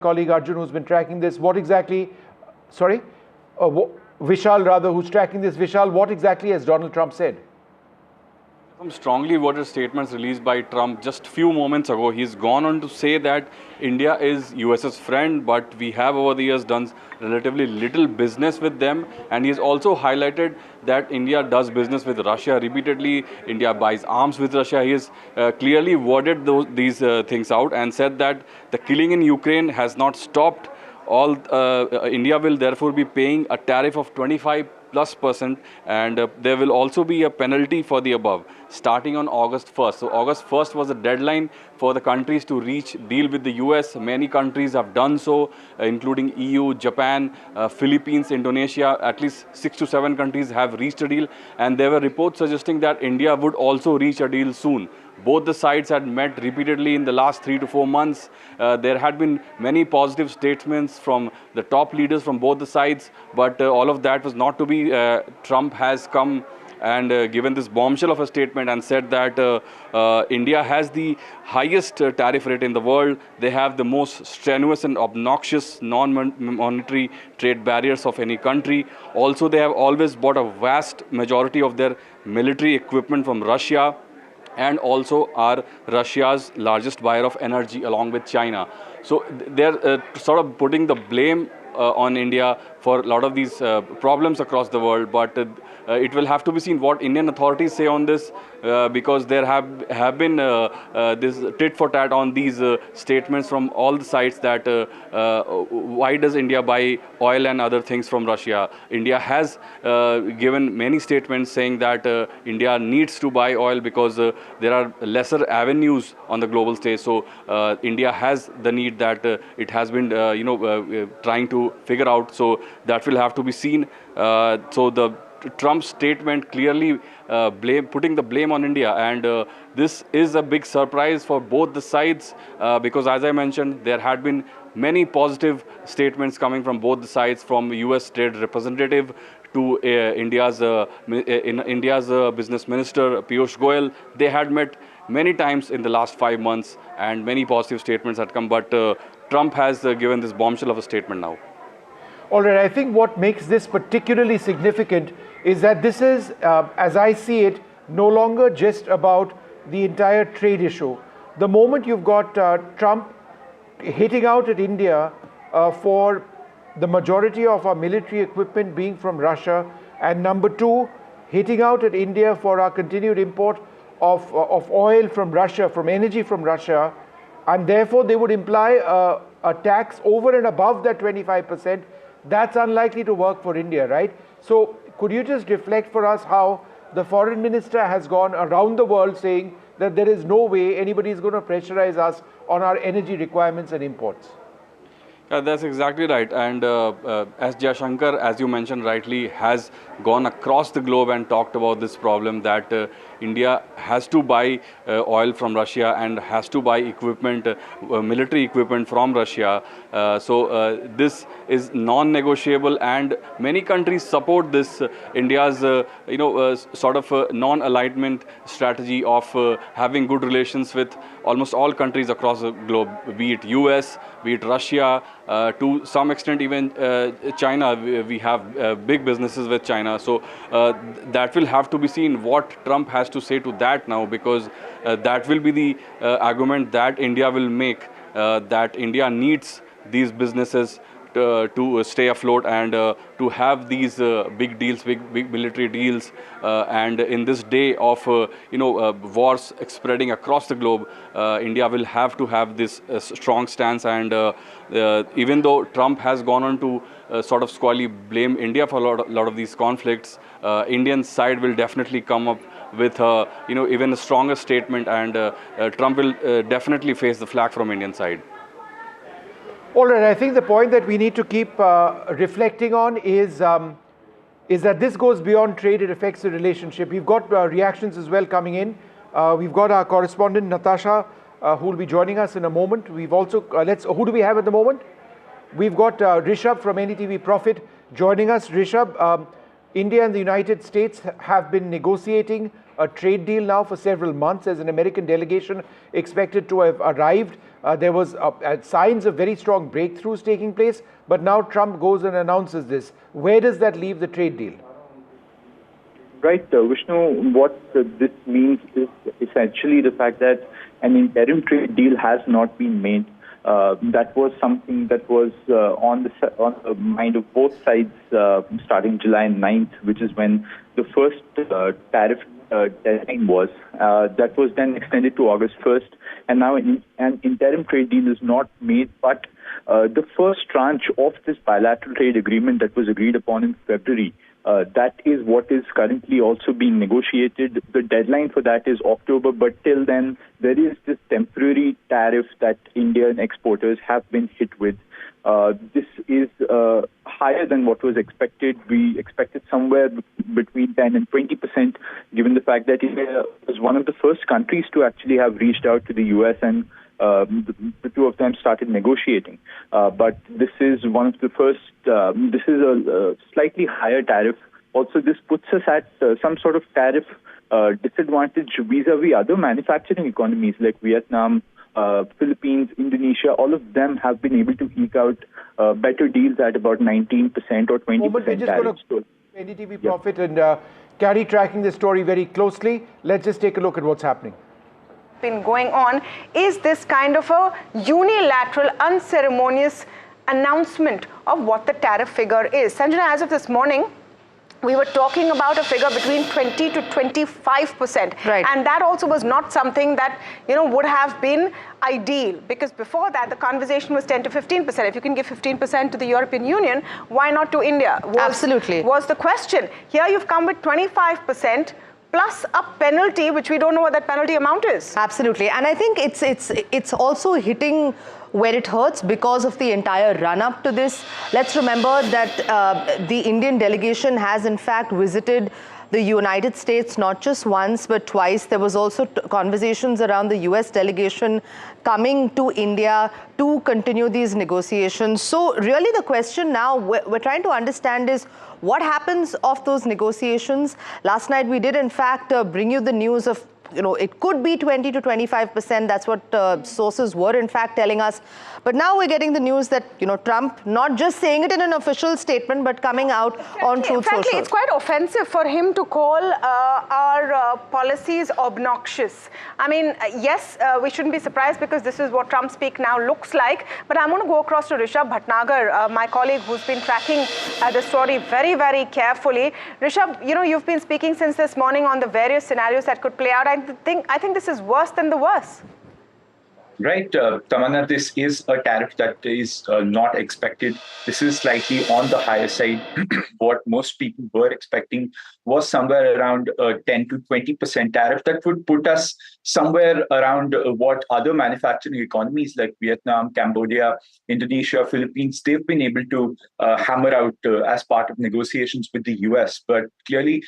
colleague Arjun, who's been tracking this. What exactly, sorry, Vishal rather, who's tracking this. Vishal, what exactly has Donald Trump said? Some strongly worded statements released by Trump just few moments ago. He's gone on to say that India is US's friend, but we have over the years done relatively little business with them. And he's also highlighted that India does business with Russia repeatedly. India buys arms with Russia. He has clearly worded these things out and said that the killing in Ukraine has not stopped. India will therefore be paying a tariff of 25+%, and there will also be a penalty for the above starting on August 1st. So August 1st was the deadline for the countries to reach deal with the US. Many countries have done so, including EU, Japan, Philippines, Indonesia. At least 6 to 7 countries have reached a deal, and there were reports suggesting that India would also reach a deal soon. Both the sides had met repeatedly in the last 3 to 4 months. There had been many positive statements from the top leaders from both the sides, but all of that was not to be. Trump has come and given this bombshell of a statement and said that India has the highest tariff rate in the world. They have the most strenuous and obnoxious non-monetary trade barriers of any country. Also, they have always bought a vast majority of their military equipment from Russia, and also are Russia's largest buyer of energy along with China. So they're sort of putting the blame on India for a lot of these problems across the world, but it will have to be seen what Indian authorities say on this, because there have been this tit for tat on these statements from all the sides that why does India buy oil and other things from Russia? India has given many statements saying that India needs to buy oil because there are lesser avenues on the global stage. So India has the need that it has been trying to figure out. So that will have to be seen. So the Trump's statement clearly putting the blame on India, and this is a big surprise for both the sides because, as I mentioned, there had been many positive statements coming from both the sides, from US Trade Representative to India's Business Minister Piyush Goyal. They had met many times in the last 5 months, and many positive statements had come, but Trump has given this bombshell of a statement now. All right, I think what makes this particularly significant is that this is, as I see it, no longer just about the entire trade issue. The moment you've got Trump hitting out at India for the majority of our military equipment being from Russia, and number two, hitting out at India for our continued import of oil from Russia, from energy from Russia, and therefore they would imply a tax over and above that 25%. That's unlikely to work for India, right? So could you just reflect for us how the foreign minister has gone around the world saying that there is no way anybody is going to pressurize us on our energy requirements and imports? That's exactly right. And as Jaishankar, as you mentioned rightly, has gone across the globe and talked about this problem that India has to buy oil from Russia and has to buy equipment, military equipment from Russia. So this is non-negotiable, and many countries support this India's sort of non-alignment strategy of having good relations with almost all countries across the globe, be it US, be it Russia, to some extent even China. We have big businesses with China. So that will have to be seen what Trump has to say to that now, because that will be the argument that India will make, that India needs these businesses to stay afloat and to have these big deals, big military deals, and in this day of wars spreading across the globe, India will have to have this strong stance. And even though Trump has gone on to sort of squarely blame India for a lot of these conflicts, Indian side will definitely come up with even a stronger statement, and Trump will definitely face the flak from Indian side. All right, I think the point that we need to keep reflecting on is that this goes beyond trade, it affects the relationship. We've got reactions as well coming in. We've got our correspondent Natasha who will be joining us in a moment. We've also, who do we have at the moment? We've got Rishabh from NDTV Profit joining us. Rishabh, India and the United States have been negotiating a trade deal now for several months. There's an American delegation expected to have arrived. There was signs of very strong breakthroughs taking place, but now Trump goes and announces this. Where does that leave the trade deal? Right, Vishnu, what this means is essentially the fact that an interim trade deal has not been made. That was something that was on the mind of both sides starting July 9th, which is when the first tariff deadline was. That was then extended to August 1st, and now an interim trade deal is not made, but the first tranche of this bilateral trade agreement that was agreed upon in February, that is what is currently also being negotiated. The deadline for that is October, but till then, there is this temporary tariff that Indian exporters have been hit with. This is higher than what was expected. We expected somewhere between 10 and 20%, given the fact that India was one of the first countries to actually have reached out to the US, and the two of them started negotiating. But this is one of the first, this is a slightly higher tariff. Also, this puts us at some sort of tariff disadvantage vis-a-vis other manufacturing economies like Vietnam, Philippines, Indonesia. All of them have been able to eke out better deals at about 19% or 20% We're just tariffs. going to NDTV Profit and carry tracking this story very closely. Let's just take a look at what's happening. Been going on is this kind of a unilateral, unceremonious announcement of what the tariff figure is. Sanjana, as of this morning, we were talking about a figure between 20 to 25%. Right. And that also was not something that, would have been ideal, because before that, the conversation was 10 to 15%. If you can give 15% to the European Union, why not to India? Absolutely. Was the question. Here you've come with 25%. Plus a penalty, which we don't know what that penalty amount is. Absolutely. And I think it's also hitting where it hurts because of the entire run-up to this. Let's remember that the Indian delegation has in fact visited the United States not just once but twice. There was also conversations around the US delegation coming to India to continue these negotiations. So really the question now we're trying to understand is what happens of those negotiations. Last night we did in fact bring you the news of it could be 20 to 25%. That's what sources were in fact telling us. But now we're getting the news that, Trump not just saying it in an official statement, but coming out on Truth Social. It's quite offensive for him to call our policies obnoxious. I mean, yes, we shouldn't be surprised because this is what Trump speak now looks like. But I'm going to go across to Rishabh Bhatnagar, my colleague who's been tracking the story very, very carefully. Rishabh, you've been speaking since this morning on the various scenarios that could play out. I think this is worse than the worst. Right, Tamanna, this is a tariff that is not expected. This is slightly on the higher side. What most people were expecting was somewhere around 10 to 20% tariff. That would put us somewhere around what other manufacturing economies like Vietnam, Cambodia, Indonesia, Philippines, they've been able to hammer out as part of negotiations with the US. But clearly,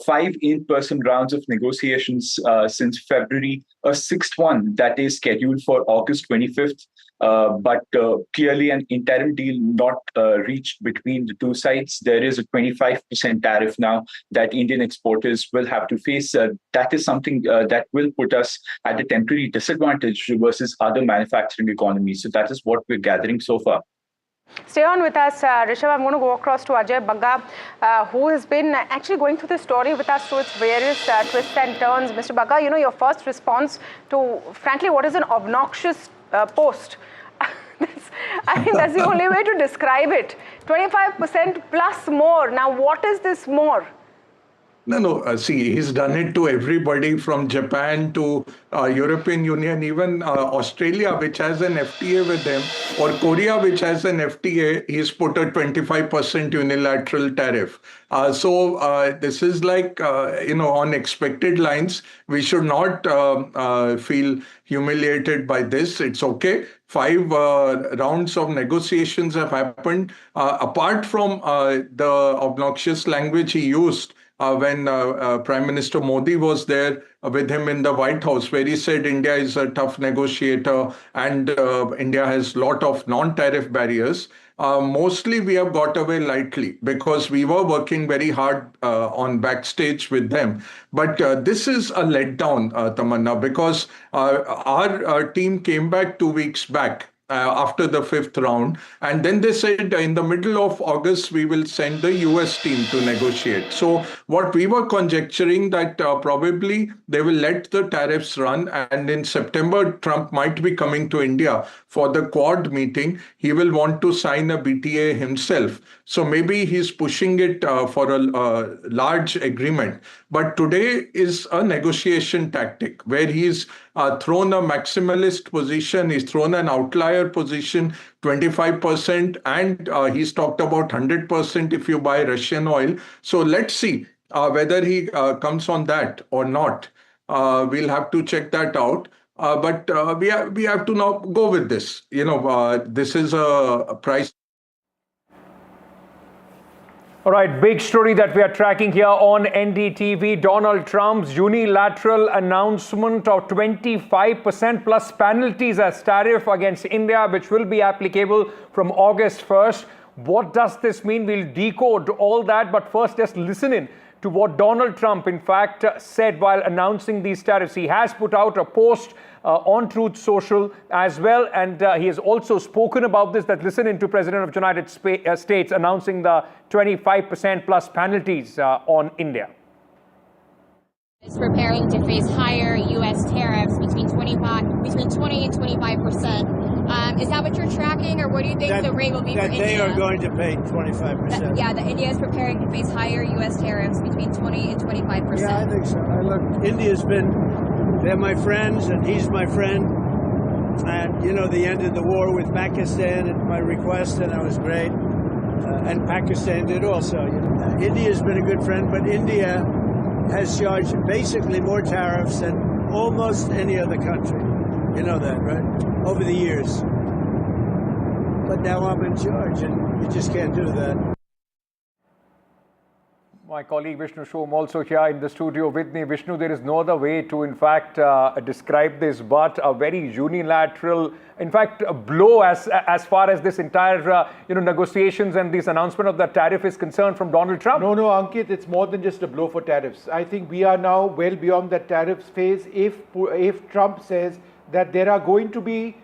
5 in-person rounds of negotiations since February, a 6th one that is scheduled for August 25th. But clearly an interim deal not reached between the two sides. There is a 25% tariff now that Indian exporters will have to face. That is something that will put us at a temporary disadvantage versus other manufacturing economies. So that is what we're gathering so far. Stay on with us, Rishabh. I'm going to go across to Ajay Bagga, who has been actually going through this story with us through its various twists and turns. Mr. Bagga, your first response to, frankly, what is an obnoxious post? I think that's the only way to describe it. 25% plus more. Now, what is this more? No. See, he's done it to everybody from Japan to European Union, even Australia, which has an FTA with them, or Korea, which has an FTA. He's put a 25% unilateral tariff. So this is like, on expected lines. We should not feel humiliated by this. It's okay. 5 rounds of negotiations have happened. Apart from the obnoxious language he used, when Prime Minister Modi was there with him in the White House, where he said India is a tough negotiator and India has a lot of non-tariff barriers. Mostly we have got away lightly because we were working very hard on backstage with them. But this is a letdown, Tamanna, because our team came back 2 weeks back. After the fifth round. And then they said in the middle of August, we will send the US team to negotiate. So what we were conjecturing that probably they will let the tariffs run. And in September, Trump might be coming to India for the Quad meeting. He will want to sign a BTA himself. So maybe he's pushing it for a large agreement. But today is a negotiation tactic where he's thrown a maximalist position, he's thrown an outlier position, 25%, and he's talked about 100% if you buy Russian oil. So let's see whether he comes on that or not. We'll have to check that out. But we have to now go with this. This is a price. All right, big story that we are tracking here on NDTV. Donald Trump's unilateral announcement of 25% plus penalties as tariff against India, which will be applicable from August 1st. What does this mean? We'll decode all that. But first, just listen in to what Donald Trump, in fact, said while announcing these tariffs. He has put out a post on Truth Social as well, and he has also spoken about this. That listen into President of the United States announcing the 25% plus penalties on India. Is preparing to face higher U.S. tariffs between 20 and 25%. Is that what you're tracking, or what do you think the rate will be for India? That they are going to pay 25%. Yeah, that India is preparing to face higher U.S. tariffs between 20 and 25%. Yeah, I think so. Look, India's they're my friends, and he's my friend. And, they ended the war with Pakistan at my request, and that was great. And Pakistan did also. India's been a good friend, but India has charged basically more tariffs than almost any other country. You know that, right? Over the years. But now I'm in charge, and you just can't do that. My colleague Vishnu Shom also here in the studio with me. Vishnu, there is no other way to, in fact, describe this but a very unilateral, in fact, a blow as far as this entire, negotiations and this announcement of the tariff is concerned from Donald Trump. No, Ankit, it's more than just a blow for tariffs. I think we are now well beyond that tariffs phase. If Trump says that there are going to be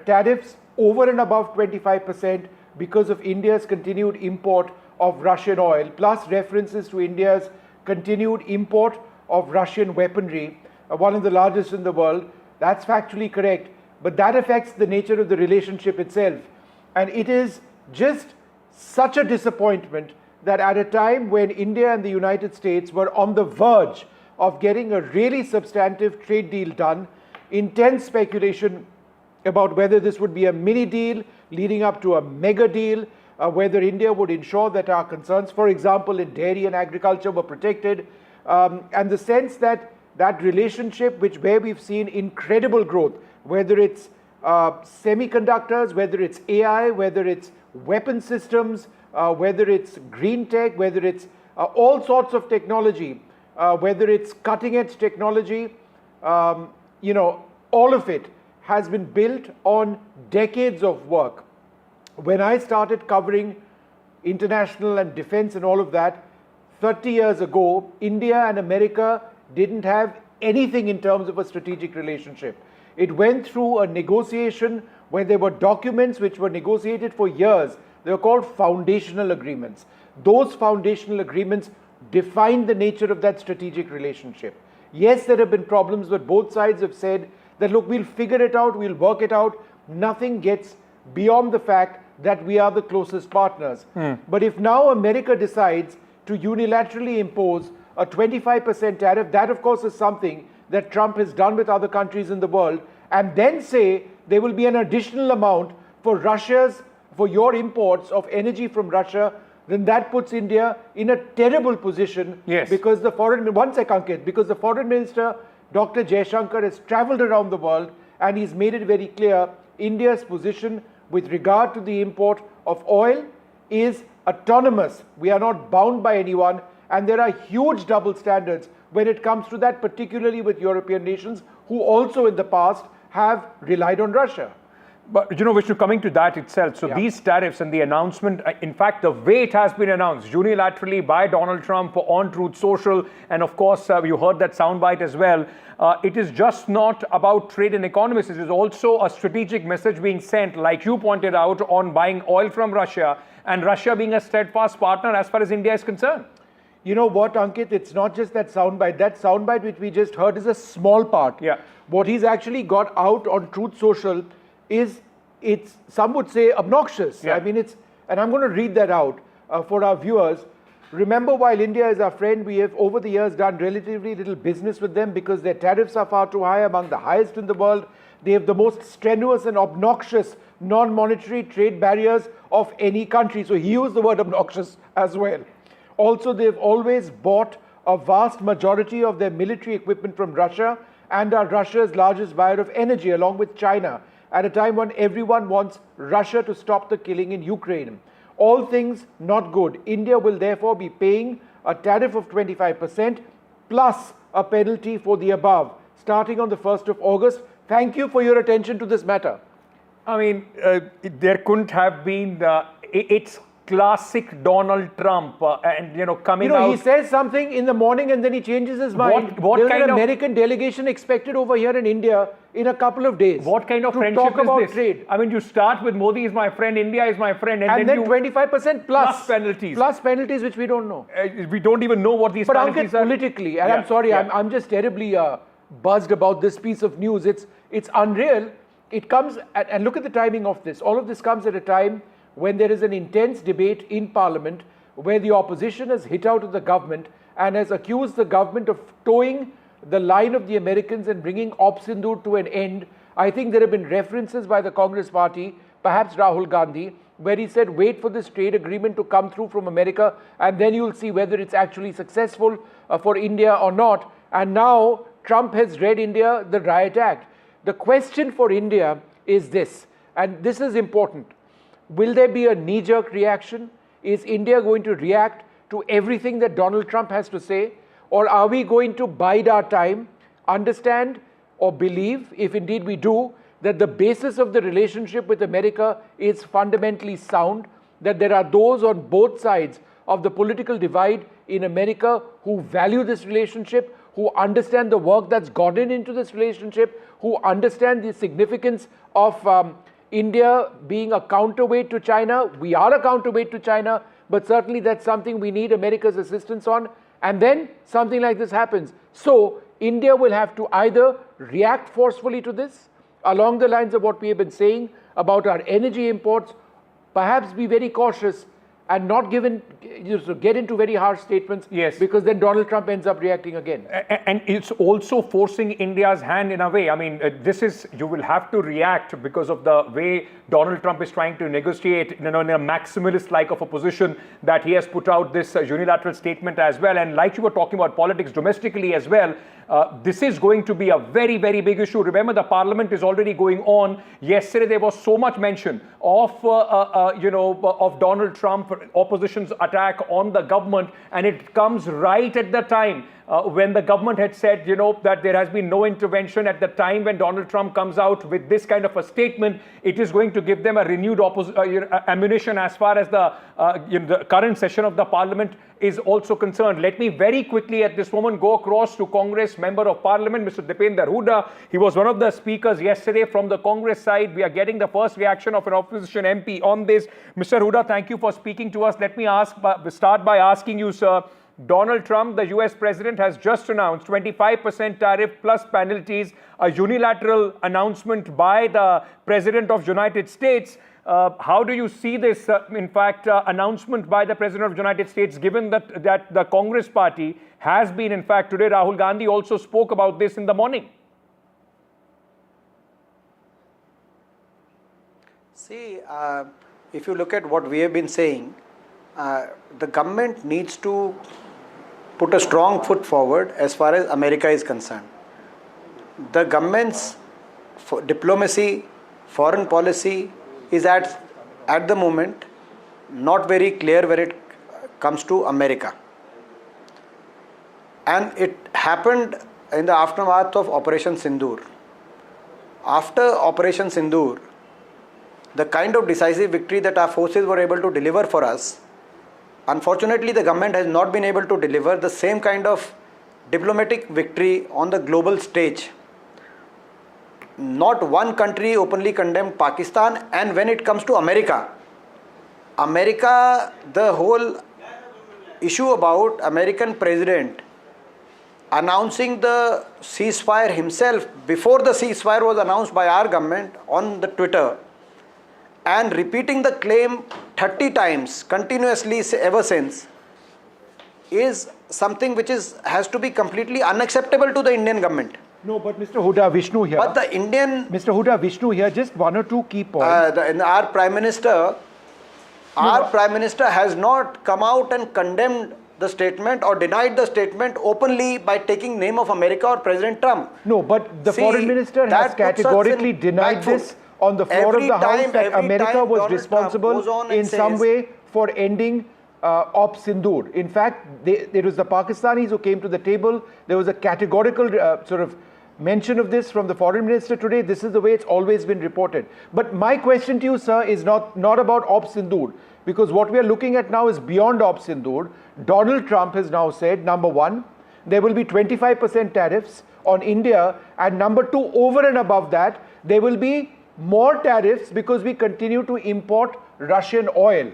tariffs over and above 25% because of India's continued import of Russian oil, plus references to India's continued import of Russian weaponry, one of the largest in the world, that's factually correct. But that affects the nature of the relationship itself. And it is just such a disappointment that at a time when India and the United States were on the verge of getting a really substantive trade deal done, intense speculation about whether this would be a mini deal leading up to a mega deal, whether India would ensure that our concerns, for example, in dairy and agriculture were protected, and the sense that that relationship where we've seen incredible growth, whether it's semiconductors, whether it's AI, whether it's weapon systems, whether it's green tech, whether it's all sorts of technology, whether it's cutting edge technology, all of it has been built on decades of work. When I started covering international and defense and all of that, 30 years ago, India and America didn't have anything in terms of a strategic relationship. It went through a negotiation where there were documents which were negotiated for years. They were called foundational agreements. Those foundational agreements defined the nature of that strategic relationship. Yes, there have been problems, but both sides have said that, look, we'll figure it out, we'll work it out. Nothing gets beyond the fact that we are the closest partners. But if now America decides to unilaterally impose a 25% tariff, that of course is something that Trump has done with other countries in the world, and then say there will be an additional amount for your imports of energy from Russia, then that puts India in a terrible position. Yes. Because the foreign minister, Dr. Jaishankar, has traveled around the world and he's made it very clear India's position with regard to the import of oil is autonomous. We are not bound by anyone, And there are huge double standards when it comes to that, particularly with European nations who also in the past have relied on Russia. But, Vishnu, coming to that itself, so these tariffs and the announcement, in fact, the way it has been announced unilaterally by Donald Trump on Truth Social, and of course, you heard that soundbite as well, it is just not about trade and economics. It is also a strategic message being sent, like you pointed out, on buying oil from Russia, and Russia being a steadfast partner as far as India is concerned. You know what, Ankit? It's not just that soundbite. That soundbite which we just heard is a small part. Yeah. What he's actually got out on Truth Social is, it's, some would say, obnoxious. Yeah. I mean, it's, and I'm going to read that out for our viewers. Remember, while India is our friend, we have over the years done relatively little business with them because their tariffs are far too high, among the highest in the world. They have the most strenuous and obnoxious non-monetary trade barriers of any country. So he used the word obnoxious as well. Also, they've always bought a vast majority of their military equipment from Russia and are Russia's largest buyer of energy, along with China, at a time when everyone wants Russia to stop the killing in Ukraine. All things not good. India will therefore be paying a tariff of 25% plus a penalty for the above, starting on the 1st of August. Thank you for your attention to this matter. I mean, there couldn't have been, it's classic Donald Trump, and coming out. He says something in the morning and then he changes his mind. What There's kind an of American delegation expected over here in India in a couple of days. What kind of friendship talk about is this? Trade. I mean, you start with Modi is my friend, India is my friend, and then 25% plus penalties. Plus penalties, which we don't know. We don't even know what these penalties are. But politically, and I'm sorry, I'm just terribly buzzed about this piece of news. It's unreal. It comes, and look at the timing of this. All of this comes at a time when there is an intense debate in Parliament where the opposition has hit out at the government and has accused the government of towing the line of the Americans and bringing Sindur to an end. I think there have been references by the Congress party, perhaps Rahul Gandhi, where he said, wait for this trade agreement to come through from America and then you'll see whether it's actually successful for India or not. And now Trump has read India the Riot Act. The question for India is this, and this is important. Will there be a knee-jerk reaction? Is India going to react to everything that Donald Trump has to say? Or are we going to bide our time, understand or believe, if indeed we do, that the basis of the relationship with America is fundamentally sound, that there are those on both sides of the political divide in America who value this relationship, who understand the work that's gotten into this relationship, who understand the significance of India being a counterweight to China. We are a counterweight to China, but certainly that's something we need America's assistance on. And then something like this happens. So India will have to either react forcefully to this, along the lines of what we have been saying about our energy imports, perhaps be very cautious and not get into very harsh statements, because then Donald Trump ends up reacting again. And it's also forcing India's hand in a way. I mean, you will have to react because of the way Donald Trump is trying to negotiate, in a maximalist like of a position that he has put out this unilateral statement as well. And like you were talking about politics domestically as well, this is going to be a very, very big issue. Remember, the parliament is already going on. Yesterday, there was so much mention of Donald Trump, opposition's attack on the government, and it comes right at the time when the government had said, that there has been no intervention. At the time when Donald Trump comes out with this kind of a statement, it is going to give them a renewed ammunition as far as the current session of the parliament is also concerned. Let me very quickly at this moment go across to Congress Member of Parliament, Mr. Dipender Hooda. He was one of the speakers yesterday from the Congress side. We are getting the first reaction of an opposition MP on this. Mr. Hooda, thank you for speaking to us. Let me start by asking you, sir, Donald Trump, the US president, has just announced 25% tariff plus penalties, a unilateral announcement by the President of the United States. How do you see this, announcement by the President of the United States, given that the Congress party has been, in fact, today Rahul Gandhi also spoke about this in the morning? See, if you look at what we have been saying, the government needs to put a strong foot forward as far as America is concerned. The government's diplomacy, foreign policy is at the moment not very clear when it comes to America. And it happened in the aftermath of Operation Sindur. After Operation Sindur, the kind of decisive victory that our forces were able to deliver for us, unfortunately the government has not been able to deliver the same kind of diplomatic victory on the global stage. Not one country openly condemned Pakistan, and when it comes to America, the whole issue about American president announcing the ceasefire himself before the ceasefire was announced by our government on the Twitter, and repeating the claim 30 times continuously ever since, is something which has to be completely unacceptable to the Indian government. No, but Mr. Huda, Vishnu here. But the Indian... Mr. Huda, Vishnu here, just one or two key points. Our Prime Minister has not come out and condemned the statement or denied the statement openly by taking name of America or President Trump. No, but the foreign minister has categorically denied this on the floor of the House, that America was responsible in some way for ending Op Sindur. In fact, it was the Pakistanis who came to the table. There was a categorical sort of mention of this from the foreign minister today. This is the way it's always been reported. But my question to you, sir, is not about Op Sindur, because what we are looking at now is beyond Op Sindur. Donald Trump has now said, number one, there will be 25% tariffs on India, and number two, over and above that, there will be more tariffs because we continue to import Russian oil.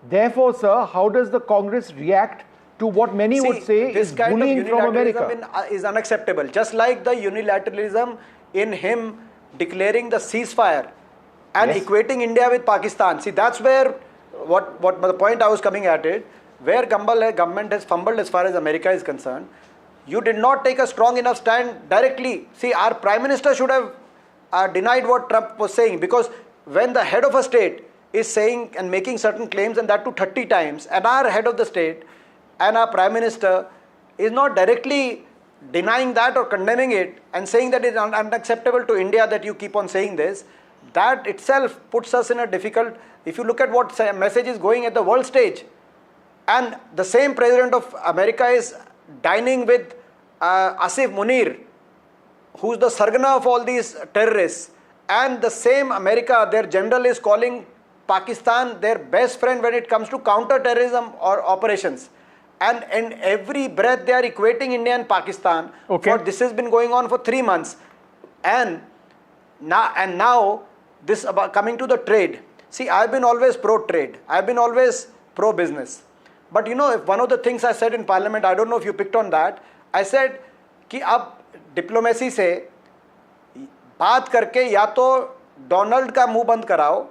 Therefore, sir, how does the Congress react to what many would say is bullying from America? Is unacceptable. Just like the unilateralism in him declaring the ceasefire and equating India with Pakistan. See, that's where what the point I was coming at it, where government has fumbled as far as America is concerned. You did not take a strong enough stand directly. See, our Prime Minister should have denied what Trump was saying, because when the head of a state is saying and making certain claims, and that to 30 times, and our head of the state and our Prime Minister is not directly denying that or condemning it and saying that it is unacceptable to India that you keep on saying this, that itself puts us in a difficult... If you look at what message is going at the world stage, and the same President of America is dining with Asif Munir, who's the sargana of all these terrorists, and the same America, their general, is calling Pakistan their best friend when it comes to counter-terrorism or operations. And in every breath they are equating India and Pakistan. For this has been going on for 3 months. And now this about coming to the trade. See, I've been always pro-trade. I've been always pro-business. But you know, if one of the things I said in Parliament, I don't know if you picked on that, I said कि अब diplomacy से बात करके या तो Donald का मुंह बंद कराओ,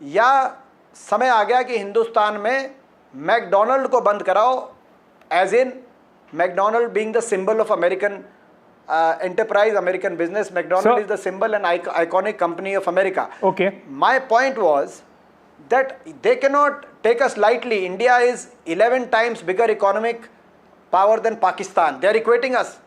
या समय आ गया कि हिंदुस्तान में मैकडोनल्ड को बंद कराओ, as in McDonald being the symbol of American enterprise, American business. McDonald's is the symbol and iconic company of America. My point was that they cannot take us lightly. India is 11 times bigger economic power than Pakistan. They are equating us.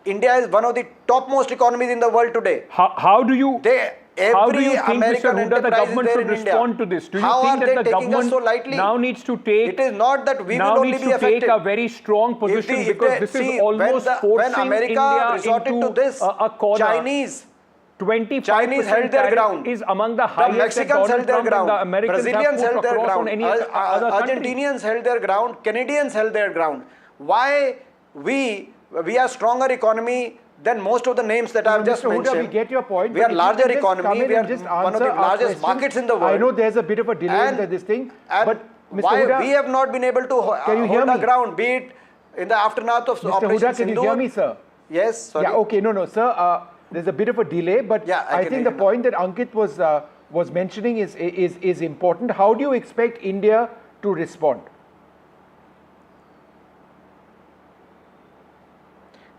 India is one of the topmost economies in the world today. How do you think, American Mr. Huda, the government should respond to this? Do you think that the government now needs to take... It is not that we will only be affected. Take a very strong position, because this is almost forcing India into a corner. Chinese 25% held their ground. Is among the highest. The Mexicans held their ground. The Americans Brazilians held their ground. Argentinians held their ground. Canadians held their ground. Why we are stronger economy than most of the names that I've just mentioned. Huda, we get your point. We are larger economy. We are one of the largest markets in the world. I know there's a bit of a delay in this thing, but Mr. why Huda, we have not been able to hold our ground, be it in the aftermath of Operation Huda, can you hear me, sir? Yes, sorry. Yeah, okay, no, sir. There's a bit of a delay, but I think the point that Ankit was mentioning is important. How do you expect India to respond?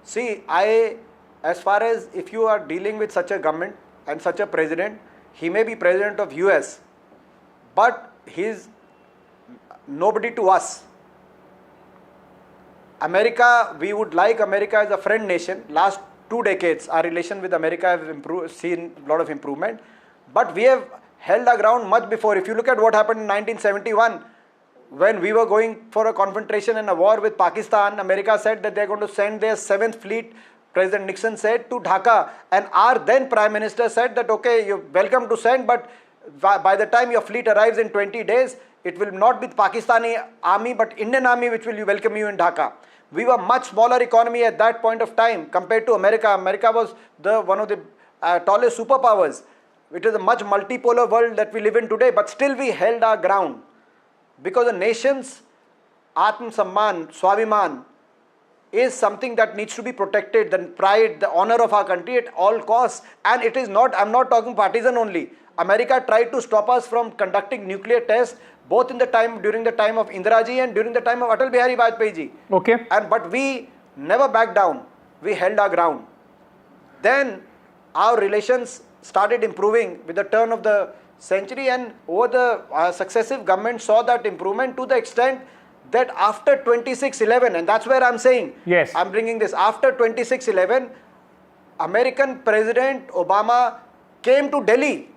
See, as far as if you are dealing with such a government and such a president, he may be president of US, but he is nobody to us. America, we would like America as a friend nation. Last 2 decades, our relation with America have seen a lot of improvement, but we have held our ground much before. If you look at what happened in 1971, when we were going for a confrontation and a war with Pakistan, America said that they're going to send their 7th fleet, President Nixon said, to Dhaka, and our then Prime Minister said that, okay, you're welcome to send, but by the time your fleet arrives in 20 days, it will not be Pakistani army, but Indian army which will welcome you in Dhaka. We were much smaller economy at that point of time compared to America. America was one of the tallest superpowers. It is a much multipolar world that we live in today, but still we held our ground. Because a nation's Atma Samman, Swabhiman, is something that needs to be protected, the pride, the honor of our country at all costs. And it is not, I'm not talking partisan only. America tried to stop us from conducting nuclear tests, both during the time of Indira ji and during the time of Atal Bihari Vajpayee ji. Okay. But we never backed down. We held our ground. Then our relations started improving with the turn of the century, and over the successive governments saw that improvement to the extent that after 26/11, and that's where I'm saying, yes, I'm bringing this, after 26/11, American President Obama came to Delhi,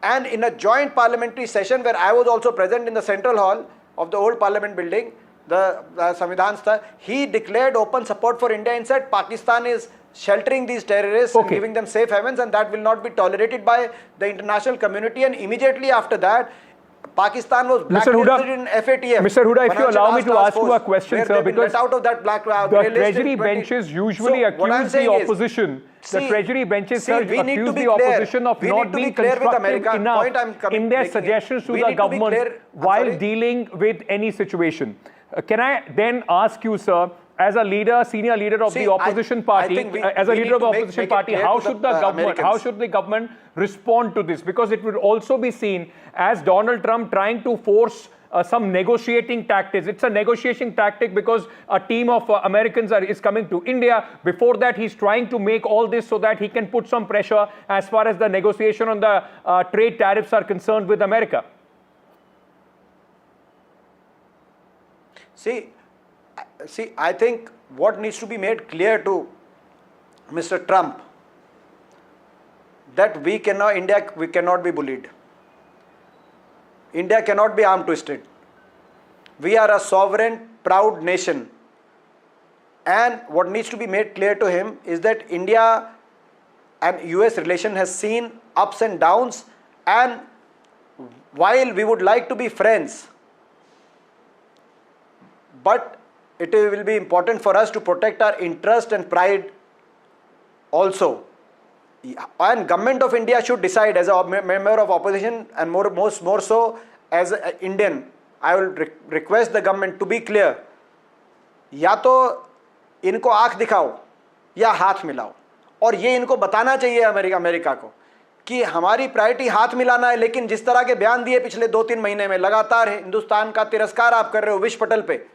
and in a joint parliamentary session where I was also present in the Central Hall of the old Parliament building, the Samvidhan Sthal, he declared open support for India and said Pakistan is sheltering these terrorists and giving them safe havens, and that will not be tolerated by the international community. And immediately after that, Pakistan was blacklisted in FATF. Mr. Huda, if you allow me to ask you a question, sir, because out of that black the Treasury benches usually accuse the opposition. The Treasury benches accuse the opposition of not being constructive enough in their suggestions to the government while dealing with any situation. Can I then ask you, sir, as a leader, senior leader of the opposition party, how should the government respond to this? Because it will also be seen as Donald Trump trying to force some negotiating tactics. It's a negotiation tactic because a team of Americans is coming to India. Before that, he's trying to make all this so that he can put some pressure as far as the negotiation on the trade tariffs are concerned with America. See, I think what needs to be made clear to Mr. Trump, that we cannot be bullied. India cannot be arm twisted. We are a sovereign, proud nation. And what needs to be made clear to him is that India and US relation has seen ups and downs, and while we would like to be friends, but it will be important for us to protect our interest and pride also. And government of India should decide, as a member of opposition and more so as an Indian, I will request the government to be clear. या तो इनको आंख दिखाओ या हाथ मिलाओ, और ये इनको बताना चाहिए अमेरिका को कि हमारी प्रायोरिटी हाथ मिलाना है, लेकिन जिस तरह के बयान दिए पिछले 2-3 महीने में लगातार हिंदुस्तान का तिरस्कार आप कर रहे हो विश्व पटल पे,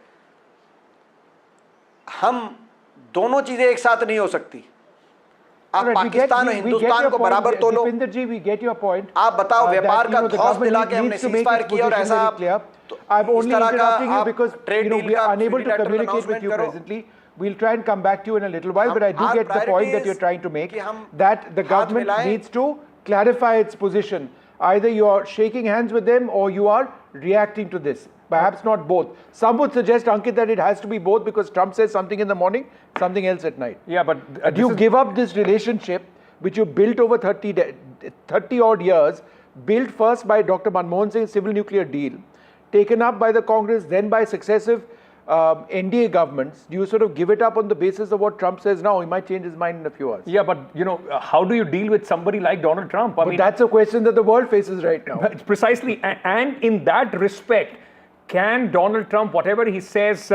हम दोनों चीजें एक साथ नहीं हो सकती. आप पाकिस्तान और हिंदुस्तान को बराबर तोलो. आप बताओ व्यापार का धौंस दिला के हमने सीजफायर किया और ऐसा I'm only interrupting you because we are unable to communicate with you presently. We'll try and come back to you in a little while, but I do get the point that you're trying to make, that the government needs to clarify its position. Either you are shaking hands with them or you are reacting to this. Perhaps not both. Some would suggest, Ankit, that it has to be both because Trump says something in the morning, something else at night. Yeah, but you give up this relationship which you built over 30 odd years, built first by Dr. Manmohan Singh's civil nuclear deal, taken up by the Congress, then by successive NDA governments. Do you sort of give it up on the basis of what Trump says now? He might change his mind in a few hours. Yeah, but how do you deal with somebody like Donald Trump? I mean, that's a question that the world faces right now. Precisely, and in that respect, can Donald Trump, whatever he says,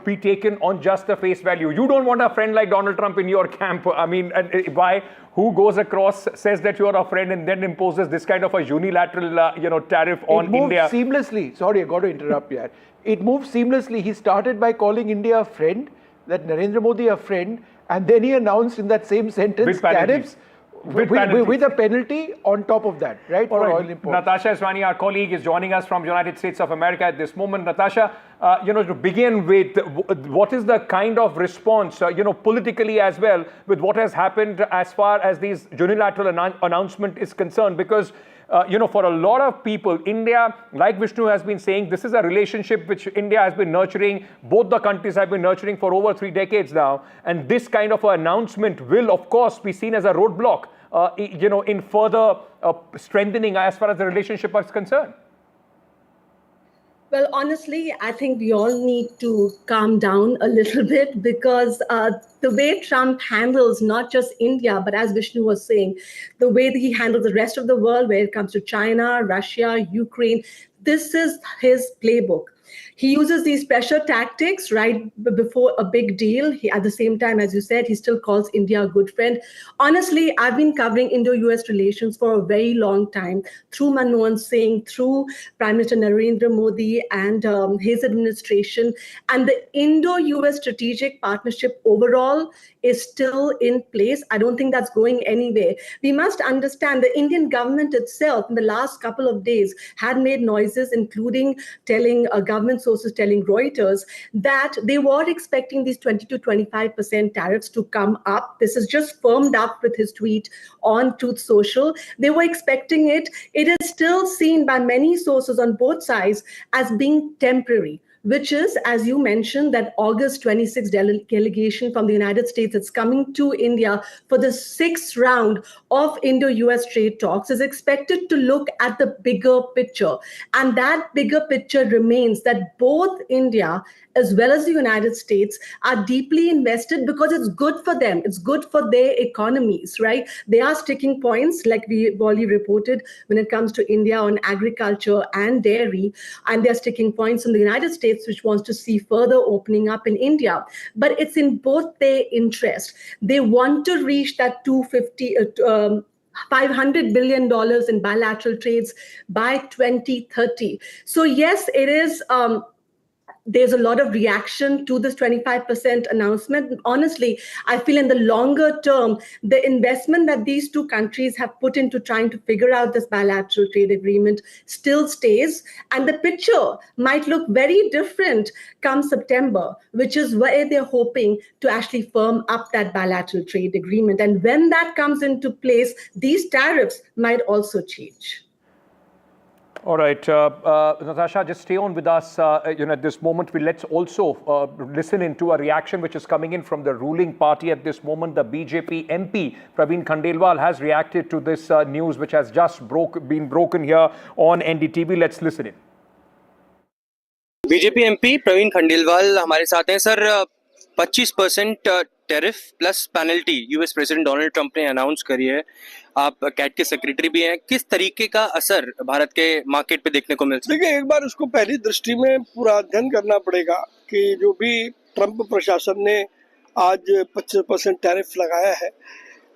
be taken on just the face value? You don't want a friend like Donald Trump in your camp. I mean, why? Who goes across, says that you are a friend, and then imposes this kind of a unilateral, tariff on India? It moved seamlessly. Sorry, I got to interrupt you. It moved seamlessly. He started by calling India a friend, that Narendra Modi a friend, and then he announced in that same sentence tariffs. With a penalty on top of that, right? For oil imports. Natasha Eswani, our colleague, is joining us from United States of America at this moment. Natasha, to begin with, what is the kind of response, politically as well, with what has happened as far as these unilateral announcement is concerned? Because for a lot of people, India, like Vishnu has been saying, this is a relationship which India has been nurturing, both the countries have been nurturing for over 3 decades now. And this kind of an announcement will, of course, be seen as a roadblock, in further strengthening as far as the relationship is concerned. Well, honestly, I think we all need to calm down a little bit, because the way Trump handles not just India, but as Vishnu was saying, the way that he handles the rest of the world, where it comes to China, Russia, Ukraine, this is his playbook. He uses these pressure tactics right before a big deal. At the same time, as you said, he still calls India a good friend. Honestly, I've been covering Indo-US relations for a very long time, through Manmohan Singh, through Prime Minister Narendra Modi and his administration. And the Indo-US strategic partnership overall is still in place. I don't think that's going anywhere. We must understand the Indian government itself in the last couple of days had made noises, including telling government sources telling Reuters that they were expecting these 20 to 25% tariffs to come up. This is just firmed up with his tweet on Truth Social. They were expecting it. It is still seen by many sources on both sides as being temporary, which is, as you mentioned, that August 26 delegation from the United States that's coming to India for the 6th round of Indo-US trade talks is expected to look at the bigger picture. And that bigger picture remains that both India as well as the United States are deeply invested, because it's good for them. It's good for their economies, right? They are sticking points, like we've already reported, when it comes to India on agriculture and dairy. And they're sticking points in the United States, which wants to see further opening up in India. But it's in both their interest. They want to reach that $500 billion in bilateral trades by 2030. So yes, it is... there's a lot of reaction to this 25% announcement. Honestly, I feel in the longer term, the investment that these two countries have put into trying to figure out this bilateral trade agreement still stays. And the picture might look very different come September, which is where they're hoping to actually firm up that bilateral trade agreement. And when that comes into place, these tariffs might also change. All right, Natasha, just stay on with us. At this moment, let's also listen into a reaction which is coming in from the ruling party at this moment. The BJP MP Praveen Khandelwal has reacted to this news, which has just been broken here on NDTV. Let's listen in. BJP MP Praveen Khandelwal हमारे साथ हैं। Sir, 25% tariff plus penalty US president Donald Trump ने announce करी है। आप cat के secretary भी हैं। किस तरीके का असर भारत के मार्केट पे देखने को मिल सकता है? देखिए, एक बार इसको पहली दृष्टि में पूरा अध्ययन करना पड़ेगा कि जो भी ट्रंप प्रशासन ने आज 25% टैरिफ लगाया है,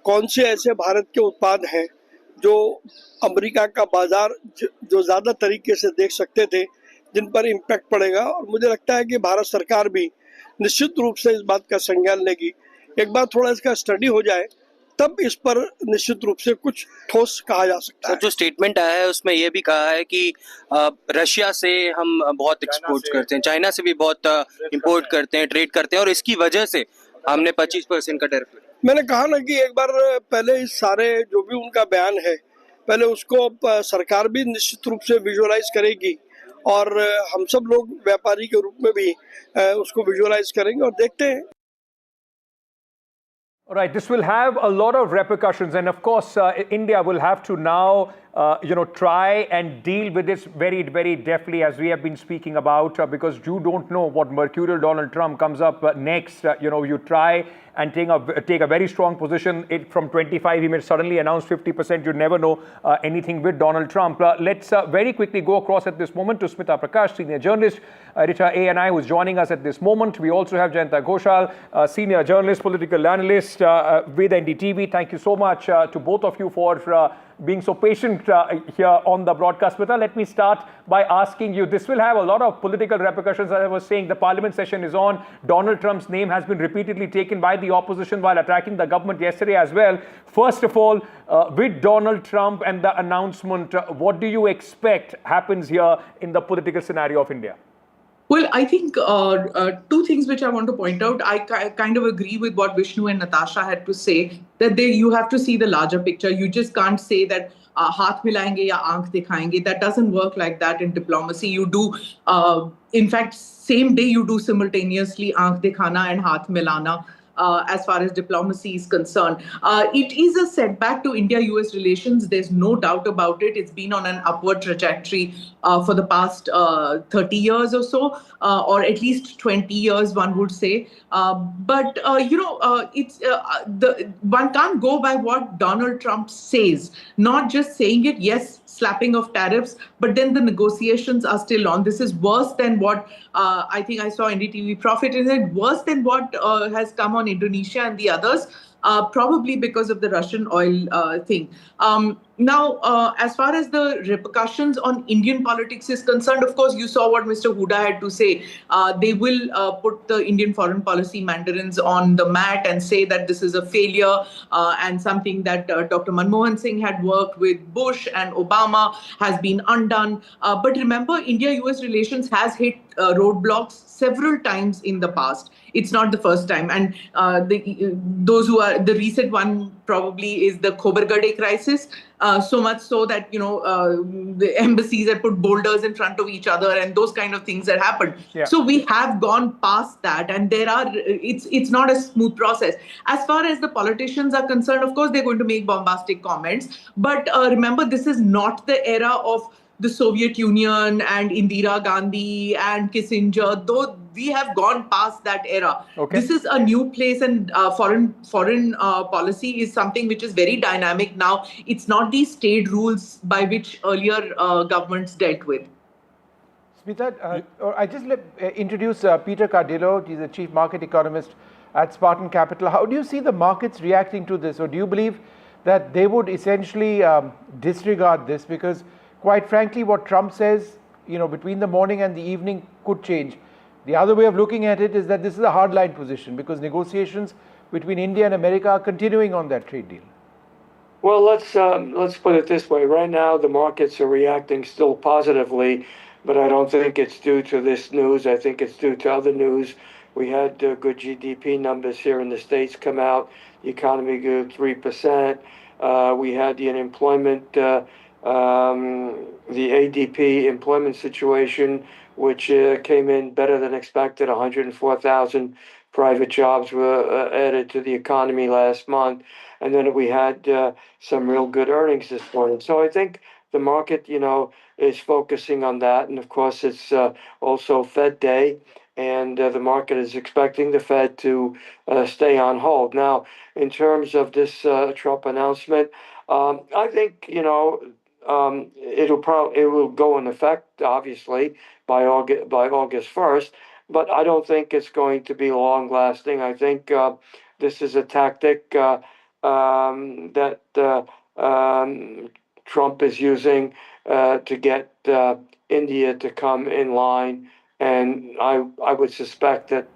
कौन से ऐसे भारत के उत्पाद हैं जो अमेरिका का बाजार जो ज्यादा तरीके से देख सकते थे, जिन पर इम्पैक्ट पड़ेगा। और मुझे लगता है कि भारत सरकार भी निश्चित रूप से इस बात का संज्ञान लेगी। एक बार थोड़ा इसका स्टडी हो जाए, तब इस पर निश्चित रूप से कुछ ठोस कहा जा सकता है। जो स्टेटमेंट आया है उसमें यह भी कहा है कि रशिया से हम बहुत एक्सपोर्ट करते हैं, चाइना से भी बहुत इंपोर्ट करते हैं, ट्रेड करते हैं, और इसकी वजह से हमने 25% का टैरिफ लगाया। मैंने कहा ना कि एक बार पहले इस सारे जो भी उनका बयान है, पहले उसको सरकार भी निश्चित रूप से विजुअलाइज करेगी, और हम सब लोग व्यापारी के रूप में भी उसको विजुअलाइज करेंगे और देखते हैं। All right, this will have a lot of repercussions, and of course, India will have to now, try and deal with this very, very deftly, as we have been speaking about, because you don't know what mercurial Donald Trump comes up next. You try and take a very strong position. From 25, he may suddenly announce 50%. You never know anything with Donald Trump. Let's very quickly go across at this moment to Smita Prakash, senior journalist, editor ANI, who is joining us at this moment. We also have Jayanta Ghoshal, senior journalist, political analyst with NDTV. Thank you so much to both of you for being so patient here on the broadcast. Smita, let me start by asking you, this will have a lot of political repercussions. As I was saying, the parliament session is on. Donald Trump's name has been repeatedly taken by the opposition while attacking the government yesterday as well. First of all, with Donald Trump and the announcement, what do you expect happens here in the political scenario of India? Well, I think two things which I want to point out. I kind of agree with what Vishnu and Natasha had to say, that you have to see the larger picture. You just can't say that haath milayenge ya aankh dikhayenge. That doesn't work like that in diplomacy. You do, in fact, same day you do simultaneously aankh dikhana and haath milana. As far as diplomacy is concerned. It is a setback to India-US relations. There's no doubt about it. It's been on an upward trajectory for the past 30 years or so, or at least 20 years, one would say. But one can't go by what Donald Trump says, not just saying it, yes, slapping of tariffs, but then the negotiations are still on. This is worse than what I think I saw NDTV Profit, is it worse than what has come on Indonesia and the others, probably because of the Russian oil thing. Now, as far as the repercussions on Indian politics is concerned, of course, you saw what Mr. Huda had to say. They will put the Indian foreign policy mandarins on the mat and say that this is a failure and something that Dr. Manmohan Singh had worked with Bush and Obama has been undone. But remember, India-US relations has hit roadblocks several times in the past. It's not the first time. And those who are, the recent one probably is the Khobargade crisis. So much so that, the embassies had put boulders in front of each other and those kind of things that happened. Yeah. So we have gone past that, and it's not a smooth process. As far as the politicians are concerned, of course, they're going to make bombastic comments. But remember, this is not the era of the Soviet Union and Indira Gandhi and Kissinger, though we have gone past that era. Okay. This is a new place, and foreign policy is something which is very dynamic now. It's not these state rules by which earlier governments dealt with. Smita, I just introduce Peter Cardillo. He's the chief market economist at Spartan Capital. How do you see the markets reacting to this, or do you believe that they would essentially disregard this? Because quite frankly, what Trump says, between the morning and the evening could change. The other way of looking at it is that this is a hardline position because negotiations between India and America are continuing on that trade deal. Well, let's put it this way. Right now, the markets are reacting still positively, but I don't think it's due to this news. I think it's due to other news. We had good GDP numbers here in the States come out. The economy grew 3%. We had the unemployment, the ADP employment situation, which came in better than expected. 104,000 private jobs were added to the economy last month. And then we had some real good earnings this morning. So I think the market, is focusing on that. And of course, it's also Fed Day. And the market is expecting the Fed to stay on hold. Now, in terms of this Trump announcement, I think, it will go in effect, obviously, by August 1st, but I don't think it's going to be long lasting. I think this is a tactic that Trump is using to get India to come in line. And I would suspect that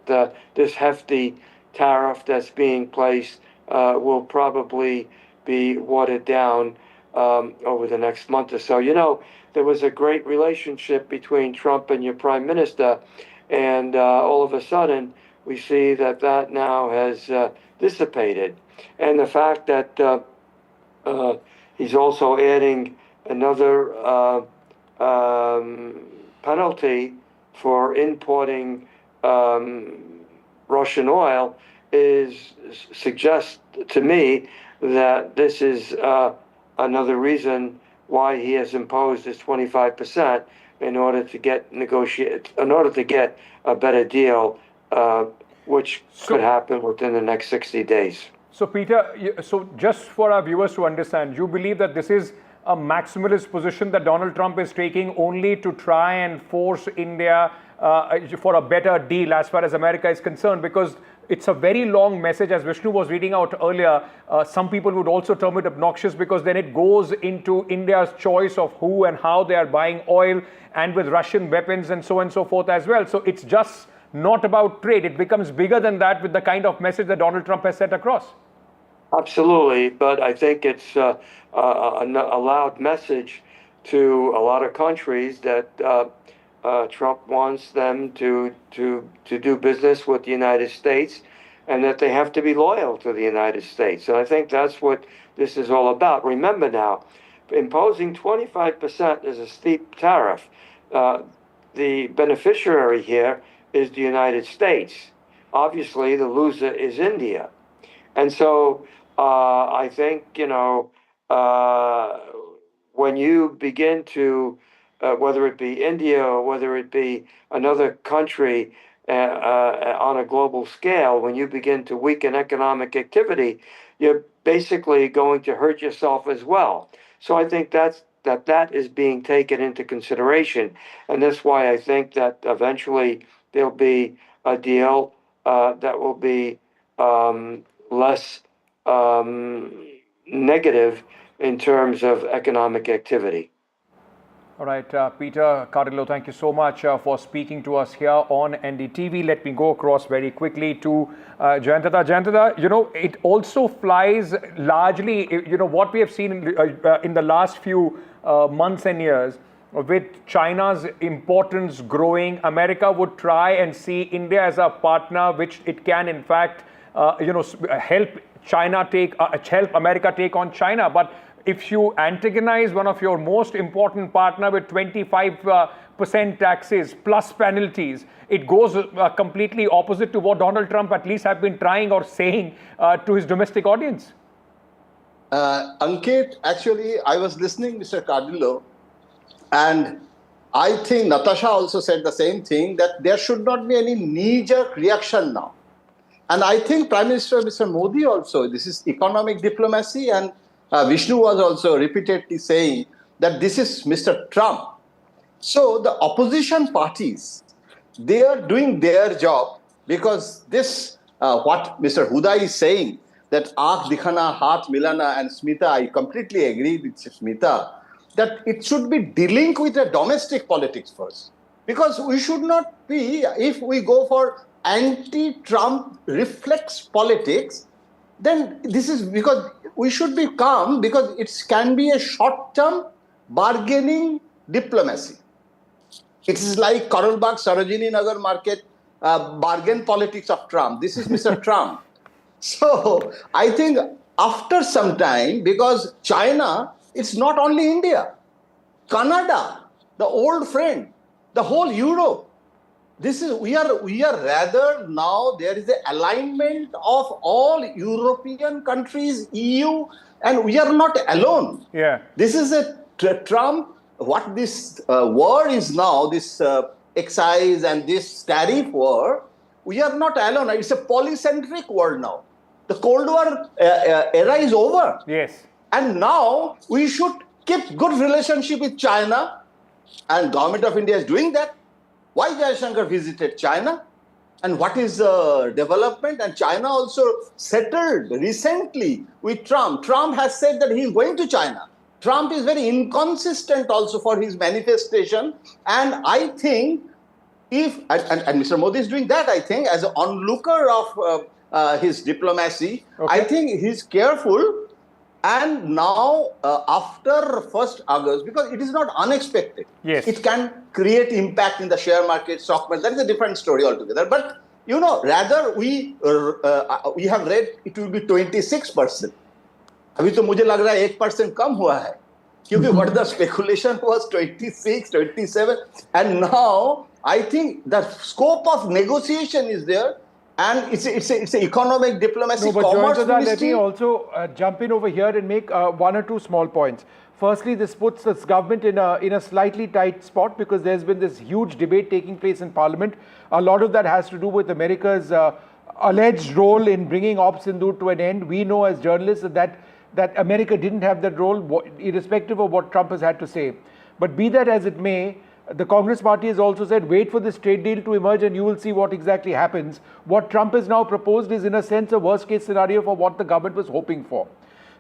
this hefty tariff that's being placed will probably be watered down over the next month or so. There was a great relationship between Trump and your prime minister, and all of a sudden we see that now has dissipated. And the fact that he's also adding another penalty for importing Russian oil suggests to me that this is another reason why he has imposed this 25% in order to get a better deal, which could happen within the next 60 days. So Peter, just for our viewers to understand, you believe that this is a maximalist position that Donald Trump is taking only to try and force India for a better deal as far as America is concerned, because it's a very long message, as Vishnu was reading out earlier. Some people would also term it obnoxious because then it goes into India's choice of who and how they are buying oil, and with Russian weapons and so on and so forth as well. So it's just not about trade. It becomes bigger than that with the kind of message that Donald Trump has set across. Absolutely, but I think it's a loud message to a lot of countries that Trump wants them to do business with the United States, and that they have to be loyal to the United States. And I think that's what this is all about. Remember now, imposing 25% is a steep tariff. The beneficiary here is the United States. Obviously, the loser is India. And so I think, when you begin to, whether it be India or whether it be another country on a global scale, when you begin to weaken economic activity, you're basically going to hurt yourself as well. So I think that is being taken into consideration. And that's why I think that eventually there'll be a deal that will be less negative in terms of economic activity. All right, Peter Cardillo, thank you so much for speaking to us here on NDTV. Let me go across very quickly to Jayantata. Jayantata, it also flies largely, what we have seen in the last few months and years, with China's importance growing. America would try and see India as a partner, which it can, in fact, help America take on China. But if you antagonize one of your most important partner with 25% taxes plus penalties, it goes completely opposite to what Donald Trump at least have been trying or saying to his domestic audience. Ankit, actually, I was listening, Mr. Cardillo, and I think Natasha also said the same thing, that there should not be any knee-jerk reaction now. And I think Prime Minister Mr. Modi also, this is economic diplomacy, and Vishnu was also repeatedly saying that this is Mr. Trump. So the opposition parties, they are doing their job, because this, what Mr. Huda is saying, that Aakh Dikhana, Haath Milana, and Smita, I completely agree with Smita, that it should be dealing with the domestic politics first. Because we should not be, if we go for anti-Trump reflex politics, then this is because we should be calm, because it can be a short-term bargaining diplomacy. It is like Karol Bagh, Sarojini Nagar market bargain politics of Trump. This is Mr. Trump. So I think after some time, because China, it's not only India, Canada, the old friend, the whole Europe. This is we are rather now there is an alignment of all European countries, EU, and we are not alone. Yeah. This is a Trump. What this war is now, this excise and this tariff war, we are not alone. It's a polycentric world now. The Cold War era is over. Yes. And now we should keep good relationship with China, and government of India is doing that. Why Jaishankar visited China? And what is the development? And China also settled recently with Trump. Trump has said that he is going to China. Trump is very inconsistent also for his manifestation. And I think if, and Mr. Modi is doing that, I think, as an onlooker of his diplomacy, okay. I think he's careful. And now, after 1st August, because it is not unexpected, yes. It can create impact in the share market, stock market. That is a different story altogether. But, rather we have read it will be 26%. अभी तो मुझे लग रहा है 1% कम हुआ है, क्योंकि what the speculation was 26, 27, and now I think the scope of negotiation is there. And it's an economic diplomacy. No, but Jayantata, let me also jump in over here and make one or two small points. Firstly, this puts this government in a slightly tight spot, because there's been this huge debate taking place in Parliament. A lot of that has to do with America's alleged role in bringing Sindur to an end. We know as journalists that America didn't have that role, irrespective of what Trump has had to say. But be that as it may, the Congress party has also said, wait for this trade deal to emerge and you will see what exactly happens. What Trump has now proposed is, in a sense, a worst case scenario for what the government was hoping for.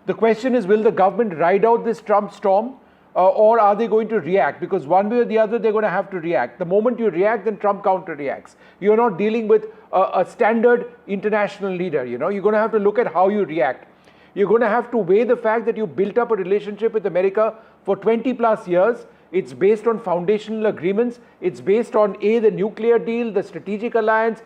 The question is, will the government ride out this Trump storm or are they going to react? Because one way or the other, they're going to have to react. The moment you react, then Trump counter-reacts. You're not dealing with a standard international leader. You're going to have to look at how you react. You're going to have to weigh the fact that you built up a relationship with America for 20 plus years. It's based on foundational agreements. It's based on the nuclear deal, the strategic alliance,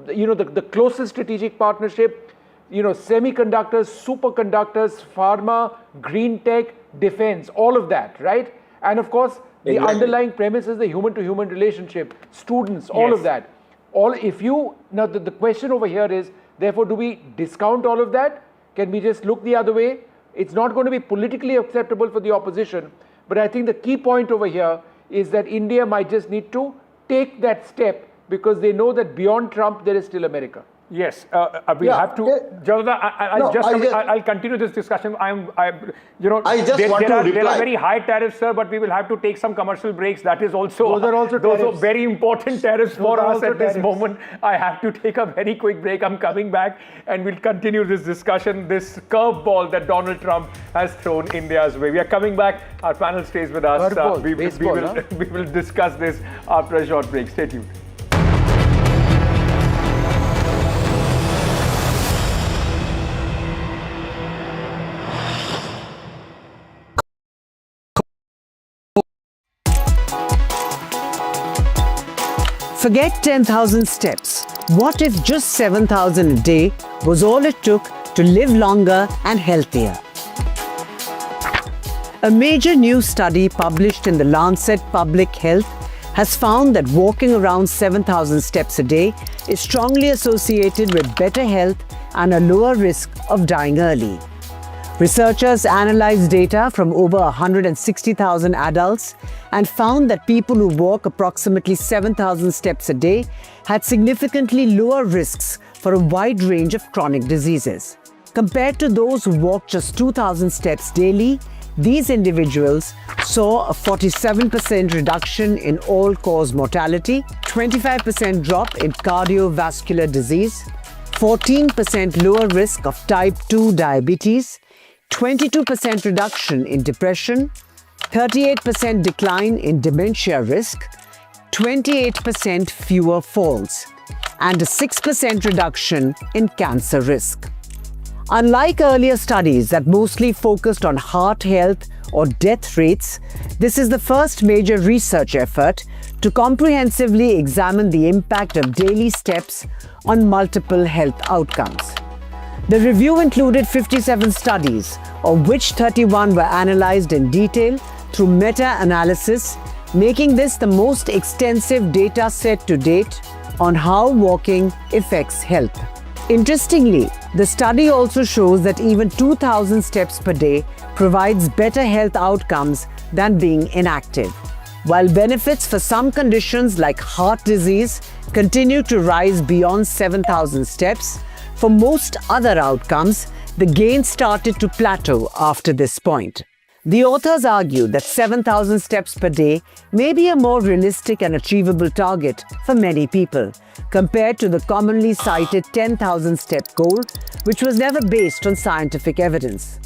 the closest strategic partnership, semiconductors, superconductors, pharma, green tech, defense, all of that, right? And of course, the Exactly. underlying premise is the human-to-human relationship, students, all of that. Now the question over here is, therefore, do we discount all of that? Can we just look the other way? It's not going to be politically acceptable for the opposition, but I think the key point over here is that India might just need to take that step because they know that beyond Trump, there is still America. Yes, we'll have to. Jonathan, I'll continue this discussion. I just want to there are reply. very high tariffs, sir, but we will have to take some commercial breaks. That is also Those are those very important tariffs for us at this tariffs. moment. I have to take a very quick break. I'm coming back, and we'll continue this discussion, this curveball that Donald Trump has thrown India's way. We are coming back. Our panel stays with us. We will discuss this after a short break. Stay tuned. Forget 10,000 steps. What if just 7,000 a day was all it took to live longer and healthier? A major new study published in the Lancet Public Health has found that walking around 7,000 steps a day is strongly associated with better health and a lower risk of dying early. Researchers analyzed data from over 160,000 adults and found that people who walk approximately 7,000 steps a day had significantly lower risks for a wide range of chronic diseases. Compared to those who walk just 2,000 steps daily, these individuals saw a 47% reduction in all-cause mortality, 25% drop in cardiovascular disease, 14% lower risk of type 2 diabetes, 22% reduction in depression, 38% decline in dementia risk, 28% fewer falls, and a 6% reduction in cancer risk. Unlike earlier studies that mostly focused on heart health or death rates, this is the first major research effort to comprehensively examine the impact of daily steps on multiple health outcomes. The review included 57 studies, of which 31 were analyzed in detail through meta-analysis, making this the most extensive data set to date on how walking affects health. Interestingly, the study also shows that even 2,000 steps per day provides better health outcomes than being inactive. While benefits for some conditions like heart disease continue to rise beyond 7,000 steps, for most other outcomes, the gains started to plateau after this point. The authors argue that 7,000 steps per day may be a more realistic and achievable target for many people, compared to the commonly cited 10,000 step goal, which was never based on scientific evidence.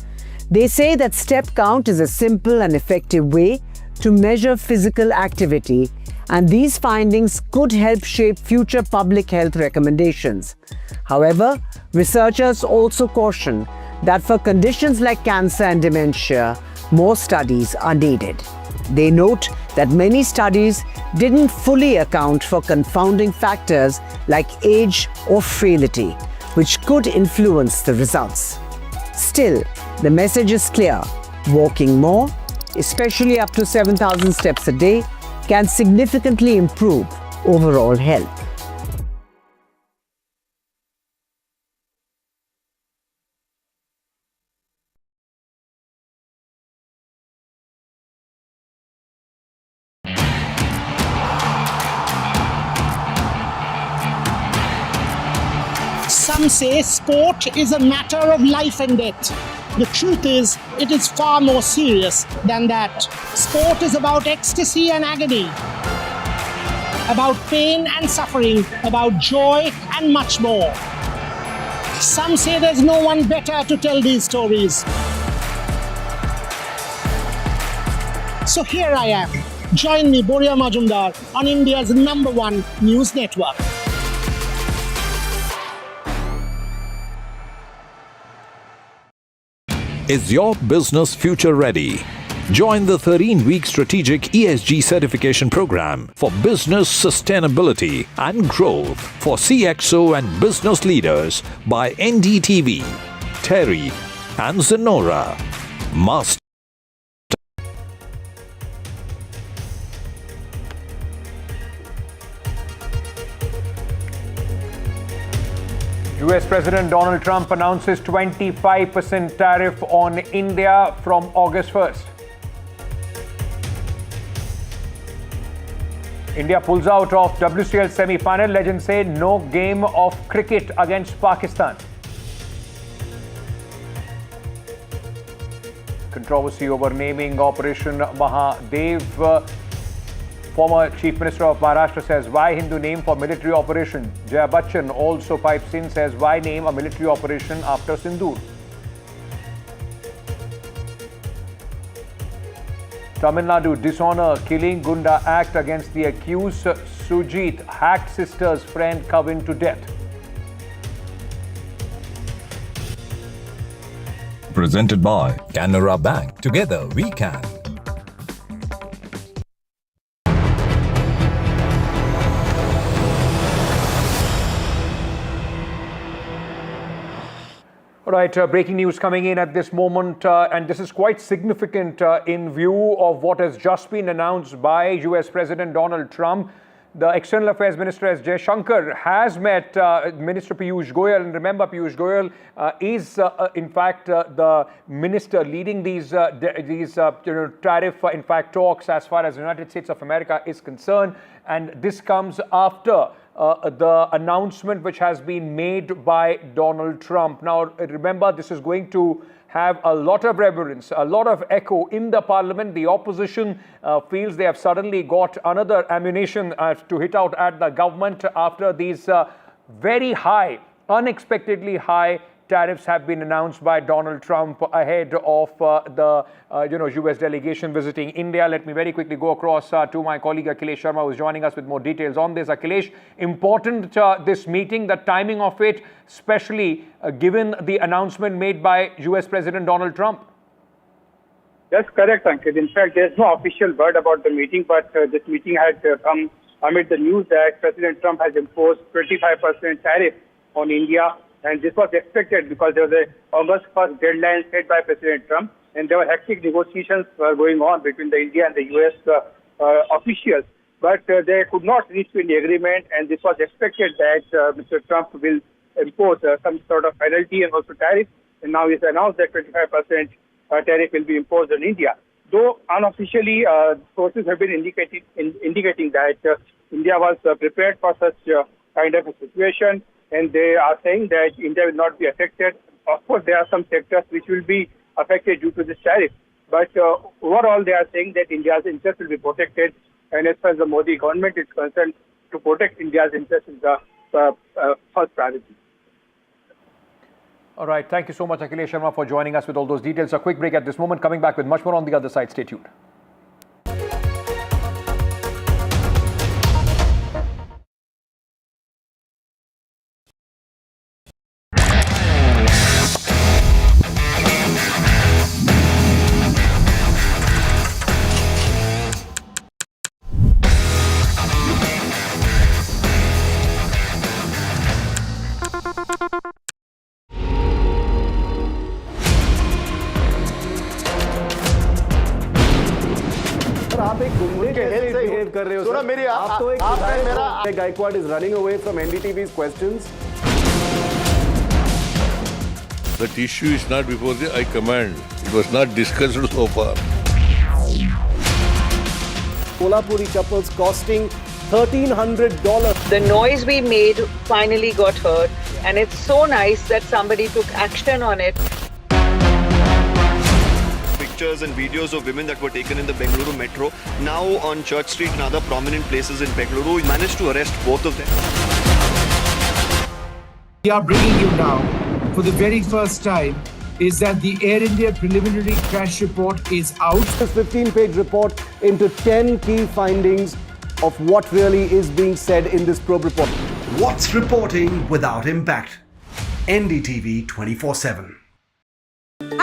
They say that step count is a simple and effective way to measure physical activity, and these findings could help shape future public health recommendations. However, researchers also caution that for conditions like cancer and dementia, more studies are needed. They note that many studies didn't fully account for confounding factors like age or frailty, which could influence the results. Still, the message is clear: walking more, especially up to 7,000 steps a day, can significantly improve overall health. Some say sport is a matter of life and death. The truth is, it is far more serious than that. Sport is about ecstasy and agony, about pain and suffering, about joy and much more. Some say there's no one better to tell these stories. So here I am. Join me, Boria Majumdar, on India's #1 news network. Is your business future ready? Join the 13-week strategic ESG certification program for business sustainability and growth for CXO and business leaders by NDTV, Tariffs, and Sindur. Must US President Donald Trump announces 25% tariff on India from August 1st. India pulls out of WCL semi-final. Legends say no game of cricket against Pakistan. Controversy over naming Operation Mahadev. Former Chief Minister of Maharashtra says, why Hindu name for military operation? Jaya Bachchan also pipes in, says, why name a military operation after Sindur? Tamil Nadu dishonor killing Gunda act against the accused. Sujit hacked sister's friend Kavin to death. Presented by Canara Bank. Together we can. All right, breaking news coming in at this moment, and this is quite significant in view of what has just been announced by US President Donald Trump. The External Affairs Minister S. Jaishankar has met Minister Piyush Goyal, and remember Piyush Goyal is in fact the minister leading these tariff talks as far as the United States of America is concerned, and this comes after the announcement which has been made by Donald Trump. Now, remember, this is going to have a lot of reverence, a lot of echo in the parliament. The opposition feels they have suddenly got another ammunition to hit out at the government after these very high, unexpectedly high tariffs have been announced by Donald Trump ahead of the US delegation visiting India. Let me very quickly go across to my colleague Akhilesh Sharma, who is joining us with more details on this. Akhilesh, important this meeting, the timing of it, especially given the announcement made by US President Donald Trump. That's correct, Ankit. In fact, there's no official word about the meeting, but this meeting had come amid the news that President Trump has imposed 25% tariff on India. And this was expected because there was an August 1st deadline set by President Trump, and there were hectic negotiations going on between the India and the US officials. But they could not reach any agreement, and this was expected that Mr. Trump will impose some sort of penalty and also tariff. And now he's announced that 25% tariff will be imposed on India. Though unofficially, sources have been indicating that India was prepared for such kind of a situation, and they are saying that India will not be affected. Of course, there are some sectors which will be affected due to this tariff. But overall, they are saying that India's interest will be protected. And as far as the Modi government is concerned, to protect India's interest is the first priority. All right. Thank you so much, Akhilesh Sharma, for joining us with all those details. A quick break at this moment. Coming back with much more on the other side. Stay tuned. कर रहे हो sir, मेरी आप तो एक मेरा Gaikwad is running away from NDTV's questions. That issue is not before the High Command. It was not discussed so far. Kolhapuri couples costing $1,300. The noise we made finally got heard, and it's so nice that somebody took action on it. Pictures and videos of women that were taken in the Bengaluru metro, now on Church Street and other prominent places in Bengaluru. We managed to arrest both of them. We are bringing you now, for the very first time, is that the Air India preliminary crash report is out. This 15-page report into 10 key findings of what really is being said in this probe report. What's reporting without impact? NDTV 24/7.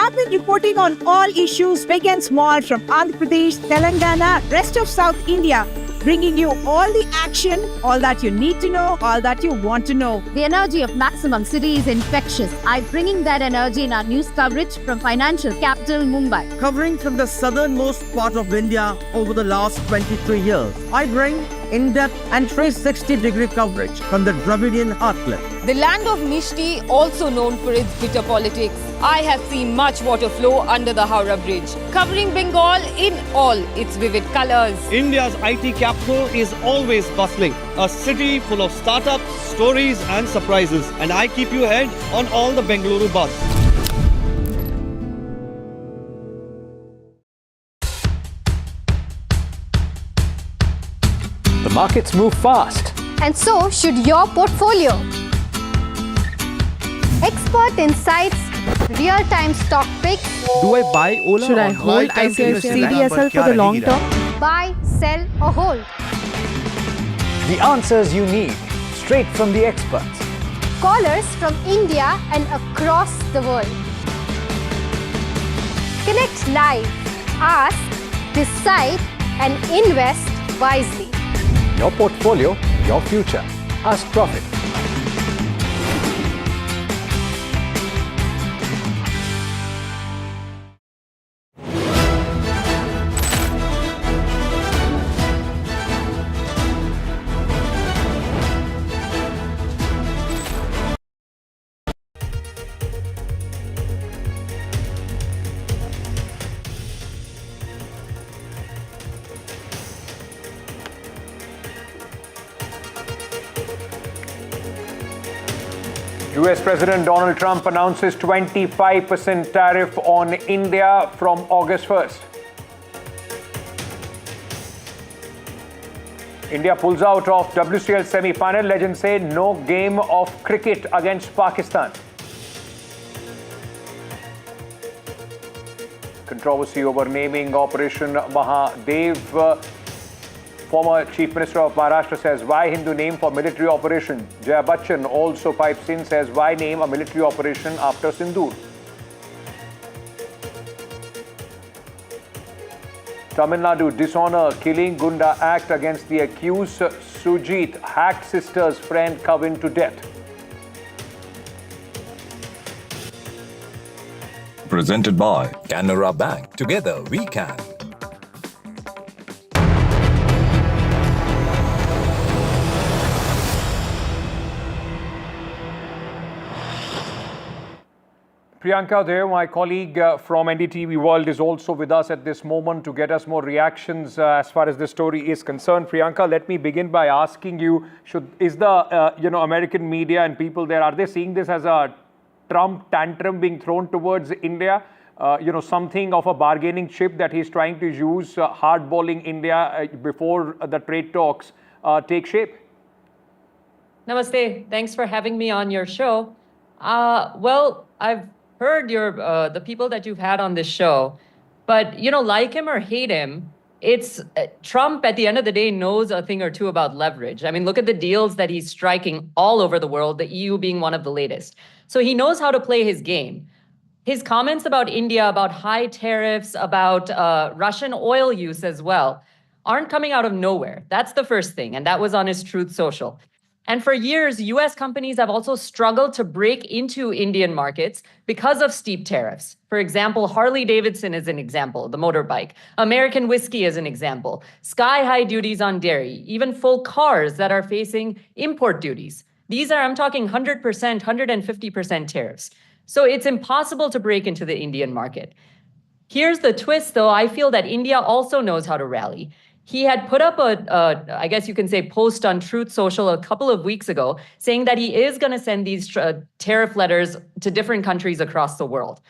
I've been reporting on all issues big and small from Andhra Pradesh, Telangana, rest of South India, bringing you all the action, all that you need to know, all that you want to know. The energy of Maximum City is infectious. I'm bringing that energy in our news coverage from financial capital Mumbai. Covering from the southernmost part of India over the last 23 years. I bring in-depth and 360-degree coverage from the Dravidian heartland. The land of Mishti, also known for its bitter politics. I have seen much water flow under the Howrah Bridge, covering Bengal in all its vivid colors. India's IT capital is always bustling, a city full of startups, stories and surprises. And I keep you ahead on all the Bengaluru buzz. The markets move fast. And so should your portfolio. Expert insights, real-time stock picks. Do I buy Ola? Should I hold CDSL for the long term? Buy, sell or hold. The answers you need, straight from the experts. Callers from India and across the world. Connect live, ask, decide and invest wisely. Your portfolio, your future. Ask Profit. US President Donald Trump announces 25% tariff on India from August 1st. India pulls out of WCL semi-final. Legends say no game of cricket against Pakistan. Controversy over naming Operation Mahadev. Former Chief Minister of Maharashtra says, why Hindu name for military operation? Jaya Bachchan also pipes in, says, why name a military operation after Sindur? Tamil Nadu dishonor killing Gunda act against the accused. Sujit hacked sister's friend Kavin to death. Presented by Canara Bank. Together we can. Priyanka there, my colleague from NDTV World, is also with us at this moment to get us more reactions as far as this story is concerned. Priyanka, let me begin by asking you: is the American media and people there, are they seeing this as a Trump tantrum being thrown towards India? Something of a bargaining chip that he's trying to use, hardballing India before the trade talks take shape? Namaste. Thanks for having me on your show. Well, I've heard the people that you've had on this show, but like him or hate him, it's Trump at the end of the day knows a thing or two about leverage. I mean, look at the deals that he's striking all over the world, the EU being one of the latest. So he knows how to play his game. His comments about India, about high tariffs, about Russian oil use as well, aren't coming out of nowhere. That's the first thing, and that was on his Truth Social. And for years, US companies have also struggled to break into Indian markets because of steep tariffs. For example, Harley Davidson is an example, the motorbike. American whiskey is an example. Sky-high duties on dairy, even full cars that are facing import duties. These are, I'm talking 100%, 150% tariffs. So it's impossible to break into the Indian market. Here's the twist, though. I feel that India also knows how to rally. He had put up I guess you can say, post on Truth Social a couple of weeks ago saying that he is going to send these tariff letters to different countries across the world.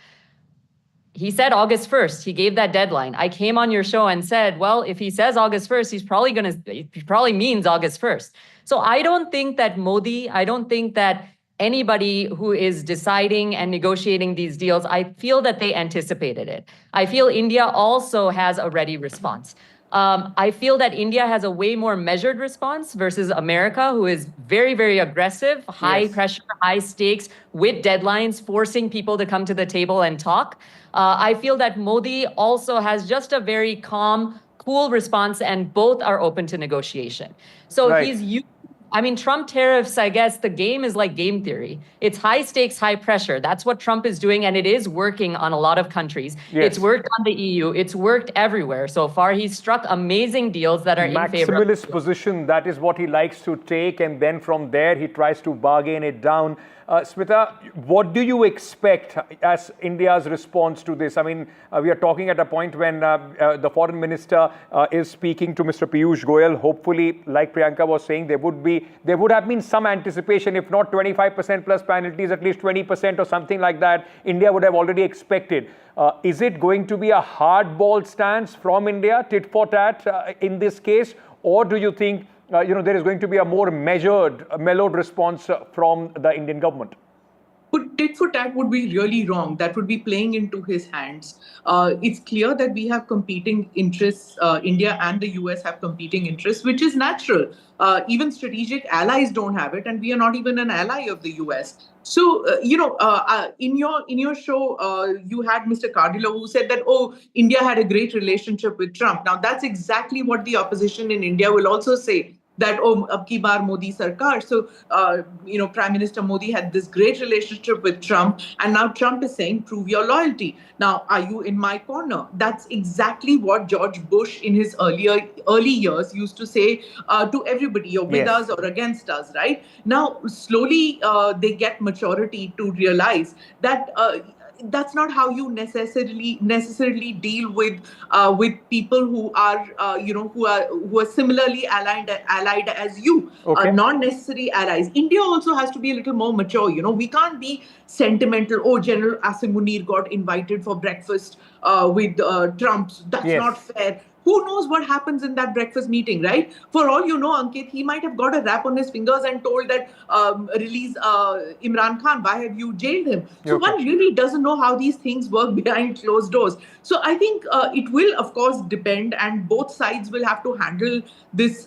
He said August 1st. He gave that deadline. I came on your show and said, well, if he says August 1st, he probably means August 1st. So I don't think that Modi, I don't think that anybody who is deciding and negotiating these deals, I feel that they anticipated it. I feel India also has a ready response. I feel that India has a way more measured response versus America, who is very, very aggressive, high pressure, high stakes, with deadlines, forcing people to come to the table and talk. I feel that Modi also has just a very calm, cool response, and both are open to negotiation. So he's using I mean, Trump tariffs, I guess the game is like game theory. It's high stakes, high pressure. That's what Trump is doing, and it is working on a lot of countries. Yes. It's worked on the EU. It's worked everywhere so far. He's struck amazing deals that are in favor of Maximalist position, that is what he likes to take, and then from there he tries to bargain it down. Smita, what do you expect as India's response to this? I mean, we are talking at a point when the foreign minister is speaking to Mr. Piyush Goyal. Hopefully, like Priyanka was saying, there would have been some anticipation, if not 25% plus penalties, at least 20% or something like that. India would have already expected. Is it going to be a hardball stance from India, tit for tat in this case, or do you think there is going to be a more mellowed response from the Indian government? But tit for tat would be really wrong. That would be playing into his hands. It's clear that we have competing interests. India and the US have competing interests, which is natural. Even strategic allies don't have it, and we are not even an ally of the US. So, in your show, you had Mr. Cardillo who said that, India had a great relationship with Trump. Now, that's exactly what the opposition in India will also say. That, ab ki baar Modi Sarkar. So, Prime Minister Modi had this great relationship with Trump, and now Trump is saying, prove your loyalty. Now, are you in my corner? That's exactly what George Bush in his early years used to say to everybody, you're with us or against us, right? Now, slowly they get maturity to realize that that's not how you necessarily deal with people who are who are similarly allied as you, not necessary allies. India also has to be a little more mature. We can't be sentimental. General Asim Munir got invited for breakfast with Trump. That's not fair. Who knows what happens in that breakfast meeting, right? For all you know, Ankit, he might have got a rap on his fingers and told that release Imran Khan. Why have you jailed him? So one really doesn't know how these things work behind closed doors. So I think it will, of course, depend, and both sides will have to handle this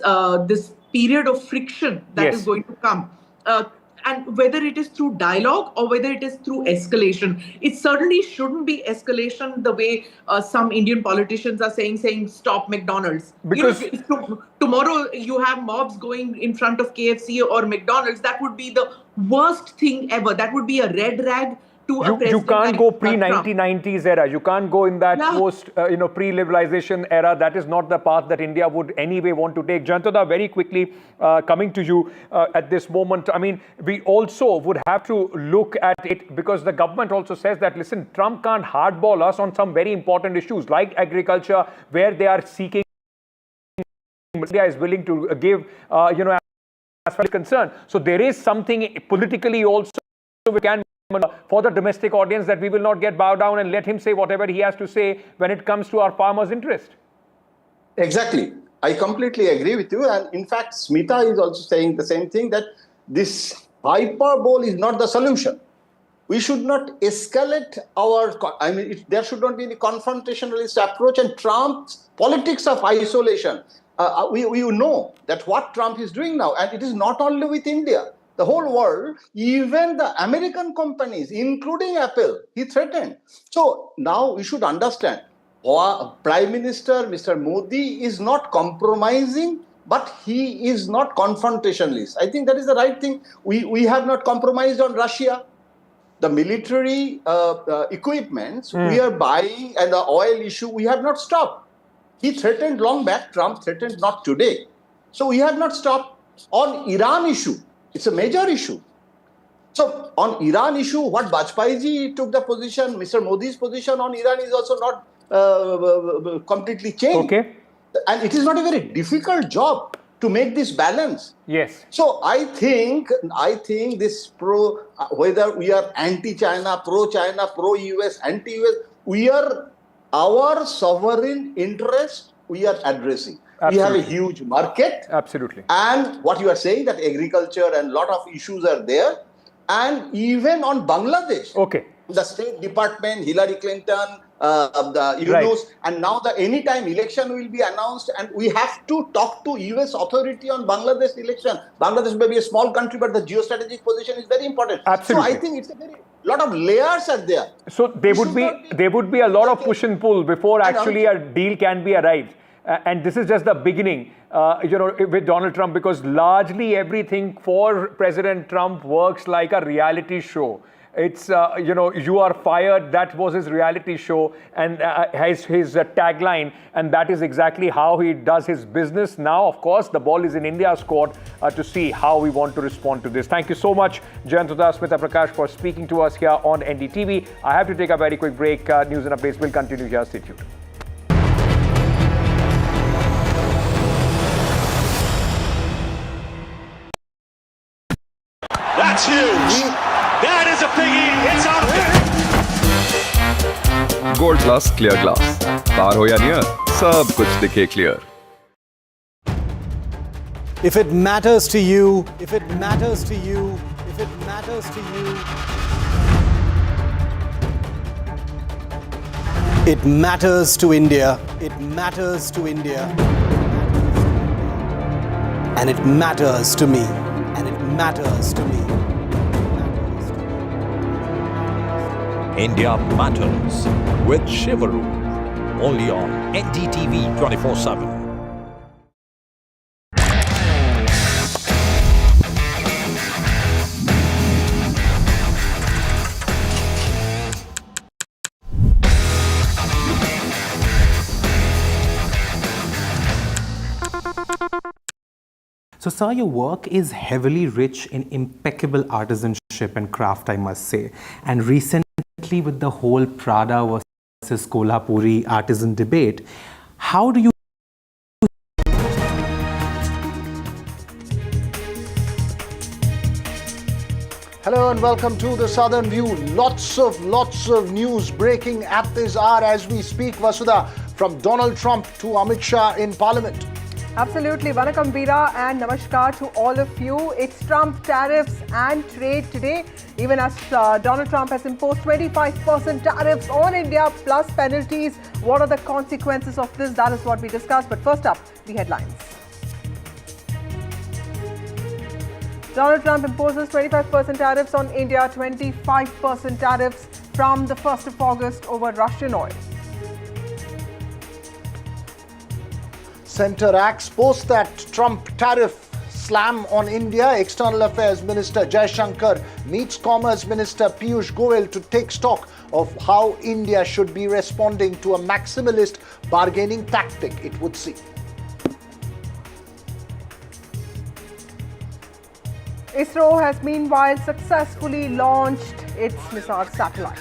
period of friction that is going to come. And whether it is through dialogue or whether it is through escalation, it certainly shouldn't be escalation the way some Indian politicians are saying stop McDonald's. Because tomorrow you have mobs going in front of KFC or McDonald's, that would be the worst thing ever. That would be a red rag. You can't go pre-1990s era. You can't go in that post, pre-liberalization era. That is not the path that India would anyway want to take. Jantada, very quickly coming to you at this moment. I mean, we also would have to look at it because the government also says that, listen, Trump can't hardball us on some very important issues like agriculture, where they are seeking, India is willing to give, as far as concerned. So there is something politically also we can for the domestic audience that we will not get bowed down and let him say whatever he has to say when it comes to our farmers' interest. Exactly. I completely agree with you. And in fact, Smita is also saying the same thing, that this hyperbole is not the solution. We should not escalate there should not be any confrontationalist approach, and Trump's politics of isolation. We know that what Trump is doing now, and it is not only with India. The whole world, even the American companies, including Apple, he threatened. So now we should understand, Prime Minister Mr. Modi is not compromising, but he is not confrontationalist. I think that is the right thing. We have not compromised on Russia. The military equipments we are buying, and the oil issue, we have not stopped. He threatened long back, Trump threatened not today. So we have not stopped. On Iran issue, it's a major issue. So on Iran issue, what Vajpayee took the position, Mr. Modi's position on Iran is also not completely changed. And it is not a very difficult job to make this balance. Yes. So I think this whether we are anti-China, pro-China, pro-US, anti-US, our sovereign interest we are addressing. Absolutely. We have a huge market. Absolutely. And what you are saying, that agriculture and a lot of issues are there. And even on Bangladesh, the State Department, Hillary Clinton, and now the anytime election will be announced, and we have to talk to US authority on Bangladesh election. Bangladesh may be a small country, but the geostrategic position is very important. Absolutely. So I think it's a lot of layers are there. So there would be a lot of push and pull before actually a deal can be arrived. And this is just the beginning. with Donald Trump, because largely everything for President Trump works like a reality show. It's, you are fired. That was his reality show and his tagline. And that is exactly how he does his business. Now, of course, the ball is in India's court to see how we want to respond to this. Thank you so much, Jayantudha Smita Prakash, for speaking to us here on NDTV. I have to take a very quick break. News and updates will continue here. Stay tuned. That's huge. That is a biggie. It's out there. Gold Plus Clear Glass. Par ho ya near, sab kuch dikhe clear. If it matters to you, if it matters to you, if it matters to you, it matters to India. It matters to India. And it matters to me. And it matters to me. India Matters with Shivaru, only on NDTV 24/7. So, sir, your work is heavily rich in impeccable artisanship and craft, I must say. And recently, with the whole Prada versus Kolhapuri artisan debate, how do you... Hello and welcome to the Southern View. Lots of news breaking at this hour as we speak, Vasudha, from Donald Trump to Amit Shah in Parliament. Absolutely. Vanakkam Veera and namaskar to all of you. It's Trump tariffs and trade today. Even as Donald Trump has imposed 25% tariffs on India plus penalties. What are the consequences of this? That is what we discussed. But first up, the headlines. Donald Trump imposes 25% tariffs on India, 25% tariffs from the 1st of August over Russian oil. Centre acts post that Trump tariff slam on India. External Affairs Minister Jaishankar meets Commerce Minister Piyush Goyal to take stock of how India should be responding to a maximalist bargaining tactic, it would seem. ISRO has meanwhile successfully launched its missile satellite.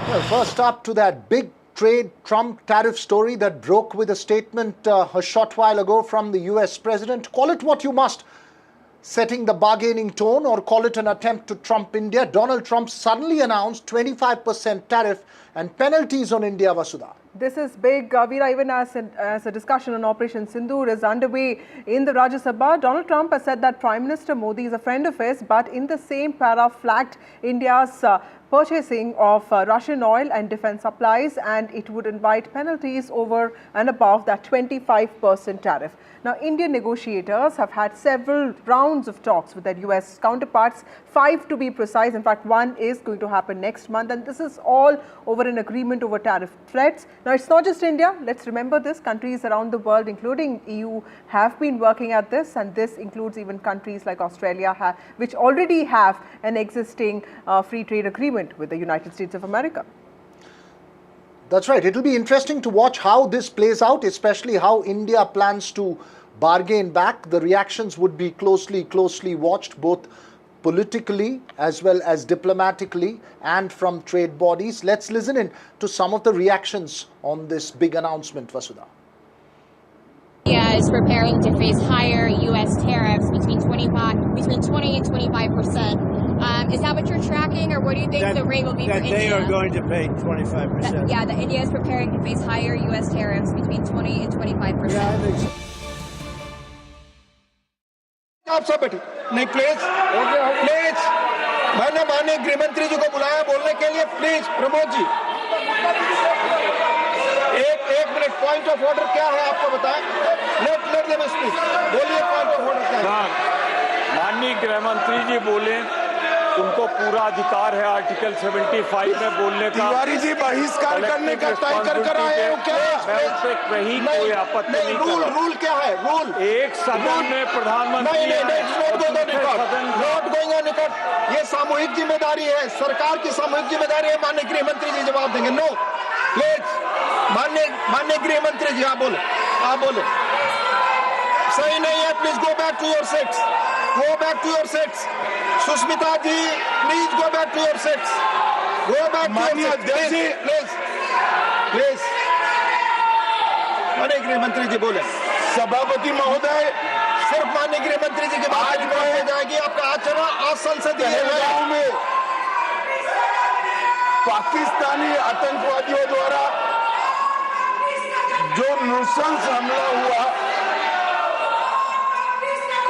Well, first up to that big trade Trump tariff story that broke with a statement a short while ago from the US president. Call it what you must, setting the bargaining tone, or call it an attempt to trump India. Donald Trump suddenly announced 25% tariff and penalties on India, Vasudha. This is big, Veera, even as a discussion on Operation Sindur is underway in the Rajya Sabha. Donald Trump has said that Prime Minister Modi is a friend of his, but in the same para flagged India's purchasing of Russian oil and defense supplies, and it would invite penalties over and above that 25% tariff. Now, Indian negotiators have had several rounds of talks with their US counterparts, 5 to be precise. In fact, one is going to happen next month, and this is all over an agreement over tariff threats. Now, it's not just India. Let's remember this. Countries around the world, including EU, have been working at this, and this includes even countries like Australia, which already have an existing free trade agreement with the United States of America. That's right. It'll be interesting to watch how this plays out, especially how India plans to bargain back. The reactions would be closely watched, both politically as well as diplomatically and from trade bodies. Let's listen in to some of the reactions on this big announcement, Vasudha. India is preparing to face higher U.S. tariffs between 20 and 25%. Is that what you're tracking, or what do you think the rate will be for India? That they are going to pay 25%. Yeah, that India is preparing to face higher U.S. tariffs between 20 and 25%. Yeah, I think so. आप सब बैठे नहीं please मैंने माननीय गृह मंत्री जी को बुलाया बोलने के लिए प्लीज प्रमोद जी एक मिनट पॉइंट ऑफ ऑर्डर क्या है आपको बताएं लेट देम स्पीक बोलिए पॉइंट ऑफ ऑर्डर क्या है माननीय गृह मंत्री जी बोले, उनको पूरा अधिकार है आर्टिकल 75 में बोलने का। तिवारी जी बहिष्कार करने का तय कर आए हो क्या? मैं उस पर कहीं कोई आपत्ति नहीं कर रहा। रूल क्या है? रूल एक सदन में प्रधानमंत्री नॉट गोइंग ऑन रिकॉर्ड। ये सामूहिक जिम्मेदारी है, सरकार की सामूहिक जिम्मेदारी है। माननीय गृह मंत्री जी जवाब देंगे। नो प्लीज, माननीय गृह मंत्री जी आप बोलो, आप बोलो। सही नहीं है, please go back to your seats, go back to your seats. Sushmita ji please go back to your seats, go back to your seats please, please. माननीय गृह मंत्री जी बोले। सभापति महोदय, सिर्फ माननीय गृह मंत्री जी की बात बोली जाएगी। आपका आचरण असंसदीय है। में पाकिस्तानी आतंकवादियों द्वारा जो नृशंस हमला हुआ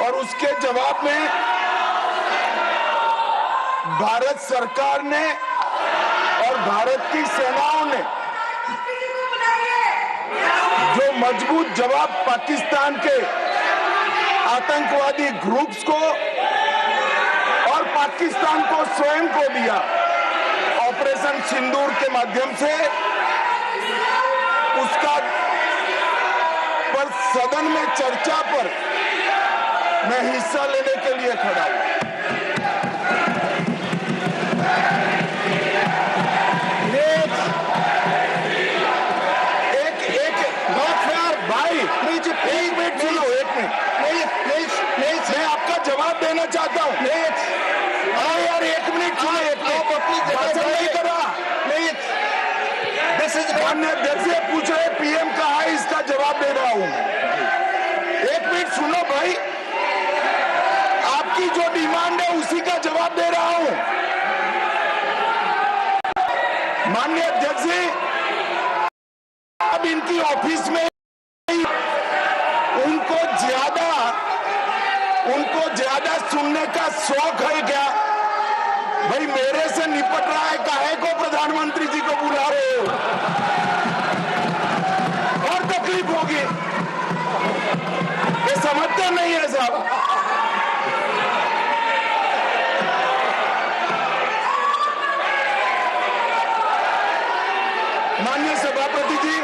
और उसके जवाब में भारत सरकार ने और भारत की सेनाओं ने जो मजबूत जवाब पाकिस्तान के आतंकवादी ग्रुप्स को और पाकिस्तान को स्वयं को दिया, ऑपरेशन सिंदूर के माध्यम से, उसका पर सदन में चर्चा पर मैं हिस्सा लेने के लिए खड़ा हूं। एक मिनट सुनो, एक मिनट प्लीज, मैं आपका जवाब देना चाहता हूँ। हाँ यार, एक मिनट सुनो, एक मिनट अपनी भाषण नहीं कर रहा। माननीय अध्यक्ष से पूछ रहे पीएम कहा है, इसका जवाब दे रहा हूँ। एक मिनट सुनो भाई, आपकी जो डिमांड है उसी का जवाब दे रहा हूँ। माननीय अध्यक्ष जी, अब इनकी ऑफिस में उनको ज्यादा सुनने का शौक है क्या? भाई मेरे से निपट रहा है, काहे को प्रधानमंत्री जी को बुला रहे हो? और तकलीफ होगी, ये समझते नहीं है साहब। माननीय सभापति जी,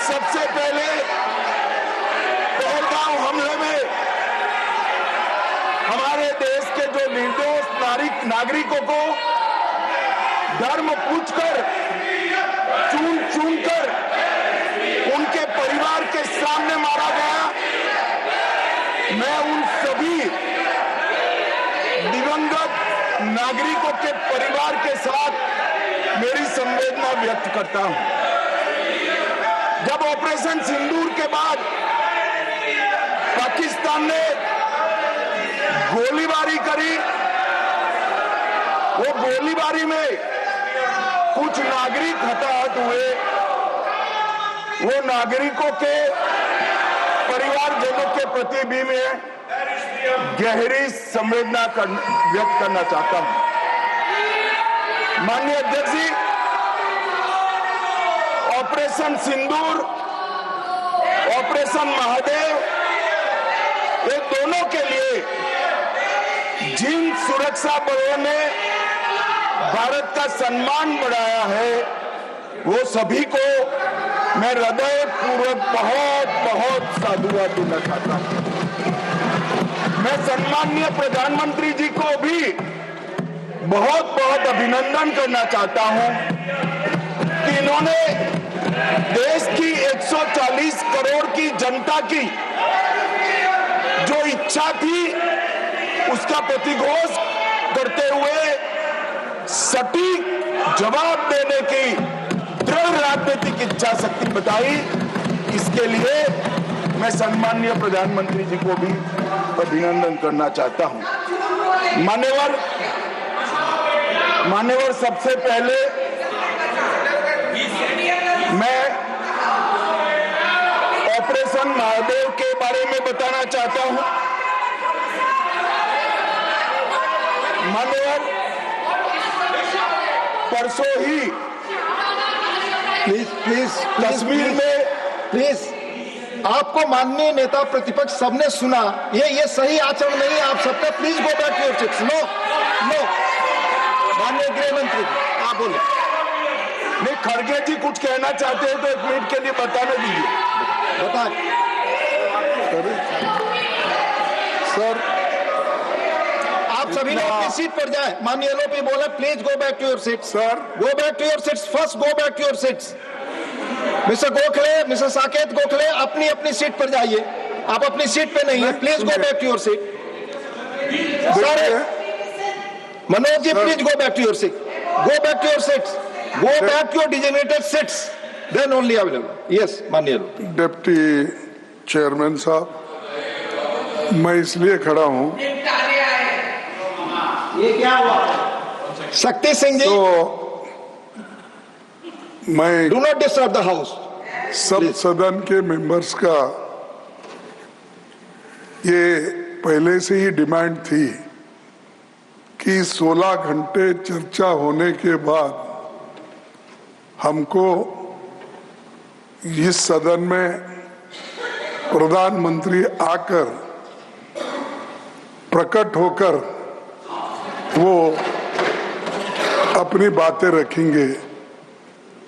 सबसे पहले पहलगांव हमले में हमारे देश के जो निर्दोष नागरिकों को धर्म पूछकर, चुन कर उनके परिवार के सामने मारा गया। मैं उन सभी दिवंगत नागरिकों के परिवार के साथ मेरी संवेदना व्यक्त करता हूं। जब ऑपरेशन सिंदूर के बाद पाकिस्तान ने गोलीबारी करी, वो गोलीबारी में कुछ नागरिक हताहत हुए। वो नागरिकों के परिवारजनों के प्रति भी मैं गहरी संवेदना व्यक्त करना चाहता हूं। माननीय अध्यक्ष जी, ऑपरेशन सिंदूर, ऑपरेशन महादेव, ये दोनों के लिए जिन सुरक्षा बलों ने भारत का सम्मान बढ़ाया है, वो सभी को मैं हृदय पूर्वक बहुत बहुत साधुवाद देना चाहता हूं। मैं सम्माननीय प्रधानमंत्री जी को भी बहुत बहुत अभिनंदन करना चाहता हूं कि इन्होंने देश की 140 करोड़ की जनता की जो इच्छा थी, उसका प्रतिघोष करते हुए सटीक जवाब देने की दृढ़ राजनीतिक इच्छा शक्ति बताई। इसके लिए मैं सम्माननीय प्रधानमंत्री जी को भी अभिनंदन करना चाहता हूं। मान्यवर, सबसे पहले मैं ऑपरेशन महादेव के बारे में बताना चाहता हूं। मान्यवर, परसों ही प्लीज कश्मीर में आपको माननीय नेता प्रतिपक्ष सबने सुना, ये सही आचरण नहीं है आप सबका। Please go back to your seats. No no, माननीय गृह मंत्री जी आप बोले। नहीं, खड़गे जी कुछ कहना चाहते हैं तो 1 मिनट के लिए बताने दीजिए। बताएं सर। आप सभी लोग अपनी सीट पर जाएं। माननीय एलओपी बोले please go back to your seats. Sir go back to your seats, first go back to your seats. Mister Gokhale, mister Saket Gokhale, अपनी अपनी सीट पर जाइए। आप अपनी सीट पे नहीं है, please go back to your seat. Sir Manoj ji please go back to your seat, go back to your seats, go back to your designated seats, then only available. Yes माननीय डिप्टी चेयरमैन साहब, मैं इसलिए खड़ा हूं, ये क्या हुआ? शक्ति सिंह जी, तो मैं do not disturb the house. सब सदन के मेंबर्स का ये पहले से ही डिमांड थी कि 16 घंटे चर्चा होने के बाद हमको इस सदन में प्रधानमंत्री आकर प्रकट होकर वो अपनी बातें रखेंगे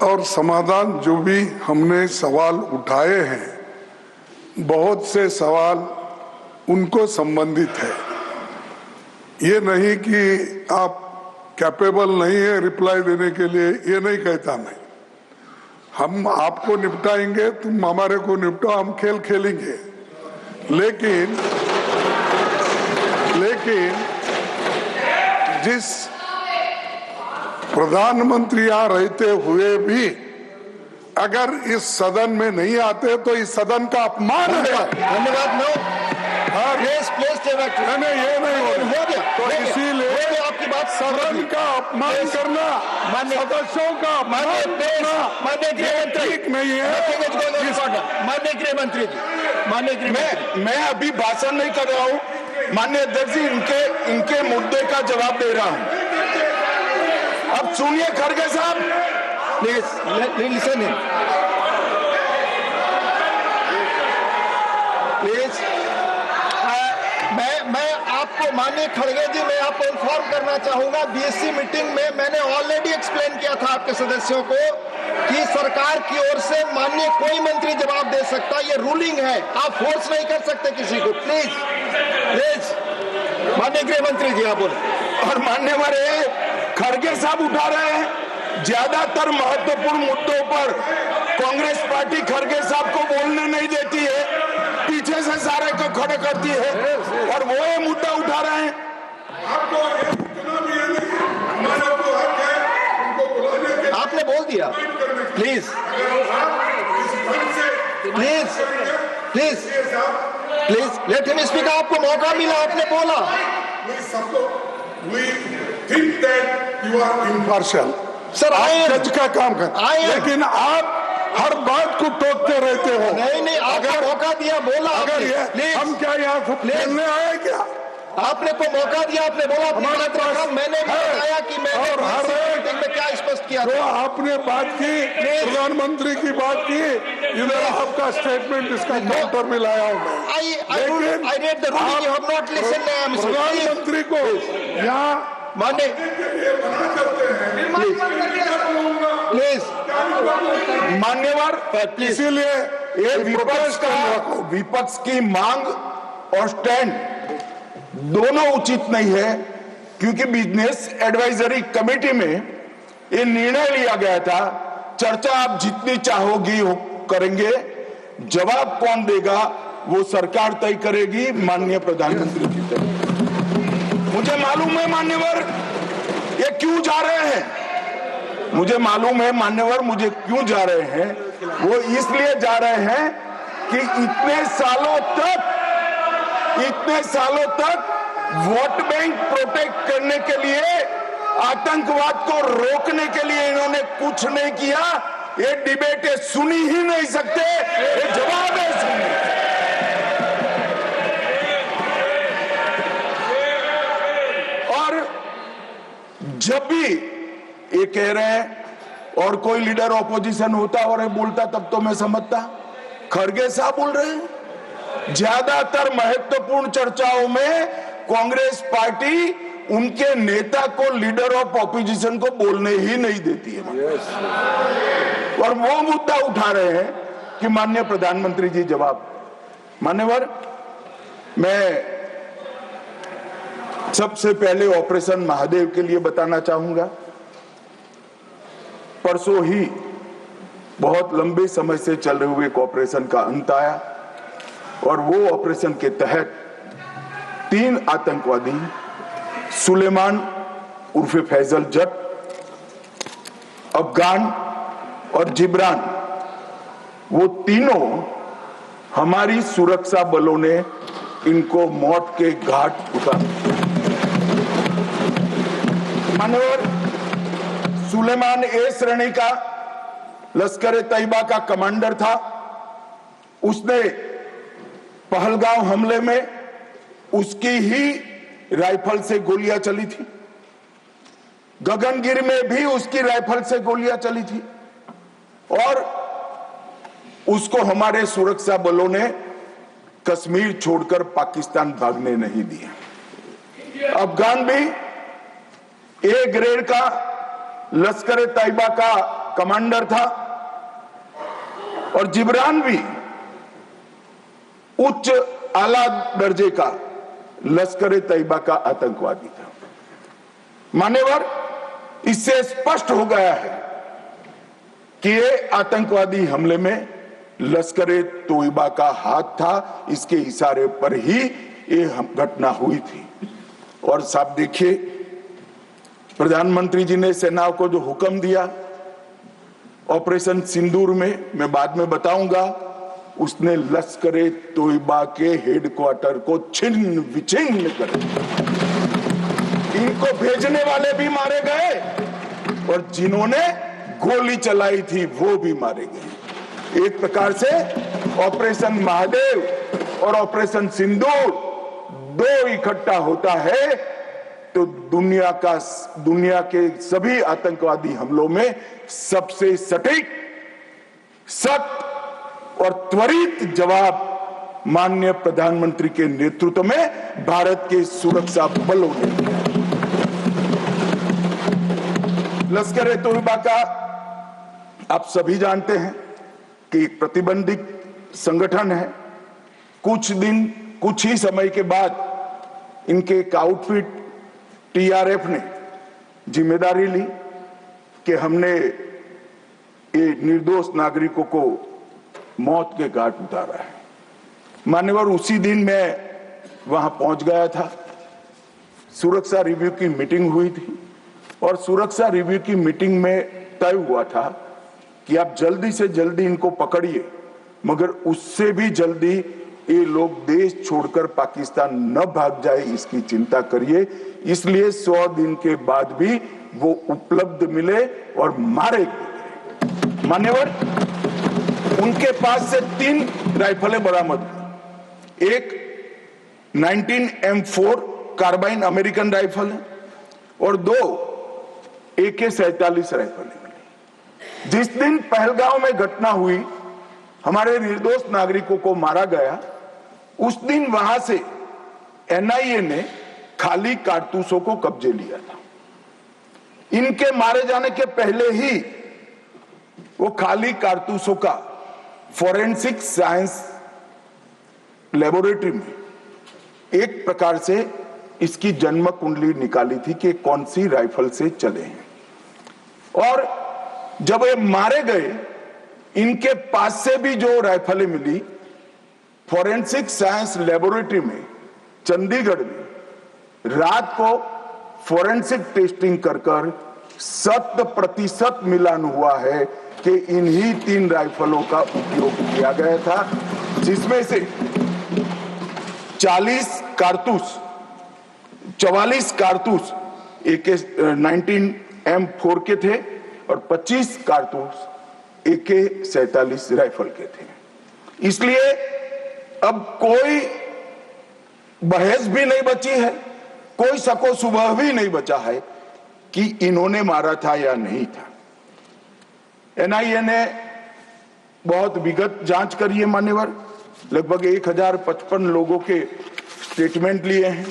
और समाधान जो भी हमने सवाल उठाए हैं, बहुत से सवाल उनको संबंधित है। ये नहीं कि आप कैपेबल नहीं है रिप्लाई देने के लिए, ये नहीं कहता मैं। हम आपको निपटाएंगे, तुम हमारे को निपटाओ, हम खेल खेलेंगे। लेकिन जिस प्रधानमंत्री यहाँ रहते हुए भी अगर इस सदन में नहीं आते तो इस सदन का अपमान है। धन्यवाद। नो नहीं, ये नहीं हो गया। तो इसीलिए आपकी बात, सदन का अपमान करना, सदस्यों का अपमान करना ठीक नहीं है। माननीय गृह मंत्री जी, मैं अभी भाषण नहीं कर रहा हूँ माननीय अध्यक्ष जी, इनके मुद्दे का जवाब दे रहा हूँ। अब सुनिए खड़गे साहब, प्लीज लिसन इन प्लीज। मैं आपको माननीय खड़गे जी, मैं आपको इन्फॉर्म करना चाहूंगा, बीएससी मीटिंग में मैंने ऑलरेडी एक्सप्लेन किया था आपके सदस्यों को कि सरकार की ओर से माननीय कोई मंत्री जवाब दे सकता, ये रूलिंग है, आप फोर्स नहीं कर सकते किसी को। प्लीज प्लीज माननीय गृह मंत्री जी आप बोले। और मान्यवर खड़गे साहब उठा रहे हैं ज्यादातर महत्वपूर्ण मुद्दों पर कांग्रेस पार्टी खड़गे साहब को बोलने नहीं देती है, पीछे से सारे को खड़े करती है और वो ये मुद्दा उठा रहे हैं। आपने बोल दिया। Please please please please let him speak. आपको मौका मिला, आपने बोला। सर जज का काम कर, लेकिन आप हर बात को टोकते रहते हो। नहीं, आपको मौका दिया, बोला। अगर हम क्या यहाँ खेलने आए क्या? आपने को मौका दिया, आपने बोला, मैंने भी बताया कि मैंने हर मीटिंग में क्या स्पष्ट किया। तो आपने बात की, प्रधानमंत्री की बात की, इधर आपका स्टेटमेंट इसका काउंटर में लाया हूँ। प्रधानमंत्री को यहाँ माने प्लीज मान्यवर, इसीलिए ये विपक्ष की मांग और स्टैंड दोनों उचित नहीं है, क्योंकि बिजनेस एडवाइजरी कमेटी में ये निर्णय लिया गया था, चर्चा आप जितनी चाहोगी हो करेंगे, जवाब कौन देगा वो सरकार तय करेगी माननीय प्रधानमंत्री की तरफ। मुझे मालूम है मान्यवर ये क्यों जा रहे हैं, मुझे मालूम है मान्यवर मुझे क्यों जा रहे हैं। वो इसलिए जा रहे हैं कि इतने सालों तक वोट बैंक प्रोटेक्ट करने के लिए, आतंकवाद को रोकने के लिए इन्होंने कुछ नहीं किया। ये डिबेटें सुनी ही नहीं सकते, ये जवाब है सुनिए। और जब भी ये कह रहे हैं और कोई लीडर ऑपोजिशन होता और बोलता तब तो मैं समझता, खड़गे साहब बोल रहे हैं। ज्यादातर महत्वपूर्ण चर्चाओं में कांग्रेस पार्टी उनके नेता को, लीडर ऑफ ऑपोजिशन को बोलने ही नहीं देती है। और वो मुद्दा उठा रहे हैं कि माननीय प्रधानमंत्री जी जवाब। मान्यवर, मैं सबसे पहले ऑपरेशन महादेव के लिए बताना चाहूंगा। परसों ही बहुत लंबे समय से चल रहे हुए एक ऑपरेशन का अंत आया और वो ऑपरेशन के तहत 3 आतंकवादी, सुलेमान उर्फे फैजल जट, अफगान और जिब्रान, वो तीनों हमारी सुरक्षा बलों ने इनको मौत के घाट उतार दिया। मानवर, सुलेमान ए श्रेणी का लश्कर तैयबा का कमांडर था। उसने पहलगांव हमले में उसकी ही राइफल से गोलियां चली थी। गगनगिर में भी उसकी राइफल से गोलियां चली थी और उसको हमारे सुरक्षा बलों ने कश्मीर छोड़कर पाकिस्तान भागने नहीं दिया। अफगान भी ए ग्रेड का लश्कर तैयबा का कमांडर था और जिब्रान भी उच्च आला दर्जे का लश्कर तैयबा का आतंकवादी था। मान्यवर, इससे स्पष्ट हो गया है कि ये आतंकवादी हमले में लश्कर तैयबा का हाथ था। इसके इशारे पर ही ये घटना हुई थी। और साहब देखिए, प्रधानमंत्री जी ने सेना को जो हुक्म दिया ऑपरेशन सिंदूर में, मैं बाद में बताऊंगा, उसने लश्कर तैयबा के हेडक्वार्टर को छिन्न विछिन्न कर दिया। इनको भेजने वाले भी मारे गए और जिन्होंने गोली चलाई थी वो भी मारे गए। एक प्रकार से ऑपरेशन महादेव और ऑपरेशन सिंदूर दो इकट्ठा होता है तो दुनिया के सभी आतंकवादी हमलों में सबसे सटीक, सख्त और त्वरित जवाब माननीय प्रधानमंत्री के नेतृत्व में भारत के सुरक्षा बलों ने दिया। लश्कर तैयबा का आप सभी जानते हैं कि एक प्रतिबंधित संगठन है। कुछ ही समय के बाद इनके एक आउटफिट टीआरएफ ने जिम्मेदारी ली कि हमने ये निर्दोष नागरिकों को मौत के घाट उतारा है। मान्यवर, उसी दिन मैं वहां पहुंच गया था। सुरक्षा रिव्यू की मीटिंग हुई थी और सुरक्षा रिव्यू की मीटिंग में तय हुआ था कि आप जल्दी से जल्दी इनको पकड़िए, मगर उससे भी जल्दी ये लोग देश छोड़कर पाकिस्तान न भाग जाए इसकी चिंता करिए। इसलिए 100 दिन के बाद भी वो उपलब्ध मिले और मारे गए। मान्यवर, उनके पास से 3 राइफलें बरामद हुई। एक 19M4 कार्बाइन अमेरिकन राइफल है और 2 AK-47 राइफलें मिली। जिस दिन पहलगांव में घटना हुई, हमारे निर्दोष नागरिकों को मारा गया, उस दिन वहां से एनआईए ने खाली कारतूसों को कब्जे लिया था। इनके मारे जाने के पहले ही वो खाली कारतूसों का फोरेंसिक साइंस लेबोरेटरी में एक प्रकार से इसकी जन्म कुंडली निकाली थी कि कौन सी राइफल से चले हैं। और जब ये मारे गए, इनके पास से भी जो राइफलें मिली, फोरेंसिक साइंस लेबोरेटरी में चंडीगढ़ में रात को फोरेंसिक टेस्टिंग कर 100% मिलान हुआ है कि इन्हीं 3 राइफलों का उपयोग किया गया था, जिसमें से 44 कारतूस AK-19M4 के थे और 25 कारतूस AK-47 राइफल के थे। इसलिए अब कोई बहस भी नहीं बची है, कोई शको शुबह भी नहीं बचा है कि इन्होंने मारा था या नहीं था। एनआईए ने बहुत विगत जांच करी है मान्यवर, लगभग 1055 लोगों के स्टेटमेंट लिए हैं।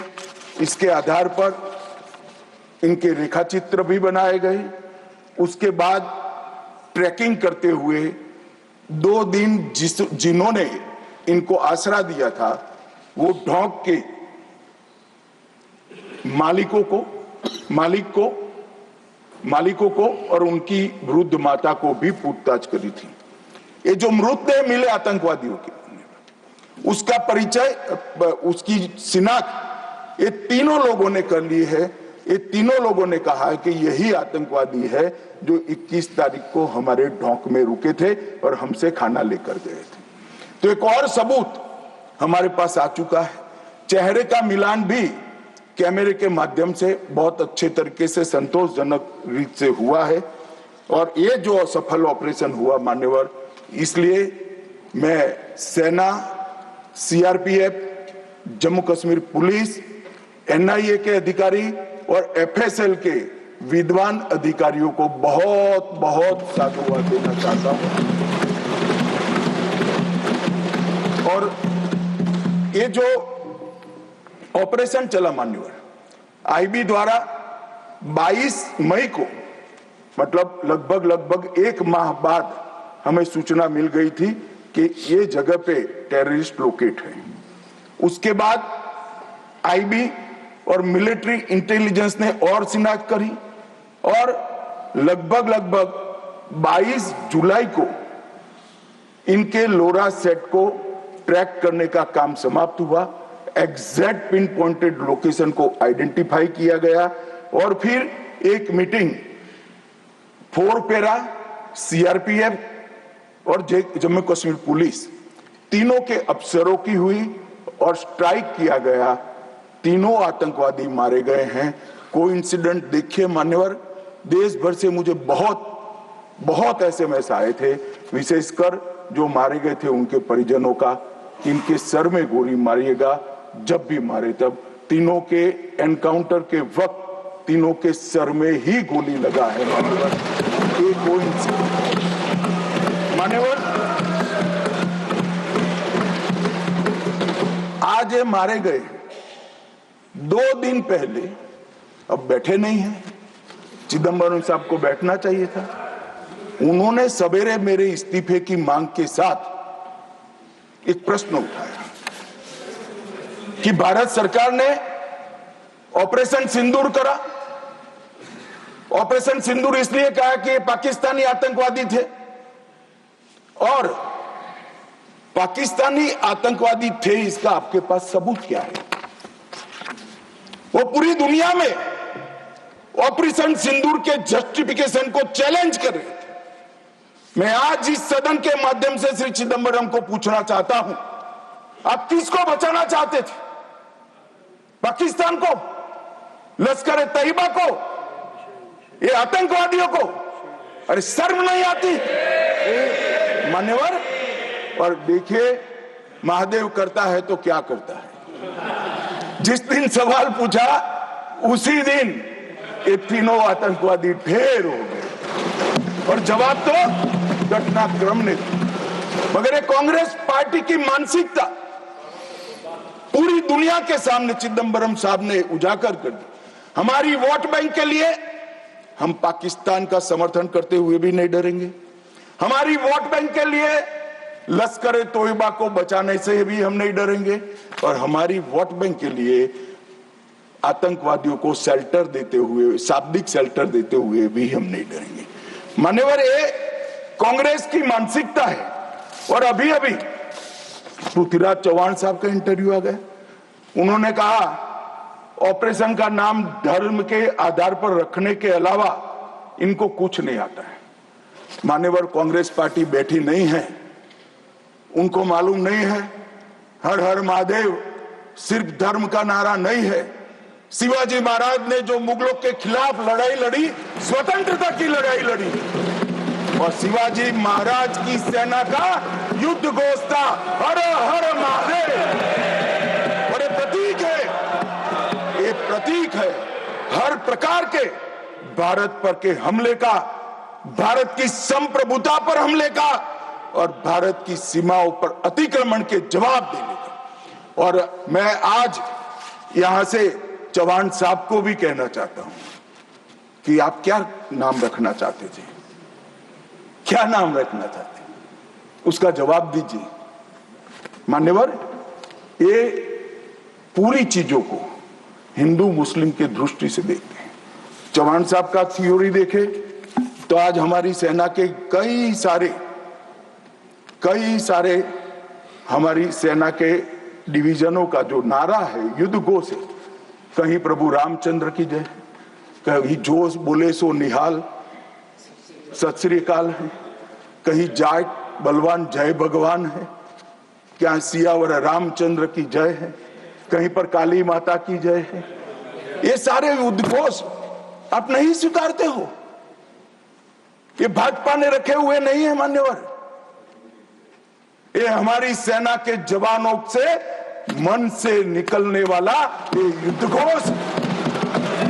इसके आधार पर इनके रेखाचित्र भी बनाए गए। उसके बाद ट्रैकिंग करते हुए 2 दिन जिन्होंने इनको आसरा दिया था वो ढोंक के मालिकों को और उनकी वृद्ध माता को भी पूछताछ करी थी। ये जो मृतदेह मिले आतंकवादियों के, उसका परिचय, उसकी शिनाख्त ये तीनों लोगों ने कर ली है। ये तीनों लोगों ने कहा है कि यही आतंकवादी है जो 21 तारीख को हमारे ढोंक में रुके थे और हमसे खाना लेकर गए थे। तो एक और सबूत हमारे पास आ चुका है। चेहरे का मिलान भी कैमरे के माध्यम से बहुत अच्छे तरीके से संतोषजनक रीत से हुआ है। और ये जो सफल ऑपरेशन हुआ मान्यवर, इसलिए मैं सेना, CRPF, Jammu Kashmir police, NIA के अधिकारी और एफएसएल के विद्वान अधिकारियों को बहुत बहुत साधुवाद देना चाहता हूं। और ये जो ऑपरेशन चला मान्यवर, आईबी द्वारा 22 मई को, मतलब लगभग 1 माह बाद हमें सूचना मिल गई थी कि ये जगह पे टेररिस्ट लोकेट है। उसके बाद आईबी और मिलिट्री इंटेलिजेंस ने और शिनाख्त करी और लगभग 22 जुलाई को इनके लोरा सेट को ट्रैक करने का काम समाप्त हुआ। एग्जैक्ट पिन पॉइंटेड लोकेशन को आइडेंटिफाई किया गया और फिर एक मीटिंग 4 पैरा, सीआरपीएफ और जम्मू कश्मीर पुलिस तीनों के अफसरों की हुई और स्ट्राइक किया गया। तीनों आतंकवादी मारे गए हैं। कोइंसिडेंट देखिए मान्यवर, देश भर से मुझे बहुत एसएमएस आए थे, विशेषकर जो मारे गए थे उनके परिजनों का, इनके सर में गोली मारिएगा, जब भी मारे तब। तीनों के एनकाउंटर के वक्त तीनों के सर में ही गोली लगा है मान्यवर। एक कोइंसिडेंट मान्यवर, आज ये मारे गए 2 दिन पहले, अब बैठे नहीं हैं, चिदंबरम साहब को बैठना चाहिए था। उन्होंने सवेरे मेरे इस्तीफे की मांग के साथ एक प्रश्न उठाया कि भारत सरकार ने ऑपरेशन सिंदूर करा। ऑपरेशन सिंदूर इसलिए कहा कि ये पाकिस्तानी आतंकवादी थे और पाकिस्तानी आतंकवादी थे, इसका आपके पास सबूत क्या है? वो पूरी दुनिया में ऑपरेशन सिंदूर के जस्टिफिकेशन को चैलेंज कर रहे थे। मैं आज इस सदन के माध्यम से श्री चिदंबरम को पूछना चाहता हूं, आप किसको बचाना चाहते थे? पाकिस्तान को, लश्कर ए तैयबा को, ये आतंकवादियों को? अरे शर्म नहीं आती मान्यवर? और देखिए महादेव करता है तो क्या करता है। जिस दिन सवाल पूछा उसी दिन ये तीनों आतंकवादी ढेर हो गए और जवाब तो घटनाक्रम ने दिया। मगर ये कांग्रेस पार्टी की मानसिकता पूरी दुनिया के सामने चिदंबरम साहब ने उजागर कर दी। हमारी वोट बैंक के लिए हम पाकिस्तान का समर्थन करते हुए भी नहीं डरेंगे। हमारी वोट बैंक के लिए लश्कर ए तोयबा को बचाने से भी हम नहीं डरेंगे और हमारी वोट बैंक के लिए आतंकवादियों को शेल्टर देते हुए, शाब्दिक शेल्टर देते हुए भी हम नहीं डरेंगे। मान्यवर, ये कांग्रेस की मानसिकता है। और अभी पृथ्वीराज चौहान साहब का इंटरव्यू आ गया, उन्होंने कहा ऑपरेशन का नाम धर्म के आधार पर रखने के अलावा इनको कुछ नहीं आता है। मान्यवर, कांग्रेस पार्टी बैठी नहीं है, उनको मालूम नहीं है हर हर महादेव सिर्फ धर्म का नारा नहीं है। शिवाजी महाराज ने जो मुगलों के खिलाफ लड़ाई लड़ी, स्वतंत्रता की लड़ाई लड़ी और शिवाजी महाराज की सेना का युद्ध घोष था हर हर महादेव। और ये प्रतीक है, ये प्रतीक है हर प्रकार के भारत पर के हमले का, भारत की संप्रभुता पर हमले का और भारत की सीमाओं पर अतिक्रमण के जवाब देने का। और मैं आज यहां से चौहान साहब को भी कहना चाहता हूं कि आप क्या नाम रखना चाहते थे, क्या नाम रखना चाहते, उसका जवाब दीजिए। मान्यवर, ये पूरी चीजों को हिंदू मुस्लिम के दृष्टि से देखते हैं। चौहान साहब का थ्योरी देखे तो आज हमारी सेना के कई सारे हमारी सेना के डिवीजनों का जो नारा है युद्ध घोष है, कहीं प्रभु रामचंद्र की जय, कहीं जो बोले सो निहाल सत श्री अकाल है, कहीं जाट बलवान जय भगवान है, क्या सियावर रामचंद्र की जय है, कहीं पर काली माता की जय है। ये सारे उद्घोष आप नहीं स्वीकारते हो, ये भाजपा ने रखे हुए नहीं है मान्यवर, ये हमारी सेना के जवानों से मन से निकलने वाला ये युद्धघोष,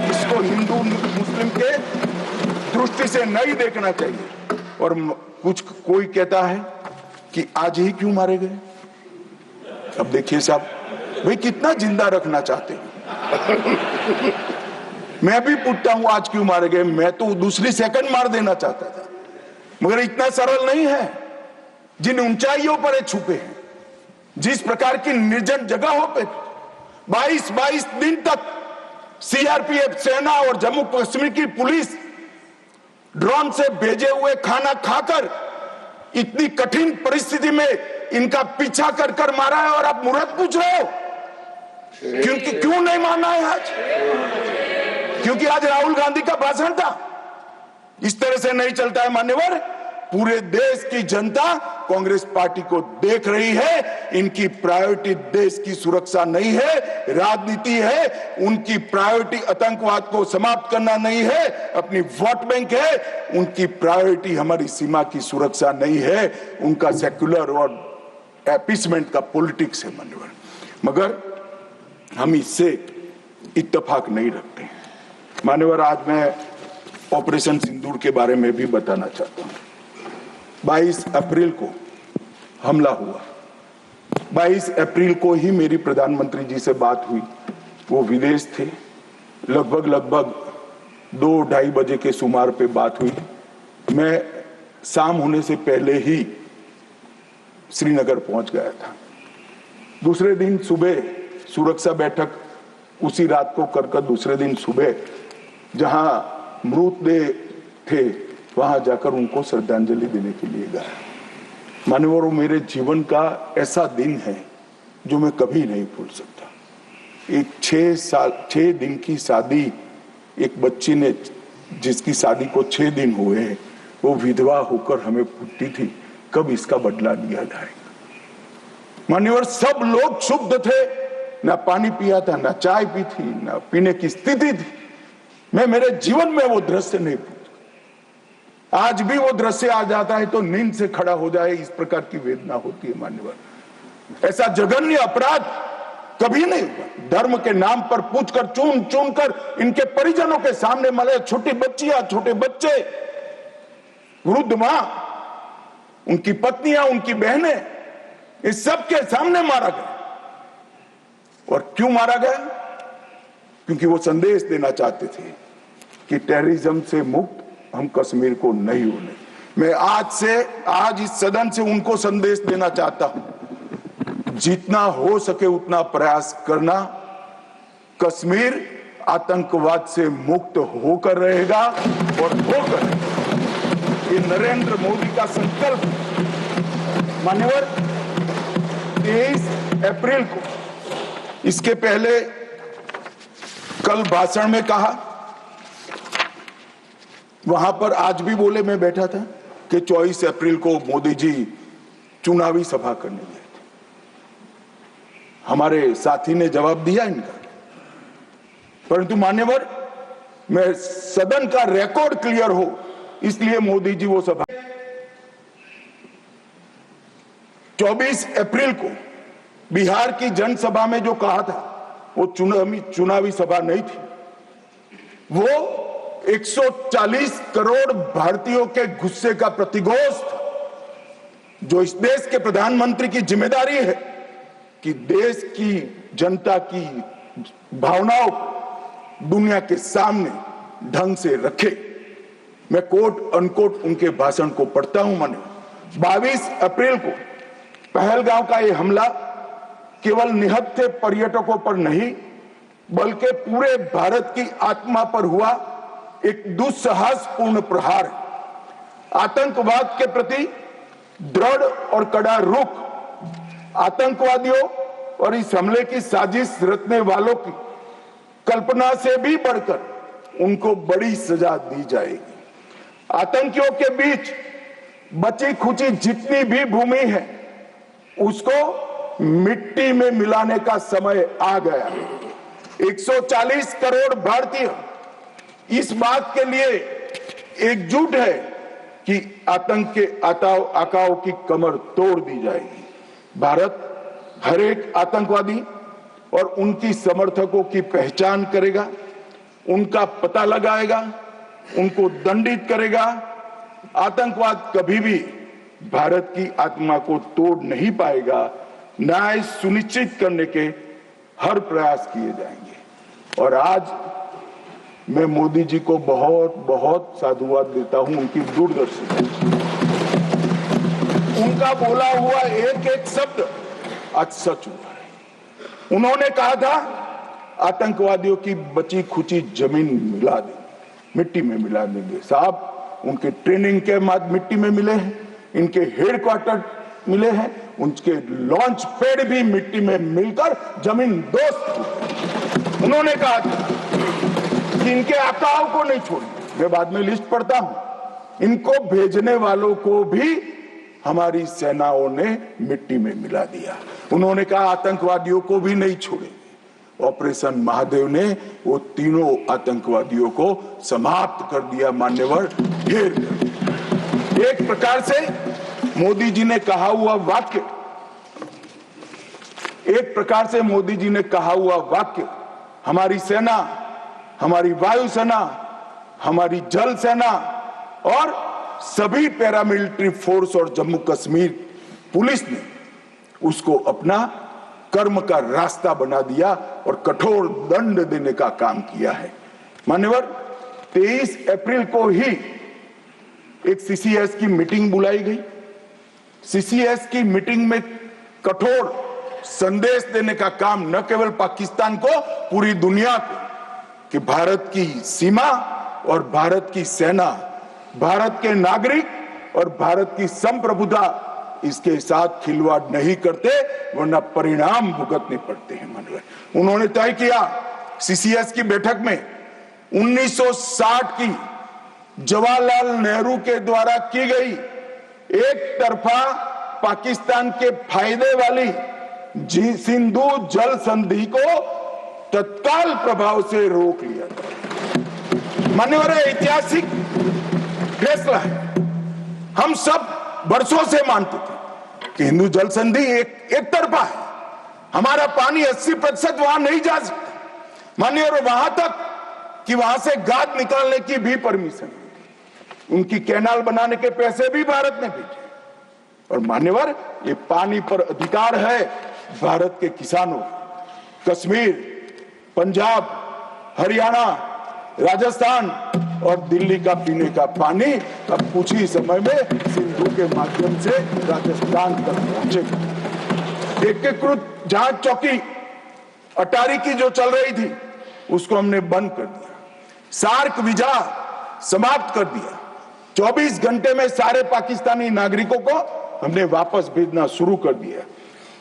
इसको हिंदू मुस्लिम के दृष्टि से नहीं देखना चाहिए। और कोई कहता है कि आज ही क्यों मारे गए। अब देखिए साहब, भाई कितना जिंदा रखना चाहते हैं। मैं भी पूछता हूं आज क्यों मारे गए, मैं तो दूसरी सेकंड मार देना चाहता था, मगर इतना सरल नहीं है। जिन ऊंचाइयों पर छुपे हैं, जिस प्रकार की निर्जन जगहों पे 22 दिन तक सीआरपीएफ सेना और जम्मू कश्मीर की पुलिस ड्रोन से भेजे हुए खाना खाकर इतनी कठिन परिस्थिति में इनका पीछा कर मारा है, और आप मुहूर्त पूछ रहे हो क्यों नहीं मानना है आज? क्योंकि आज राहुल गांधी का भाषण था। इस तरह से नहीं चलता है मान्यवर। पूरे देश की जनता कांग्रेस पार्टी को देख रही है। इनकी प्रायोरिटी देश की सुरक्षा नहीं है, राजनीति है। उनकी प्रायोरिटी आतंकवाद को समाप्त करना नहीं है, अपनी वोट बैंक है। उनकी प्रायोरिटी हमारी सीमा की सुरक्षा नहीं है, उनका सेक्युलर और अपीसमेंट का पॉलिटिक्स है मान्यवर। मगर हम इससे इत्तेफाक नहीं रखते मान्यवर। आज मैं ऑपरेशन सिंदूर के बारे में भी बताना चाहता हूं। 22 अप्रैल को हमला हुआ। 22 अप्रैल को ही मेरी प्रधानमंत्री जी से बात हुई। वो विदेश थे। लगभग 2-2:30 बजे के सुमार पे बात हुई। मैं शाम होने से पहले ही श्रीनगर पहुंच गया था। दूसरे दिन सुबह सुरक्षा बैठक उसी रात को कर दूसरे दिन सुबह जहां मृतदेह थे वहां जाकर उनको श्रद्धांजलि देने के लिए गया। मान्यवरों, मेरे जीवन का ऐसा दिन है जो मैं कभी नहीं भूल सकता। एक 6 दिन की शादी, एक बच्ची ने जिसकी शादी को 6 दिन हुए हैं, वो विधवा होकर हमें पूछती थी कब इसका बदला लिया जाएगा। मान्यवर, सब लोग क्षुब्ध थे, ना पानी पिया था, ना चाय पी थी, ना पीने की स्थिति थी। मैं मेरे जीवन में वो दृश्य नहीं भूल। आज भी वो दृश्य आ जाता है तो नींद से खड़ा हो जाए, इस प्रकार की वेदना होती है मान्यवर। ऐसा जघन्य अपराध कभी नहीं हुआ। धर्म के नाम पर पूछकर चुन कर इनके परिजनों के सामने मरे, छोटी बच्चियां, छोटे बच्चे, वृद्ध मां, उनकी पत्नियां, उनकी बहनें, इस सब के सामने मारा गया। और क्यों मारा गया? क्योंकि वो संदेश देना चाहते थे कि टेररिज्म से मुक्त हम कश्मीर को नहीं होने। मैं आज इस सदन से उनको संदेश देना चाहता हूं, जितना हो सके उतना प्रयास करना। कश्मीर आतंकवाद से मुक्त होकर रहेगा और होकर ये नरेंद्र मोदी का संकल्प। मान्यवर, 23 अप्रैल को, इसके पहले कल भाषण में कहा, वहां पर आज भी बोले, मैं बैठा था कि 24 अप्रैल को मोदी जी चुनावी सभा करने गए थे। हमारे साथी ने जवाब दिया इनका। परंतु मान्यवर, मैं सदन का रिकॉर्ड क्लियर हो इसलिए मोदी जी वो सभा 24 अप्रैल को बिहार की जनसभा में जो कहा था वो चुनावी सभा नहीं थी। वो 140 करोड़ भारतीयों के गुस्से का प्रतिघोष था। जो इस देश के प्रधानमंत्री की जिम्मेदारी है कि देश की जनता की भावनाओं को दुनिया के सामने ढंग से रखे। मैं कोट अनकोट उनके भाषण को पढ़ता हूं। मैंने 22 अप्रैल को पहलगांव का यह हमला केवल निहत्थे पर्यटकों पर नहीं बल्कि पूरे भारत की आत्मा पर हुआ एक दुस्साहसपूर्ण प्रहार है। आतंकवाद के प्रति दृढ़ और कड़ा रुख, आतंकवादियों और इस हमले की साजिश रचने वालों की कल्पना से भी बढ़कर उनको बड़ी सजा दी जाएगी। आतंकियों के बीच बची खुची जितनी भी भूमि है उसको मिट्टी में मिलाने का समय आ गया। 140 करोड़ भारतीय इस बात के लिए एकजुट है कि आतंक के आकाओं की कमर तोड़ दी जाएगी। भारत हर एक आतंकवादी और उनकी समर्थकों की पहचान करेगा, उनका पता लगाएगा, उनको दंडित करेगा। आतंकवाद कभी भी भारत की आत्मा को तोड़ नहीं पाएगा। न्याय सुनिश्चित करने के हर प्रयास किए जाएंगे। और आज मैं मोदी जी को बहुत बहुत साधुवाद देता हूं उनकी दूरदर्शी। उनका बोला हुआ एक एक शब्द आज सच हुआ है। उन्होंने कहा था आतंकवादियों की बची खुची जमीन मिला देंगे, मिट्टी में मिला देंगे। साहब, उनके ट्रेनिंग के बाद मिट्टी में मिले हैं, इनके हेडक्वार्टर मिले हैं, उनके लॉन्च पैड भी मिट्टी में मिलकर जमीन दोस्त। उन्होंने कहा था कि इनके आकाओं को नहीं छोड़ेंगे। मैं बाद में लिस्ट पढ़ता हूं। इनको भेजने वालों को भी हमारी सेनाओं ने मिट्टी में मिला दिया। उन्होंने कहा आतंकवादियों को भी नहीं छोड़ेंगे। ऑपरेशन महादेव ने वो तीनों आतंकवादियों को समाप्त कर दिया। मान्यवर, ढेर एक प्रकार से मोदी जी ने कहा हुआ वाक्य, हमारी सेना, हमारी वायुसेना, हमारी जल सेना और सभी पैरामिलिट्री फोर्स और जम्मू कश्मीर पुलिस ने उसको अपना कर्म का रास्ता बना दिया और कठोर दंड देने का काम किया है। मान्यवर, 23 अप्रैल को ही एक सीसीएस की मीटिंग बुलाई गई। सीसीएस की मीटिंग में कठोर संदेश देने का काम न केवल पाकिस्तान को, पूरी दुनिया को, कि भारत की सीमा और भारत की सेना, भारत के नागरिक और भारत की संप्रभुता इसके साथ खिलवाड़ नहीं करते, वरना परिणाम भुगतने पड़ते हैं। मानव उन्होंने तय किया सीसीएस की बैठक में 1960 की जवाहरलाल नेहरू के द्वारा की गई एक तरफा पाकिस्तान के फायदे वाली सिंधु जल संधि को तत्काल प्रभाव से रोक लिया जाए। मान्यवर, ऐतिहासिक फैसला है। हम सब वर्षों से मानते थे कि हिंदू जल संधि एक तरफा है। हमारा पानी 80% वहां नहीं जा सकता। मान्यवर, वहां तक कि वहां से गाद निकालने की भी परमिशन, उनकी कैनाल बनाने के पैसे भी भारत ने भेजे। और मान्यवर, ये पानी पर अधिकार है भारत के किसानों। कश्मीर, पंजाब, हरियाणा, राजस्थान और दिल्ली का पीने का पानी अब कुछ ही समय में सिंधु के माध्यम से राजस्थान तक पहुंचेगा। एकीकृत जांच चौकी अटारी की जो चल रही थी उसको हमने बंद कर दिया। सार्क वीजा समाप्त कर दिया। 24 घंटे में सारे पाकिस्तानी नागरिकों को हमने वापस भेजना शुरू कर दिया।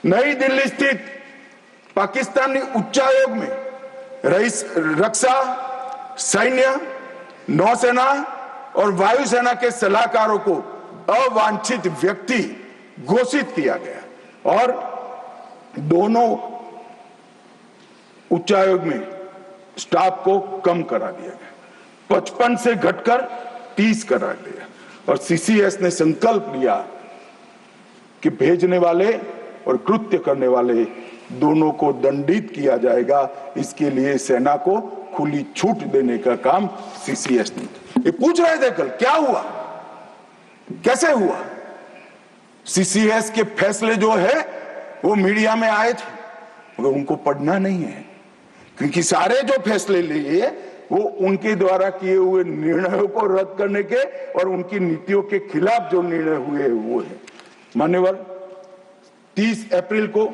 नई दिल्ली स्थित पाकिस्तानी उच्चायोग में रक्षा, सैन्य, नौसेना और वायुसेना के सलाहकारों को अवांछित व्यक्ति घोषित किया गया और दोनों उच्चायोग में स्टाफ को कम करा दिया गया। 55 से घटकर 30 करा दिया। और सीसीएस ने संकल्प लिया कि भेजने वाले और कृत्य करने वाले दोनों को दंडित किया जाएगा। इसके लिए सेना को खुली छूट देने का काम सीसीएस ने। ये पूछ रहे थे कल क्या हुआ, कैसे हुआ। सीसीएस के फैसले जो है वो मीडिया में आए थे, मगर उनको पढ़ना नहीं है, क्योंकि सारे जो फैसले लिए वो उनके द्वारा किए हुए निर्णयों को रद्द करने के और उनकी नीतियों के खिलाफ जो निर्णय हुए वो है। मान्यवर, 30 अप्रैल को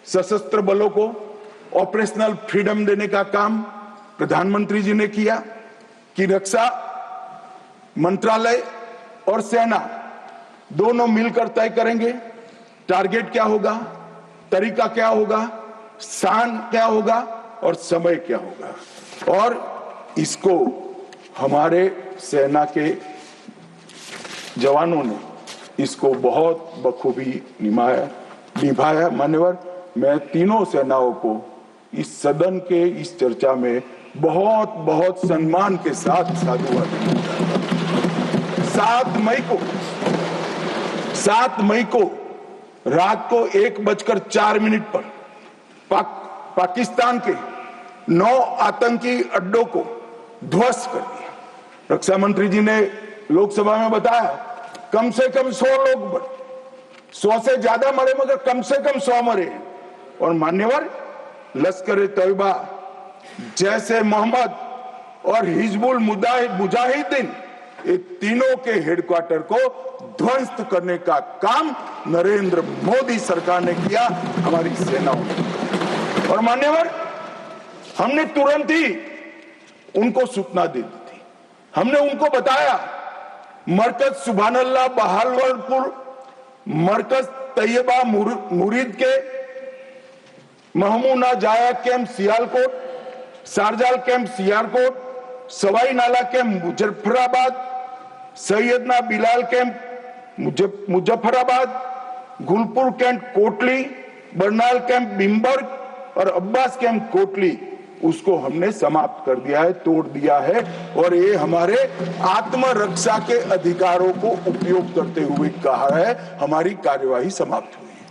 सशस्त्र बलों को ऑपरेशनल फ्रीडम देने का काम प्रधानमंत्री जी ने किया कि रक्षा मंत्रालय और सेना दोनों मिलकर तय करेंगे टारगेट क्या होगा, तरीका क्या होगा, स्थान क्या होगा और समय क्या होगा। और इसको हमारे सेना के जवानों ने इसको बहुत बखूबी निभाया। मान्यवर, मैं तीनों सेनाओं को इस सदन के इस चर्चा में बहुत बहुत सम्मान के साथ साधुवाद देना चाहता हूं। 7 मई को रात को 1:04 पर पाकिस्तान के 9 आतंकी अड्डों को ध्वस्त कर दिया। रक्षा मंत्री जी ने लोकसभा में बताया कम से कम 100 लोग मरे, 100 से ज्यादा मरे, मगर कम से कम 100 मरे। और मान्यवर, लश्कर तैयबा, जैसे मोहम्मद और हिजबुल मुजाहिदीन, ये तीनों के हेडक्वार्टर को ध्वस्त करने का काम नरेंद्र मोदी सरकार ने किया, हमारी सेनाओं ने। और मान्यवर, हमने तुरंत ही उनको सूचना दे दी थी। हमने उनको बताया मरकज सुभानअल्लाह बहावलपुर, मरकज तैयबा मुरीद के Mehmoona Joya camp Sialkot, Sarjal camp Sialkot, Sawai Nala camp Muzaffarabad, Syedna Bilal camp Muzaffarabad, Gulpur camp Kotli, Barnala camp Bhimber और अब्बास कैंप कोटली, उसको हमने समाप्त कर दिया है, तोड़ दिया है। और ये हमारे आत्मरक्षा के अधिकारों को उपयोग करते हुए कहा है, हमारी कार्यवाही समाप्त हुई है।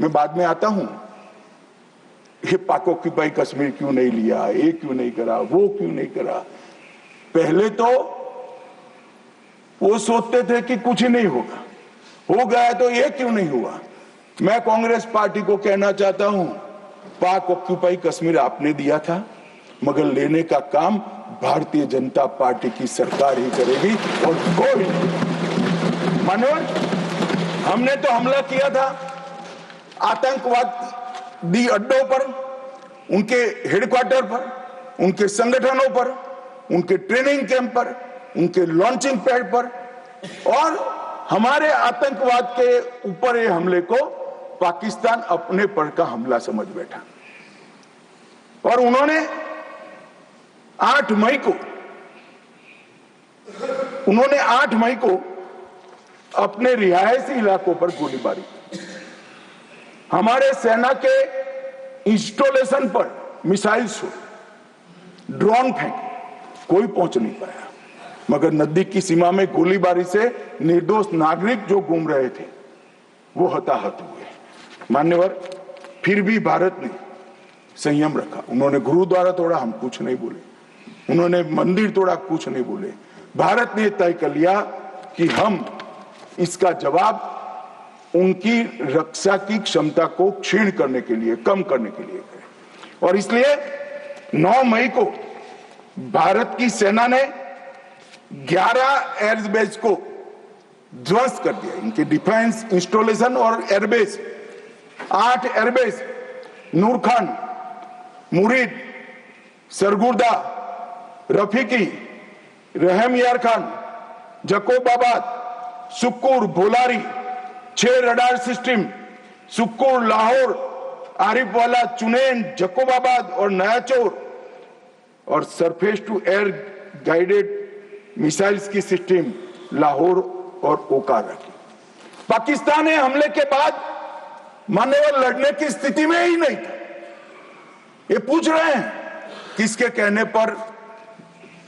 मैं बाद में आता हूं, ये पाक ऑक्यूपाई कश्मीर क्यों नहीं लिया, ये क्यों नहीं करा, वो क्यों नहीं करा। पहले तो वो सोचते थे कि कुछ ही नहीं होगा, हो गया तो ये क्यों नहीं हुआ। मैं कांग्रेस पार्टी को कहना चाहता हूं, पाक ऑक्यूपाई कश्मीर आपने दिया था, मगर लेने का काम भारतीय जनता पार्टी की सरकार ही करेगी और कोई नहीं। मानवर, हमने तो हमला किया था आतंकवादी अड्डों पर, उनके हेडक्वार्टर पर, उनके संगठनों पर, उनके ट्रेनिंग कैंप पर, उनके लॉन्चिंग पैड पर, और हमारे आतंकवाद के ऊपर ये हमले को पाकिस्तान अपने पर का हमला समझ बैठा। और उन्होंने 8 मई को अपने रिहायशी इलाकों पर गोलीबारी की। हमारे सेना के इंस्टॉलेशन पर मिसाइल शो, ड्रोन फेंके, कोई पहुंच नहीं पाया, मगर नजदीक की सीमा में गोलीबारी से निर्दोष नागरिक जो घूम रहे थे वो हताहत हुए। मान्यवर, फिर भी भारत ने संयम रखा। उन्होंने गुरुद्वारा तोड़ा, हम कुछ नहीं बोले, उन्होंने मंदिर तोड़ा, कुछ नहीं बोले। भारत ने तय कर लिया कि हम इसका जवाब उनकी रक्षा की क्षमता को क्षीण करने के लिए, कम करने के लिए करें। और इसलिए 9 मई को भारत की सेना ने 11 एयरबेस को ध्वस्त कर दिया, इनके डिफेंस इंस्टॉलेशन और airbase. 8 airbase Nur Khan, Murid, Sargodha, Rafiqui, Rahim Yar Khan, Jacobabad, Sukkur, Bholari, 6 radar system, Sukkur, Lahore, Arifwala, Chunian, Jacobabad और नयाचौर, और surface to air guided missiles की सिस्टम लाहौर और ओकारा की। पाकिस्तान ने हमले के बाद मान्यवर लड़ने की स्थिति में ही नहीं था। ये पूछ रहे हैं किसके कहने पर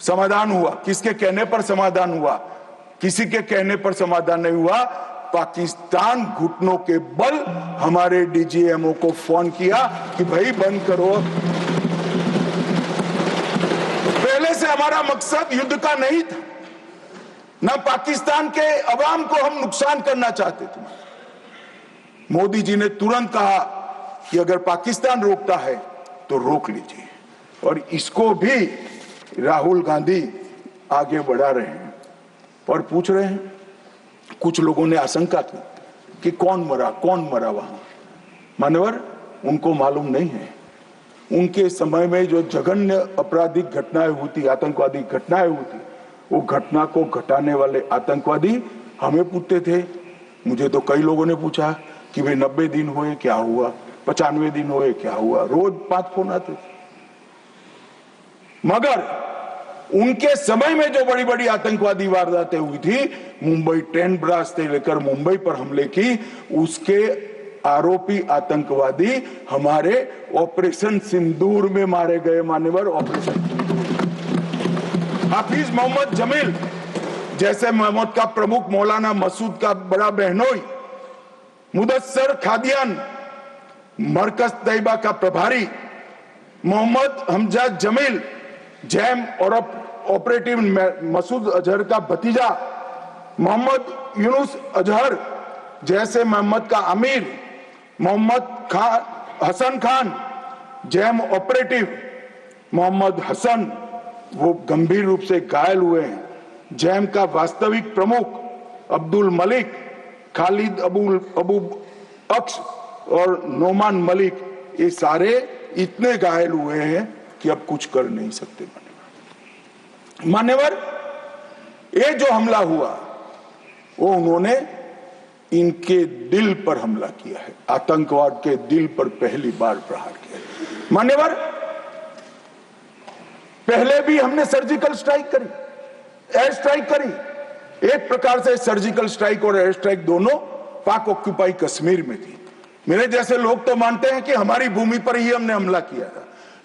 समाधान हुआ, किसके कहने पर समाधान हुआ, किसी के कहने पर समाधान नहीं हुआ। पाकिस्तान घुटनों के बल हमारे डीजीएमओ को फोन किया कि भाई बंद करो। पहले से हमारा मकसद युद्ध का नहीं था, ना पाकिस्तान के अवाम को हम नुकसान करना चाहते थे। मोदी जी ने तुरंत कहा कि अगर पाकिस्तान रोकता है तो रोक लीजिए, और इसको भी राहुल गांधी आगे बढ़ा रहे हैं और पूछ रहे हैं। कुछ लोगों ने आशंका की कि कौन मरा वहां। मान्यवर, उनको मालूम नहीं है। उनके समय में जो जघन्य आपराधिक घटनाएं हुई थी, आतंकवादी घटनाएं हुई थी, वो घटना को घटाने वाले आतंकवादी हमें पूछते थे। मुझे तो कई लोगों ने पूछा कि भाई 90 दिन हुए क्या हुआ, 95 दिन हुए क्या हुआ, रोज 5 फोन आते थे। मगर उनके समय में जो बड़ी बड़ी आतंकवादी वारदातें हुई थी, मुंबई ट्रेन ब्लास्ट से लेकर मुंबई पर हमले की, उसके आरोपी आतंकवादी हमारे ऑपरेशन सिंदूर में मारे गए। मान्यवर, ऑपरेशन हाफिज मोहम्मद जमील जैसे मोहम्मद का प्रमुख, मौलाना मसूद का बड़ा बहनोई, मुदस्सर खादियान मरकज तैयबा का प्रभारी, मोहम्मद हमजा जमील जैम और ऑपरेटिव मसूद अजहर का भतीजा, मोहम्मद यूनुस अजहर जैसे मोहम्मद का अमीर, मोहम्मद हसन खान जैम ऑपरेटिव, मोहम्मद हसन वो गंभीर रूप से घायल हुए हैं। जैम का वास्तविक प्रमुख अब्दुल मलिक, खालिद अबू अक्स और नोमान मलिक, ये सारे इतने घायल हुए हैं कि अब कुछ कर नहीं सकते। मान्यवर, ये जो हमला हुआ वो उन्होंने इनके दिल पर हमला किया है, आतंकवाद के दिल पर पहली बार प्रहार किया। मान्यवर, पहले भी हमने सर्जिकल स्ट्राइक करी, एयर स्ट्राइक करी। एक प्रकार से सर्जिकल स्ट्राइक और एयर स्ट्राइक दोनों पाक ऑक्यूपाई कश्मीर में थी। मेरे जैसे लोग तो मानते हैं कि हमारी भूमि पर ही हमने हमला किया था,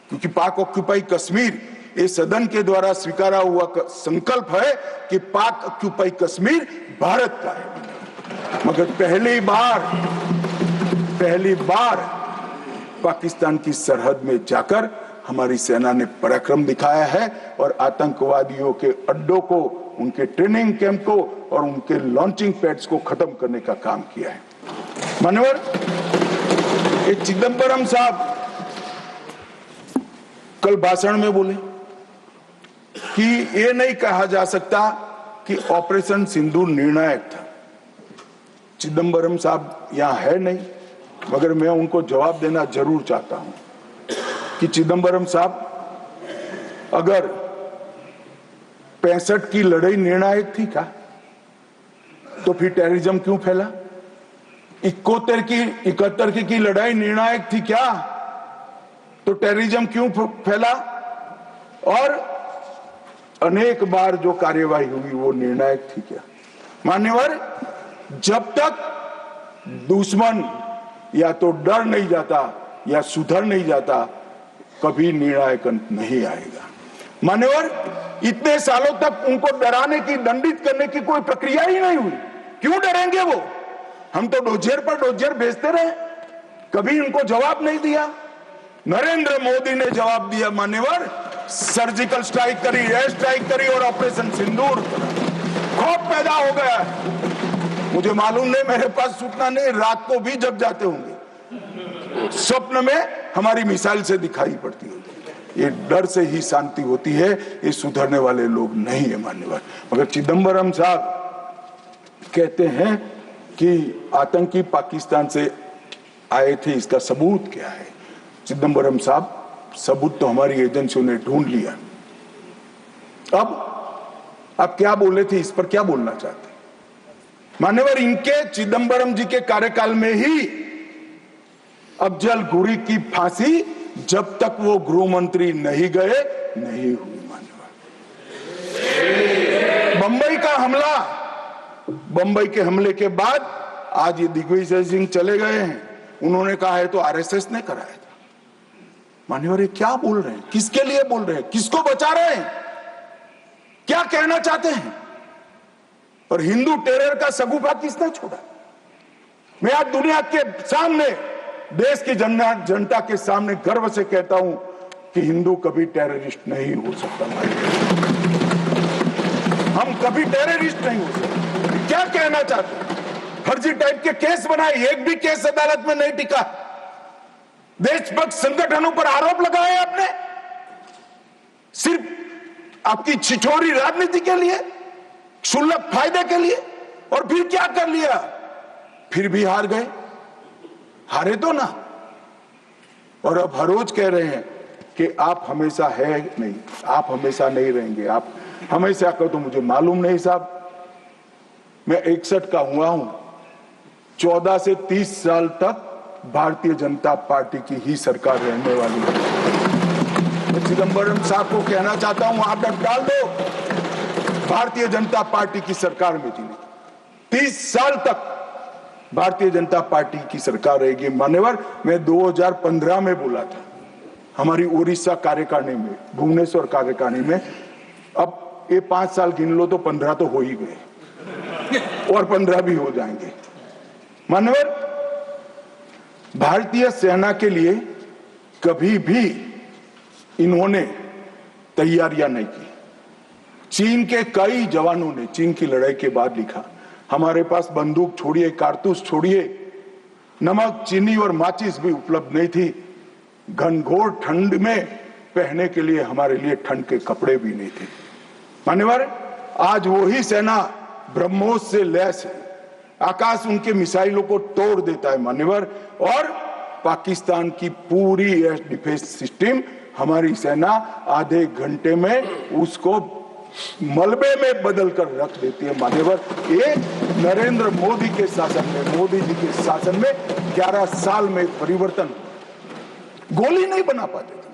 क्योंकि पाक ऑक्यूपाई कश्मीर ये सदन के द्वारा स्वीकारा हुआ संकल्प है कि पाक ऑक्यूपाई कश्मीर भारत का है। मगर पहली बार पाकिस्तान की सरहद में जाकर हमारी सेना ने पराक्रम दिखाया है और आतंकवादियों के अड्डों को, उनके ट्रेनिंग कैंप को और उनके लॉन्चिंग पैड्स को खत्म करने का काम किया है। मान्यवर, ये चिदंबरम साहब कल भाषण में बोले कि ये नहीं कहा जा सकता कि ऑपरेशन सिंदूर निर्णायक था। चिदंबरम साहब यहां है नहीं, मगर मैं उनको जवाब देना जरूर चाहता हूं कि चिदंबरम साहब, अगर 65 की लड़ाई निर्णायक थी क्या, तो फिर टेररिज्म क्यों फैला? 71 की लड़ाई निर्णायक थी क्या, तो टेररिज्म क्यों फैला? और अनेक बार जो कार्यवाही हुई वो निर्णायक थी क्या? मान्यवर, जब तक दुश्मन या तो डर नहीं जाता या सुधर नहीं जाता, कभी निर्णायक अंत नहीं आएगा। मान्यवर, इतने सालों तक उनको डराने की, दंडित करने की कोई प्रक्रिया ही नहीं हुई। क्यों डरेंगे वो? हम तो डोजियर पर डोजियर भेजते रहे, कभी उनको जवाब नहीं दिया। नरेंद्र मोदी ने जवाब दिया। मान्यवर, सर्जिकल स्ट्राइक करी, एयर स्ट्राइक करी और ऑपरेशन सिंदूर। खौफ पैदा हो गया है। मुझे मालूम नहीं, मेरे पास सूचना नहीं, रात को भी जग जाते होंगे, स्वप्न में हमारी मिसाइल से दिखाई पड़ती होती है। ये डर से ही शांति होती है, ये सुधरने वाले लोग नहीं है। मान्यवर, मगर चिदंबरम साहब कहते हैं कि आतंकी पाकिस्तान से आए थे, इसका सबूत क्या है? चिदंबरम साहब, सबूत तो हमारी एजेंसियों ने ढूंढ लिया। अब आप क्या बोले थे, इस पर क्या बोलना चाहते? मान्यवर, इनके चिदंबरम जी के कार्यकाल में ही अफजल गुरी की फांसी जब तक वो गृह मंत्री नहीं गए नहीं हुई। मान्यवर, बंबई का हमला, बंबई के हमले के बाद आज ये दिग्विजय सिंह चले गए हैं, उन्होंने कहा है तो आरएसएस ने कराया था। मान्यवर, ये क्या बोल रहे हैं? किसके लिए बोल रहे हैं? किसको बचा रहे हैं? क्या कहना चाहते हैं? और हिंदू टेरर का सगुफा किसने छोड़ा? मैं आज दुनिया के सामने, देश की जनता के सामने गर्व से कहता हूं कि हिंदू कभी टेररिस्ट नहीं हो सकता। हम कभी टेररिस्ट नहीं हो सकते। क्या कहना चाहते हैं? फर्जी टाइप के केस बनाए, एक भी केस अदालत में नहीं टिका। देशभक्त संगठनों पर आरोप लगाए आपने, सिर्फ आपकी छिछोरी राजनीति के लिए, क्षुल्लक फायदे के लिए। और फिर क्या कर लिया? फिर भी हार गए। हारे तो ना। और अब हर रोज कह रहे हैं कि आप हमेशा है नहीं, आप हमेशा नहीं रहेंगे, आप हमेशा को तो मुझे मालूम नहीं साहब। मैं 61 का हुआ हूं, 14 से 30 साल तक भारतीय जनता पार्टी की ही सरकार रहने वाली है। मैं चिदंबरम साहब को कहना चाहता हूं, आप डाल दो, भारतीय जनता पार्टी की सरकार में जीने 30 साल तक भारतीय जनता पार्टी की सरकार रहेगी। मान्यवर, मैं 2015 में बोला था हमारी उड़ीसा कार्यकारिणी में, भुवनेश्वर कार्यकारिणी में। अब ये 5 साल गिन लो तो 15 तो हो ही गए और 15 भी हो जाएंगे। मान्यवर, भारतीय सेना के लिए कभी भी इन्होंने तैयारियां नहीं की। चीन के कई जवानों ने चीन की लड़ाई के बाद लिखा, हमारे पास बंदूक छोड़िए, कारतूस छोड़िए, नमक, चीनी और माचिस भी उपलब्ध नहीं थी। घनघोर ठंड में पहनने के लिए हमारे लिए ठंड के कपड़े भी नहीं थे। मान्यवर, आज वही सेना ब्रह्मोस से लैस है, आकाश उनके मिसाइलों को तोड़ देता है मान्यवर। और पाकिस्तान की पूरी एयर डिफेंस सिस्टम हमारी सेना आधे घंटे में उसको मलबे में बदल कर रख देती है मान्यवर। ये नरेंद्र मोदी के शासन में, मोदी जी के शासन में 11 साल में परिवर्तन। गोली नहीं बना पाते थे।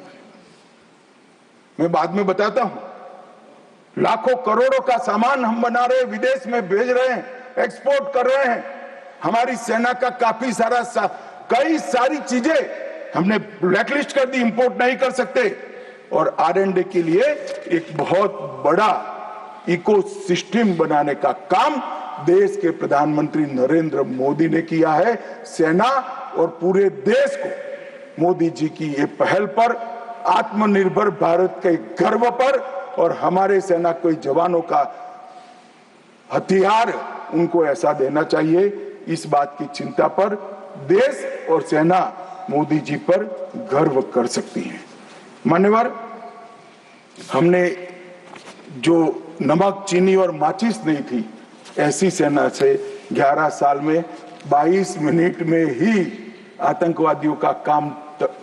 मैं बाद में बताता हूं, लाखों करोड़ों का सामान हम बना रहे, विदेश में भेज रहे हैं, एक्सपोर्ट कर रहे हैं। हमारी सेना का काफी सारा कई सारी चीजें हमने ब्लैकलिस्ट कर दी, इंपोर्ट नहीं कर सकते। और R&D के लिए एक बहुत बड़ा इकोसिस्टम बनाने का काम देश के प्रधानमंत्री नरेंद्र मोदी ने किया है। सेना और पूरे देश को मोदी जी की ये पहल पर, आत्मनिर्भर भारत के गर्व पर और हमारे सेना के जवानों का हथियार उनको ऐसा देना चाहिए, इस बात की चिंता पर देश और सेना मोदी जी पर गर्व कर सकती है। मान्यवर, हमने जो नमक, चीनी और माचिस नहीं थी, ऐसी सेना से 11 साल में 22 मिनट में ही आतंकवादियों का काम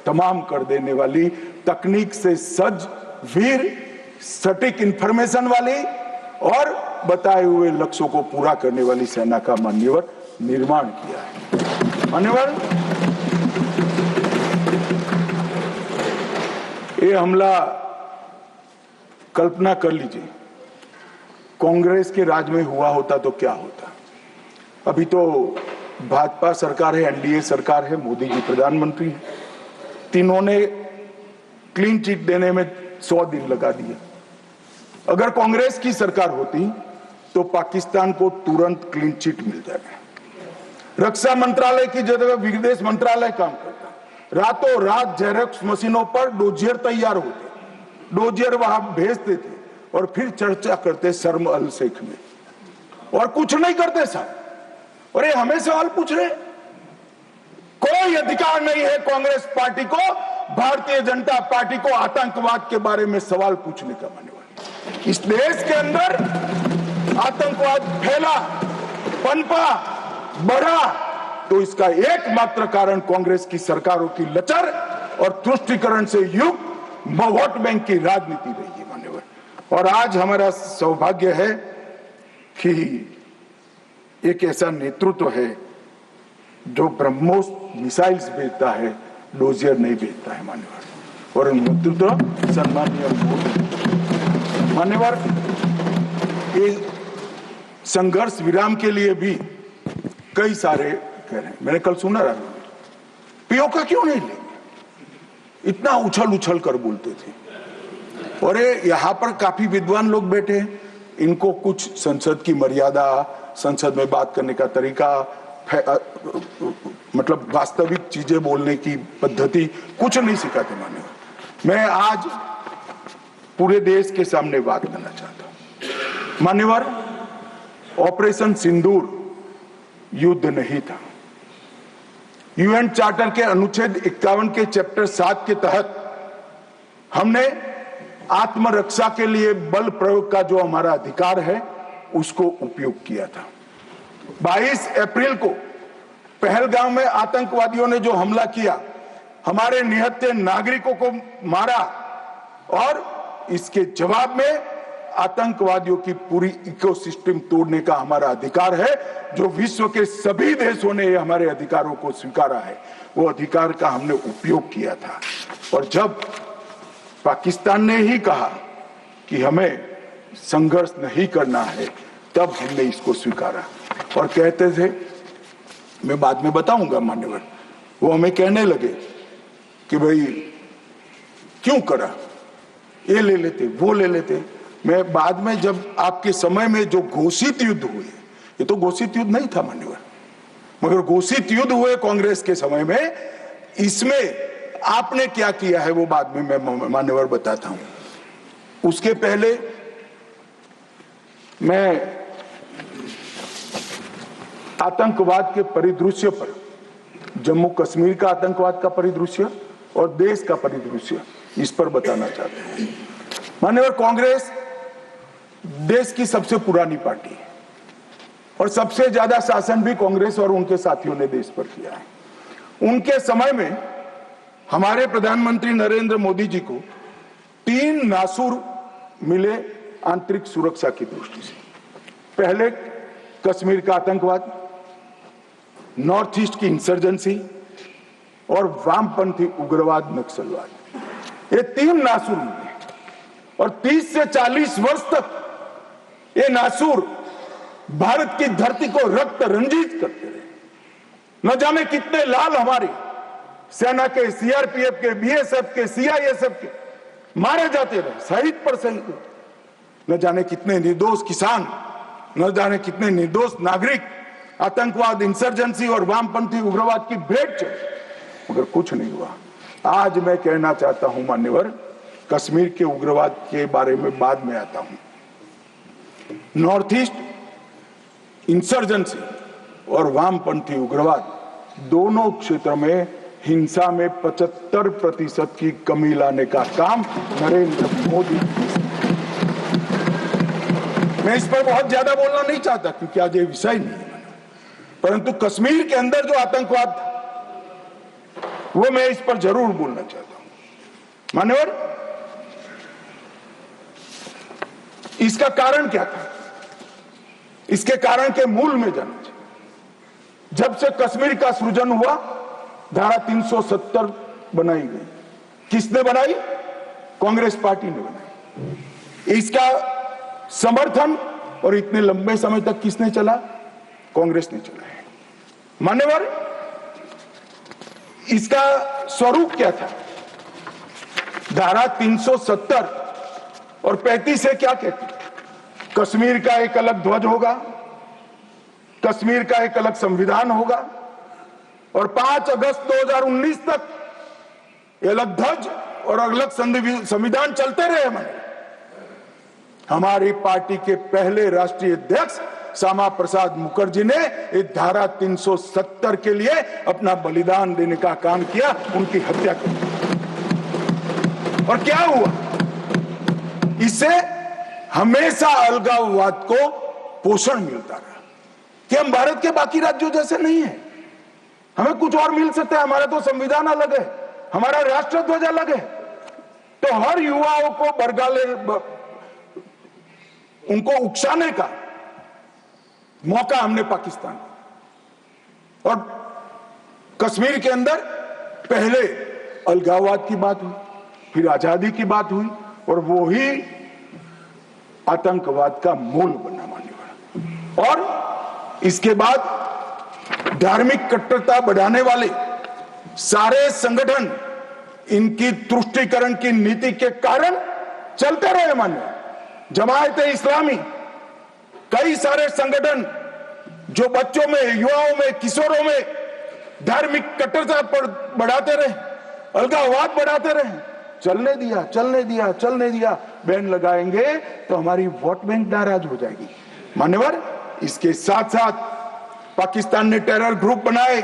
तमाम कर देने वाली, तकनीक से सज्ज, वीर, सटीक इंफॉर्मेशन वाली और बताए हुए लक्ष्यों को पूरा करने वाली सेना का मान्यवर निर्माण किया है। मान्यवर, ये हमला कल्पना कर लीजिए, कांग्रेस के राज में हुआ होता तो क्या होता। अभी तो भाजपा सरकार है, NDA सरकार है, मोदी जी प्रधानमंत्री है। तीनों ने क्लीन चिट देने में 100 दिन लगा दिए। अगर कांग्रेस की सरकार होती तो पाकिस्तान को तुरंत क्लीन चिट मिल जाएगा। रक्षा मंत्रालय की जगह विदेश मंत्रालय काम करता। रातों रात जेरॉक्स मशीनों पर डोजियर तैयार होते, डोजियर वहां भेजते थे और फिर चर्चा करते शर्म अल शेख में, और कुछ नहीं करते साहब। और ये हमें सवाल पूछ रहे, कोई अधिकार नहीं है कांग्रेस पार्टी को, भारतीय जनता पार्टी को आतंकवाद के बारे में सवाल पूछने का। मान्यवर, इस देश के अंदर आतंकवाद फैला, पनपा, बढ़ा, तो इसका एकमात्र कारण कांग्रेस की सरकारों की लचर और तुष्टीकरण से युक्त वोट बैंक की राजनीति रही है मान्यवर। और आज हमारा सौभाग्य है कि एक ऐसा नेतृत्व है जो ब्रह्मोस मिसाइल्स भेजता है, डोजियर नहीं भेजता है मान्यवर। और नेतृत्व सम्मानीय मान्यवर, ये संघर्ष विराम के लिए भी कई सारे कह रहे हैं। मैंने कल सुना रहा, पीओके क्यों नहीं लेंगे, इतना उछल उछल कर बोलते थे। और यहाँ पर काफी विद्वान लोग बैठे हैं, इनको कुछ संसद की मर्यादा, संसद में बात करने का तरीका, मतलब वास्तविक चीजें बोलने की पद्धति कुछ नहीं सिखाते मान्यवर। मैं आज पूरे देश के सामने बात करना चाहता हूं मान्यवर। ऑपरेशन सिंदूर युद्ध नहीं था। यूएन चार्टर के अनुच्छेद 51 के चैप्टर 7 के तहत हमने आत्मरक्षा के लिए बल प्रयोग का जो हमारा अधिकार है उसको उपयोग किया था। 22 अप्रैल को पहलगाम में आतंकवादियों ने जो हमला किया, हमारे निहत्थे नागरिकों को मारा और इसके जवाब में आतंकवादियों की पूरी इकोसिस्टम तोड़ने का हमारा अधिकार है। जो विश्व के सभी देशों ने हमारे अधिकारों को स्वीकारा है, वो अधिकार का हमने उपयोग किया था। और जब पाकिस्तान ने ही कहा कि हमें संघर्ष नहीं करना है, तब हमने इसको स्वीकारा। और कहते थे, मैं बाद में बताऊंगा मान्यवर, वो हमें कहने लगे कि भाई क्यों करा, ये ले लेते वो ले लेते। मैं बाद में जब आपके समय में जो घोषित युद्ध हुए, ये तो घोषित युद्ध नहीं था मान्यवर, मगर घोषित युद्ध हुए कांग्रेस के समय में, इसमें आपने क्या किया है वो बाद में मैं मान्यवर बताता हूं। उसके पहले मैं आतंकवाद के परिदृश्य पर, जम्मू कश्मीर का आतंकवाद का परिदृश्य और देश का परिदृश्य, इस पर बताना चाहते हैं। मान्यवर, कांग्रेस देश की सबसे पुरानी पार्टी है और सबसे ज्यादा शासन भी कांग्रेस और उनके साथियों ने देश पर किया है। उनके समय में हमारे प्रधानमंत्री नरेंद्र मोदी जी को 3 नासूर मिले आंतरिक सुरक्षा की दृष्टि से। पहले कश्मीर का आतंकवाद, नॉर्थ ईस्ट की इंसर्जेंसी और वामपंथी उग्रवाद नक्सलवाद, ये 3 नासूर मिले और 30 से 40 वर्ष तक ये नासूर भारत की धरती को रक्त रंजित करते रहे। न जाने कितने लाल हमारी सेना के, सीआरपीएफ के, बीएसएफ के, सीआईएसएफ के मारे जाते रहे, शहीद पर शहीद। न जाने कितने निर्दोष किसान, न जाने कितने निर्दोष नागरिक आतंकवाद, इंसर्जेंसी और वामपंथी उग्रवाद की भेंट चढ़े, मगर कुछ नहीं हुआ। आज मैं कहना चाहता हूं मान्यवर, कश्मीर के उग्रवाद के बारे में बाद में आता हूं। नॉर्थ ईस्ट इंसर्जेंसी और वामपंथी उग्रवाद दोनों क्षेत्र में हिंसा में 75% की कमी लाने का काम नरेंद्र मोदी। मैं इस पर बहुत ज्यादा बोलना नहीं चाहता क्योंकि आज ये विषय नहीं है, परंतु कश्मीर के अंदर जो आतंकवाद था वो मैं इस पर जरूर बोलना चाहता हूं। मान्यवर, इसका कारण क्या था? इसके कारण के मूल में जाना चाहिए। जब से कश्मीर का सृजन हुआ, धारा 370 बनाई गई। किसने बनाई? कांग्रेस पार्टी ने बनाई। इसका समर्थन और इतने लंबे समय तक किसने चला? कांग्रेस ने चला है। मान्यवर, इसका स्वरूप क्या था? धारा 370 और 35 से क्या कहती? कश्मीर का एक अलग ध्वज होगा, कश्मीर का एक अलग संविधान होगा और 5 अगस्त 2019 तक ये अलग ध्वज और अलग संविधान चलते रहे। हमारी पार्टी के पहले राष्ट्रीय अध्यक्ष श्यामा प्रसाद मुखर्जी ने इस धारा 370 के लिए अपना बलिदान देने का काम किया, उनकी हत्या की। और क्या हुआ? इससे हमेशा अलगाववाद को पोषण मिलता रहा कि हम भारत के बाकी राज्यों जैसे नहीं है, हमें कुछ और मिल सकता है, हमारा तो संविधान अलग है, हमारा राष्ट्रध्वज अलग है। तो हर युवाओं को बरगाले, उनको उकसाने का मौका हमने पाकिस्तान को। और कश्मीर के अंदर पहले अलगाववाद की बात हुई, फिर आजादी की बात हुई और वो ही आतंकवाद का मूल बना मान्यवर। और इसके बाद धार्मिक कट्टरता बढ़ाने वाले सारे संगठन इनकी तुष्टीकरण की नीति के कारण चलते रहे। मान्यवर, जमायत इस्लामी, कई सारे संगठन जो बच्चों में, युवाओं में, किशोरों में धार्मिक कट्टरता पर बढ़ाते रहे, अलगाववाद बढ़ाते रहे, चलने दिया, चलने दिया, चलने दिया। बैन लगाएंगे तो हमारी वोट बैंक नाराज हो जाएगी। मान्यवर, इसके साथ साथ पाकिस्तान ने टेरर ग्रुप बनाए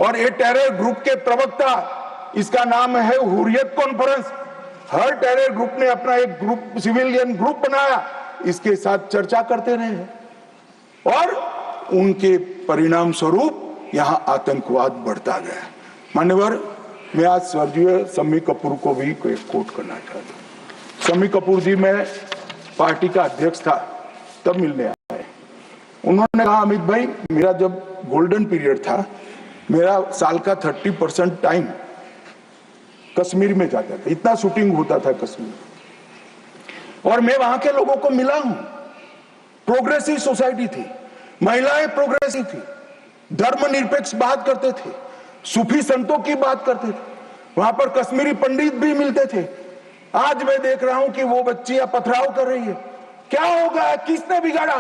और ये टेरर ग्रुप के प्रवक्ता, इसका नाम है हुर्रियत कॉन्फ्रेंस। हर टेरर ग्रुप ने अपना एक ग्रुप, सिविलियन ग्रुप बनाया, इसके साथ चर्चा करते रहे और उनके परिणाम स्वरूप यहां आतंकवाद बढ़ता गया। मान्यवर, मैं आज स्वर्गीय शम्मी कपूर को भी कोट करना चाहता हूं। शम्मी कपूर जी, मैं पार्टी का अध्यक्ष था तब मिलने आए। उन्होंने कहा, अमित भाई, मेरा जब गोल्डन पीरियड था, मेरा साल का 30% टाइम कश्मीर में जाता था, इतना शूटिंग होता था कश्मीर, और मैं वहां के लोगों को मिला हूं। प्रोग्रेसिव सोसाइटी थी, महिलाएं प्रोग्रेसिव थी, धर्मनिरपेक्ष बात करते थे, सूफी संतों की बात करते थे, वहां पर कश्मीरी पंडित भी मिलते थे। आज मैं देख रहा हूं कि वो बच्चियां पथराव कर रही है। क्या होगा, किसने बिगाड़ा?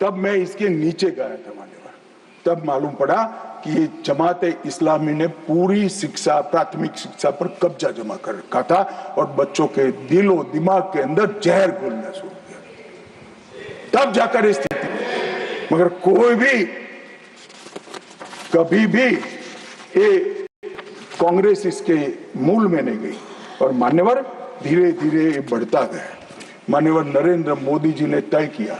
तब मैं इसके नीचे गया था मान्यवर, तब मालूम पड़ा कि ये जमात इस्लामी ने पूरी शिक्षा, प्राथमिक शिक्षा पर कब्जा जमा कर रखा था और बच्चों के दिलो दिमाग के अंदर जहर घोलना शुरू किया, तब जाकर स्थिति। मगर कोई भी कभी भी ये कांग्रेस इसके मूल में नहीं गई और मान्यवर धीरे धीरे ये बढ़ता गया। मान्यवर नरेंद्र मोदी जी ने तय किया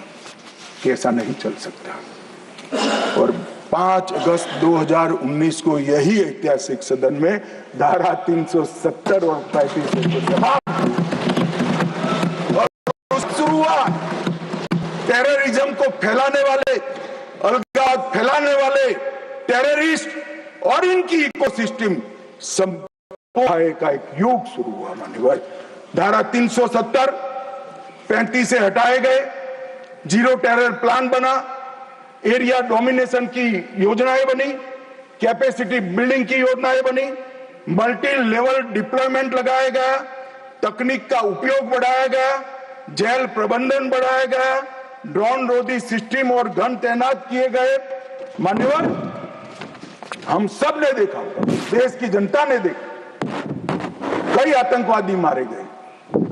कि ऐसा नहीं चल सकता और 5 अगस्त 2019 को यही ऐतिहासिक सदन में धारा 370 और 35 शुरू हुआ। टेररिज्म को फैलाने वाले, अलगाव फैलाने वाले टेररिस्ट और इनकी इकोसिस्टम का एक युग शुरू हुआ। मान्यवर, धारा 370 35 से हटाए गए, जीरो टेरर प्लान बना, एरिया डोमिनेशन की योजनाएं बनी, कैपेसिटी बिल्डिंग की योजनाएं बनी, मल्टी लेवल डिप्लॉयमेंट लगाया गया, तकनीक का उपयोग बढ़ाया गया, जेल प्रबंधन बढ़ाया गया, ड्रोन रोधी सिस्टम और गन तैनात किए गए। मान्यवर, हम सब ने देखा, देश की जनता ने देखा, कई आतंकवादी मारे गए,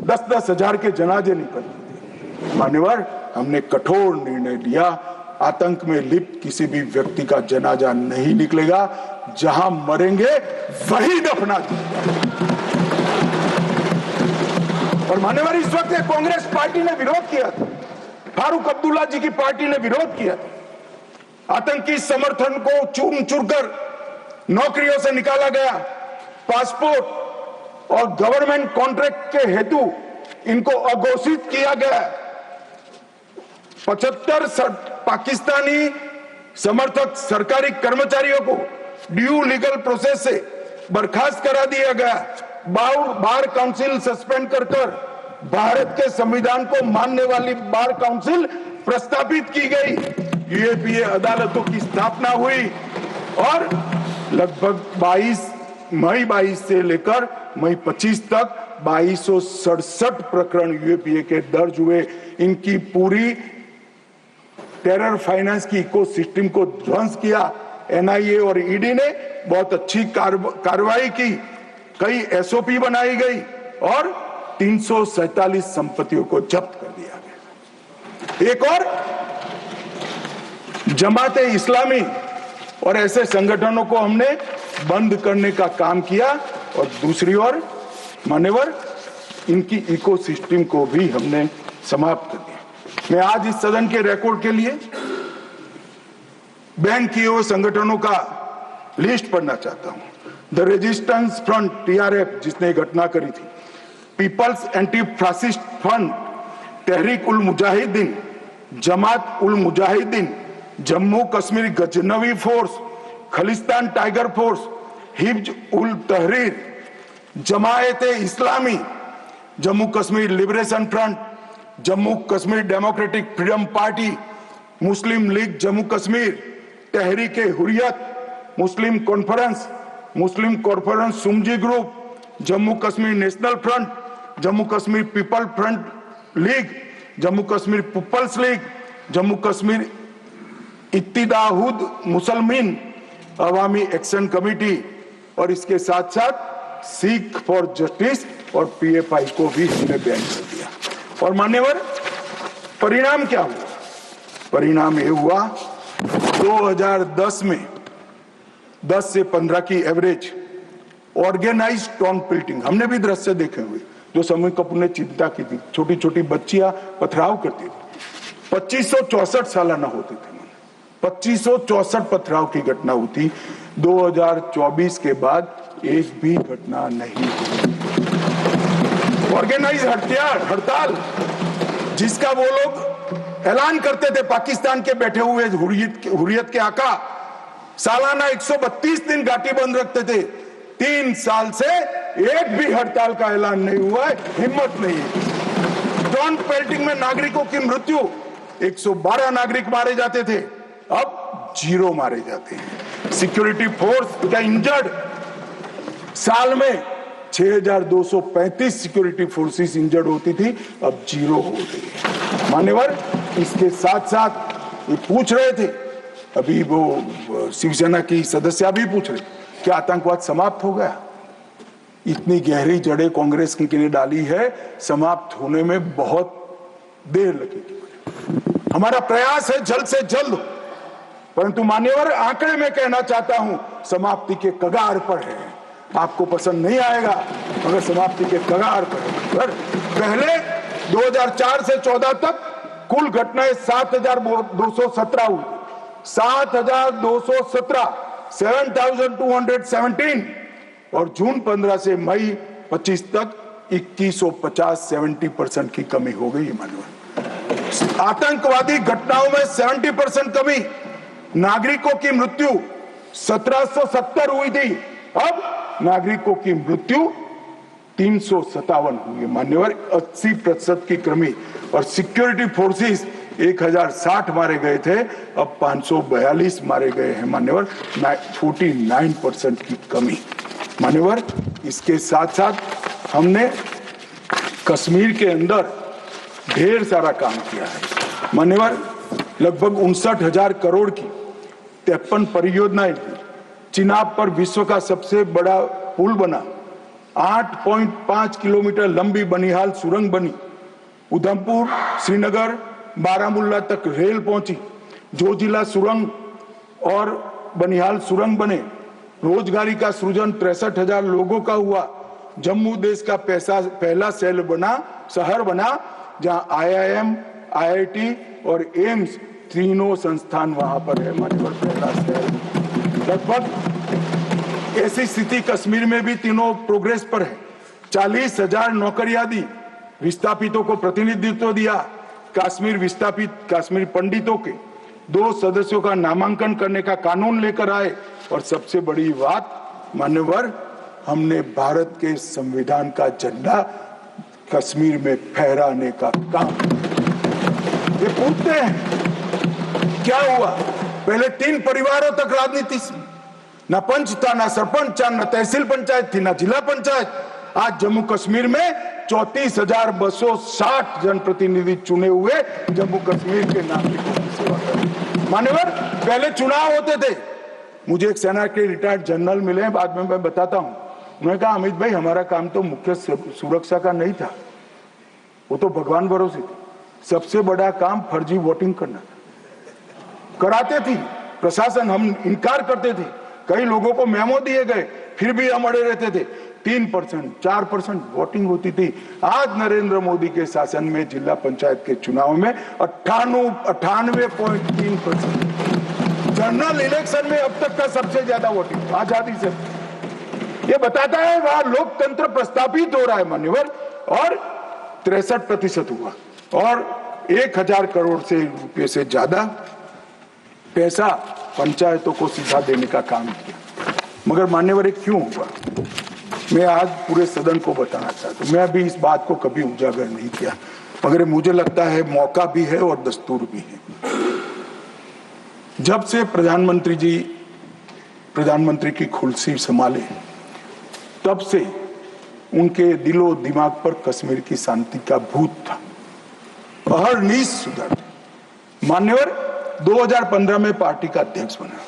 10-10 हजार के जनाजे निकलते थे। मान्यवर, हमने कठोर निर्णय लिया, आतंक में लिप्त किसी भी व्यक्ति का जनाजा नहीं निकलेगा, जहां मरेंगे वही दफना दिया। और मान्यवर, इस वक्त कांग्रेस पार्टी ने विरोध किया था, फारूक अब्दुल्ला जी की पार्टी ने विरोध किया था, आतंकी समर्थन को चूर चूर कर नौकरियों से निकाला गया, पासपोर्ट और गवर्नमेंट कॉन्ट्रैक्ट के हेतु इनको अघोषित किया गया। 75 पाकिस्तानी समर्थक सरकारी कर्मचारियों को ड्यू लीगल प्रोसेस से बर्खास्त करा दिया गया। बार काउंसिल सस्पेंड कर भारत के संविधान को मानने वाली बार काउंसिल प्रस्तापित की गई। यूएपीए अदालतों की स्थापना हुई और लगभग मई 22 से लेकर मई 25 तक 2267 प्रकरण यूएपीए के दर्ज हुए। इनकी पूरी टेरर फाइनेंस की इकोसिस्टम को ध्वंस किया। एनआईए और ईडी ने बहुत अच्छी कार्रवाई की, कई एसओपी बनाई गई और 347 संपत्तियों को जब्त कर दिया गया। एक और जमाते इस्लामी और ऐसे संगठनों को हमने बंद करने का काम किया और दूसरी ओर मान्यवर इनकी इकोसिस्टम को भी हमने समाप्त कर दिया। मैं आज इस सदन के रिकॉर्ड के लिए बैन किए हुए संगठनों का लिस्ट पढ़ना चाहता हूं। द रेजिस्टेंस फ्रंट टीआरएफ, जिसने घटना करी थी, People's Anti Fascist Front, Tehreek ul Mujahideen, Jamaat ul Mujahideen, Jammu Kashmir Ghaznavi Force, Khalistan Tiger Force, हिब्ज ul Tahrir, Jamaat Islami, Jammu Kashmir Liberation Front, Jammu Kashmir Democratic Freedom Party, Muslim League Jammu Kashmir, Tehreek Hurriyat, Muslim Conference Sumji group, Jammu Kashmir National Front, Jammu Kashmir People Front League, Jammu Kashmir People's League, Jammu Kashmir Ittihad Musalman Awami Action Committee और इसके साथ साथ सिख फॉर जस्टिस और पीएफआई को भी हमने बैन कर दिया। और मान्यवर, परिणाम क्या हुआ? परिणाम ये हुआ 2010 में 10 से 15 की एवरेज ऑर्गेनाइज टॉन पिल्टिंग हमने भी दृश्य देखे हुए, जो समय कपूर ने चिंता की थी। छोटी छोटी बच्चियां पथराव करती थी। 2564 सालाना होते थे, 2564 पथराव की घटना होती। 2024 के बाद एक भी घटना नहीं हुई। ऑर्गेनाइज हड़ताल जिसका वो लोग ऐलान करते थे, पाकिस्तान के बैठे हुए हुर्रियत के आका सालाना 132 दिन घाटी बंद रखते थे। 3 साल से एक भी हड़ताल का ऐलान नहीं हुआ है, हिम्मत नहीं है। टॉन पेल्टिंग में नागरिकों की मृत्यु, 112 नागरिक मारे जाते थे, अब 0 मारे जाते हैं। सिक्योरिटी फोर्स का इंजर्ड, साल में 6235 सिक्योरिटी फोर्सेस इंजर्ड होती थी, अब 0 हो गई है। मान्यवर, इसके साथ साथ ये पूछ रहे थे, अभी वो शिवसेना की सदस्य भी पूछ रहे, क्या आतंकवाद समाप्त हो गया? इतनी गहरी जड़ें कांग्रेस ने डाली है, समाप्त होने में बहुत देर लगेगी। हमारा प्रयास है जल्द से जल्द, परंतु मान्यवर आंकड़े में कहना चाहता हूं, समाप्ति के कगार पर है। आपको पसंद नहीं आएगा मगर समाप्ति के कगार पर है। पहले 2004 से 14 तक कुल घटनाएं 7217 हुई, 7217, 7217, और जून 15 से मई 25 तक 2150, 70% की कमी हो गई। मानव आतंकवादी घटनाओं में 70% कमी, नागरिकों की मृत्यु 1770 हुई थी, अब नागरिकों की मृत्यु 357 हुई है। मान्यवर 80% की कमी, और सिक्योरिटी फोर्सेस 1060 मारे गए थे, अब 542 मारे गए हैं। मान्यवर 49% की कमी। मान्यवर इसके साथ साथ हमने कश्मीर के अंदर ढेर सारा काम किया है। मान्यवर लगभग 59,000 करोड़ की 53 परियोजनाएं थी। चिनाब पर विश्व का सबसे बड़ा पुल बना, 8.5 किलोमीटर लंबी बनिहाल सुरंग बनी, उधमपुर श्रीनगर बारामूला तक रेल पहुंची, जोजिला सुरंग और बनिहाल सुरंग बने, रोजगारी का सृजन 63,000 लोगों का हुआ। जम्मू देश का पहला शहर बना जहां IIM, IIT और एम्स तीनों संस्थान वहां पर है। मान्यवर पहला शहर। लगभग ऐसी स्थिति कश्मीर में भी तीनों प्रोग्रेस पर है। 40,000 नौकरियां दी, विस्थापितों को प्रतिनिधित्व दिया, कश्मीर विस्थापित कश्मीर पंडितों के 2 सदस्यों का नामांकन करने का कानून लेकर आए, और सबसे बड़ी बात मान्यवर, हमने भारत के संविधान का झंडा कश्मीर में फहराने का काम। ये पूछते हैं क्या हुआ? पहले 3 परिवारों तक राजनीति, ना पंच था, ना सरपंच था, ना तहसील पंचायत थी, ना जिला पंचायत। आज जम्मू कश्मीर में 34,260 जनप्रतिनिधि चुने हुए जम्मू कश्मीर के नागरिकों की सेवा कर। मान्यवर पहले चुनाव होते थे। मुझे एक सेना के रिटायर्ड जनरल मिले, बाद में मैं बताता हूं। उन्होंने कहा, अमित भाई हमारा काम तो मुख्य सुरक्षा का नहीं था, वो तो भगवान भरोसे थे। सबसे बड़ा काम फर्जी वोटिंग करना था। कराते थी प्रशासन, हम इनकार करते थे। कई लोगों को मेमो दिए गए, फिर भी हम अड़े रहते थे। 3%, 4% वोटिंग होती थी। आज नरेंद्र मोदी के शासन में जिला पंचायत के चुनाव में 98.3%। जनरल इलेक्शन में अब तक का सबसे ज्यादा वोटिंग आजादी से। ये बताता है वहां लोकतंत्र प्रस्थापित हो रहा है मान्यवर। और 63% हुआ, और 1,000 करोड़ से रुपये से ज्यादा पैसा पंचायतों को सीधा देने का काम किया। मगर मान्यवर क्यों हुआ, मैं आज पूरे सदन को बताना चाहता हूं। मैं अभी इस बात को कभी उजागर नहीं किया, मगर मुझे लगता है मौका भी है और दस्तूर भी है। जब से प्रधानमंत्री जी प्रधानमंत्री की कुर्सी संभाले, तब से उनके दिलो दिमाग पर कश्मीर की शांति का भूत था। अहरनीश सुधर। मान्यवर 2015 में पार्टी का अध्यक्ष बना।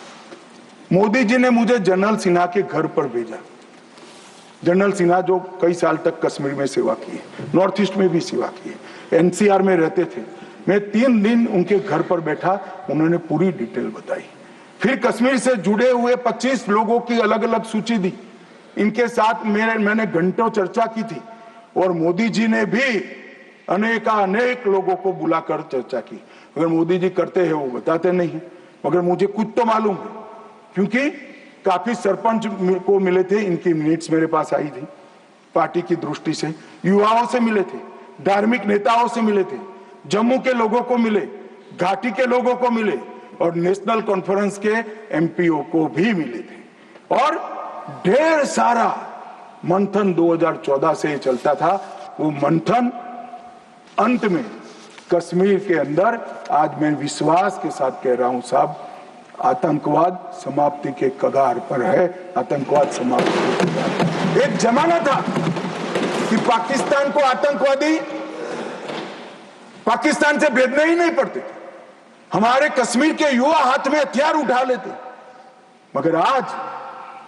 मोदी जी ने मुझे जनरल सिन्हा के घर पर भेजा। जनरल सिन्हा जो कई साल तक कश्मीर में सेवा की है, नॉर्थ ईस्ट में भी सेवा की है, NCR में रहते थे। मैं 3 दिन उनके घर पर बैठा, उन्होंने पूरी डिटेल बताई। फिर कश्मीर से जुड़े हुए 25 लोगों की अलग अलग सूची दी। इनके साथ मैंने घंटों चर्चा की थी और मोदी जी ने भी अनेक लोगों को बुलाकर चर्चा की। अगर मोदी जी करते हैं वो बताते नहीं, मगर मुझे कुछ तो मालूम है, क्योंकि काफी सरपंच को मिले थे, इनकी मिनट्स मेरे पास आई थी। पार्टी की दृष्टि से युवाओं से मिले थे, धार्मिक नेताओं से मिले थे, जम्मू के लोगों को मिले, घाटी के लोगों को मिले और नेशनल कॉन्फ्रेंस के एमपीओ को भी मिले थे। और ढेर सारा मंथन 2014 से चलता था। वो मंथन अंत में कश्मीर के अंदर, आज मैं विश्वास के साथ कह रहा हूं साहब, आतंकवाद समाप्ति के कगार पर है। आतंकवाद समाप्ति के कगार पर। एक जमाना था कि पाकिस्तान को आतंकवादी पाकिस्तान से भेजने ही नहीं पड़ते थे। हमारे कश्मीर के युवा हाथ में हथियार उठा लेते। मगर आज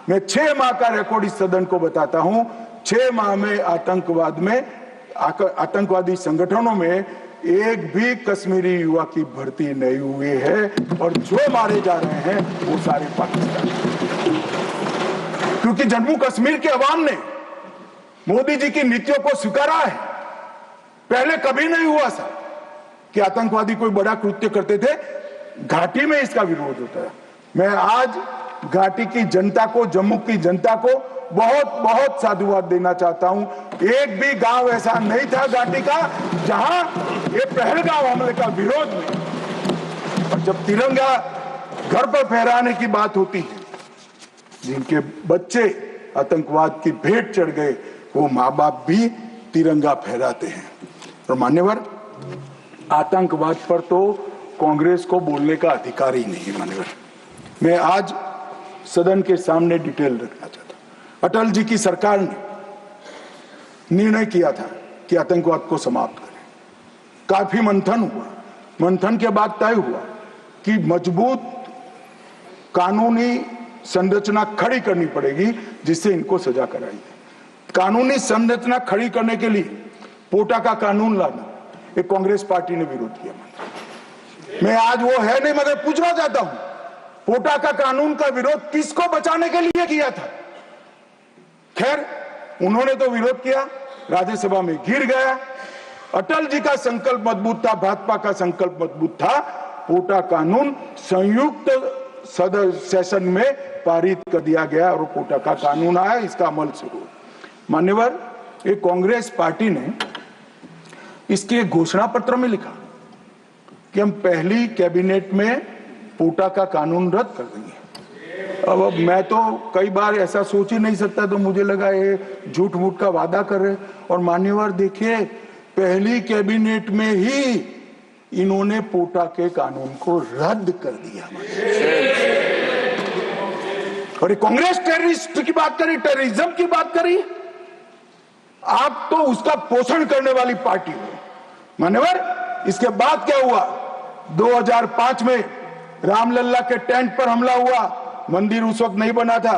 मैं 6 माह का रिकॉर्ड इस सदन को बताता हूं। 6 माह में आतंकवादी संगठनों में एक भी कश्मीरी युवा की भर्ती नहीं हुई है और जो मारे जा रहे हैं वो सारे पाकिस्तान। क्योंकि जम्मू कश्मीर के अवाम ने मोदी जी की नीतियों को स्वीकारा है। पहले कभी नहीं हुआ सा कि आतंकवादी कोई बड़ा कृत्य करते थे, घाटी में इसका विरोध होता है। मैं आज घाटी की जनता को, जम्मू की जनता को बहुत साधुवाद देना चाहता हूं। एक भी गांव ऐसा नहीं था घाटी का जहां ये पहलगाम हमले का विरोध नहीं। और जब तिरंगा घर पर फहराने की बात होती है, जिनके बच्चे आतंकवाद की भेंट चढ़ गए, वो माँ बाप भी तिरंगा फहराते हैं। और मान्यवर, आतंकवाद पर तो कांग्रेस को बोलने का अधिकार ही नहीं है। मान्यवर, मैं आज सदन के सामने डिटेल रखना चाहता हूं। अटल जी की सरकार ने निर्णय किया था कि आतंकवाद को समाप्त करें। काफी मंथन हुआ। मंथन के बाद तय हुआ कि मजबूत कानूनी संरचना खड़ी करनी पड़ेगी जिससे इनको सजा कराई जाए। कानूनी संरचना खड़ी करने के लिए पोटा का कानून लाना, एक कांग्रेस पार्टी ने विरोध किया। मैं आज वो है नहीं, मगर पूछना चाहता हूं, पोटा का कानून का विरोध किसको बचाने के लिए किया था? खैर, उन्होंने तो विरोध किया, राज्यसभा में गिर गया। अटल जी का संकल्प मजबूत था, भाजपा का संकल्प मजबूत था। पोटा कानून संयुक्त सेशन में पारित कर दिया गया और पोटा का कानून आया, इसका अमल शुरू। मान्यवर, एक कांग्रेस पार्टी ने इसके घोषणा पत्र में लिखा कि हम पहली कैबिनेट में पोटा का कानून रद्द कर देंगे। अब मैं तो कई बार ऐसा सोच ही नहीं सकता, तो मुझे लगा ये झूठ मूठ का वादा कर रहे। और मान्यवर देखिए, पहली कैबिनेट में ही इन्होंने पोटा के कानून को रद्द कर दिया। और ये कांग्रेस टेररिस्ट की बात करी, टेररिज्म की बात करी। आप तो उसका पोषण करने वाली पार्टी हो। मान्यवर, इसके बाद क्या हुआ? 2005 में रामलल्ला के टेंट पर हमला हुआ। मंदिर उस वक्त नहीं बना था।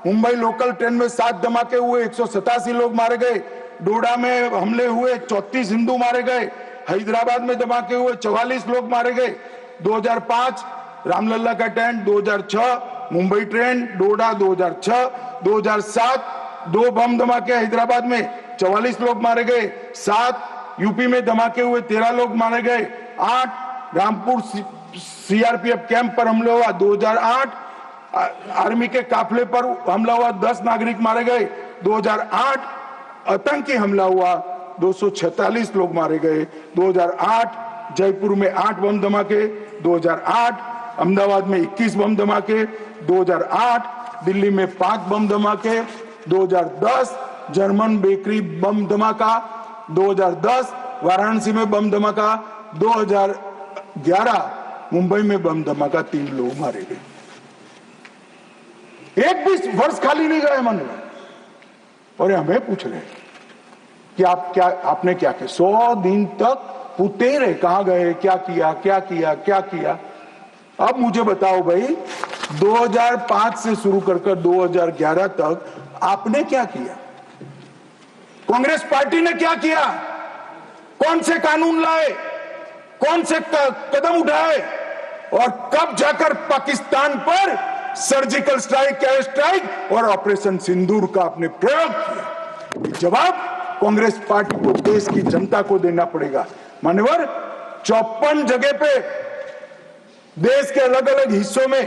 मुंबई लोकल ट्रेन में 7 धमाके हुए, 187 लोग मारे गए। डोडा में हमले हुए, 34 हिंदू मारे गए। हैदराबाद में धमाके हुए, 44 लोग मारे गए। 2005 रामलल्ला का टेंट, 2006 मुंबई ट्रेन, डोडा 2006, 2007 2 बम धमाके हैदराबाद में, 44 लोग मारे गए। 7 यूपी में धमाके हुए, 13 लोग मारे गए। 8 रामपुर सीआरपीएफ कैंप पर हमला हुआ। 2008 आर्मी के काफिले पर हमला हुआ, 10 नागरिक मारे गए। 2008 आतंकी हमला हुआ, 246 लोग मारे गए। 2008 जयपुर में 8 बम धमाके। 2008 अहमदाबाद में 21 बम धमाके। 2008 दिल्ली में 5 बम धमाके। 2010 जर्मन बेकरी बम धमाका। 2010 वाराणसी में बम धमाका। 2011 मुंबई में बम धमाका, 3 लोग मारे गए। एक भी वर्ष खाली नहीं गए मन में। और हमें पूछ रहे कि आपने क्या किया? 100 दिन तक पूछते ही रहे, कहां गए, क्या किया, क्या किया, क्या किया। अब मुझे बताओ भाई, 2005 से शुरू कर 2011 तक आपने क्या किया? कांग्रेस पार्टी ने क्या किया? कौन से कानून लाए? कौन से कदम उठाए और कब जाकर पाकिस्तान पर सर्जिकल स्ट्राइक, एयर स्ट्राइक और ऑपरेशन सिंदूर का आपने प्रयोग किया? जवाब कांग्रेस पार्टी को, देश की जनता को देना पड़ेगा। मान्यवर, 54 जगह पे देश के अलग अलग हिस्सों में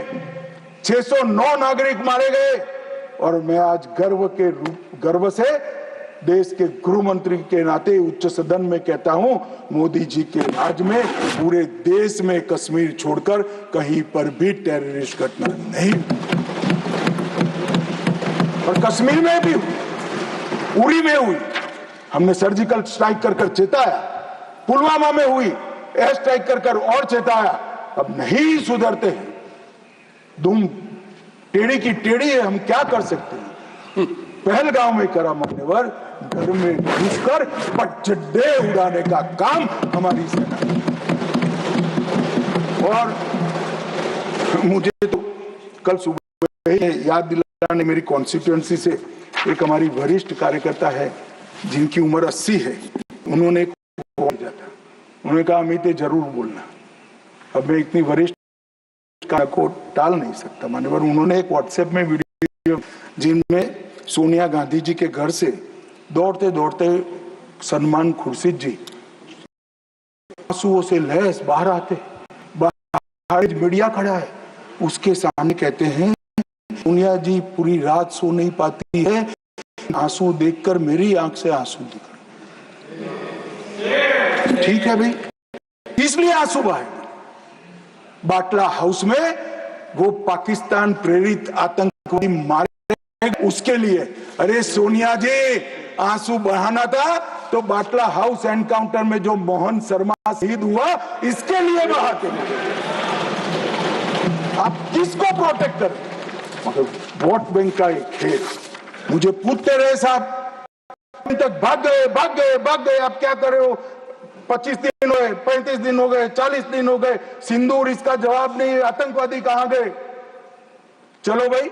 609 नागरिक मारे गए और मैं आज गर्व से देश के गृह मंत्री के नाते उच्च सदन में कहता हूं, मोदी जी के राज में पूरे देश में कश्मीर छोड़कर कहीं पर भी टेररिस्ट घटना नहीं, और कश्मीर में भी हुई, उरी में हुई, हमने सर्जिकल स्ट्राइक कर चेताया, पुलवामा में हुई, एयर स्ट्राइक कर और चेताया, अब नहीं सुधरते हैं। दुम टेढ़ी की टेढ़ी है, हम क्या कर सकते हैं? पहलगांव में करा मान्यवर, घर में घुसकर पटचड्डे उड़ाने का काम हमारी सेना। और मुझे तो कल सुबह याद दिलाने मेरी कॉन्स्टिट्यूएंसी से एक हमारी वरिष्ठ कार्यकर्ता है जिनकी उम्र 80 है, उन्होंने उन्होंने कहा अमित जरूर बोलना। अब मैं इतनी वरिष्ठ को टाल नहीं सकता मान्यवर। उन्होंने एक व्हाट्सएप में वीडियो जिनमें सोनिया गांधी जी के घर से दौड़ते दौड़ते सलमान खुर्शीद जी आंसुओं से लहस बाहर आते, बाहर मीडिया खड़ा है, उसके सामने कहते हैं सोनिया जी पूरी रात सो नहीं पाती है, आंसू देखकर मेरी आंख से आंसू दिख रहे। ठीक है भाई, इसलिए आंसू बहाए। बाटला हाउस में वो पाकिस्तान प्रेरित आतंकवादी मारे, उसके लिए अरे सोनिया जी आंसू बहाना था तो बाटला हाउस एनकाउंटर में जो मोहन शर्मा शहीद हुआ इसके लिए बहाते। आप किसको प्रोटेक्ट करें? मतलब वोट बैंक का एक खेल। मुझे पूछते रहे साहब तक भाग गए, आप क्या कर रहे हो? 25 दिन हो गए, 35 दिन हो गए, 40 दिन हो गए, सिंदूर इसका जवाब नहीं, आतंकवादी कहां गए? चलो भाई,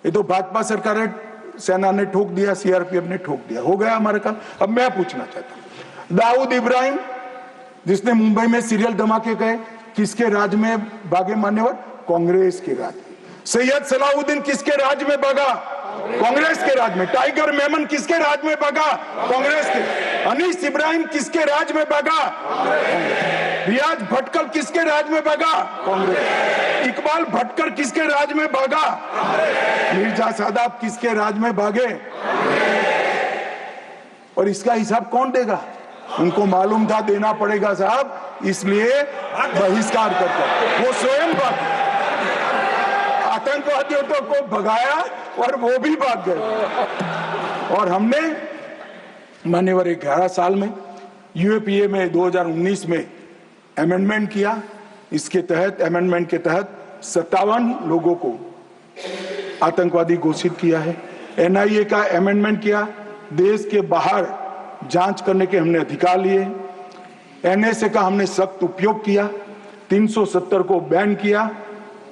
ये तो भाजपा सरकार है, सेना ने ठोक दिया, सीआरपीएफ ने ठोक दिया, हो गया हमारे काम। अब मैं पूछना चाहता हूं, दाऊद इब्राहिम जिसने मुंबई में सीरियल धमाके गए, किसके राज में भागे मान्यवर? कांग्रेस के राज में। सैयद सलाउद्दीन किसके राज में भागा? कांग्रेस के राज में। टाइगर मेमन किसके राज में भागा? कांग्रेस के। अनीस इब्राहिम किसके राज में भागा? रियाज भटकल किसके राज में भागा? कांग्रेस। इकबाल भटकर किसके राज में भागा? मिर्जा सादाब किसके राज में भागे? और इसका हिसाब कौन देगा? उनको मालूम था देना पड़ेगा साहब, इसलिए बहिष्कार करते। वो स्वयं भागे, आतंकवादियों को भगाया और वो भी भाग गए। और हमने मान्यवर 11 साल में यूएपीए में 2019 में अमेंडमेंट किया। इसके तहत, अमेंडमेंट के तहत 57 लोगों को आतंकवादी घोषित किया है। एनआईए का अमेंडमेंट किया, देश के बाहर जांच करने के हमने अधिकार लिए। एनएसए का हमने सख्त उपयोग किया, 370 को बैन किया,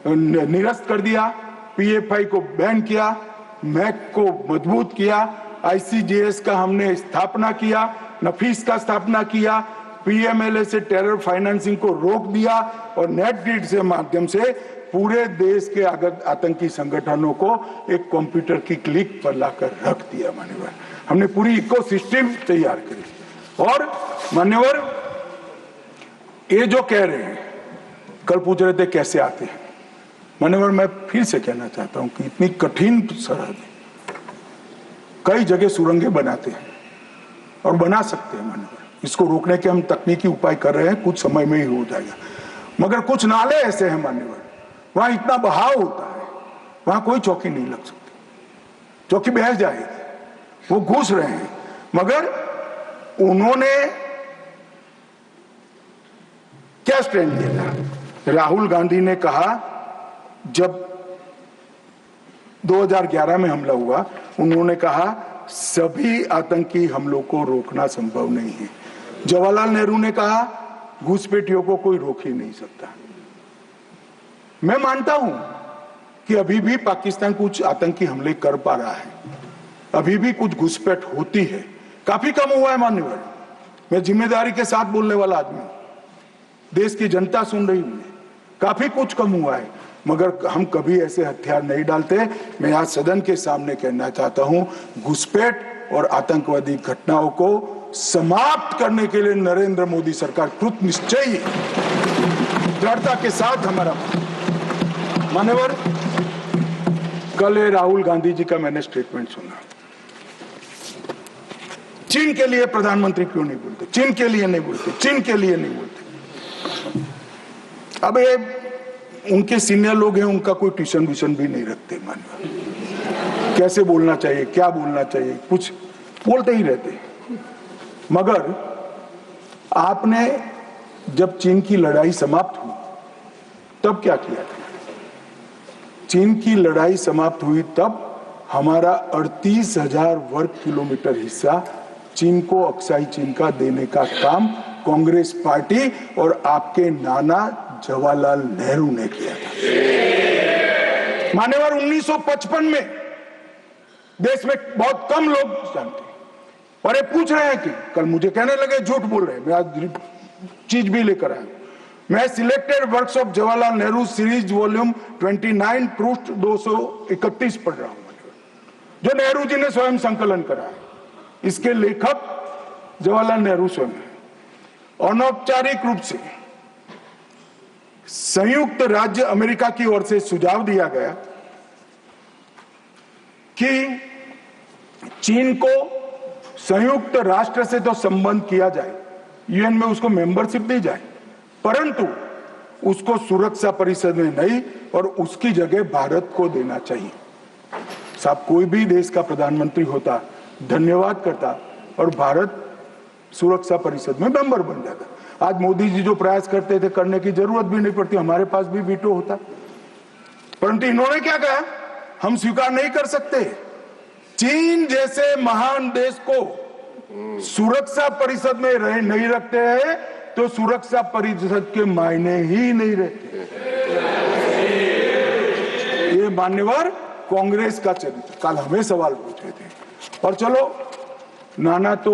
निरस्त कर दिया, पीएफआई को बैन किया, मैक को मजबूत किया, आईसीजेएस का हमने स्थापना किया, नफीस का स्थापना किया, पीएमएलए से टेरर फाइनेंसिंग को रोक दिया और नेट ग्रिड से माध्यम से पूरे देश के आतंकी संगठनों को एक कंप्यूटर की क्लिक पर लाकर रख दिया। मान्यवर, हमने पूरी इकोसिस्टम तैयार करी। और मान्यवर, ये जो कह रहे हैं, कल पूछ रहे थे कैसे आते हैं, मान्यवर मैं फिर से कहना चाहता हूं कि इतनी कठिन सरहद, कई जगह सुरंगें बनाते हैं और बना सकते हैं मान्यवर, इसको रोकने के हम तकनीकी उपाय कर रहे हैं, कुछ समय में ही हो जाएगा। मगर कुछ नाले ऐसे हैं मान्यवर, वहां इतना बहाव होता है, वहां कोई चौकी नहीं लग सकती, चौकी बह जाएगी। वो घुस रहे हैं, मगर उन्होंने क्या स्टैंड लिया था? राहुल गांधी ने कहा, जब 2011 में हमला हुआ, उन्होंने कहा सभी आतंकी हमलों को रोकना संभव नहीं है। जवाहरलाल नेहरू ने कहा घुसपैठियों को कोई रोक ही नहीं सकता। मैं मानता हूं कि अभी भी पाकिस्तान कुछ आतंकी हमले कर पा रहा है, अभी भी कुछ घुसपैठ होती है, काफी कम हुआ है मान्यवर, मैं जिम्मेदारी के साथ बोलने वाला आदमी हूं, देश की जनता सुन रही है, काफी कुछ कम हुआ है, मगर हम कभी ऐसे हथियार नहीं डालते। मैं आज सदन के सामने कहना चाहता हूं, घुसपैठ और आतंकवादी घटनाओं को समाप्त करने के लिए नरेंद्र मोदी सरकार कृत निश्चयी दृढ़ता के साथ हमारा। मान्यवर, कल राहुल गांधी जी का मैंने स्टेटमेंट सुना, चीन के लिए प्रधानमंत्री क्यों नहीं बोलते, चीन के लिए नहीं बोलते, चीन के लिए नहीं बोलते। अब ये उनके सीनियर लोग हैं, उनका कोई ट्यूशन व्यूशन भी नहीं रखते। मान्यवर, कैसे बोलना चाहिए, क्या बोलना चाहिए, कुछ बोलते ही रहते। मगर आपने जब चीन की लड़ाई समाप्त हुई तब क्या किया था? चीन की लड़ाई समाप्त हुई तब हमारा 38,000 वर्ग किलोमीटर हिस्सा चीन को, अक्साई चीन का देने का काम कांग्रेस पार्टी और आपके नाना जवाहरलाल नेहरू ने किया था। मान्यवर, 1955 में देश में बहुत कम लोग जानते हैं, और ये पूछ रहे हैं कि कल मुझे कहने लगे झूठ बोल रहे हैं, मैं आज चीज भी लेकर आया। मैं selected works of Jawaharlal Nehru series volume 29 पृष्ठ 231 पढ़ रहा हूं, जो नेहरू जी ने स्वयं संकलन करा है। इसके लेखक जवाहरलाल नेहरू स्वयं है। अनौपचारिक रूप से संयुक्त राज्य अमेरिका की ओर से सुझाव दिया गया कि चीन को संयुक्त राष्ट्र से तो संबंध किया जाए, यूएन में उसको मेंबरशिप दी जाए, परंतु उसको सुरक्षा परिषद में नहीं, और उसकी जगह भारत को देना चाहिए। साहब, कोई भी देश का प्रधानमंत्री होता, धन्यवाद करता और भारत सुरक्षा परिषद में मेंबर बन जाता। आज मोदी जी जो प्रयास करते थे, करने की जरूरत भी नहीं पड़ती, हमारे पास भी वीटो होता। परंतु इन्होंने क्या कहा, हम स्वीकार नहीं कर सकते। चीन जैसे महान देश को सुरक्षा परिषद में नहीं रखते हैं तो सुरक्षा परिषद के मायने ही नहीं रहते। ये मान्यवर कांग्रेस का चरित्र। कल हमें सवाल पूछे थे, और चलो नाना तो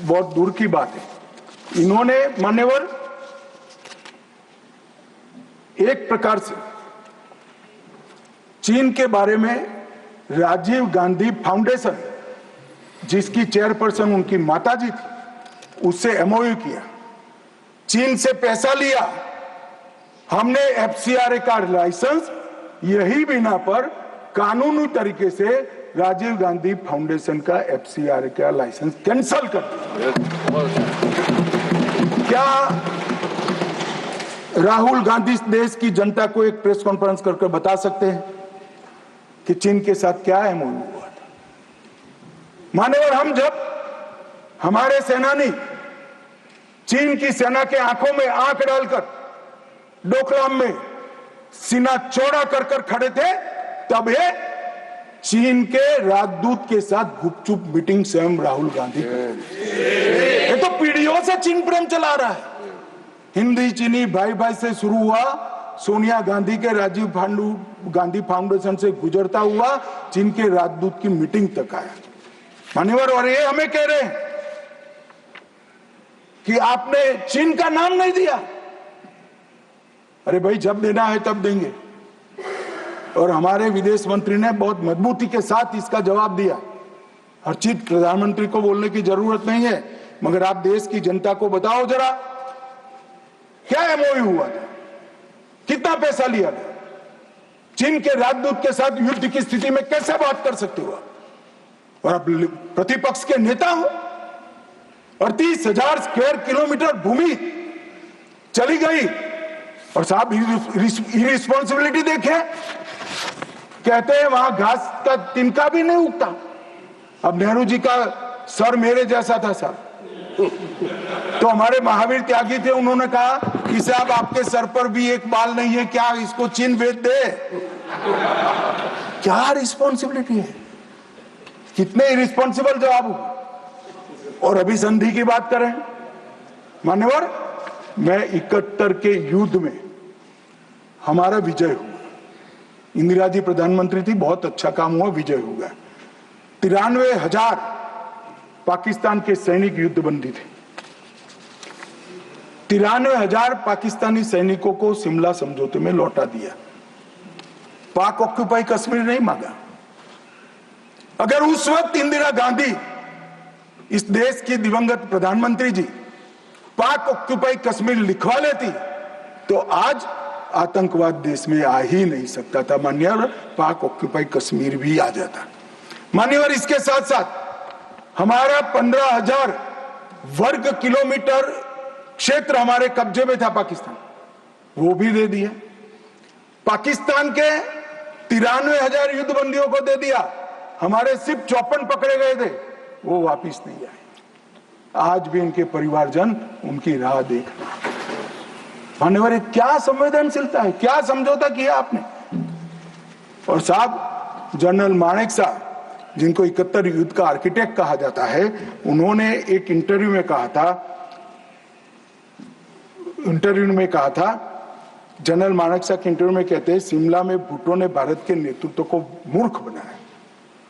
बहुत दूर की बात है। इन्होंने मान्यवर एक प्रकार से चीन के बारे में राजीव गांधी फाउंडेशन, जिसकी चेयरपर्सन उनकी माताजी थी, उससे एमओयू किया, चीन से पैसा लिया, हमने एफसीआरए का लाइसेंस यही बिना पर कानूनी तरीके से राजीव गांधी फाउंडेशन का एफसीआरए का लाइसेंस कैंसिल कर दिया। क्या राहुल गांधी देश की जनता को एक प्रेस कॉन्फ्रेंस करके बता सकते हैं कि चीन के साथ क्या एमओयू हुआ था? मान्यवर, हम जब हमारे सेनानी चीन की सेना के आंखों में आंख डालकर डोकलाम में सीना चौड़ा कर कर खड़े थे, तब ये चीन के राजदूत के साथ गुपचुप मीटिंग स्वयं राहुल गांधी करते। ये तो पीढ़ियों से चीन प्रेम चला रहा है। हिंदी चीनी भाई भाई से शुरू हुआ, सोनिया गांधी के राजीव गांधी फाउंडेशन से गुजरता हुआ चीन के राजदूत की मीटिंग तक आया। मान्यवर, और ये हमें कह रहे हैं कि आपने चीन का नाम नहीं दिया। अरे भाई, जब देना है तब देंगे। और हमारे विदेश मंत्री ने बहुत मजबूती के साथ इसका जवाब दिया। हर चीज प्रधानमंत्री को बोलने की जरूरत नहीं है, मगर आप देश की जनता को बताओ जरा, क्या एमओयू हुआ था, कितना पैसा लिया गया, चीन के राजदूत के साथ युद्ध की स्थिति में कैसे बात कर सकते हो? और आप प्रतिपक्ष के नेता हो, और 30,000 स्क्वायर किलोमीटर भूमि चली गई, और साहब इरिस्पॉन्सिबिलिटी देखे, कहते हैं वहां घास का तिनका भी नहीं उगता। अब नेहरू जी का सर मेरे जैसा था साहब, तो हमारे महावीर त्यागी थे, उन्होंने कहा कि साहब आपके सर पर भी एक बाल नहीं है, क्या इसको चीन बेच दे? क्या रिस्पॉन्सिबिलिटी है? कितने इरिस्पॉन्सिबल जवाब हो। और अभी संधि की बात करें मान्यवर, मैं 71 के युद्ध में हमारा विजय हुआ, इंदिरा जी प्रधानमंत्री थी, बहुत अच्छा काम हुआ, विजय हुआ। 93,000 पाकिस्तान के सैनिक युद्धबंदी थे। 93,000 पाकिस्तानी सैनिकों को शिमला समझौते में लौटा दिया। पाक ऑक्यूपाई कश्मीर नहीं मांगा। अगर उस वक्त इंदिरा गांधी, इस देश की दिवंगत प्रधानमंत्री जी, पाक ऑक्यूपाई कश्मीर लिखवा लेती तो आज आतंकवाद देश में आ ही नहीं सकता था मान्यवर, पाक ऑक्यूपाई कश्मीर भी आ जाता मान्यवर। इसके साथ साथ हमारा 15,000 वर्ग किलोमीटर क्षेत्र हमारे कब्जे में था पाकिस्तान, वो भी दे दिया। पाकिस्तान के 93,000 युद्धबंदियों को दे दिया। हमारे सिर्फ 54 पकड़े गए थे, वो वापिस नहीं आए। आज भी इनके परिवारजन उनकी राह देख रहे हैं। मान्यवर, क्या संवेदनशीलता है, क्या समझौता किया आपने। और साहब, जनरल मानेक साहब, जिनको 71 युद्ध का आर्किटेक्ट कहा जाता है, उन्होंने एक इंटरव्यू में कहा था, जनरल मानेक साहब के इंटरव्यू में कहते हैं, शिमला में भुट्टो ने भारत के नेतृत्व को मूर्ख बनाया।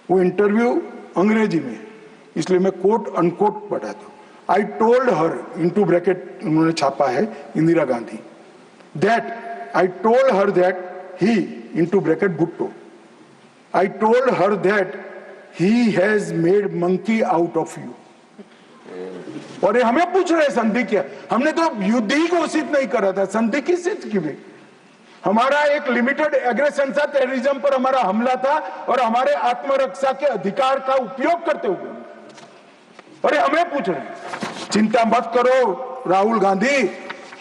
वो इंटरव्यू अंग्रेजी में, इसलिए मैं कोट अनकोट पढ़ाता हूं। I told her, into bracket उन्होंने छापा है Indira Gandhi, that I told her that he, into bracket Bhutto, I told her that he has made monkey out of you. और ये हमें पूछ रहे संधि क्या, हमने तो युद्ध ही घोषित नहीं करा था, संधि किस चीज की भी। हमारा एक लिमिटेड एग्रेशन था, टेररिज्म पर हमारा हमला था और हमारे आत्मरक्षा के अधिकार का उपयोग करते हुए, और हमें पूछ रहे हैं। चिंता मत करो राहुल गांधी,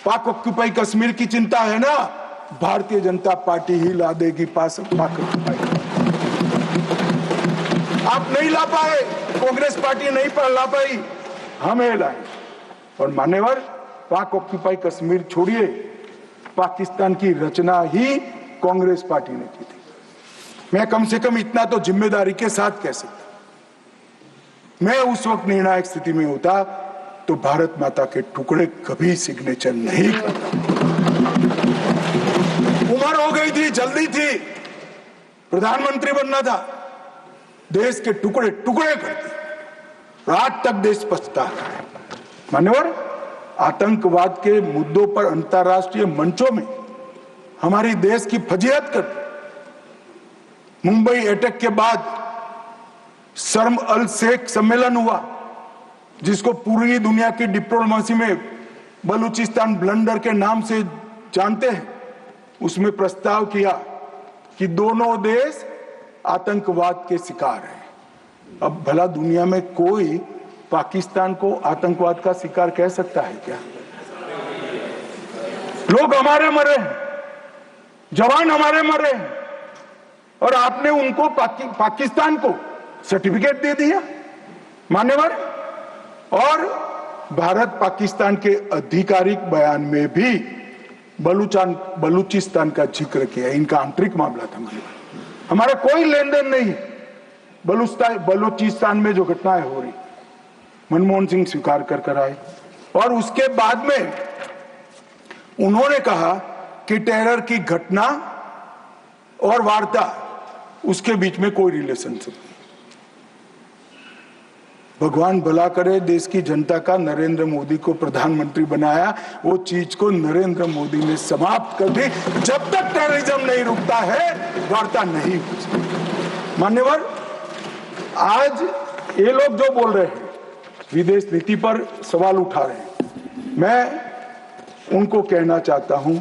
पाक ऑक्यूपाई कश्मीर की चिंता है ना, भारतीय जनता पार्टी ही ला देगी पाक ऑक्यूपाई। आप नहीं ला पाए, कांग्रेस पार्टी नहीं ला पाई, हमें लाए। और मान्यवर, पाक ऑक्यूपाई कश्मीर छोड़िए, पाकिस्तान की रचना ही कांग्रेस पार्टी ने की थी। मैं कम से कम इतना तो जिम्मेदारी के साथ कह सकता, मैं उस वक्त निर्णायक स्थिति में होता तो भारत माता के टुकड़े कभी सिग्नेचर नहीं करता। उम्र हो गई थी, जल्दी थी, प्रधानमंत्री बनना था, देश के टुकड़े टुकड़े करते, आज तक देश पछता है। मान्यवर, आतंकवाद के मुद्दों पर अंतर्राष्ट्रीय मंचों में हमारी देश की फजीहत कर, मुंबई अटैक के बाद शर्म अल शेख सम्मेलन हुआ, जिसको पूरी दुनिया की डिप्लोमेसी में बलूचिस्तान ब्लंडर के नाम से जानते हैं। उसमें प्रस्ताव किया कि दोनों देश आतंकवाद के शिकार हैं। अब भला दुनिया में कोई पाकिस्तान को आतंकवाद का शिकार कह सकता है क्या? लोग हमारे मरे हैं, जवान हमारे मरे हैं, और आपने उनको पाकिस्तान को सर्टिफिकेट दे दिया मान्यवर। और भारत पाकिस्तान के आधिकारिक बयान में भी बलूचिस्तान का जिक्र किया, इनका आंतरिक मामला था मान्यवर, हमारा कोई लेन देन नहीं है। बलूचिस्तान में जो घटनाएं हो रही, मनमोहन सिंह स्वीकार कर आए, और उसके बाद में उन्होंने कहा कि टेरर की घटना और वार्ता, उसके बीच में कोई रिलेशनशिप नहीं। भगवान भला करे, देश की जनता का नरेंद्र मोदी को प्रधानमंत्री बनाया, वो चीज को नरेंद्र मोदी ने समाप्त कर दी। जब तक टेररिज्म नहीं रुकता है, वार्ता नहीं हो सकती। मान्यवर, आज ये लोग जो बोल रहे हैं, विदेश नीति पर सवाल उठा रहे हैं, मैं उनको कहना चाहता हूं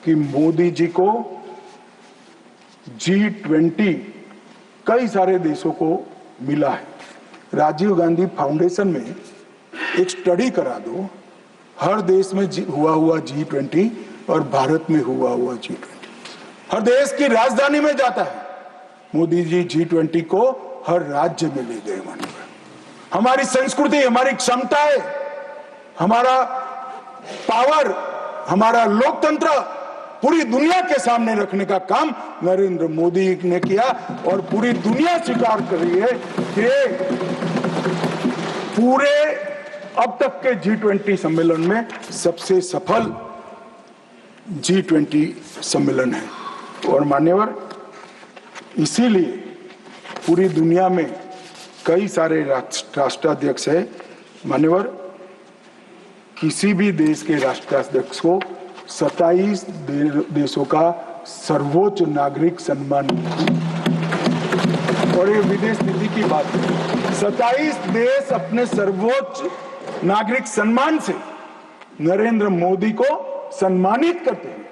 कि मोदी जी को G20 कई सारे देशों को मिला है। राजीव गांधी फाउंडेशन में एक स्टडी करा दो, हर देश में हुआ G20 और भारत में हुआ G20। हर देश की राजधानी में जाता है। मोदी जी G20 को हर राज्य में ले गए माननीय। हमारी संस्कृति, हमारी क्षमताएं, हमारा पावर, हमारा लोकतंत्र पूरी दुनिया के सामने रखने का काम नरेंद्र मोदी ने किया, और पूरी दुनिया स्वीकार कर रही है कि पूरे अब तक के G20 सम्मेलन में सबसे सफल G20 सम्मेलन है। और मान्यवर, इसीलिए पूरी दुनिया में कई सारे राष्ट्राध्यक्ष है मान्यवर, किसी भी देश के राष्ट्राध्यक्ष को 27 देशों का सर्वोच्च नागरिक सम्मान, और ये विदेश नीति की बात है। 27 देश अपने सर्वोच्च नागरिक सम्मान से नरेंद्र मोदी को सम्मानित करते हैं।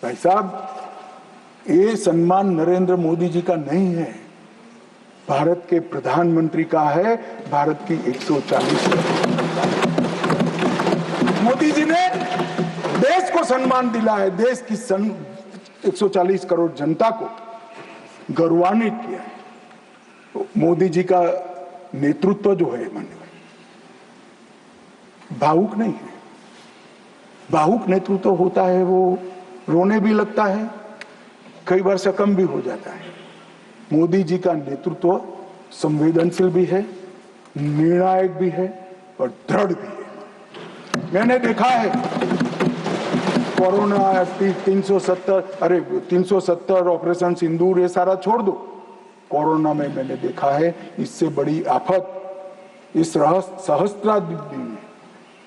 भाई साहब, ये सम्मान नरेंद्र मोदी जी का नहीं है, भारत के प्रधानमंत्री का है, भारत की 140 मोदी जी ने देश को सम्मान दिला है, देश की 140 करोड़ जनता को गौरवान्वित किया है। तो मोदी जी का नेतृत्व जो है माननीय, भावुक नहीं है। भावुक नेतृत्व होता है वो रोने भी लगता है, कई बार शकम भी हो जाता है। मोदी जी का नेतृत्व संवेदनशील भी है, निर्णायक भी है और दृढ़ भी है। मैंने देखा है कोरोना 370 ऑपरेशन सिंदूर ये सारा छोड़ दो, कोरोना में मैंने देखा है इससे बड़ी आफत इस सहस्त्राब्दी में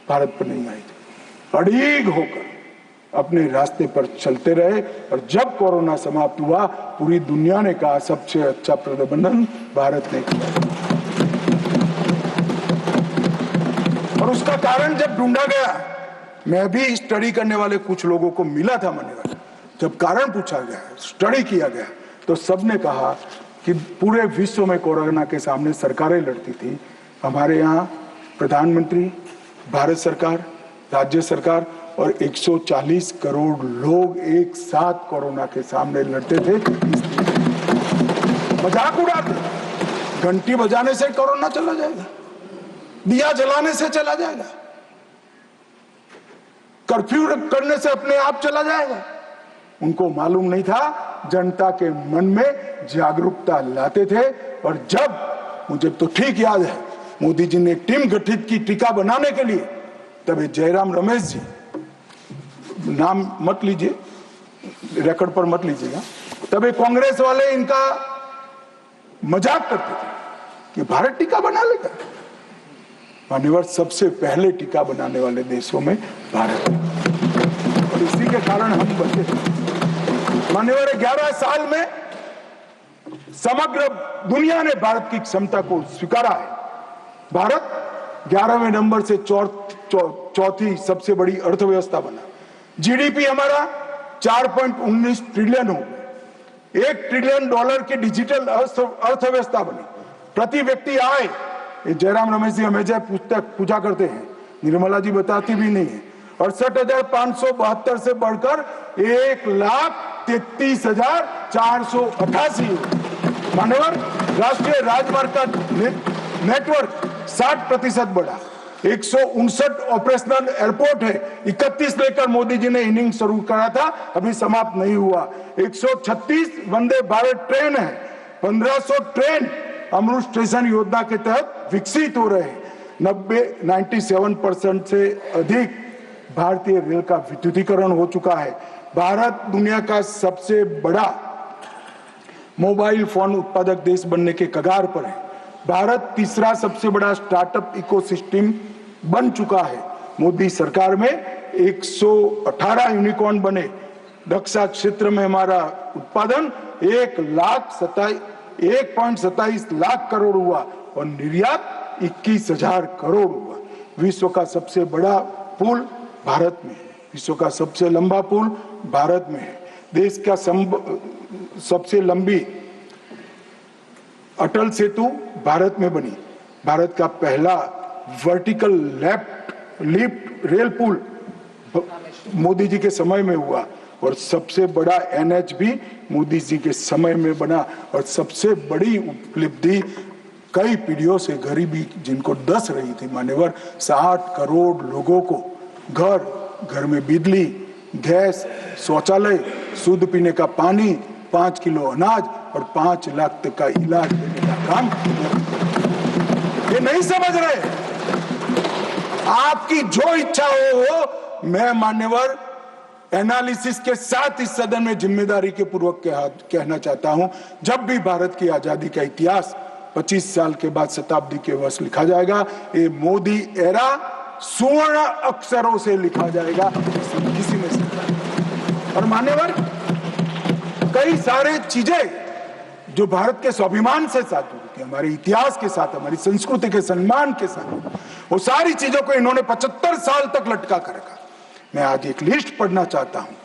भारत पर नहीं आई थी। अड़ीग होकर अपने रास्ते पर चलते रहे और जब कोरोना समाप्त हुआ पूरी दुनिया ने कहा सबसे अच्छा प्रबंधन भारत ने किया। और उसका कारण जब ढूंढा गया, मैं भी स्टडी करने वाले कुछ लोगों को मिला था मान्यवर, जब कारण पूछा गया, स्टडी किया गया, तो सबने कहा कि पूरे विश्व में कोरोना के सामने सरकारें लड़ती थी, हमारे यहाँ प्रधानमंत्री, भारत सरकार, राज्य सरकार और 140 करोड़ लोग एक साथ कोरोना के सामने लड़ते थे। मजाक उड़ाते, घंटी बजाने से कोरोना चला जाएगा, दिया जलाने से चला जाएगा, कर्फ्यू करने से अपने आप चला जाएगा। उनको मालूम नहीं था, जनता के मन में जागरूकता लाते थे। और जब मुझे तो ठीक याद है मोदी जी ने टीम गठित की टीका बनाने के लिए, तब जयराम रमेश जी, नाम मत लीजिए, रिकॉर्ड पर मत लीजिएगा, तब कांग्रेस वाले इनका मजाक करते थे कि भारत टीका बना लेगा। मान्यवर, सबसे पहले टीका बनाने वाले देशों में भारत है और इसी के कारण हम बचे थे। मान्यवर, 11 साल में समग्र दुनिया ने भारत की क्षमता को स्वीकारा है। भारत 11वें नंबर से चौथी सबसे बड़ी अर्थव्यवस्था बना। जीडीपी हमारा 4.19 ट्रिलियन हो गया, $1 ट्रिलियन की डिजिटल अर्थव्यवस्था बनी। प्रति व्यक्ति आय, जयराम रमेश जी हमेशा पूछा करते हैं, निर्मला जी बताती भी नहीं है, 68,572 से बढ़कर 1,33,488। मान्यवर, राष्ट्रीय राजमार्ग का नेटवर्क 60% बढ़ा, 159 ऑपरेशनल एयरपोर्ट है, 31 लेकर मोदी जी ने इनिंग शुरू करा था, अभी समाप्त नहीं हुआ। 136 वंदे भारत ट्रेन है, 1500 ट्रेन अमृत स्टेशन योजना के तहत विकसित हो रहे हैं। 97% से अधिक भारतीय रेल का विद्युतीकरण हो चुका है। भारत दुनिया का सबसे बड़ा मोबाइल फोन उत्पादक देश बनने के कगार पर है। भारत तीसरा सबसे बड़ा स्टार्टअप इकोसिस्टम बन चुका है। मोदी सरकार में 118 यूनिकॉर्न बने। रक्षा क्षेत्र में हमारा उत्पादन 1.27 लाख करोड़ हुआ और निर्यात 21,000 करोड़ हुआ। विश्व का सबसे बड़ा पुल भारत में है, विश्व का सबसे लंबा पुल भारत में है। देश का सबसे लंबी अटल सेतु भारत में बनी। भारत का पहला वर्टिकल लिफ्ट रेल पुल मोदी जी के समय में हुआ और सबसे बड़ा NH भी मोदी जी के समय में बना। और सबसे बड़ी उपलब्धि, कई पीढ़ियों से गरीबी जिनको डस रही थी मान्यवर, 60 करोड़ लोगों को घर में बिजली, गैस, शौचालय, शुद्ध पीने का पानी, 5 किलो अनाज और 5 लाख तक का इलाज देने का काम। ये नहीं समझ रहे। आपकी जो इच्छा हो, मैं मान्यवर एनालिसिस के साथ इस सदन में जिम्मेदारी के पूर्वक कहना चाहता हूं, जब भी भारत की आजादी का इतिहास 25 साल के बाद शताब्दी के वर्ष लिखा जाएगा, ये मोदी एरा स्वर्ण अक्षरों से लिखा जाएगा, किसी में से। और मान्यवर, कई सारे चीजें जो भारत के स्वाभिमान से साथ जुड़ी थी, हमारे इतिहास के साथ, हमारी संस्कृति के सम्मान के साथ, वो सारी चीजों को इन्होंने 75 साल तक लटका कर रखा। मैं आज एक लिस्ट पढ़ना चाहता हूं।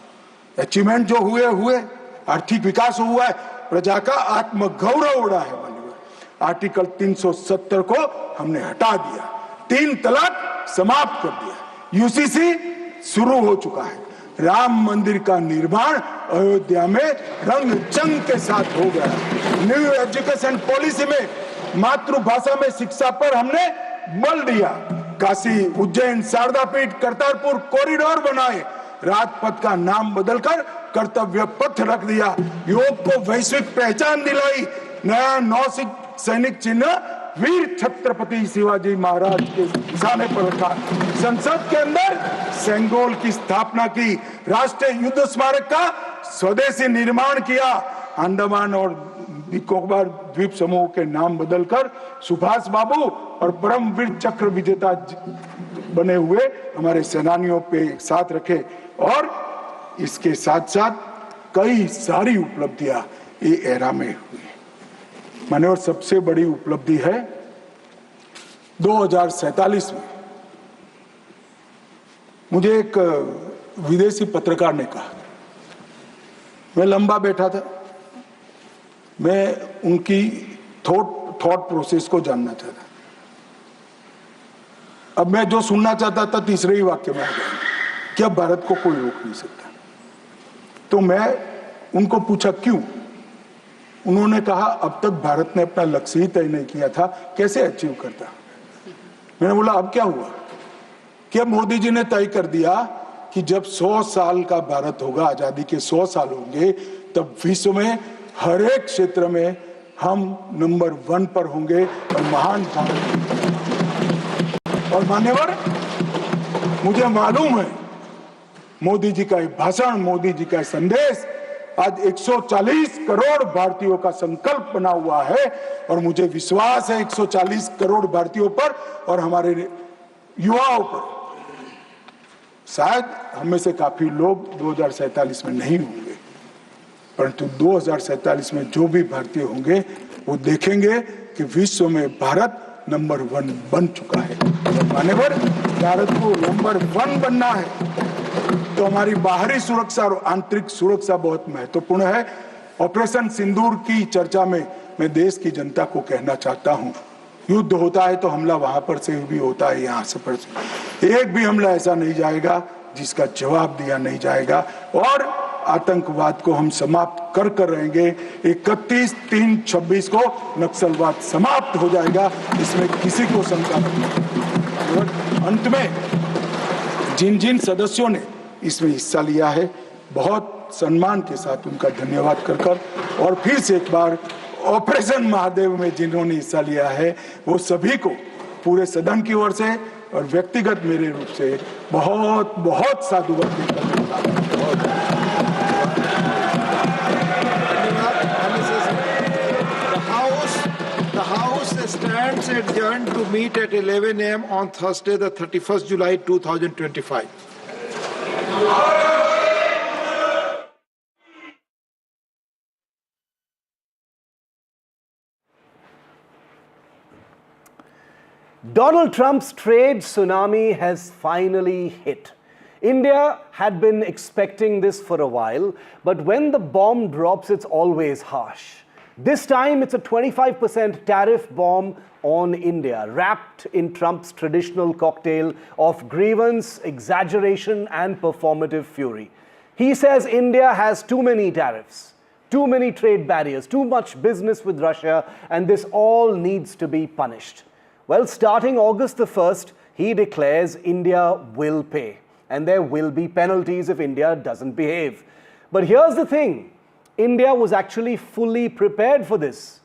अचीवमेंट जो हुए, आर्थिक विकास हुआ है, प्रजा का आत्मगौरव उड़ा है। आर्टिकल 370 को हमने हटा दिया, 3 तलाक समाप्त कर दिया, यूसीसी शुरू हो चुका है, राम मंदिर का निर्माण अयोध्या में रंग चंग के साथ हो गया, न्यू एजुकेशन पॉलिसी में मातृभाषा में शिक्षा पर हमने बल दिया, काशी, उज्जैन, शारदा पीठ, करतारपुर कॉरिडोर बनाए, राजपथ का नाम बदलकर कर्तव्य पथ रख दिया, योग को वैश्विक पहचान दिलाई, नया नौसिक सैनिक चिन्ह वीर छत्रपति शिवाजी महाराज के निशाने पर रखा, संसद के अंदर सेंगोल की स्थापना की, राष्ट्रीय युद्ध स्मारक का स्वदेशी निर्माण किया, अंडमान और निकोबार द्वीप समूह के नाम बदलकर सुभाष बाबू और परमवीर चक्र विजेता बने हुए हमारे सेनानियों पे साथ रखे। और इसके साथ साथ कई सारी उपलब्धियां ये एरा में हुई। मान्यवर, सबसे बड़ी उपलब्धि है 2047 में मुझे एक विदेशी पत्रकार ने कहा, मैं लंबा बैठा था, मैं उनकी थॉट प्रोसेस को जानना चाहता। अब मैं जो सुनना चाहता था तीसरे ही वाक्य में आ गया कि अब भारत को कोई रोक नहीं सकता। तो मैं उनको पूछा क्यों? उन्होंने कहा अब तक भारत ने अपना लक्ष्य ही तय नहीं किया था, कैसे अचीव करता। मैंने बोला अब क्या हुआ? कि अब मोदी जी ने तय कर दिया कि जब 100 साल का भारत होगा, आजादी के 100 साल होंगे, तब विश्व में हर एक क्षेत्र में हम नंबर 1 पर होंगे और महान भारत। और मान्यवर, मुझे मालूम है मोदी जी का ये भाषण, मोदी जी का संदेश आज 140 करोड़ भारतीयों का संकल्प बना हुआ है और मुझे विश्वास है 140 करोड़ भारतीयों पर और हमारे युवाओं पर। शायद हमें से काफी लोग 2047 में नहीं होंगे, परंतु 2047 में जो भी भारतीय होंगे वो देखेंगे कि विश्व में भारत नंबर 1 बन चुका है। मान्यवर, भारत को नंबर 1 बनना है तो हमारी बाहरी सुरक्षा और आंतरिक सुरक्षा बहुत महत्वपूर्ण है। ऑपरेशन सिंदूर की चर्चा में मैं देश की जनता को कहना चाहता हूं, युद्ध होता है तो हमला वहां पर से भी होता है, यहाँ से पर से। एक भी हमला ऐसा नहीं जाएगा जिसका जवाब दिया नहीं जाएगा और आतंकवाद को हम समाप्त कर रहेंगे। 31/3/26 को नक्सलवाद समाप्त हो जाएगा, इसमें किसी को शंका नहीं। अंत में जिन जिन सदस्यों ने इसमें हिस्सा लिया है, बहुत सम्मान के साथ उनका धन्यवाद कर और फिर से एक बार ऑपरेशन महादेव में जिन्होंने हिस्सा लिया है वो सभी को पूरे सदन की ओर से और व्यक्तिगत मेरे रूप से बहुत बहुत साधुवाद देता हूं। The House stands adjourned to meet at 11 a.m. on Thursday, the 31st July 2025. Donald Trump's trade tsunami has finally hit. India had been expecting this for a while, but when the bomb drops, it's always harsh. This time, it's a 25% tariff bomb on India, wrapped in Trump's traditional cocktail of grievance, exaggeration, and performative fury. He says India has too many tariffs, too many trade barriers, too much business with Russia, and this all needs to be punished. Well, starting August the 1st, he declares India will pay, and there will be penalties if India doesn't behave. But here's the thing. India was actually fully prepared for this.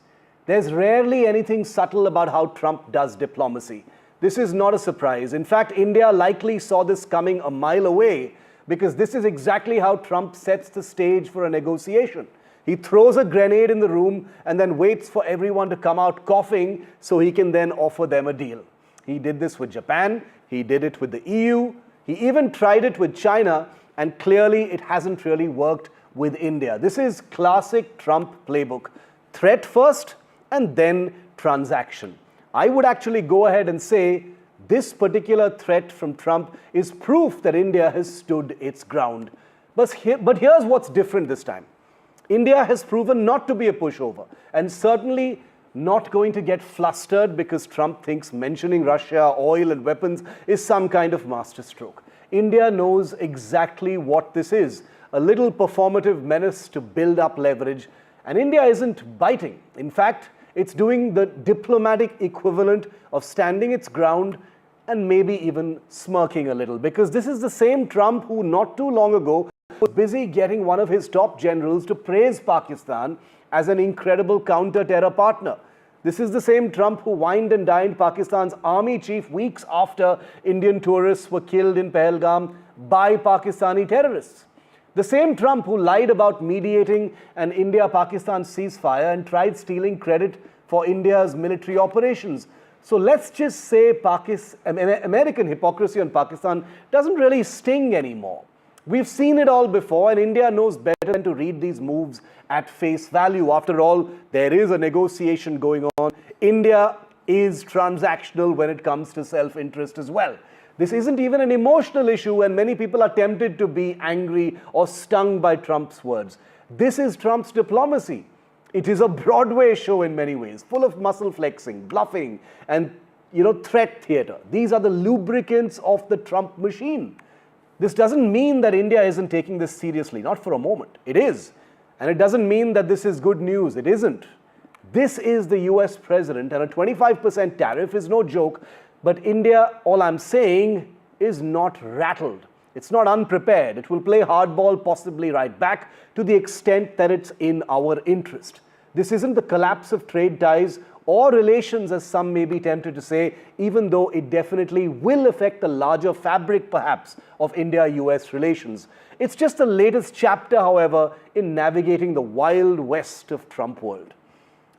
There's rarely anything subtle about how Trump does diplomacy. This is not a surprise. In fact, India likely saw this coming a mile away because this is exactly how Trump sets the stage for a negotiation. He throws a grenade in the room and then waits for everyone to come out coughing so he can then offer them a deal. He did this with Japan, he did it with the EU, he even tried it with China, and clearly it hasn't really worked with India. This is classic Trump playbook. Threat first and then transaction. I would actually go ahead and say this particular threat from Trump is proof that India has stood its ground. But here's what's different this time. India has proven not to be a pushover, and certainly not going to get flustered because Trump thinks mentioning Russia, oil and weapons is some kind of masterstroke. India knows exactly what this is, a little performative menace to build up leverage, and India isn't biting. In fact, it's doing the diplomatic equivalent of standing its ground and maybe even smirking a little, because this is the same Trump who not too long ago was busy getting one of his top generals to praise Pakistan as an incredible counter-terror partner. This is the same Trump who wined and dined Pakistan's army chief weeks after Indian tourists were killed in Pahalgam by Pakistani terrorists. The same Trump who lied about mediating an India-Pakistan ceasefire and tried stealing credit for India's military operations. So let's just say American hypocrisy on Pakistan doesn't really sting anymore. We've seen it all before, and India knows better than to read these moves at face value. After all, there is a negotiation going on. India is transactional when it comes to self-interest as well. This isn't even an emotional issue, and many people are tempted to be angry or stung by Trump's words. This is Trump's diplomacy. It is a Broadway show in many ways, full of muscle flexing, bluffing, and, threat theater. These are the lubricants of the Trump machine. This doesn't mean that India isn't taking this seriously, not for a moment. It is. And it doesn't mean that this is good news. It isn't. This is the US president, and a 25% tariff is no joke. But India, all I'm saying, is not rattled. It's not unprepared. It will play hardball, possibly right back, to the extent that it's in our interest. This isn't the collapse of trade ties or relations, as some may be tempted to say, even though it definitely will affect the larger fabric, perhaps, of India-US relations. It's just the latest chapter, however, in navigating the wild west of Trump world.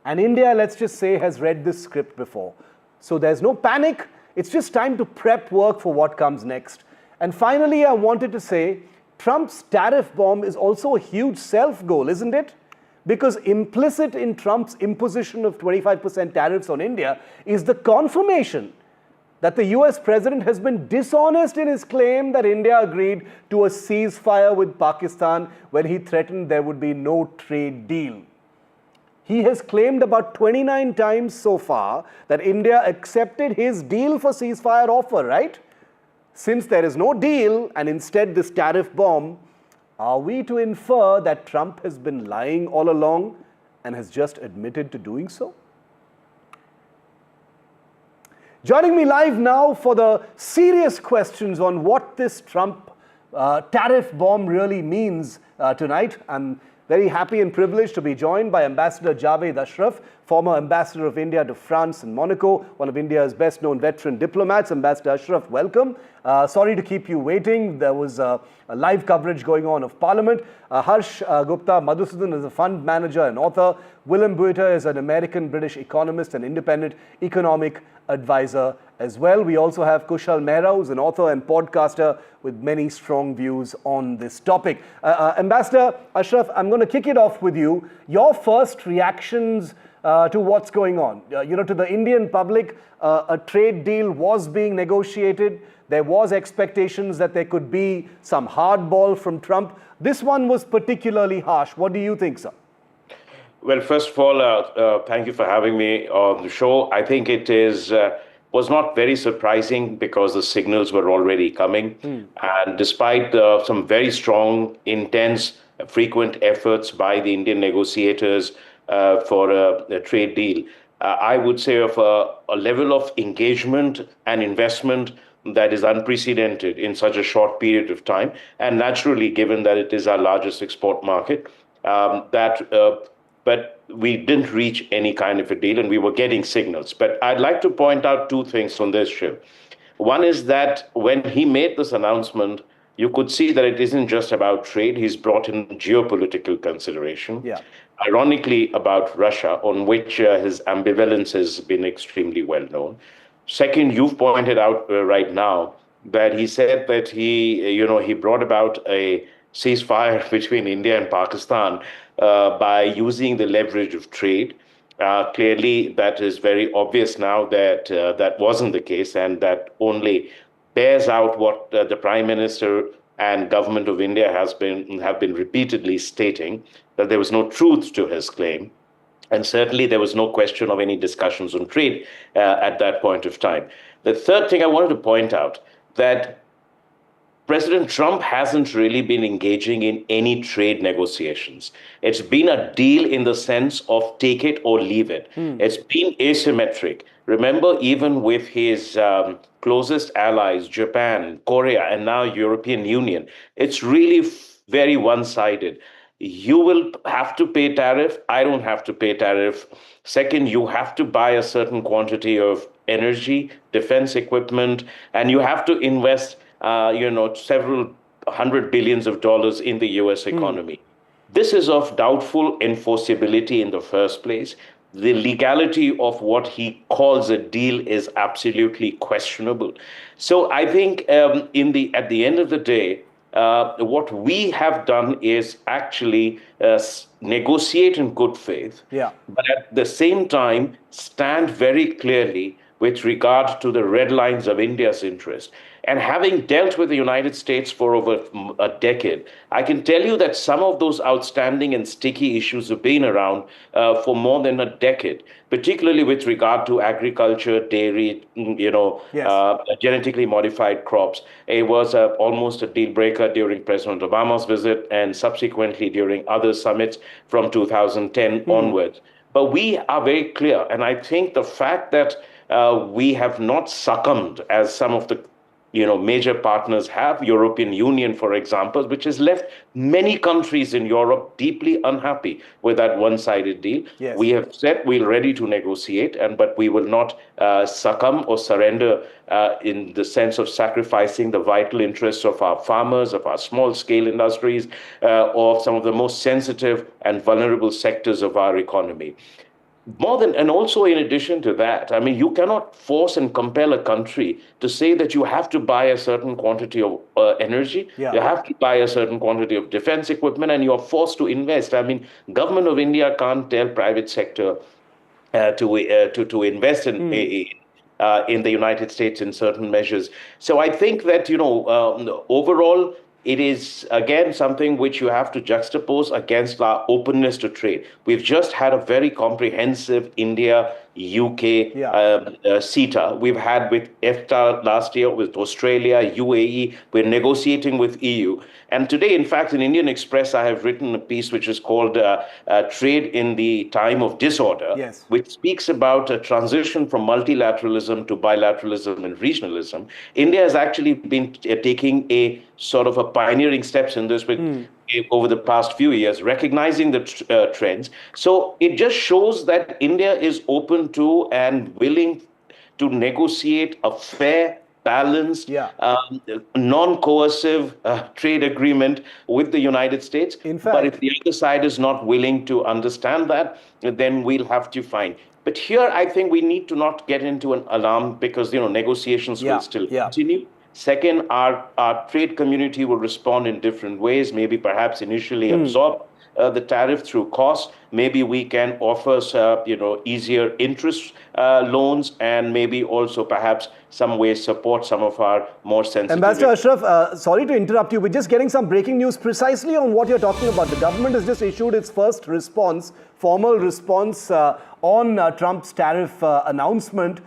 And India, let's just say, has read this script before. So there's no panic. It's just time to prep work for what comes next. And finally, I wanted to say, Trump's tariff bomb is also a huge self-goal, isn't it? Because implicit in Trump's imposition of 25% tariffs on India is the confirmation that the US president has been dishonest in his claim that India agreed to a ceasefire with Pakistan when he threatened there would be no trade deal. He has claimed about 29 times so far that India accepted his deal for ceasefire offer, right? Since there is no deal and instead this tariff bomb, are we to infer that Trump has been lying all along and has just admitted to doing so? Joining me live now for the serious questions on what this Trump tariff bomb really means tonight, I'm very happy and privileged to be joined by Ambassador Javed Ashraf, former Ambassador of India to France and Monaco, one of India's best-known veteran diplomats. Ambassador Ashraf, welcome. Sorry to keep you waiting. There was a live coverage going on of Parliament. Harsh Gupta Madhusudan is a fund manager and author. Willem Buiter is an American-British economist and independent economic advisor as well. We also have Kushal Mehra, who's an author and podcaster with many strong views on this topic. Ambassador Ashraf, I'm going to kick it off with you. Your first reactions to what's going on. To the Indian public, a trade deal was being negotiated. There was expectations that there could be some hardball from Trump. This one was particularly harsh. What do you think, sir? Well, first of all, thank you for having me on the show. I think it was not very surprising because the signals were already coming. And despite some very strong, intense, frequent efforts by the Indian negotiators for a trade deal, I would say of a level of engagement and investment that is unprecedented in such a short period of time. And naturally, given that it is our largest export market, but we didn't reach any kind of a deal, and we were getting signals. But I'd like to point out two things on this show. One is that when he made this announcement, you could see that it isn't just about trade. He's brought in geopolitical consideration. Yeah. Ironically, about Russia, on which his ambivalence has been extremely well known. Second, you've pointed out right now that he said that he brought about a ceasefire between India and Pakistan by using the leverage of trade. Clearly, that is very obvious now that that wasn't the case, and that only bears out what the Prime Minister and government of India have been repeatedly stating, that there was no truth to his claim. And certainly there was no question of any discussions on trade at that point of time. The third thing I wanted to point out, that President Trump hasn't really been engaging in any trade negotiations. It's been a deal in the sense of take it or leave it. It's been asymmetric. Remember, even with his closest allies, Japan, Korea, and now European Union, it's really very one-sided. You will have to pay tariff. I don't have to pay tariff. Second, you have to buy a certain quantity of energy, defense equipment, and you have to invest several $100 billions in the US economy. This is of doubtful enforceability in the first place. The legality of what he calls a deal is absolutely questionable. So I think at the end of the day, what we have done is actually negotiate in good faith, but at the same time stand very clearly with regard to the red lines of India's interest. And having dealt with the United States for over a decade, I can tell you that some of those outstanding and sticky issues have been around for more than a decade, particularly with regard to agriculture, dairy, genetically modified crops. It was almost a deal breaker during President Obama's visit and subsequently during other summits from 2010 onwards. But we are very clear, and I think the fact that we have not succumbed as some of the major partners have, European Union, for example, which has left many countries in Europe deeply unhappy with that one-sided deal. We have said we're ready to negotiate, but we will not succumb or surrender in the sense of sacrificing the vital interests of our farmers, of our small-scale industries, or some of the most sensitive and vulnerable sectors of our economy. And also in addition to that, I mean, you cannot force and compel a country to say that you have to buy a certain quantity of energy, you have to buy a certain quantity of defense equipment, and you're forced to invest. I mean, government of India can't tell private sector to invest in the United States in certain measures. So I think that, overall, it is, again, something which you have to juxtapose against our openness to trade. We've just had a very comprehensive India-UK CETA. We've had with EFTA last year, with Australia, UAE. We're negotiating with EU. And today, in fact, in Indian Express, I have written a piece which is called Trade in the Time of Disorder, which speaks about a transition from multilateralism to bilateralism and regionalism. India has actually been taking a sort of a pioneering steps in this over the past few years, recognizing the trends. So it just shows that India is open to and willing to negotiate a fair, balanced, non-coercive trade agreement with the United States. But if the other side is not willing to understand that, then we'll have to find. But here, I think we need to not get into an alarm because, negotiations will still continue. Second, our trade community will respond in different ways, maybe perhaps initially absorb the tariff through cost. Maybe we can offer, easier interest loans and maybe also perhaps some ways support some of our more sensitive... Ambassador Ashraf, sorry to interrupt you. We're just getting some breaking news precisely on what you're talking about. The government has just issued its first response, formal response on Trump's tariff announcement.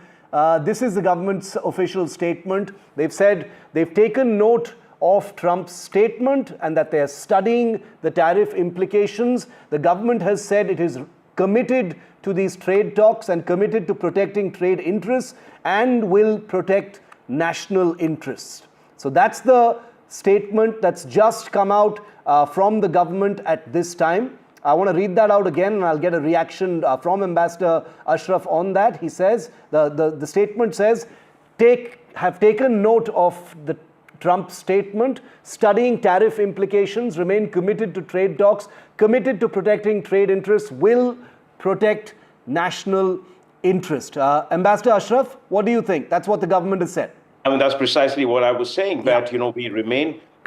This is the government's official statement. They've said they've taken note of Trump's statement and that they're studying the tariff implications. The government has said it is committed to these trade talks and committed to protecting trade interests and will protect national interests. So that's the statement that's just come out from the government at this time. I want to read that out again and I'll get a reaction from Ambassador Ashraf on that. He says, the statement says, have taken note of the Trump statement, studying tariff implications, remain committed to trade talks, committed to protecting trade interests, will protect national interest. Ambassador Ashraf, what do you think? That's what the government has said. I mean, that's precisely what I was saying, that,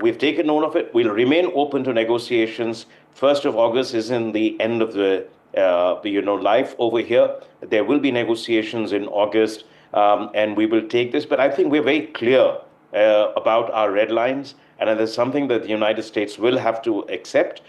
we've taken note of it. We'll remain open to negotiations. 1st of August isn't the end of the life over here. There will be negotiations in August, and we will take this. But I think we're very clear about our red lines, and it is something that the United States will have to accept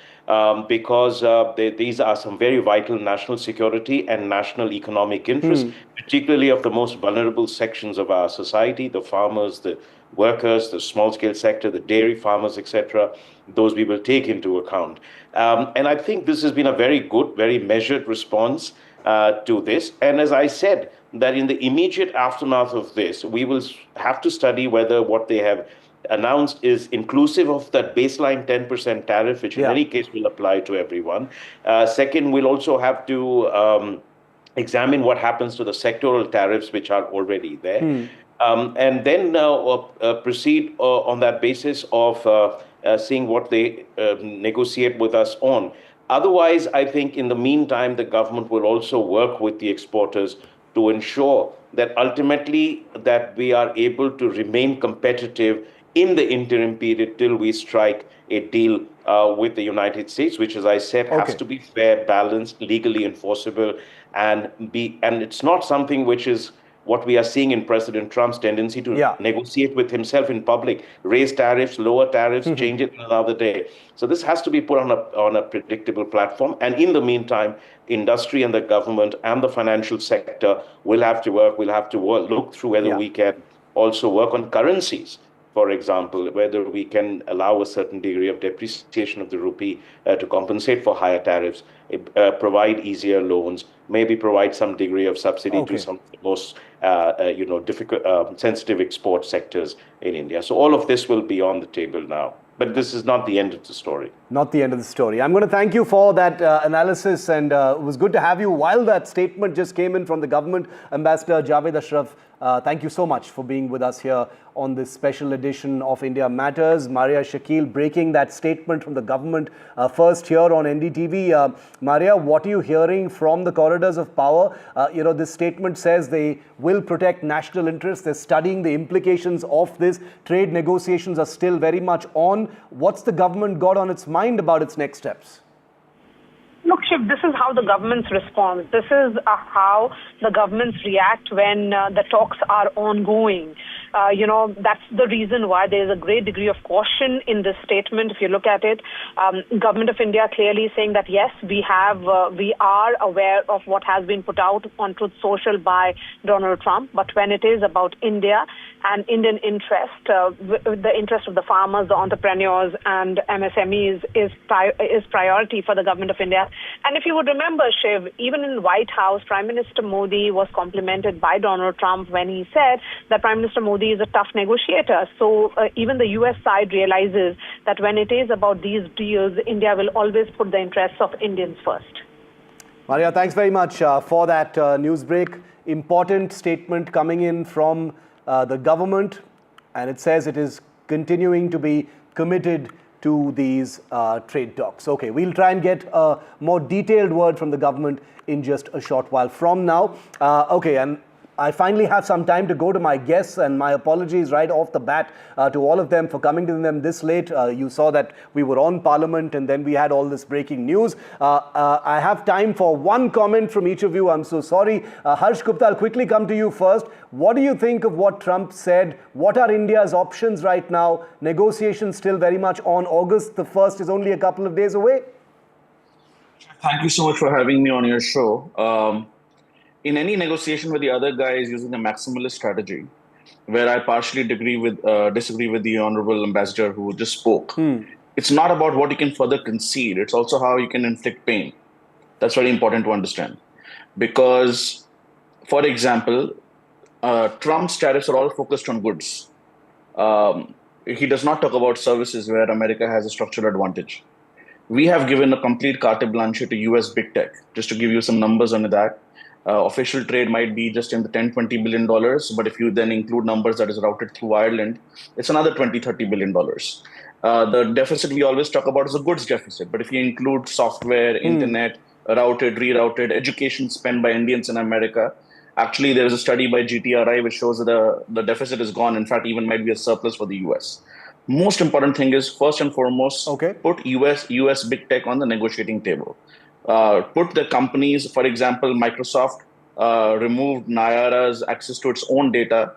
because these are some very vital national security and national economic interests, particularly of the most vulnerable sections of our society, the farmers, the workers, the small-scale sector, the dairy farmers, etc. Those we will take into account. And I think this has been a very good, very measured response to this. And as I said, that in the immediate aftermath of this, we will have to study whether what they have announced is inclusive of that baseline 10% tariff, which in any case will apply to everyone. Second, we'll also have to examine what happens to the sectoral tariffs, which are already there. And then proceed on that basis of seeing what they negotiate with us on. Otherwise, I think in the meantime, the government will also work with the exporters to ensure that ultimately that we are able to remain competitive in the interim period till we strike a deal with the United States, which, as I said, has to be fair, balanced, legally enforceable, and it's not something which is what we are seeing in President Trump's tendency to negotiate with himself in public, raise tariffs, lower tariffs, change it another day. So this has to be put on a predictable platform. And in the meantime, industry and the government and the financial sector will have to work. We'll have to look through whether we can also work on currencies. For example, whether we can allow a certain degree of depreciation of the rupee to compensate for higher tariffs, provide easier loans, maybe provide some degree of subsidy to some of the most difficult, sensitive export sectors in India. So all of this will be on the table now. But this is not the end of the story. Not the end of the story. I'm going to thank you for that analysis, and it was good to have you while that statement just came in from the government. Ambassador Javed Ashraf, thank you so much for being with us here on this special edition of India Matters. Maria Shakil breaking that statement from the government first here on NDTV. Maria, what are you hearing from the corridors of power? This statement says they will protect national interests. They're studying the implications of this. Trade negotiations are still very much on. What's the government got on its mind about its next steps? Look, Shiv, this is how the governments respond. This is how the governments react when the talks are ongoing. That's the reason why there is a great degree of caution in this statement. If you look at it, Government of India clearly saying that, yes, we are aware of what has been put out on Truth Social by Donald Trump. But when it is about India and Indian interest, the interest of the farmers, the entrepreneurs and MSMEs is priority for the Government of India. And if you would remember, Shiv, even in the White House, Prime Minister Modi was complimented by Donald Trump when he said that Prime Minister Modi is a tough negotiator. So even the US side realizes that when it is about these deals, India will always put the interests of Indians first. Maria, thanks very much for that news break. Important statement coming in from the government, and it says it is continuing to be committed to these trade talks. Okay, we'll try and get a more detailed word from the government in just a short while from now. And I finally have some time to go to my guests, and my apologies right off the bat to all of them for coming to them this late. You saw that we were on Parliament and then we had all this breaking news. I have time for one comment from each of you. I'm so sorry. Harsh Gupta, I'll quickly come to you first. What do you think of what Trump said? What are India's options right now? Negotiations still very much on. August the 1st is only a couple of days away. Thank you so much for having me on your show. In any negotiation where the other guy is using a maximalist strategy, where I partially disagree with the Honorable Ambassador who just spoke, it's not about what you can further concede. It's also how you can inflict pain. That's very important to understand. Because, for example, Trump's tariffs are all focused on goods. He does not talk about services where America has a structural advantage. We have given a complete carte blanche to US big tech. Just to give you some numbers on that. Official trade might be just in the $10-20 billion, but if you then include numbers that is routed through Ireland, it's another $20-30 billion. The deficit we always talk about is a goods deficit, but if you include software, internet, routed, rerouted, education spent by Indians in America, Actually, there is a study by GTRI which shows that the deficit is gone. In fact, even might be a surplus for the US. Most important thing is, first and foremost, put US big tech on the negotiating table. Put the companies, for example, Microsoft removed Nayara's access to its own data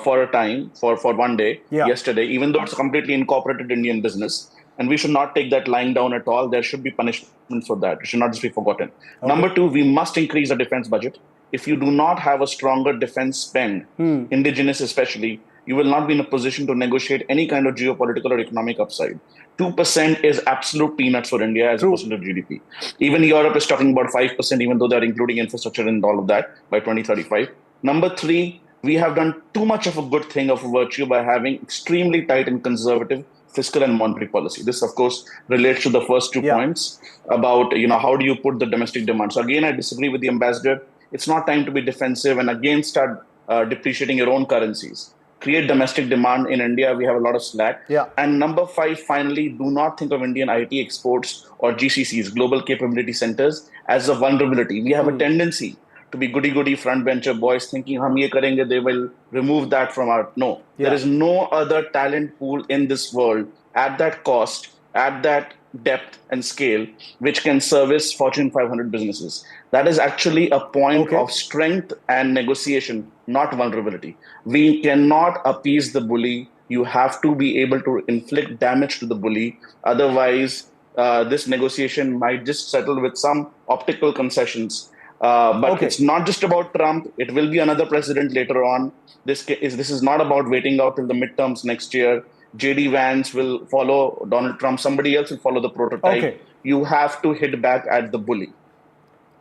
for a time, for 1 day, yesterday, even though it's a completely incorporated Indian business. And we should not take that lying down at all. There should be punishment for that. It should not just be forgotten. Number two, we must increase the defense budget. If you do not have a stronger defense spend, indigenous especially, you will not be in a position to negotiate any kind of geopolitical or economic upside. 2% is absolute peanuts for India as a percent of GDP. Even Europe is talking about 5%, even though they're including infrastructure and all of that by 2035. Number three, we have done too much of a good thing of virtue by having extremely tight and conservative fiscal and monetary policy. This, of course, relates to the first 2 points about, how do you put the domestic demand. So again, I disagree with the ambassador. It's not time to be defensive and again start depreciating your own currencies. Create domestic demand in India. We have a lot of slack. And number 5, finally, do not think of Indian IT exports or GCCs, Global Capability Centers, as a vulnerability. We have a tendency to be goody-goody frontbencher boys thinking, hum ye karenge, they will remove that from our... No, there is no other talent pool in this world at that cost, at that depth and scale, which can service Fortune 500 businesses. That is actually a point of strength and negotiation, not vulnerability. We cannot appease the bully. You have to be able to inflict damage to the bully. Otherwise, this negotiation might just settle with some optical concessions. But it's not just about Trump. It will be another president later on. This is not about waiting out till the midterms next year. J.D. Vance will follow Donald Trump. Somebody else will follow the prototype. You have to hit back at the bully.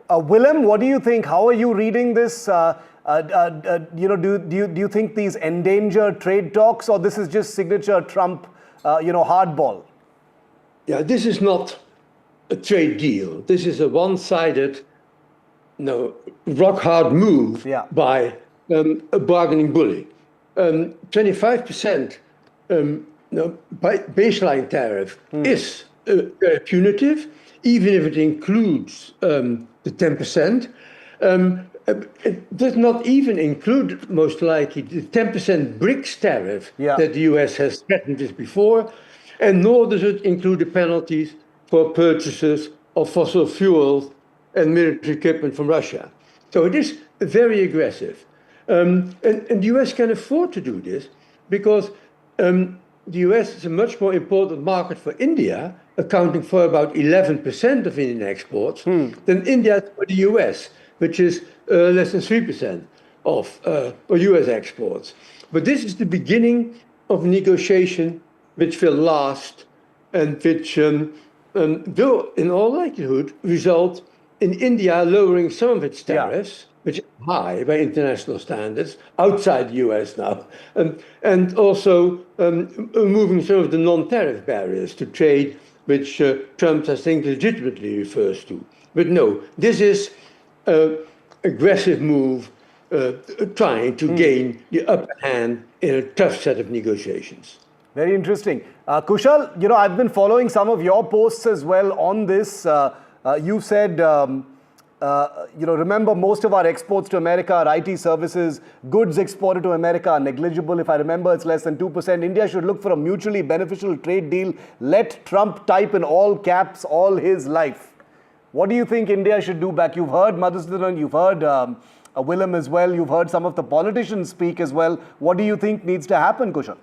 Willem, what do you think? How are you reading this? Do you think these endanger trade talks, or this is just signature Trump, hardball? Yeah, this is not a trade deal. This is a one-sided, rock-hard move by a bargaining bully. 25% baseline tariff is punitive, even if it includes the 10%. It does not even include, most likely, the 10% BRICS tariff that the US has threatened this before, and nor does it include the penalties for purchases of fossil fuels and military equipment from Russia. So it is very aggressive. And the US can afford to do this because the US is a much more important market for India, accounting for about 11% of Indian exports, than India for the US, which is less than 3% of US exports. But this is the beginning of negotiation which will last and which will, in all likelihood, result in India lowering some of its tariffs, which are high by international standards, outside the US now, and also removing some of the non-tariff barriers to trade, which Trump, I think, legitimately refers to. But no, this is an aggressive move trying to gain the upper hand in a tough set of negotiations. Very interesting. Kushal, I've been following some of your posts as well on this. You said, remember, most of our exports to America are IT services. Goods exported to America are negligible. If I remember, it's less than 2%. India should look for a mutually beneficial trade deal. Let Trump type in all caps all his life. What do you think India should do back? You've heard Madhusudan, you've heard Willem as well. You've heard some of the politicians speak as well. What do you think needs to happen, Kushal?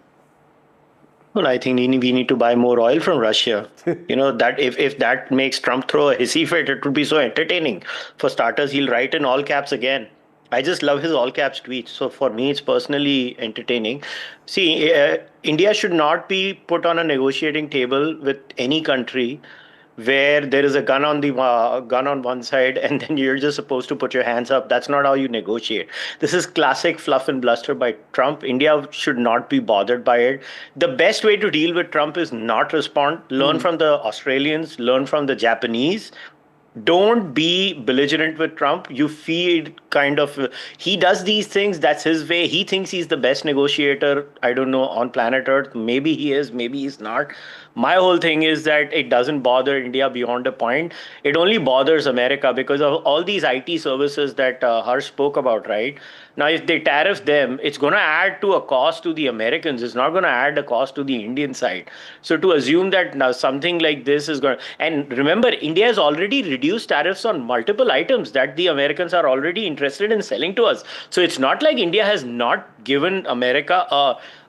Well, I think we need to buy more oil from Russia. That if that makes Trump throw a hissy fit, it would be so entertaining. For starters, he'll write in all caps again. I just love his all caps tweets. So for me, it's personally entertaining. See, India should not be put on a negotiating table with any country where there is a gun on one side and then you're just supposed to put your hands up. That's not how you negotiate. This is classic fluff and bluster by Trump. India should not be bothered by it. The best way to deal with Trump is not respond. Learn from the Australians, learn from the Japanese. Don't be belligerent with Trump. You feel he does these things. That's his way. He thinks he's the best negotiator, I don't know, on planet Earth. Maybe he is, maybe he's not. My whole thing is that it doesn't bother India beyond a point. It only bothers America because of all these IT services that Harsh spoke about, right? Now, if they tariff them, it's going to add to a cost to the Americans. It's not going to add a cost to the Indian side. So to assume that now something like this is going to... And remember, India has already reduced tariffs on multiple items that the Americans are already interested in selling to us. So it's not like India has not given America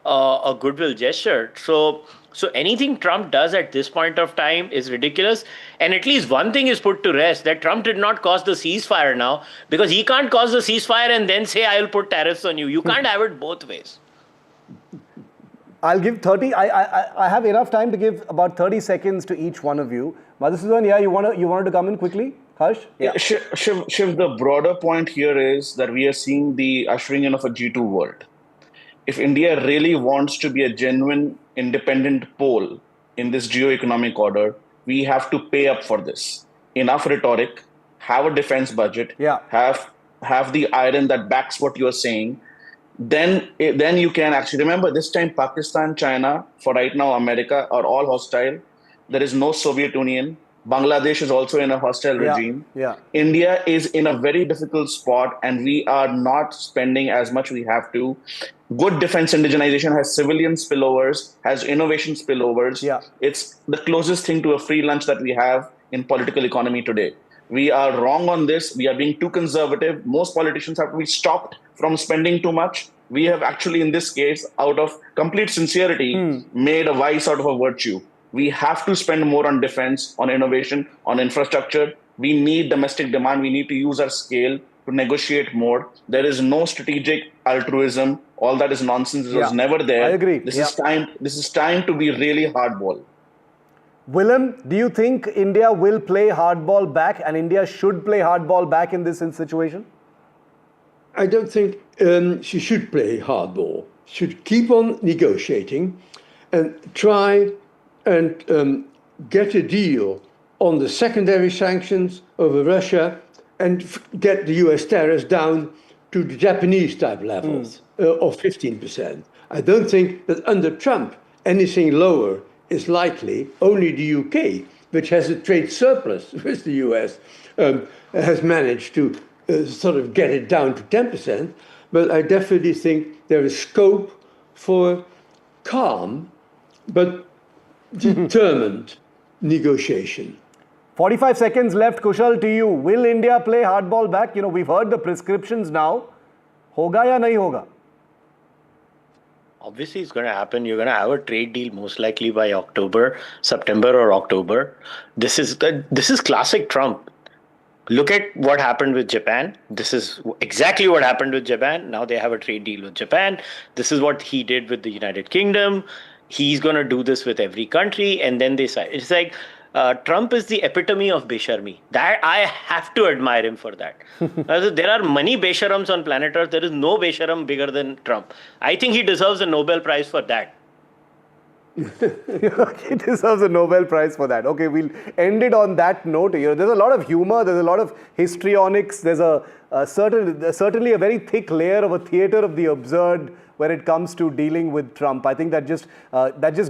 a goodwill gesture. So anything Trump does at this point of time is ridiculous. And at least one thing is put to rest, that Trump did not cause the ceasefire now, because he can't cause the ceasefire and then say, I will put tariffs on you. You can't have it both ways. I'll give 30. I have enough time to give about 30 seconds to each one of you. Madhusudan, yeah, you wanted to come in quickly? Harsh? Yeah. Shiv, the broader point here is that we are seeing the ushering in of a G2 world. If India really wants to be a genuine independent pole in this geo-economic order, we have to pay up for this. Enough rhetoric, have a defense budget, have the iron that backs what you're saying. Then you can actually remember this time Pakistan, China, for right now America are all hostile. There is no Soviet Union. Bangladesh is also in a hostile regime. India is in a very difficult spot and we are not spending as much we have to. Good defense indigenization has civilian spillovers, has innovation spillovers. It's the closest thing to a free lunch that we have in political economy today. We are wrong on this. We are being too conservative. Most politicians have to be stopped from spending too much. We have actually, in this case, out of complete sincerity, made a vice out of a virtue. We have to spend more on defense, on innovation, on infrastructure. We need domestic demand. We need to use our scale to negotiate more. There is no strategic altruism. All that is nonsense. It was never there. I agree. This is time to be really hardball. Willem, do you think India will play hardball back and India should play hardball back in this situation? I don't think she should play hardball. She should keep on negotiating and try and get a deal on the secondary sanctions over Russia and get the US tariffs down to the Japanese type levels of 15%. I don't think that under Trump anything lower is likely. Only the UK, which has a trade surplus with the US, has managed to sort of get it down to 10%. But I definitely think there is scope for calm but determined negotiation. 45 seconds left, Kushal, to you. Will India play hardball back? You know, we've heard the prescriptions now. Hoga ya nahi hoga? Obviously, it's going to happen. You're going to have a trade deal most likely by September or October. This is classic Trump. Look at what happened with Japan. This is exactly what happened with Japan. Now they have a trade deal with Japan. This is what he did with the United Kingdom. He's going to do this with every country. And then they say, it's like Trump is the epitome of besharmi. That I have to admire him for that. There are many besharams on planet Earth. There is no besharam bigger than Trump. I think he deserves a Nobel Prize for that. He deserves a Nobel Prize for that. Okay, we'll end it on that note. You know, there's a lot of humor, there's a lot of histrionics, there's certainly a very thick layer of a theater of the absurd when it comes to dealing with Trump. I think that just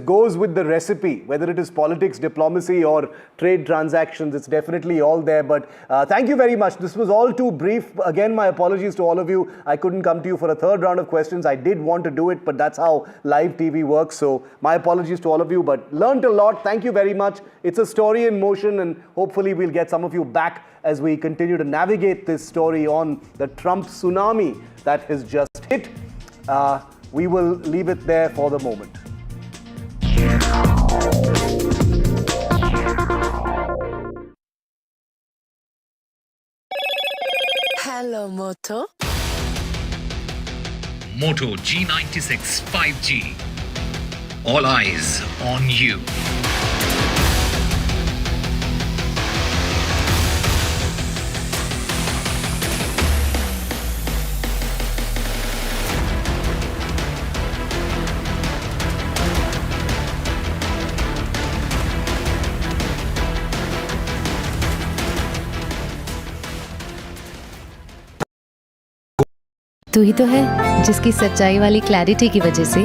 goes with the recipe, whether it is politics, diplomacy, or trade transactions. It's definitely all there. But thank you very much. This was all too brief. Again, my apologies to all of you. I couldn't come to you for a third round of questions. I did want to do it, but that's how live TV works. So my apologies to all of you, but learned a lot. Thank you very much. It's a story in motion, and hopefully we'll get some of you back as we continue to navigate this story on the Trump tsunami that has just hit. We will leave it there for the moment. Hello, Moto. Moto G96 5G. All eyes on you. तू ही तो है जिसकी सच्चाई वाली clarity की वजह से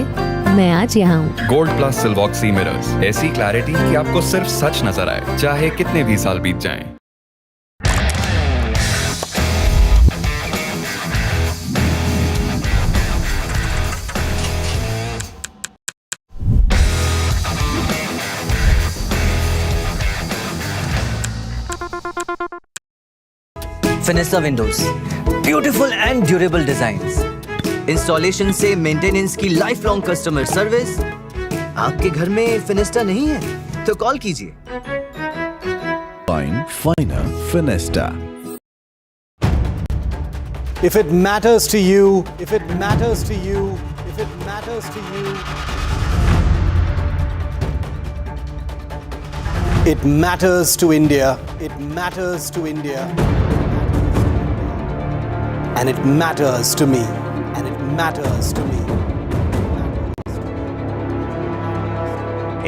मैं आज यहाँ हूँ। गोल्ड प्लस सिल्वॉक्सी मिरर्स, ऐसी क्लैरिटी कि आपको सिर्फ सच नजर आए, चाहे कितने भी साल बीत जाएं। Fenesta windows, beautiful and durable designs, installation से मेंटेनेंस की लाइफ लॉन्ग कस्टमर सर्विस। आपके घर में फिनेस्टा नहीं है तो कॉल कीजिए। Fine, finer, Finesta. If it matters to you, if it matters to you, if it matters to you, it matters to India, it matters to India, and it matters to me, and it matters to me.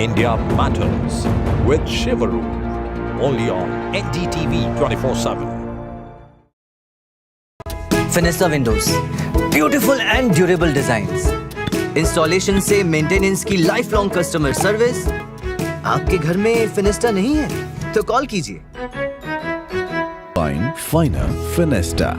India Matters with Shivaru. Only on NDTV 24/7. Fenesta windows, beautiful and durable designs, installation से maintenance की life long customer service. आपके घर में फिनेस्टा नहीं है तो call कीजिए। Fine, finer, Finesta.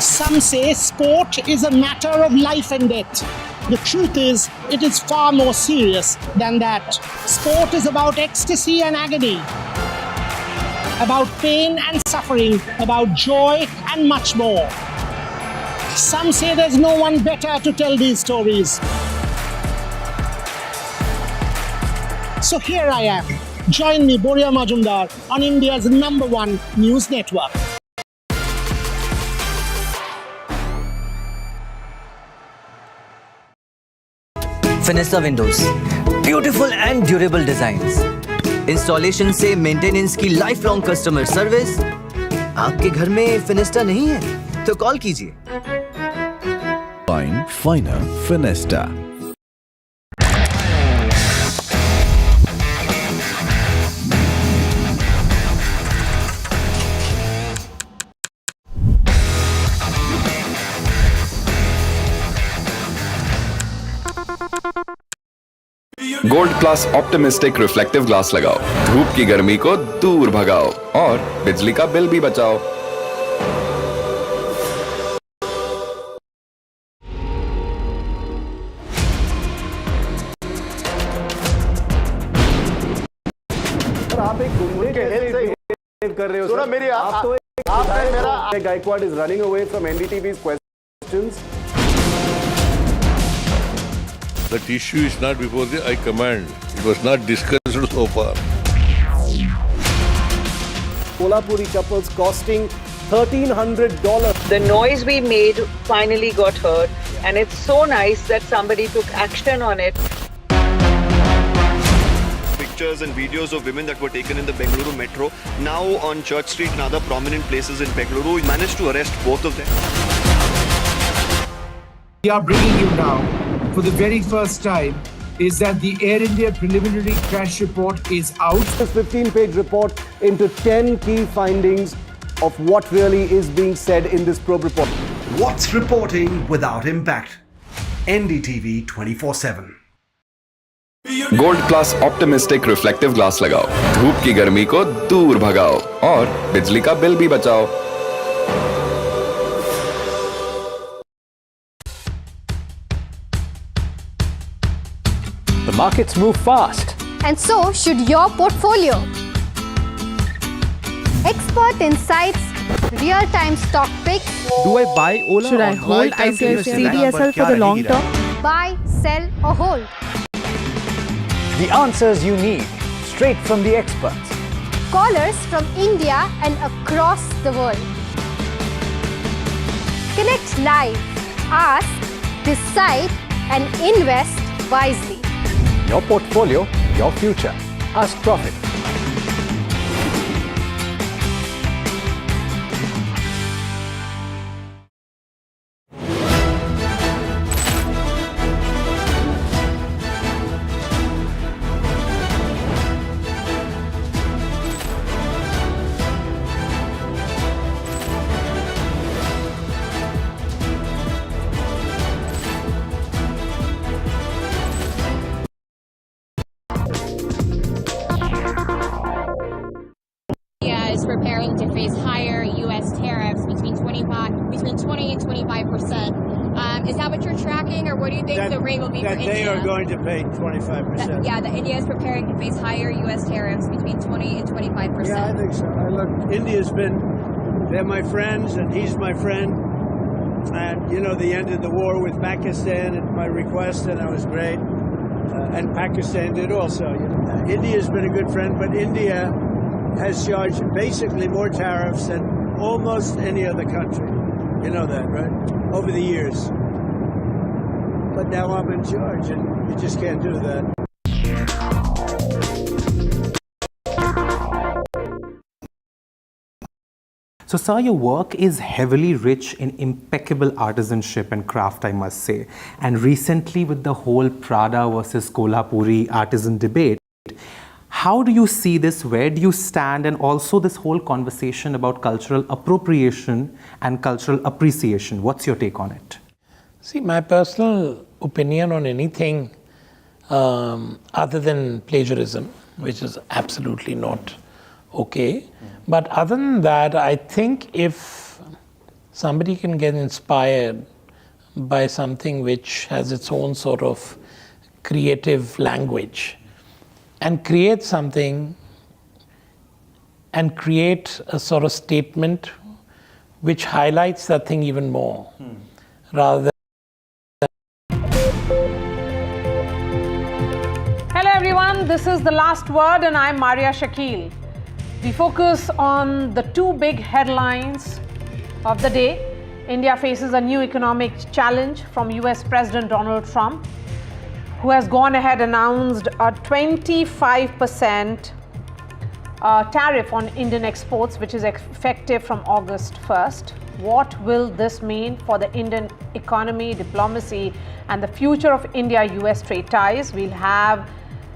Some say sport is a matter of life and death. The truth is, it is far more serious than that. Sport is about ecstasy and agony, about pain and suffering, about joy and much more. Some say there's no one better to tell these stories. So here I am. Join me, Boria Majumdar, on India's #1 news network. Fenesta windows, beautiful and durable designs, installation से maintenance की life long customer service. आपके घर में फिनेस्टा नहीं है तो call कीजिए। Fine, finer, Finesta. Gold plus optimistic reflective glass लगाओ, धूप की गर्मी को दूर भगाओ और बिजली का बिल भी बचाओ। आप एक गुंडे के कर रहे हो सुनो सर। मेरी आप तो आपने मेरा Gaikwad is running away from NDTV's questions. That issue is not before the High Command. It was not discussed so far. Kolhapuri couples costing $1,300. The noise we made finally got heard, and it's so nice that somebody took action on it. Pictures and videos of women that were taken in the Bengaluru metro, now on Church Street and other prominent places in Bengaluru. We managed to arrest both of them. We are bringing you now, for the very first time, is that the Air India preliminary crash report is out. This 15-page report into 10 key findings of what really is being said in this probe report. What's reporting without impact? NDTV 24/7. Gold plus optimistic reflective glass लगाओ, धूप की गर्मी को दूर भगाओ और बिजली का बिल भी बचाओ। The markets move fast. And so should your portfolio. Expert insights, real-time stock picks. Do I buy Ola? Should I or hold buy time to CDSL for the long term? Buy, sell or hold? The answers you need, straight from the experts. Callers from India and across the world. Connect live, ask, decide and invest wisely. Your portfolio, your future. Ask Profit. preparing to face higher U.S. tariffs between 20 and 25%. Is that what you're tracking, or what do you think the rate will be for India? That they are going to pay 25%. Yeah, that India is preparing to face higher U.S. tariffs between 20 and 25%. Yeah, I think so. Look, India's they're my friends, and he's my friend. And, they ended the war with Pakistan at my request, and that was great. And Pakistan did also. India's been a good friend, but India has charged basically more tariffs than almost any other country. You know that, right? Over the years. But now I'm in charge, and you just can't do that. So, sir, your work is heavily rich in impeccable artisanship and craft, I must say. And recently, with the whole Prada versus Kolhapuri artisan debate, how do you see this? Where do you stand? And also this whole conversation about cultural appropriation and cultural appreciation. What's your take on it? See, my personal opinion on anything other than plagiarism, which is absolutely not okay. But other than that, I think if somebody can get inspired by something which has its own sort of creative language and create something and create a sort of statement which highlights that thing even more, rather than... Hello everyone, this is The Last Word and I'm Maria Shakil. We focus on the two big headlines of the day. India faces a new economic challenge from US President Donald Trump, who has gone ahead and announced a 25% tariff on Indian exports, which is effective from August 1st. What will this mean for the Indian economy, diplomacy, and the future of India-US trade ties? We'll have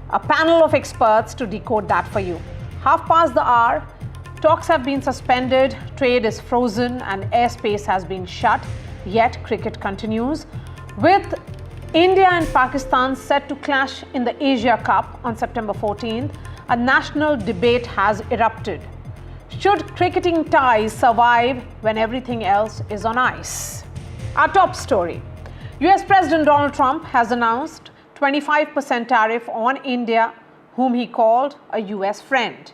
a panel of experts to decode that for you. Half past the hour, talks have been suspended, trade is frozen, and airspace has been shut. Yet cricket continues, with India and Pakistan set to clash in the Asia Cup on September 14th. A national debate has erupted. Should cricketing ties survive when everything else is on ice? Our top story. US President Donald Trump has announced 25% tariff on India, whom he called a US friend.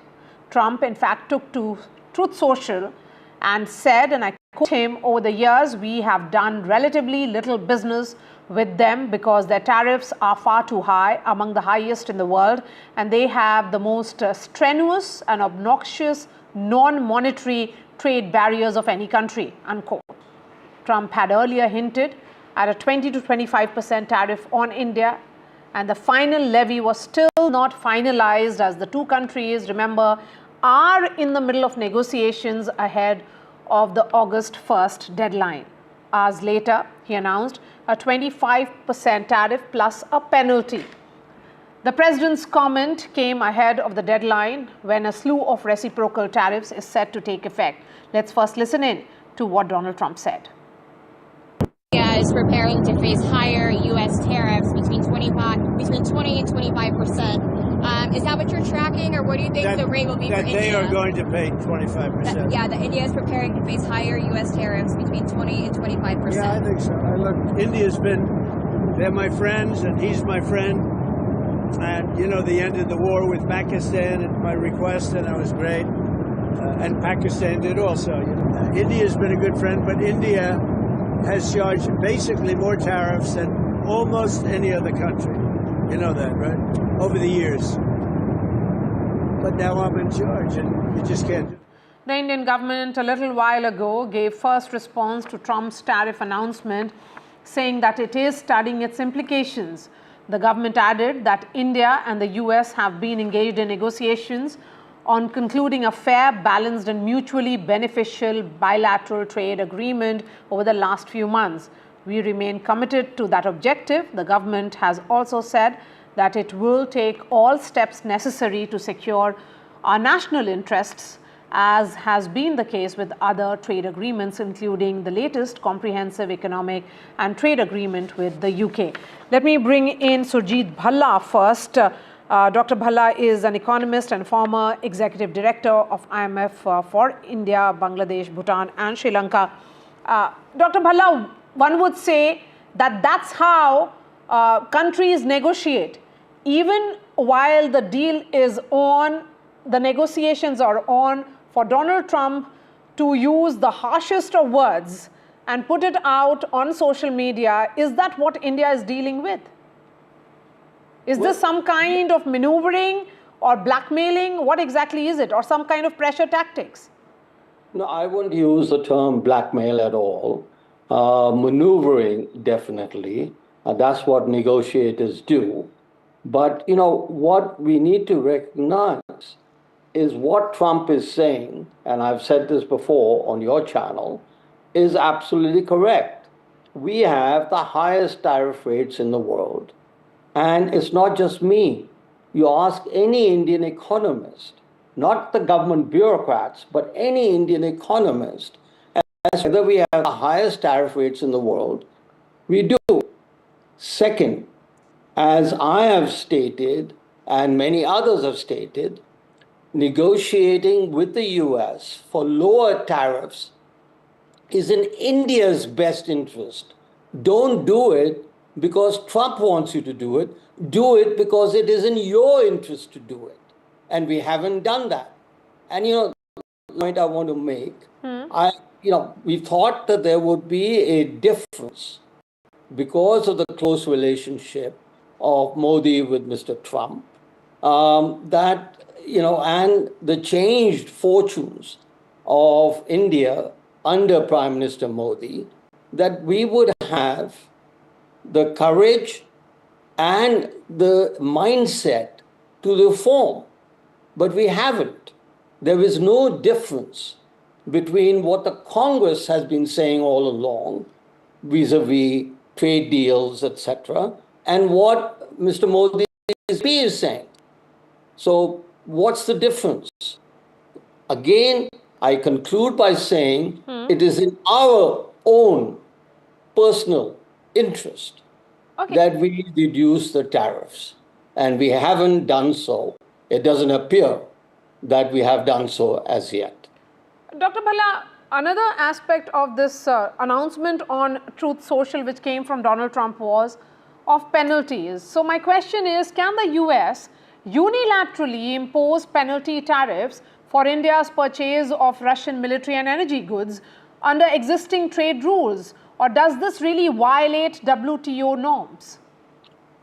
Trump, in fact, took to Truth Social and said, and I quote him, "Over the years, we have done relatively little business with them because their tariffs are far too high, among the highest in the world, and they have the most strenuous and obnoxious non-monetary trade barriers of any country," unquote. Trump had earlier hinted at a 20 to 25% tariff on India, and the final levy was still not finalized, as the two countries, remember, are in the middle of negotiations ahead of the August 1st deadline. Hours later, he announced a 25% tariff plus a penalty. The president's comment came ahead of the deadline, when a slew of reciprocal tariffs is set to take effect. Let's first listen in to what Donald Trump said. India is preparing to face higher U.S. tariffs between 20 and 25%. Is that what you're tracking, or what do you think the rate will be for India? That they are going to pay 25%. Yeah, that India is preparing to face higher U.S. tariffs between 20 and 25%. Yeah, I think so. Look, they're my friends, and he's my friend. And, they ended the war with Pakistan at my request, and that was great. And Pakistan did also. India's been a good friend, but India has charged basically more tariffs than almost any other country. You know that, right? Over the years. But now I'm in charge, and you just can't do it. The Indian government a little while ago gave first response to Trump's tariff announcement, saying that it is studying its implications. The government added that India and the US have been engaged in negotiations on concluding a fair, balanced and mutually beneficial bilateral trade agreement over the last few months. We remain committed to that objective. The government has also said that it will take all steps necessary to secure our national interests, as has been the case with other trade agreements, including the latest comprehensive economic and trade agreement with the UK. Let me bring in Surjit Bhalla first. Dr. Bhalla is an economist and former executive director of IMF for India, Bangladesh, Bhutan and Sri Lanka. Dr. Bhalla, one would say that that's how countries negotiate. Even while the deal is on, the negotiations are on, for Donald Trump to use the harshest of words and put it out on social media, is that what India is dealing with? Is this some kind of maneuvering or blackmailing? What exactly is it? Or some kind of pressure tactics? No, I wouldn't use the term blackmail at all. Maneuvering, definitely. That's what negotiators do. But, you know, what we need to recognize is what Trump is saying, and I've said this before on your channel, is absolutely correct. We have the highest tariff rates in the world. And it's not just me. You ask any Indian economist, not the government bureaucrats, but any Indian economist, as whether we have the highest tariff rates in the world. We do. Second, as I have stated, and many others have stated, negotiating with the US for lower tariffs is in India's best interest. Don't do it because Trump wants you to do it. Do it because it is in your interest to do it. And we haven't done that. And, you know, the point I want to make, we thought that there would be a difference because of the close relationship of Modi with Mr. Trump, and the changed fortunes of India under Prime Minister Modi, that we would have the courage and the mindset to reform. But we haven't. There is no difference between what the Congress has been saying all along, vis-a-vis trade deals, etc., and what Mr. Modi is saying. So what's the difference? Again, I conclude by saying it is in our own personal interest that we reduce the tariffs. And we haven't done so. It doesn't appear that we have done so as yet. Dr. Bhalla, another aspect of this announcement on Truth Social, which came from Donald Trump, was of penalties. So my question is, can the US unilaterally impose penalty tariffs for India's purchase of Russian military and energy goods under existing trade rules? Or does this really violate WTO norms?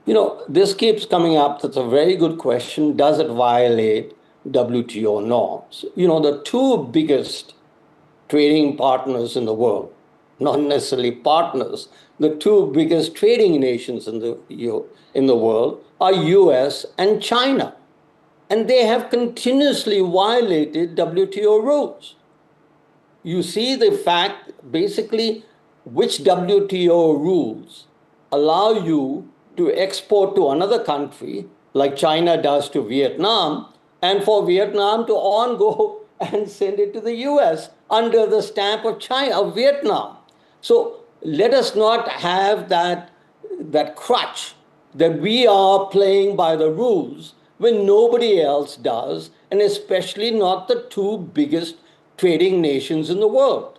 You know, this keeps coming up. That's a very good question. Does it violate WTO norms? You know, the two biggest trading partners in the world, not necessarily partners, the two biggest trading nations in the world are US and China. And they have continuously violated WTO rules. You see the fact, basically, which WTO rules allow you to export to another country, like China does to Vietnam, and for Vietnam to go and send it to the US under the stamp of China, of Vietnam. So let us not have that crutch that we are playing by the rules when nobody else does, and especially not the two biggest trading nations in the world.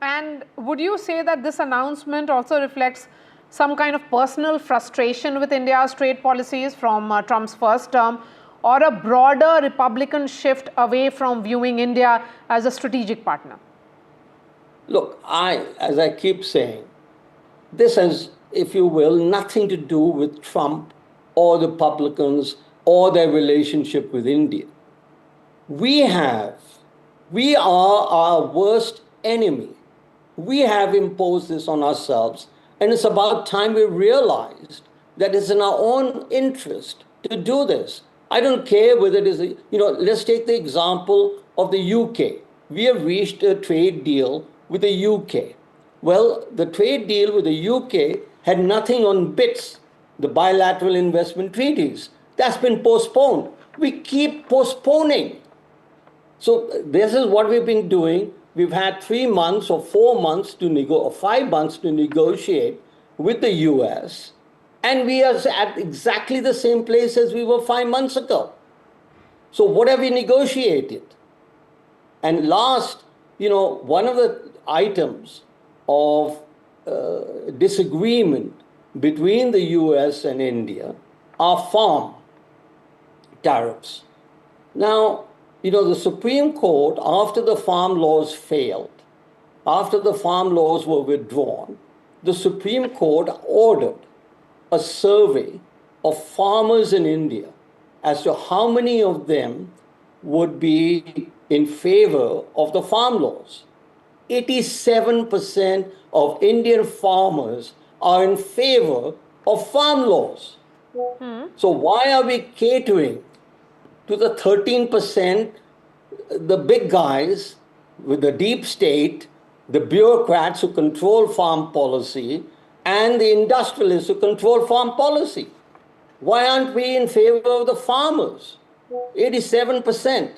And would you say that this announcement also reflects some kind of personal frustration with India's trade policies from Trump's first term, or a broader Republican shift away from viewing India as a strategic partner? Look, as I keep saying, this has, if you will, nothing to do with Trump or the Republicans or their relationship with India. We are our worst enemy. We have imposed this on ourselves, and it's about time we realized that it's in our own interest to do this. I don't care whether it is, let's take the example of the UK. We have reached a trade deal with the UK. Well, the trade deal with the UK had nothing on BITs, the bilateral investment treaties. That's been postponed. We keep postponing. So this is what we've been doing. We've had 3 months or 4 months or 5 months to negotiate with the US. And we are at exactly the same place as we were 5 months ago. So what have we negotiated? And last, one of the items of disagreement between the US and India are farm tariffs. Now, the Supreme Court, after the farm laws failed, after the farm laws were withdrawn, the Supreme Court ordered a survey of farmers in India as to how many of them would be in favor of the farm laws. 87% of Indian farmers are in favor of farm laws. So why are we catering to the 13%, the big guys with the deep state, the bureaucrats who control farm policy, and the industrialists who control farm policy? Why aren't we in favor of the farmers? 87%.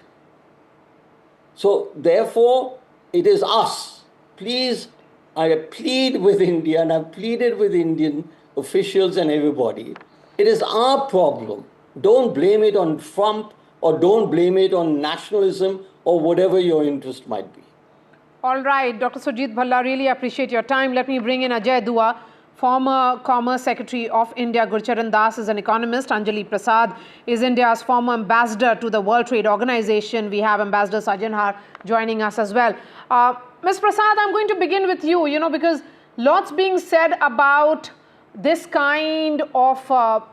So therefore, it is us. Please, I plead with India, and I've pleaded with Indian officials and everybody. It is our problem. Don't blame it on Trump, or don't blame it on nationalism, or whatever your interest might be. All right, Dr. Surjit Bhalla, really appreciate your time. Let me bring in Ajay Dua, former Commerce Secretary of India. Gurcharan Das is an economist. Anjali Prasad is India's former ambassador to the World Trade Organization. We have Ambassador Sajanhar joining us as well. Ms. Prasad, I'm going to begin with you, because lots being said about this kind of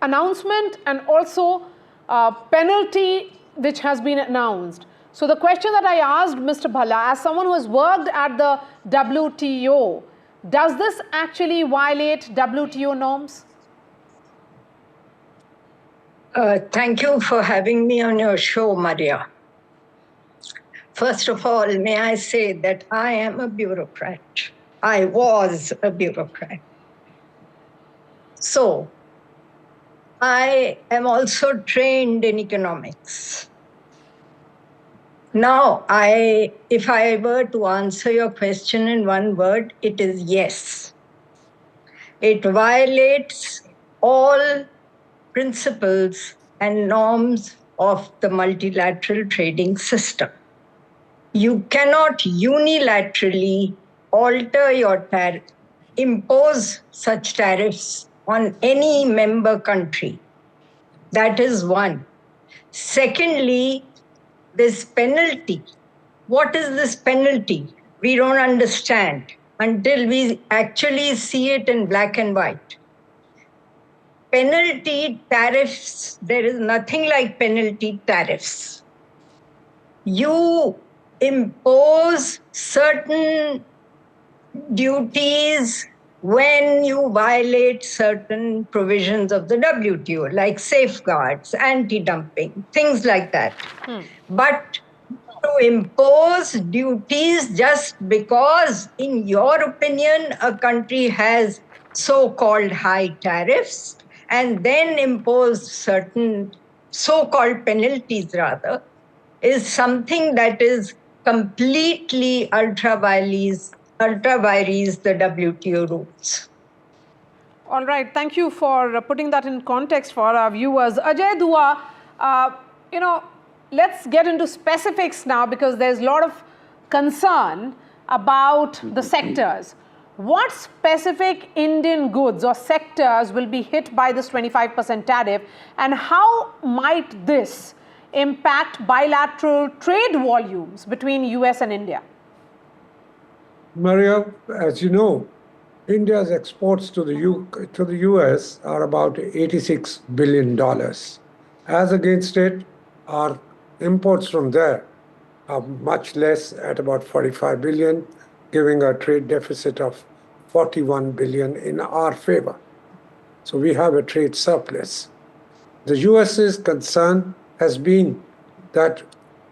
announcement and also penalty which has been announced. So the question that I asked Mr. Bhalla, as someone who has worked at the WTO, does this actually violate WTO norms? Thank you for having me on your show, Maria. First of all, may I say that I am a bureaucrat. I was a bureaucrat. So, I am also trained in economics. Now, if I were to answer your question in one word, it is yes. It violates all principles and norms of the multilateral trading system. You cannot unilaterally alter your tariff, impose such tariffs on any member country. That is one. Secondly, this penalty. What is this penalty? We don't understand until we actually see it in black and white. Penalty tariffs, there is nothing like penalty tariffs. You impose certain duties when you violate certain provisions of the WTO, like safeguards, anti-dumping, things like that. But to impose duties just because, in your opinion, a country has so-called high tariffs, and then impose certain so-called penalties, rather, is something that is completely ultra-vires the WTO rules. All right. Thank you for putting that in context for our viewers. Ajay Dua, let's get into specifics now, because there's a lot of concern about the sectors. What specific Indian goods or sectors will be hit by this 25% tariff, and how might this impact bilateral trade volumes between US and India? Maria, as you know, India's exports to the US are about $86 billion. As against it, our imports from there are much less, at about 45 billion, giving a trade deficit of 41 billion in our favor. So we have a trade surplus. The US's concern has been that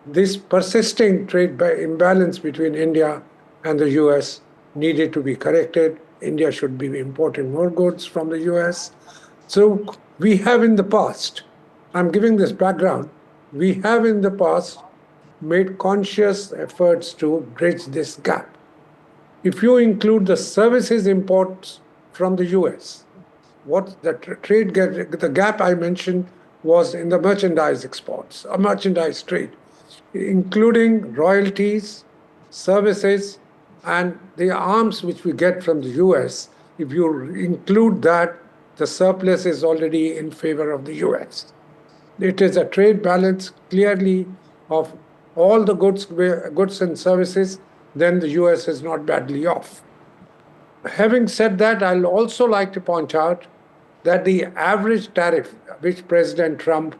this persisting trade imbalance between India and the US needed to be corrected. India should be importing more goods from the US. So we have in the past, I'm giving this background, we have in the past made conscious efforts to bridge this gap. If you include the services imports from the US, what the the gap I mentioned was in the merchandise exports, merchandise trade, including royalties, services, and the arms which we get from the US. If you include that, the surplus is already in favor of the US. It is a trade balance clearly of all the goods and services, then the US is not badly off. Having said that, I'll also like to point out that the average tariff, which President Trump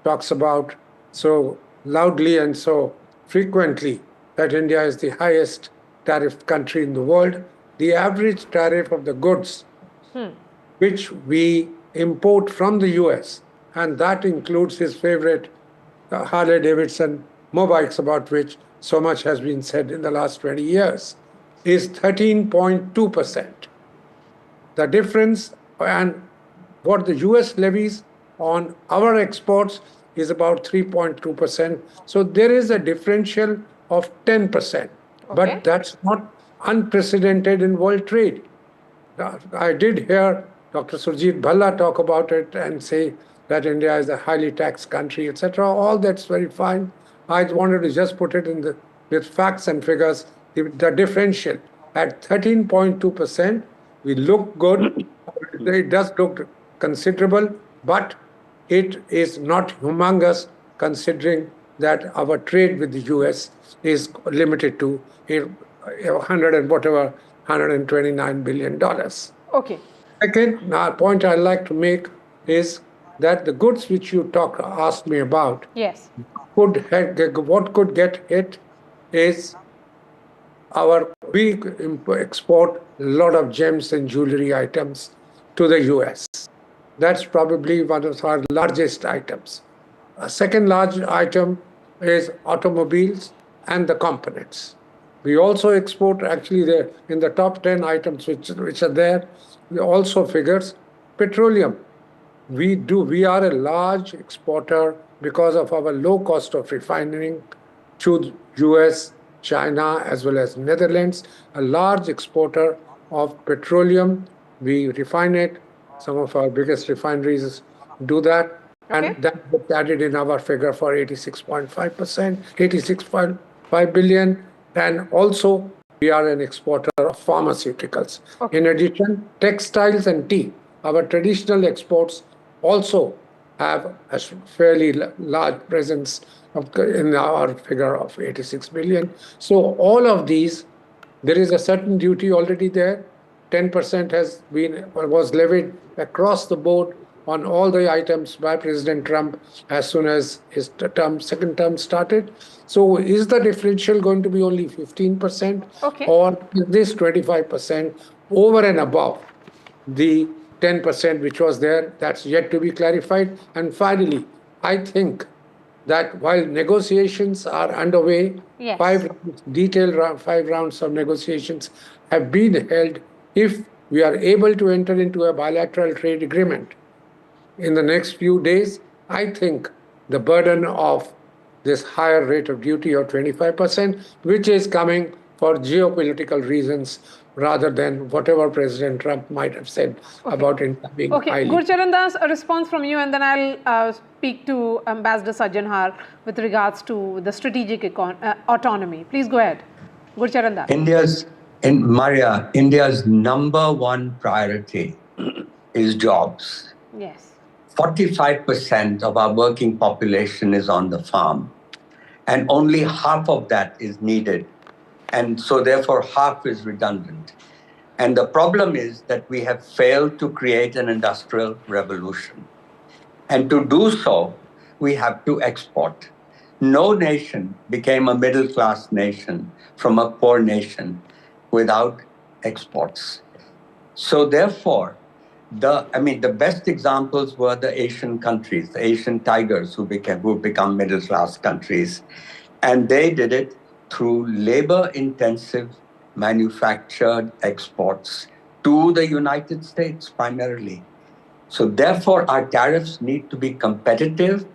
talks about so loudly and so frequently, that India is the highest tariff country in the world, the average tariff of the goods which we import from the US, and that includes his favorite Harley-Davidson motorbikes, about which so much has been said in the last 20 years, is 13.2%. The difference and what the US levies on our exports is about 3.2%. So there is a differential of 10%. But that's not unprecedented in world trade. I did hear Dr. Surjit Bhalla talk about it and say that India is a highly taxed country, etc. All that's very fine. I wanted to just put it in with facts and figures. The differential at 13.2%, we look good. It does look considerable, but it is not humongous considering that our trade with the US is limited to $129 billion. Okay. Second point I'd like to make is that the goods which you asked me about, yes, what could get hit is we export a lot of gems and jewelry items to the US. That's probably one of our largest items. A second large item is automobiles and the components. We also export, actually, in the top 10 items which are there, we also figures petroleum. We are a large exporter because of our low cost of refining to US, China, as well as Netherlands, a large exporter of petroleum. We refine it. Some of our biggest refineries do that. And that gets added in our figure for 86.5%, 86.5 billion. And also, we are an exporter of pharmaceuticals. In addition, textiles and tea, our traditional exports also have a fairly large presence in our figure of 86 billion. So all of these, there is a certain duty already there. 10% was levied across the board on all the items by President Trump as soon as his second term started. So is the differential going to be only 15% or is this 25% over and above the 10% which was there? That's yet to be clarified. And finally, I think that while negotiations are underway, five rounds of negotiations have been held. If we are able to enter into a bilateral trade agreement in the next few days, I think the burden of this higher rate of duty of 25%, which is coming for geopolitical reasons rather than whatever President Trump might have said about it being highly. Gurcharan Das, a response from you, and then I'll speak to Ambassador Sajjanhar with regards to the strategic autonomy. Please go ahead. Gurcharan Das. India's number one priority is jobs. Yes. 45% of our working population is on the farm, and only half of that is needed. And so therefore half is redundant. And the problem is that we have failed to create an industrial revolution. And to do so, we have to export. No nation became a middle-class nation from a poor nation without exports. So therefore, the best examples were the Asian countries, the Asian tigers who become middle-class countries. And they did it through labor-intensive manufactured exports to the United States primarily. So therefore, our tariffs need to be competitive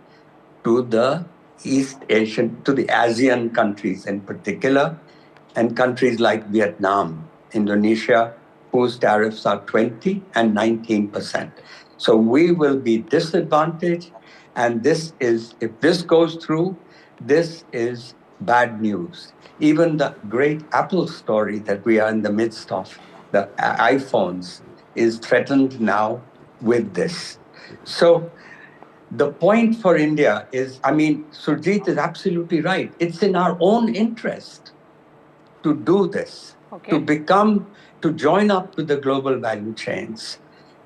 to the East Asian, to the ASEAN countries in particular, and countries like Vietnam, Indonesia, whose tariffs are 20 and 19%. So we will be disadvantaged. And this is, if this goes through, this is bad news. Even the great Apple story that we are in the midst of, the iPhones, is threatened now with this. So the point for India is, Surjit is absolutely right. It's in our own interest to do this, to join up with the global value chains.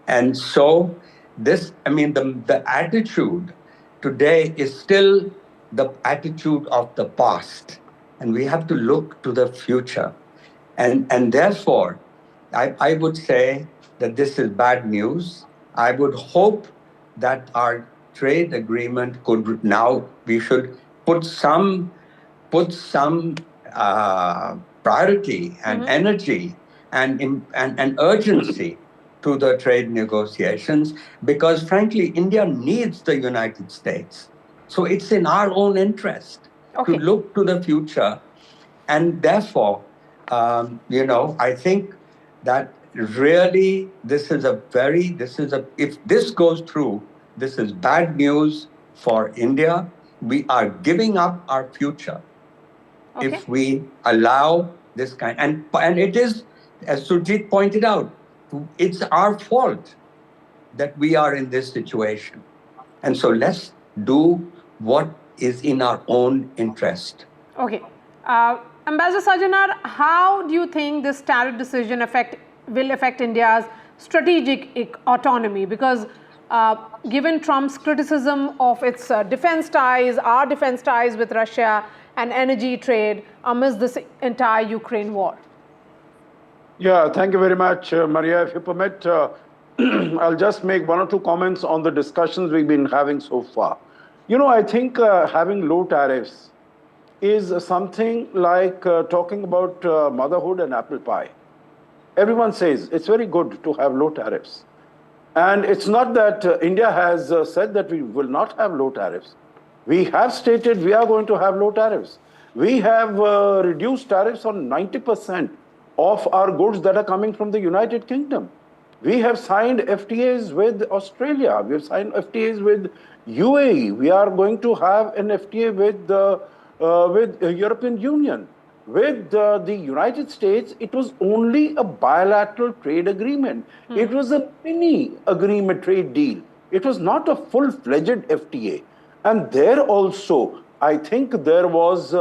And so the attitude today is still the attitude of the past, and we have to look to the future. And therefore, I would say that this is bad news. I would hope that our trade agreement we should put some priority and energy and urgency to the trade negotiations, because frankly, India needs the United States. So it's in our own interest to look to the future. And therefore, I think that really if this goes through, this is bad news for India. We are giving up our future if we allow this kind. And it is, as Surjit pointed out, it's our fault that we are in this situation. And so let's do what is in our own interest. Okay. Ambassador Sajanar, how do you think this tariff decision will affect India's strategic autonomy? Because given Trump's criticism of its defense ties, our defense ties with Russia and energy trade amidst this entire Ukraine war. Yeah, thank you very much, Maria. If you permit, I'll just make one or two comments on the discussions we've been having so far. I think having low tariffs is something like talking about motherhood and apple pie. Everyone says it's very good to have low tariffs. And it's not that India has said that we will not have low tariffs. We have stated we are going to have low tariffs. We have reduced tariffs on 90% of our goods that are coming from the United Kingdom. We have signed FTAs with Australia. We have signed FTAs with UAE. We are going to have an FTA with the European Union. With the United States, it was only a bilateral trade agreement. It was a mini agreement trade deal. It was not a full-fledged FTA. And there also, I think there was,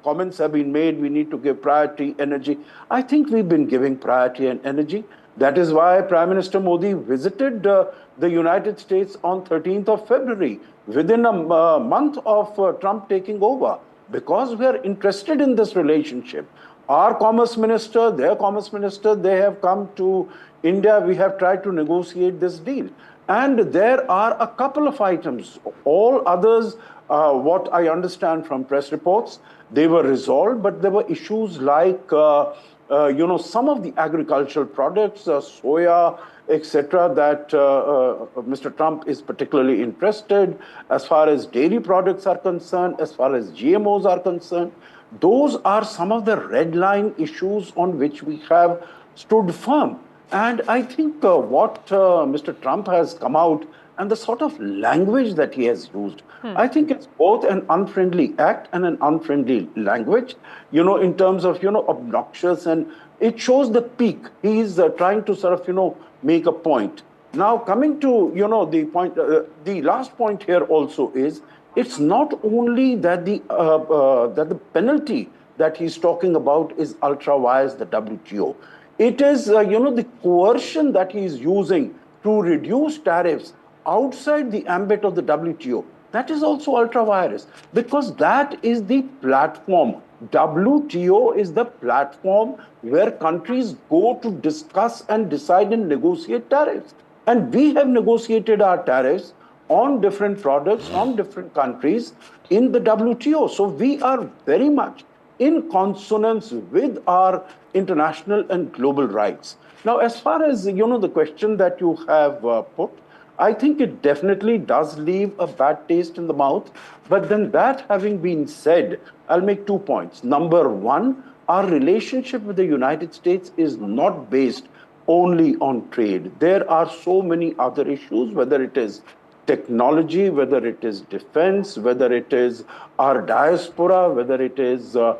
comments have been made, we need to give priority, energy. I think we've been giving priority and energy. That is why Prime Minister Modi visited the United States on 13th of February, within a month of Trump taking over, because we are interested in this relationship. Our Commerce Minister, their Commerce Minister, they have come to India. We have tried to negotiate this deal. And there are a couple of items. All others, what I understand from press reports, they were resolved, but there were issues like, some of the agricultural products, soya, etc., that Mr. Trump is particularly interested. As far as dairy products are concerned, as far as GMOs are concerned, those are some of the red line issues on which we have stood firm. And I think what Mr. Trump has come out and the sort of language that he has used, I think it's both an unfriendly act and an unfriendly language, in terms of, obnoxious, and it shows the peak. He's trying to sort of, make a point. Now, coming to, the point, the last point here also is, it's not only that the penalty that he's talking about is ultra vires the WTO. It is, the coercion that he is using to reduce tariffs outside the ambit of the WTO. That is also ultra vires, because that is the platform. WTO is the platform where countries go to discuss and decide and negotiate tariffs. And we have negotiated our tariffs on different products, on different countries in the WTO. So we are very much in consonance with our international and global rights. Now, as far as, the question that you have put, I think it definitely does leave a bad taste in the mouth. But then that having been said, I'll make 2 points. Number one, our relationship with the United States is not based only on trade. There are so many other issues, whether it is technology, whether it is defense, whether it is our diaspora, whether it is, in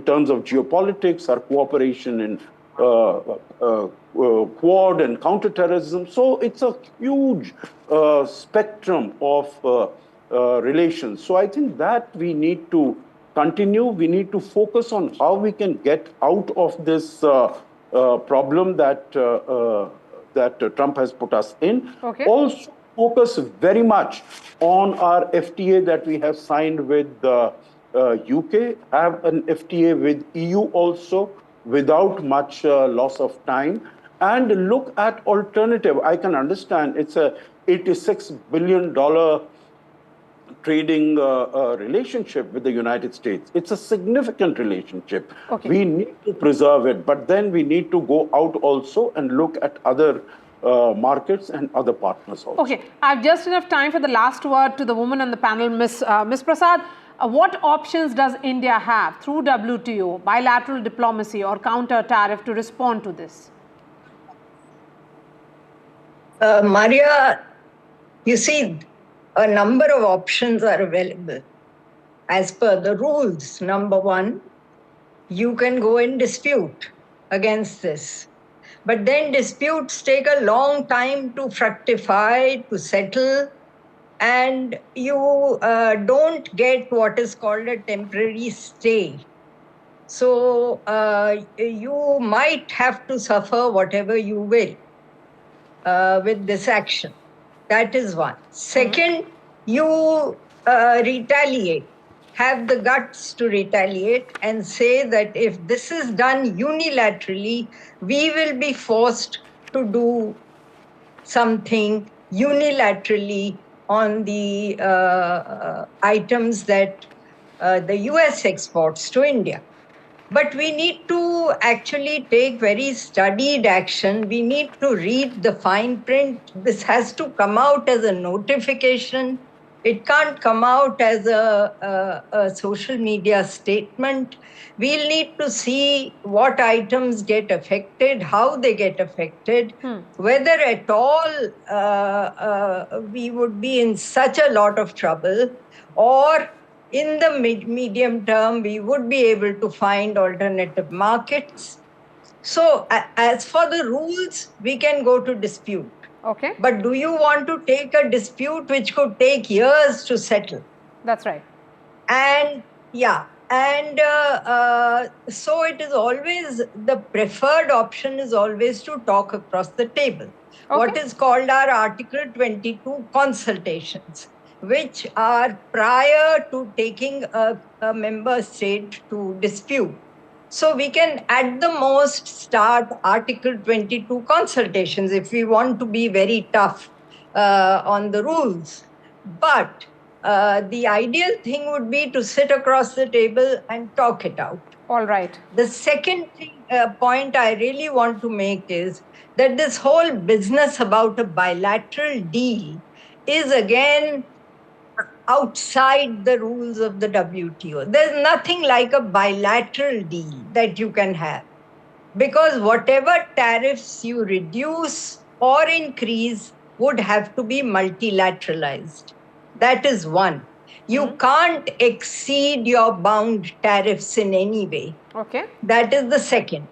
terms of geopolitics, our cooperation in Quad and counterterrorism. So it's a huge spectrum of relations. So I think that we need to continue. We need to focus on how we can get out of this problem that Trump has put us in. Okay. Also focus very much on our FTA that we have signed with UK, have an FTA with EU also, without much loss of time, and look at alternative. I can understand it's a $86 billion trading relationship with the United States. It's a significant relationship. Okay. We need to preserve it, but then we need to go out also and look at other markets and other partners also. Okay, I have just enough time for the last word to the woman on the panel, Ms. Prasad. What options does India have through WTO, bilateral diplomacy or counter tariff to respond to this? Maria, you see, a number of options are available. As per the rules, number one, you can go and dispute against this. But then disputes take a long time to fructify, to settle, and you don't get what is called a temporary stay. So you might have to suffer whatever you will with this action. That is one. Second, you retaliate, have the guts to retaliate and say that if this is done unilaterally, we will be forced to do something unilaterally on the items that the US exports to India. But we need to actually take very studied action. We need to read the fine print. This has to come out as a notification. It can't come out as a social media statement. We'll need to see what items get affected, how they get affected, whether at all we would be in such a lot of trouble, or in the medium term, we would be able to find alternative markets. So as for the rules, we can go to dispute. Okay. But do you want to take a dispute which could take years to settle? That's right. And yeah, and so it is always, the preferred option is always to talk across the table. Okay. What is called our Article 22 consultations, which are prior to taking a member state to dispute. So we can at the most start Article 22 consultations if we want to be very tough on the rules. But the ideal thing would be to sit across the table and talk it out. All right. The second point I really want to make is that this whole business about a bilateral deal is again outside the rules of the WTO. There's nothing like a bilateral deal that you can have, because whatever tariffs you reduce or increase would have to be multilateralized. That is one. You can't exceed your bound tariffs in any way. Okay. That is the second.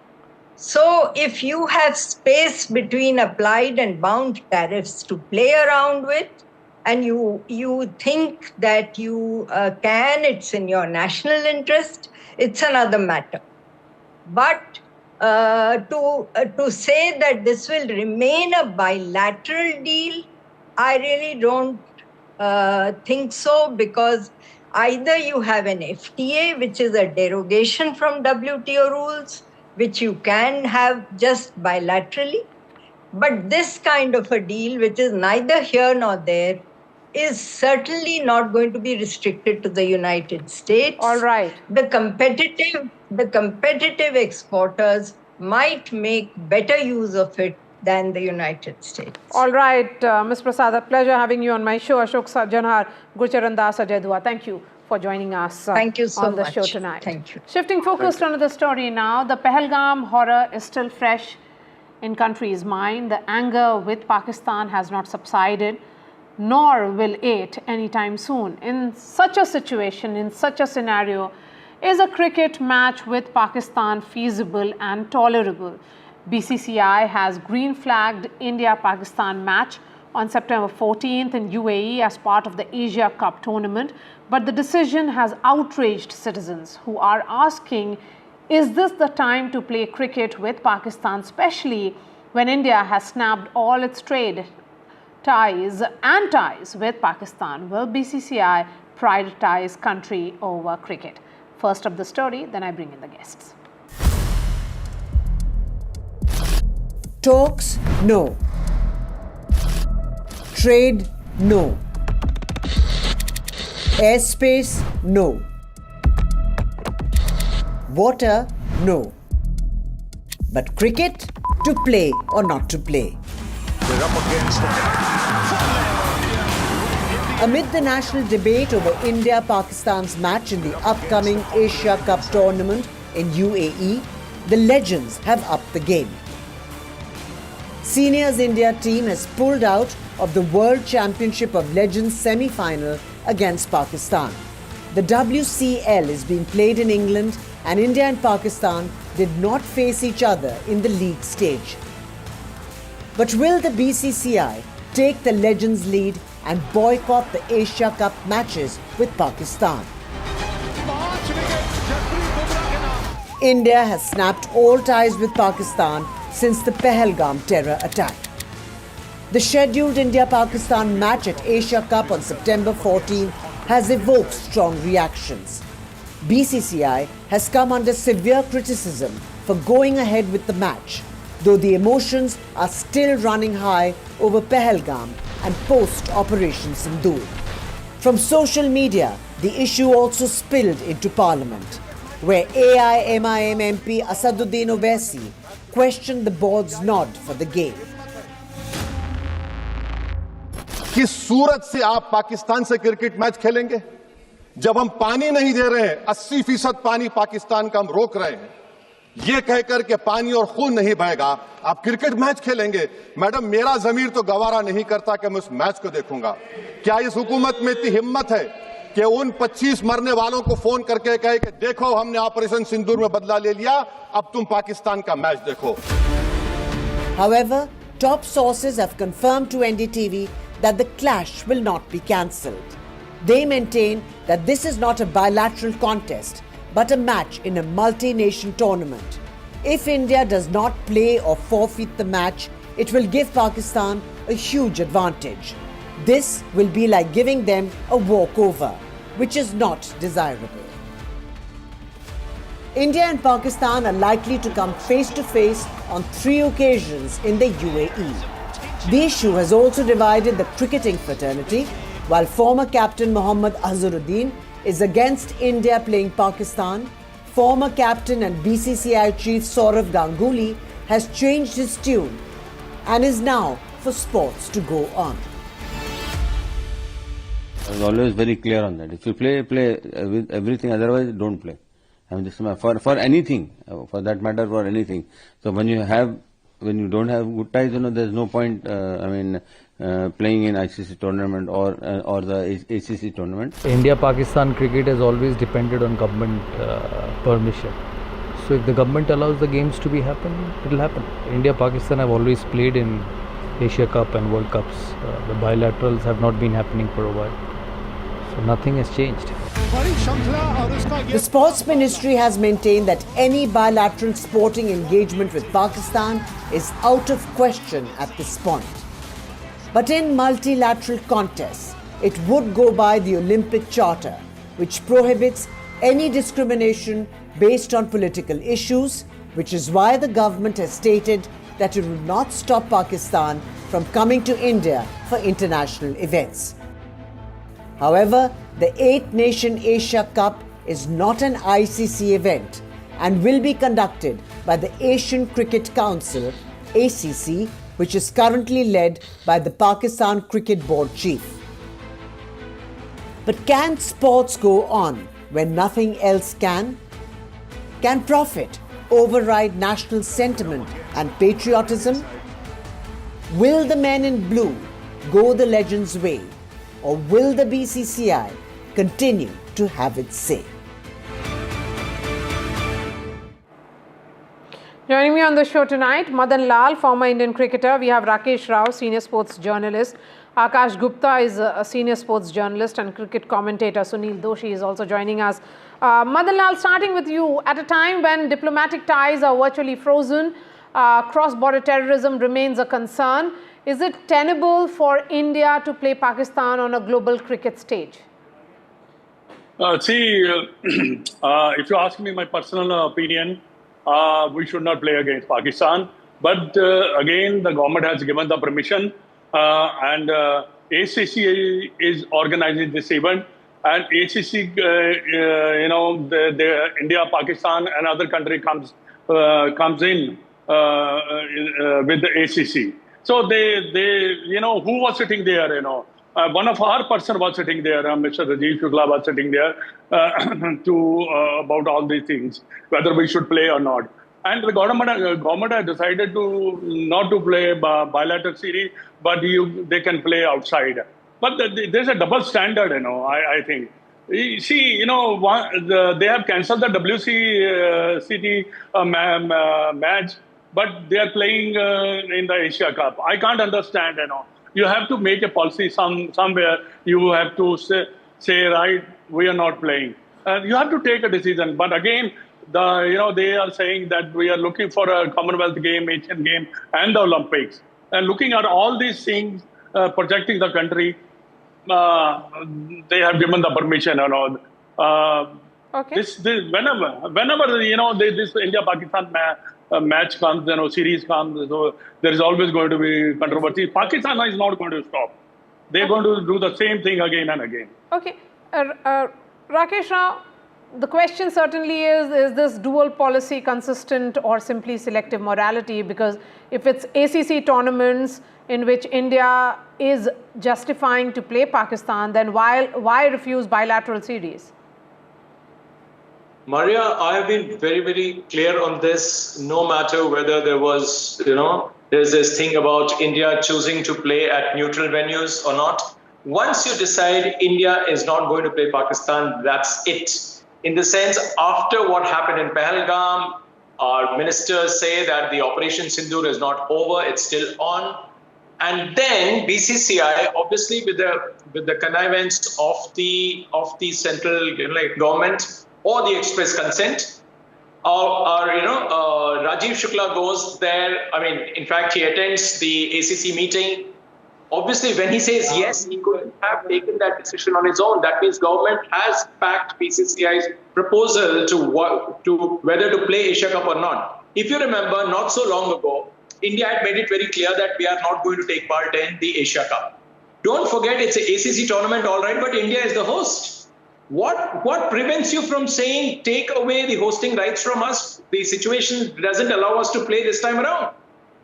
So if you have space between applied and bound tariffs to play around with, and you think that you can, it's in your national interest, it's another matter. But to say that this will remain a bilateral deal, I really don't think so, because either you have an FTA, which is a derogation from WTO rules, which you can have just bilaterally. But this kind of a deal, which is neither here nor there, is certainly not going to be restricted to the United States. All right. The competitive exporters might make better use of it than the United States. All right, Ms. Prasad, a pleasure having you on my show. Ashok Janhar, Gurcharan Das, Ajay Dua, thank you for joining us Thank you so on the much. show tonight. Thank you. Shifting focus to another story now, the Pahalgam horror is still fresh in country's mind. The anger with Pakistan has not subsided, nor will it anytime soon. In such a situation, in such a scenario, is a cricket match with Pakistan feasible and tolerable? BCCI has green flagged India-Pakistan match on September 14th in UAE as part of the Asia Cup tournament, but the decision has outraged citizens who are asking, is this the time to play cricket with Pakistan, especially when India has snapped all its trade ties with Pakistan? Will BCCI prioritize country over cricket? First up the story, then I bring in the guests. Talks, no. Trade, no. Airspace, no. Water, no. But cricket, to play or not to play. They're up against Amid the national debate over India-Pakistan's match in the upcoming Asia Cup tournament in UAE, the legends have upped the game. Seniors India team has pulled out of the World Championship of Legends semi-final against Pakistan. The WCL is being played in England, and India and Pakistan did not face each other in the league stage. But will the BCCI take the Legends lead and boycott the Asia Cup matches with Pakistan? India has snapped all ties with Pakistan since the Pahalgam terror attack. The scheduled India-Pakistan match at Asia Cup on September 14 has evoked strong reactions. BCCI has come under severe criticism for going ahead with the match, though the emotions are still running high over Pahalgam and post-Operation Sindur. From social media, the issue also spilled into Parliament, where AIMIM MP Asaduddin Owaisi questioned the board's nod for the game. किस सूरत से आप पाकिस्तान से cricket match खेलेंगे जब हम पानी नहीं दे रहे हैं? 80% पानी पाकिस्तान का हम रोक रहे हैं। ये कहकर के पानी और खून नहीं बहेगा, आप क्रिकेट मैच खेलेंगे? मैडम, मेरा ज़मीर तो गवारा नहीं करता कि मैं उस मैच को देखूंगा। क्या इस हुकूमत में इतनी हिम्मत है कि उन 25 मरने वालों को फोन करके कहे कि देखो हमने ऑपरेशन सिंदूर में बदला ले लिया, अब तुम पाकिस्तान का मैच देखो? However, top sources have confirmed to NDTV that the clash will not be cancelled. They maintain that this is not a bilateral contest, but a match in a multi-nation tournament. If India does not play or forfeit the match, it will give Pakistan a huge advantage. This will be like giving them a walkover, which is not desirable. India and Pakistan are likely to come face to face on 3 occasions in the UAE. The issue has also divided the cricketing fraternity, while former captain Mohammad Azharuddin is against India playing Pakistan. Former captain and BCCI chief Saurav Ganguly has changed his tune and is now for sports to go on. I was always very clear on that. If you play with everything, otherwise don't play. I mean, this is for anything, for that matter, for anything. So when you don't have good ties, there's no point. Playing in ICC tournament or the ACC tournament. India-Pakistan cricket has always depended on government permission. So if the government allows the games to be happen, it will happen. India-Pakistan have always played in Asia Cup and World Cups. The bilaterals have not been happening for a while. So nothing has changed. The Sports Ministry has maintained that any bilateral sporting engagement with Pakistan is out of question at this point. But in multilateral contests, it would go by the Olympic Charter, which prohibits any discrimination based on political issues, which is why the government has stated that it will not stop Pakistan from coming to India for international events. However, the 8-nation Asia Cup is not an ICC event and will be conducted by the Asian Cricket Council, ACC, which is currently led by the Pakistan Cricket Board chief. But can sports go on when nothing else can? Can profit override national sentiment and patriotism? Will the men in blue go the legends' way, or will the BCCI continue to have its say? Joining me on the show tonight, Madan Lal, former Indian cricketer. We have Rakesh Rao, senior sports journalist. Akash Gupta is a senior sports journalist, and cricket commentator Sunil Doshi is also joining us. Madan Lal, starting with you, at a time when diplomatic ties are virtually frozen, cross-border terrorism remains a concern. Is it tenable for India to play Pakistan on a global cricket stage? If you ask me my personal opinion, we should not play against Pakistan. But again, the government has given the permission, and ACC is organizing this event. And ACC, the India, Pakistan, and other country comes in with the ACC. So they, who was sitting there? One of our person was sitting there. Mr. Rajiv Shukla was sitting there about all these things, whether we should play or not. And the government has decided not to play bilateral series, but they can play outside. But there's a double standard, I think. You see, they have cancelled the WCT match, but they are playing in the Asia Cup. I can't understand, You have to make a policy somewhere. You have to say, right, we are not playing. You have to take a decision. But again, they are saying that we are looking for a Commonwealth game, Asian game, and the Olympics. And looking at all these things, projecting the country, they have given the permission. Okay. This whenever this India-Pakistan match comes, series comes, so there is always going to be controversy. Pakistan is not going to stop. They're going to do the same thing again and again. Okay. Rakesh Rao, the question certainly is this dual policy consistent or simply selective morality? Because if it's ACC tournaments in which India is justifying to play Pakistan, then why refuse bilateral series? Maria, I have been very, very clear on this, no matter whether there was, there's this thing about India choosing to play at neutral venues or not. Once you decide India is not going to play Pakistan, that's it. In the sense, after what happened in Pahalgam, our ministers say that the Operation Sindur is not over, it's still on. And then BCCI, obviously with the connivance of the central government or the express consent, Rajiv Shukla goes there. I mean, in fact, he attends the ACC meeting. Obviously, when he says yes, he could have taken that decision on his own. That means government has backed BCCI's proposal to whether to play Asia Cup or not. If you remember, not so long ago, India had made it very clear that we are not going to take part in the Asia Cup. Don't forget, it's an ACC tournament, all right, but India is the host. What prevents you from saying, take away the hosting rights from us? The situation doesn't allow us to play this time around.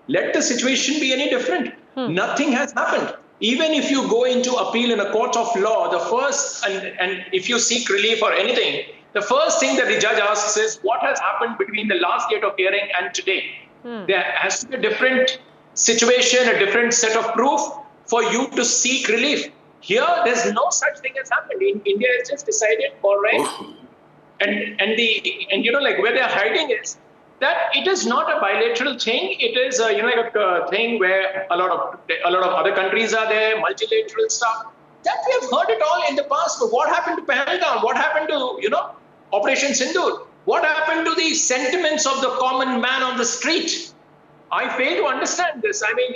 Let the situation be any different. Nothing has happened. Even if you go into appeal in a court of law, the first, and if you seek relief or anything, the first thing that the judge asks is, what has happened between the last date of hearing and today? There has to be a different situation, a different set of proof for you to seek relief. Here, there's no such thing as happened. India has just decided, all right, where they're hiding is that it is not a bilateral thing. It is a thing where a lot of other countries are there, multilateral stuff. That we have heard it all in the past. But what happened to Pahalgam? What happened to Operation Sindur? What happened to the sentiments of the common man on the street? I fail to understand this. I mean,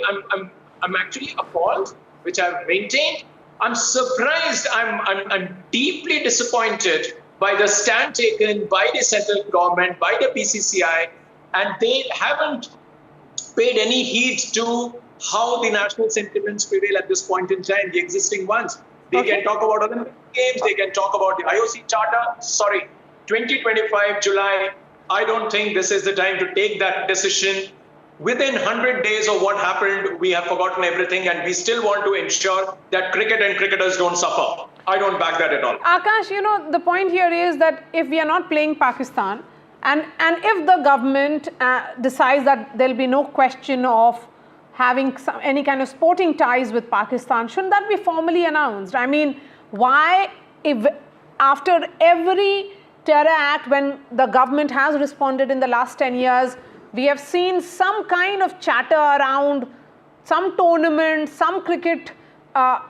I'm actually appalled, which I've maintained. I'm surprised. I'm deeply disappointed by the stand taken by the central government, by the BCCI, and they haven't paid any heed to how the national sentiments prevail at this point in time, the existing ones. They can talk about Olympic Games, they can talk about the IOC Charter. Sorry, 2025 July, I don't think this is the time to take that decision. within 100 days of what happened, we have forgotten everything and we still want to ensure that cricket and cricketers don't suffer. I don't back that at all. Akash, the point here is that if we are not playing Pakistan, and if the government decides that there'll be no question of having any kind of sporting ties with Pakistan, shouldn't that be formally announced? I mean, why, if after every terror act, when the government has responded in the last 10 years, we have seen some kind of chatter around some tournament, some cricket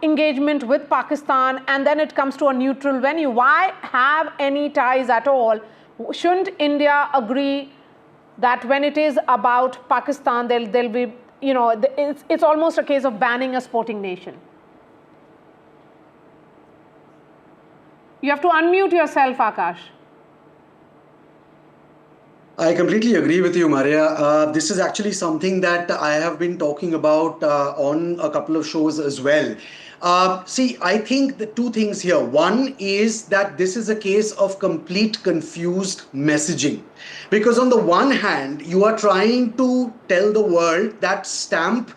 engagement with Pakistan, and then it comes to a neutral venue. Why have any ties at all? Shouldn't India agree that when it is about Pakistan, there'll be, it's almost a case of banning a sporting nation? You have to unmute yourself, Akash. I completely agree with you, Maria. This is actually something that I have been talking about on a couple of shows as well. See, I think the two things here. One is that this is a case of complete confused messaging. Because on the one hand, you are trying to tell the world that stamp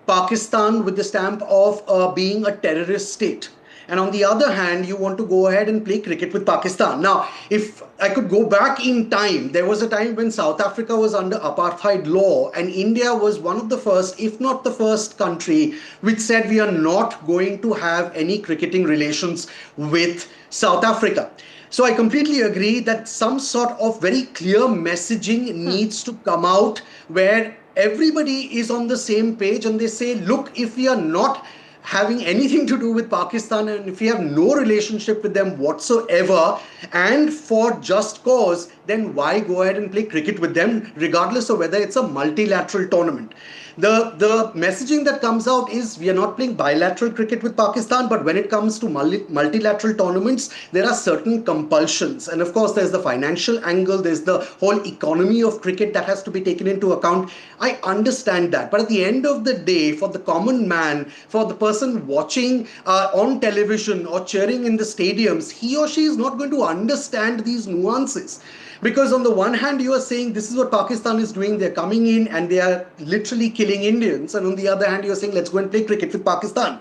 Pakistan with the stamp of being a terrorist state. And on the other hand, you want to go ahead and play cricket with Pakistan. Now, if I could go back in time, there was a time when South Africa was under apartheid law and India was one of the first, if not the first country, which said we are not going to have any cricketing relations with South Africa. So I completely agree that some sort of very clear messaging needs to come out where everybody is on the same page and they say, look, if we are not having anything to do with Pakistan and if we have no relationship with them whatsoever and for just cause, then why go ahead and play cricket with them regardless of whether it's a multilateral tournament? The messaging that comes out is we are not playing bilateral cricket with Pakistan, but when it comes to multilateral tournaments, there are certain compulsions. And of course, there's the financial angle, there's the whole economy of cricket that has to be taken into account. I understand that. But at the end of the day, for the common man, for the person watching on television or cheering in the stadiums, he or she is not going to understand these nuances. Because on the one hand, you are saying this is what Pakistan is doing. They're coming in and they are literally killing Indians. And on the other hand, you're saying, let's go and play cricket with Pakistan.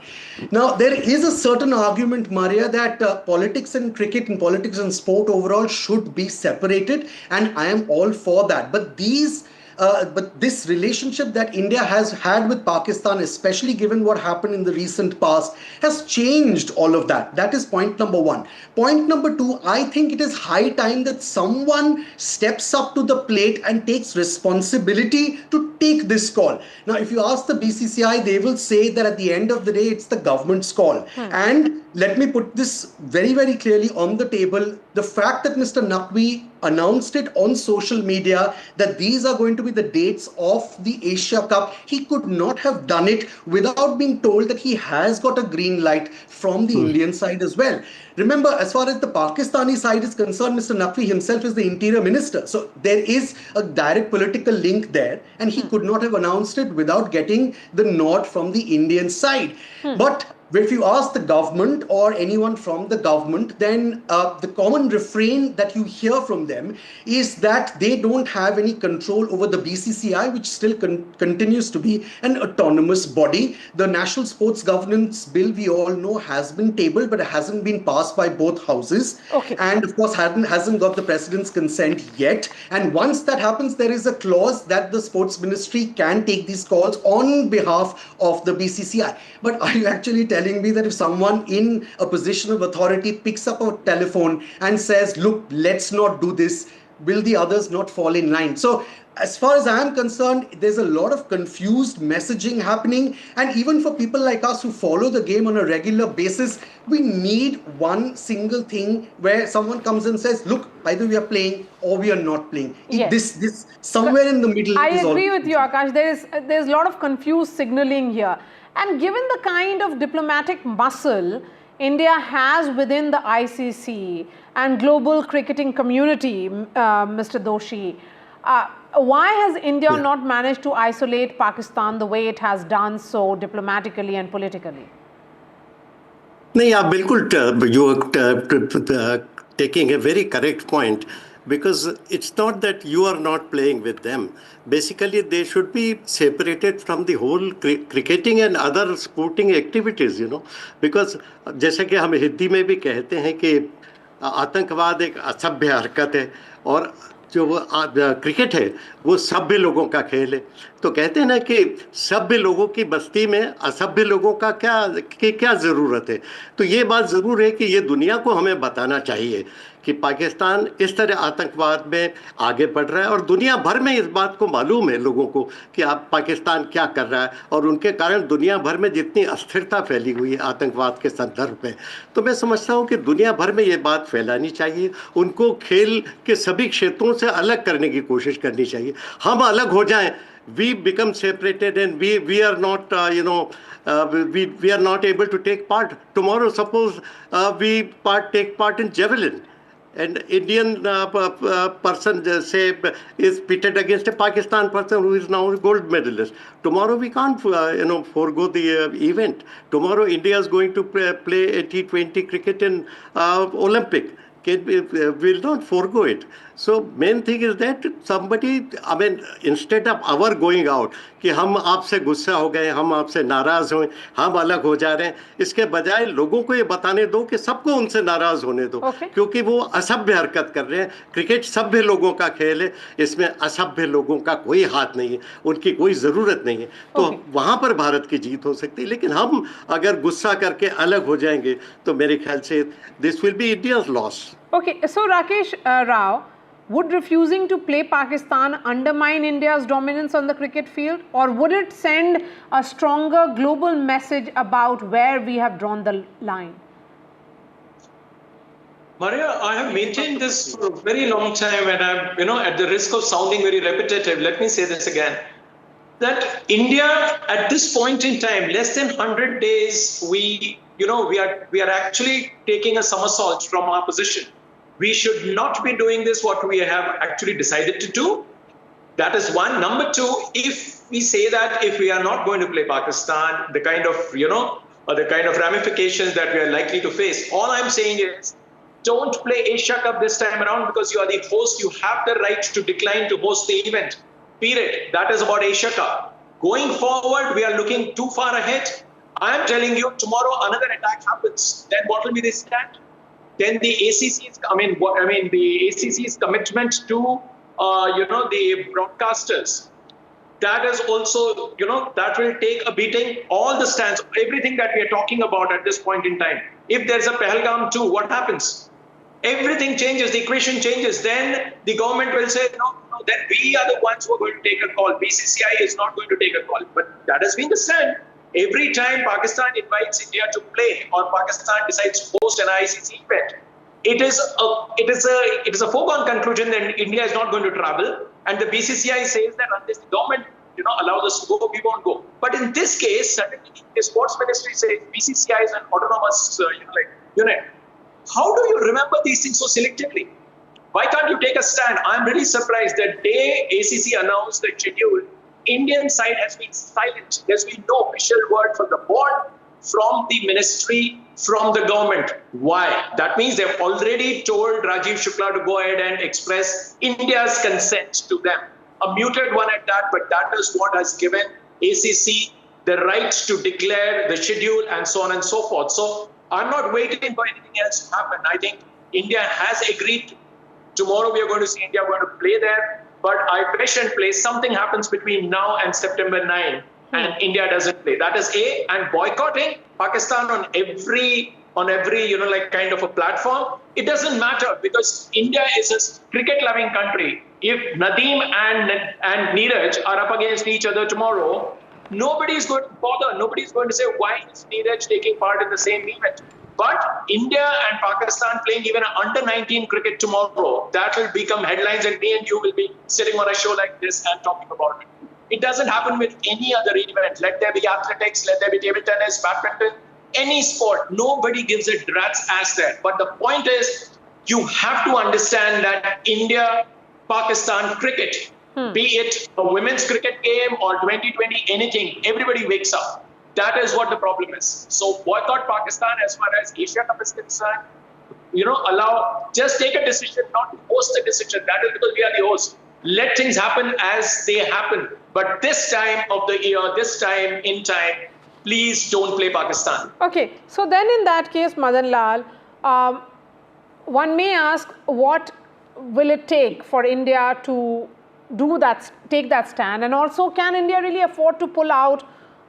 Now, there is a certain argument, Maria, that politics and cricket and politics and sport overall should be separated. And I am all for that. But this relationship that India has had with Pakistan, especially given what happened in the recent past, has changed all of that. That is point number one. Point number two, I think it is high time that someone steps up to the plate and takes responsibility to take this call. Now, if you ask the BCCI, they will say that at the end of the day, it's the government's call. And let me put this very, very clearly on the table. The fact that Mr. Naqvi announced it on social media that these are going to be the dates of the Asia Cup, he could not have done it without being told that he has got a green light from the Indian side as well. Remember, as far as the Pakistani side is concerned, Mr. Naqvi himself is the interior minister. So there is a direct political link there, and he could not have announced it without getting the nod from the Indian side. But if you ask the government or anyone from the government, then the common refrain that you hear from them is that they don't have any control over the BCCI, which still continues to be an autonomous body. The National Sports Governance Bill, we all know, has been tabled, but it hasn't been passed by both houses. And of course, hasn't got the president's consent yet. And once that happens, there is a clause that the sports ministry can take these calls on behalf of the BCCI. But are you actually telling me that if someone in a position of authority picks up a telephone and says, look, let's not do this, will the others not fall in line? So as far as I am concerned, there's a lot of confused messaging happening. And even for people like us who follow the game on a regular basis, we need one single thing where someone comes and says, look, either we are playing or we are not playing. Yes. This somewhere in the middle. I agree with you, Akash. There's a lot of confused signaling here. And given the kind of diplomatic muscle India has within the ICC and global cricketing community, Mr. Doshi, why has India not managed to isolate Pakistan the way it has done so diplomatically and politically? No, yeah, bilkul, you are taking a very correct point. because it's not that you are not playing with them. Basically, they should be separated from the whole cricketing and other sporting activities, because जैसे कि हम हिंदी में भी कहते हैं कि आतंकवाद एक असभ्य हरकत है और जो वो क्रिकेट है वो सभ्य लोगों का खेल है। तो कहते हैं ना कि सभ्य लोगों की बस्ती में असभ्य लोगों का क्या ज़रूरत है। तो ये बात ज़रूर है कि ये दुनिया को हमें बताना चाहिए कि पाकिस्तान इस तरह आतंकवाद में आगे बढ़ रहा है और दुनिया भर में इस बात को मालूम है लोगों को कि आप पाकिस्तान क्या कर रहा है और उनके कारण दुनिया भर में जितनी अस्थिरता फैली हुई है आतंकवाद के संदर्भ में। तो मैं समझता हूँ कि दुनिया भर में ये बात फैलानी चाहिए, उनको खेल के सभी क्षेत्रों से अलग करने की कोशिश करनी चाहिए। हम अलग हो जाएं, we become separated and we are not we are not able to take part. Tomorrow suppose we take part in javelin and Indian person say is pitted against a Pakistan person who is now a gold medalist. Tomorrow we can't forego the event. Tomorrow India is going to play a T20 cricket in Olympic. Will not forego it. So main thing is that somebody, instead of our going out कि हम आपसे गुस्सा हो गए, हम आपसे नाराज हुए, हम अलग हो जा रहे हैं, इसके बजाय लोगों को ये बताने दो कि सबको उनसे नाराज होने दो, क्योंकि वो असभ्य हरकत कर रहे हैं। क्रिकेट सभ्य लोगों का खेल है, इसमें असभ्य लोगों का कोई हाथ नहीं है, उनकी कोई ज़रूरत नहीं है। तो वहाँ पर भारत की जीत हो सकती है, लेकिन हम अगर गुस्सा करके अलग हो जाएंगे तो मेरे ख्याल से this will be India's loss. Okay, so Rakesh Rao, would refusing to play Pakistan undermine India's dominance on the cricket field, or would it send a stronger global message about where we have drawn the line? Maria, I have maintained this for a very long time, and I'm, at the risk of sounding very repetitive, let me say this again. That India, at this point in time, less than 100 days, we are actually taking a somersault from our position. We should not be doing this, what we have actually decided to do. That is one. Number two, if we say that if we are not going to play Pakistan, the kind of, the kind of ramifications that we are likely to face, all I'm saying is, don't play Asia Cup this time around because you are the host. You have the right to decline to host the event. Period. That is about Asia Cup. Going forward, we are looking too far ahead. I am telling you, tomorrow another attack happens. Then what will be the stand? Then the ACC's, the ACC's commitment to, the broadcasters. That is also, that will take a beating. All the stands, everything that we are talking about at this point in time. If there's a Pahalgam 2, what happens? Everything changes, the equation changes. Then the government will say, no, then we are the ones who are going to take a call. BCCI is not going to take a call. But that has been the stand. Every time Pakistan invites India to play or Pakistan decides to host an ICC event, it is a foregone conclusion that India is not going to travel. And the BCCI says that unless the government allows us to go, we won't go. But in this case, suddenly the sports ministry says BCCI is an autonomous unit. How do you remember these things so selectively? Why can't you take a stand? I'm really surprised that day ACC announced the schedule, Indian side has been silent. There's been no official word from the board, from the ministry, from the government. Why? That means they've already told Rajiv Shukla to go ahead and express India's consent to them. A muted one at that, but that is what has given ACC the right to declare the schedule and so on and so forth. So I'm not waiting for anything else to happen. I think India has agreed. Tomorrow we are going to see India going to play there. But I wish and play something happens between now and September 9 and India doesn't play. That is A. And boycotting Pakistan on every kind of a platform, it doesn't matter because India is a cricket-loving country. If Nadeem and Neeraj are up against each other tomorrow, nobody is going to bother. Nobody is going to say, why is Neeraj taking part in the same event? But India and Pakistan playing even an under-19 cricket tomorrow, that will become headlines and me and you will be sitting on a show like this and talking about it. It doesn't happen with any other event. Let there be athletics, let there be table tennis, badminton, any sport. Nobody gives a rat's ass there. But the point is, you have to understand that India-Pakistan cricket, be it a women's cricket game or 2020, anything, everybody wakes up. That is what the problem is. So boycott Pakistan as far as Asia Cup is concerned. just take a decision, not to host a decision. That is because we are the host. Let things happen as they happen. But this time of the year, this time in time, please don't play Pakistan. Okay, so then in that case, Madan Lal, one may ask, what will it take for India to take that stand? And also, can India really afford to pull out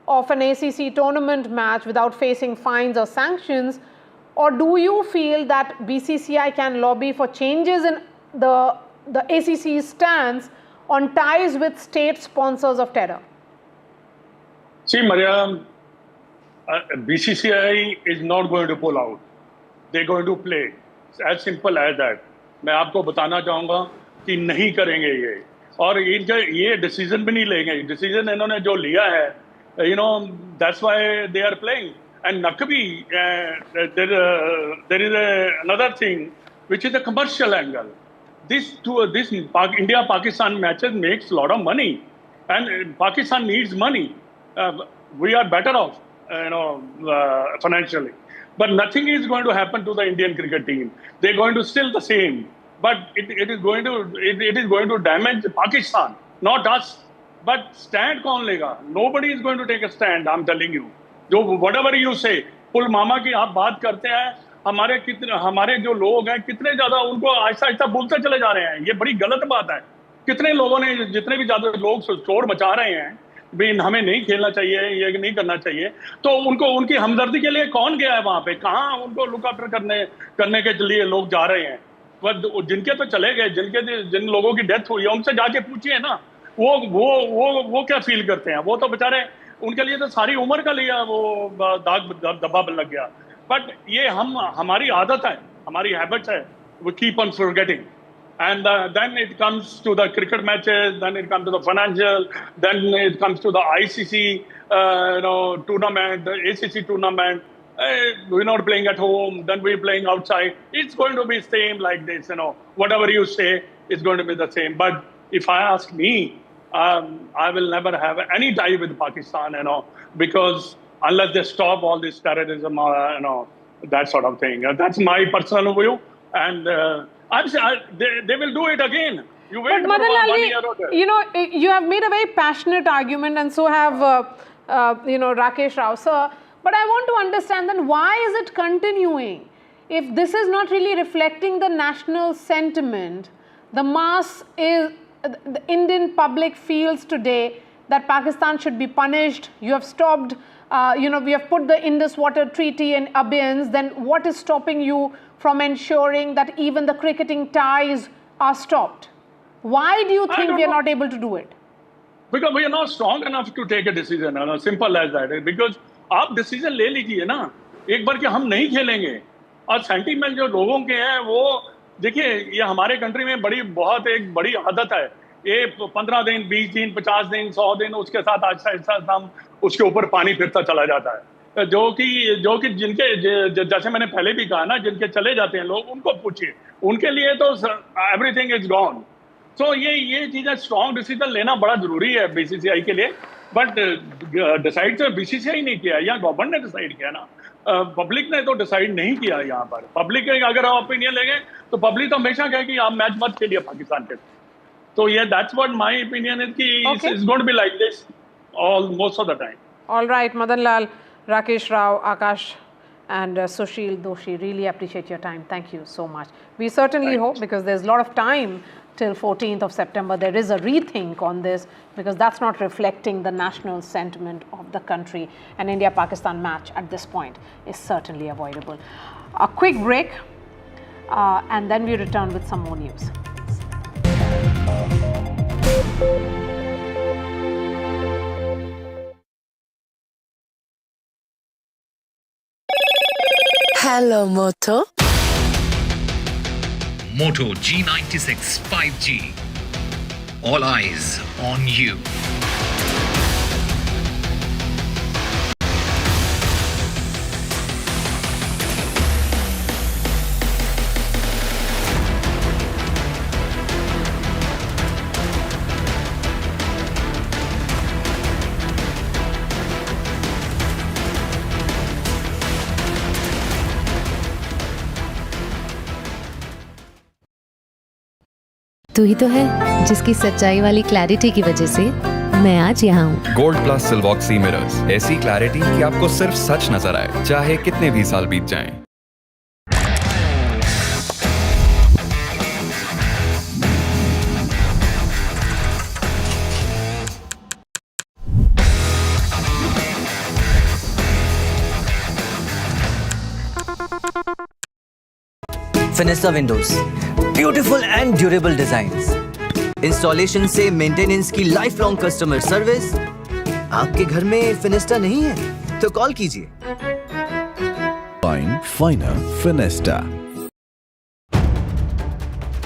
of an ACC tournament match without facing fines or sanctions? Or do you feel that BCCI can lobby for changes in the ACC's stance on ties with state sponsors of terror? See, Maria, BCCI is not going to pull out. They're going to play. It's as simple as that. मैं आपको बताना चाहूँगा कि नहीं करेंगे ये, और ये डिसीजन भी नहीं लेंगे. डिसीजन इन्होंने जो लिया है, that's why they are playing. And Naqvi, there is another thing, which is a commercial angle. This India-Pakistan matches makes a lot of money, and Pakistan needs money. We are better off, financially. But nothing is going to happen to the Indian cricket team. They're going to still the same. But it is going to damage Pakistan, not us. But stand कौन लेगा? Nobody is going to take a stand. I'm telling you. Whatever you say, Pulwama की आप बात करते हैं, हमारे जो लोग हैं कितने ज्यादा उनको आहिस्ता आहिस्ता भूलते चले जा रहे हैं. ये बड़ी गलत बात है. कितने लोगों ने, जितने भी ज्यादा लोग शोर मचा रहे हैं, भी हमें नहीं खेलना चाहिए, ये नहीं करना चाहिए, तो उनकी हमदर्दी के लिए कौन गया है वहां पे? कहाँ उनको लुक आफ्टर करने के लिए लोग जा रहे हैं? जिनके तो चले गए, जिन लोगों की डेथ हुई है, उनसे जाके पूछिए ना, वो क्या फील करते हैं? वो तो बेचारे, उनके लिए तो सारी उम्र का लिया वो दाग दबा लग गया. बट ये हमारी आदत है, हमारी हैबिट है. We keep on forgetting. And then it comes to the cricket matches, then it comes to the financial, then it comes to the ICC tournament, the ACC tournament. We're not playing at home, then we're playing outside. It's going to be same like this, Whatever you say is going to be the same. But if I ask me, I will never have any tie with Pakistan, because unless they stop all this terrorism, that sort of thing. That's my personal view. And they will do it again. You wait for 1 year or two. You have made a very passionate argument, and so have Rakesh Rao, sir. But I want to understand then, why is it continuing? If this is not really reflecting the national sentiment, the Indian public feels today that Pakistan should be punished. You have stopped, we have put the Indus Water Treaty in abeyance. Then what is stopping you from ensuring that even the cricketing ties are stopped? Why do you think we are not able to do it? Because we are not strong enough to take a decision. Simple as that. Because आप decision ले लीजिए ना, एक बार कि हम नहीं खेलेंगे. और सेंटीमेंट जो लोगों के हैं, वो देखिए, ये हमारे कंट्री में बहुत एक बड़ी आदत है. ये 15 दिन, 20 दिन, 50 दिन, 100 दिन, उसके साथ आहिस्ता हम उसके ऊपर पानी फिरता चला जाता है. जो कि जिनके, जैसे मैंने पहले भी कहा ना, जिनके चले जाते हैं लोग, उनको पूछिए. उनके लिए तो एवरीथिंग इज गॉन. सो ये चीजें, स्ट्रॉन्ग डिसीजन लेना बड़ा जरूरी है बीसीसीआई के लिए. बट डिसाइड तो बीसीसीआई नहीं किया, यहाँ गवर्नमेंट ने डिसाइड किया ना. पब्लिक ने तो डिसाइड नहीं किया. यहाँ पर पब्लिक अगर आप ओपिनियन लेंगे तो पब्लिक तो हमेशा कहे कि आप मैच मत खेलिए पाकिस्तान के. तो ये that's what my opinion is कि it's going to be like this all most of the time. All right, Madan Lal, Rakesh Rao, Akash and Sushil Doshi, really appreciate your time. Thank you so much. We certainly hope, because there's a lot of time till 14th of September, there is a rethink on this, because that's not reflecting the national sentiment of the country. An India-Pakistan match at this point is certainly avoidable. A quick break and then we return with some more news. Hello, Moto. Moto G96 5G. All eyes on you. तू ही तो है जिसकी सच्चाई वाली clarity की वजह से मैं आज यहाँ हूँ। गोल्ड प्लस सिल्वॉक्सी मिरर्स, ऐसी क्लैरिटी कि आपको सिर्फ सच नजर आए, चाहे कितने भी साल बीत जाएं। Finesta Windows, beautiful and durable designs. Installation से मेंटेनेंस की लाइफ लॉन्ग कस्टमर सर्विस। आपके घर में फिनेस्टा नहीं है तो कॉल कीजिए। Finer Finesta.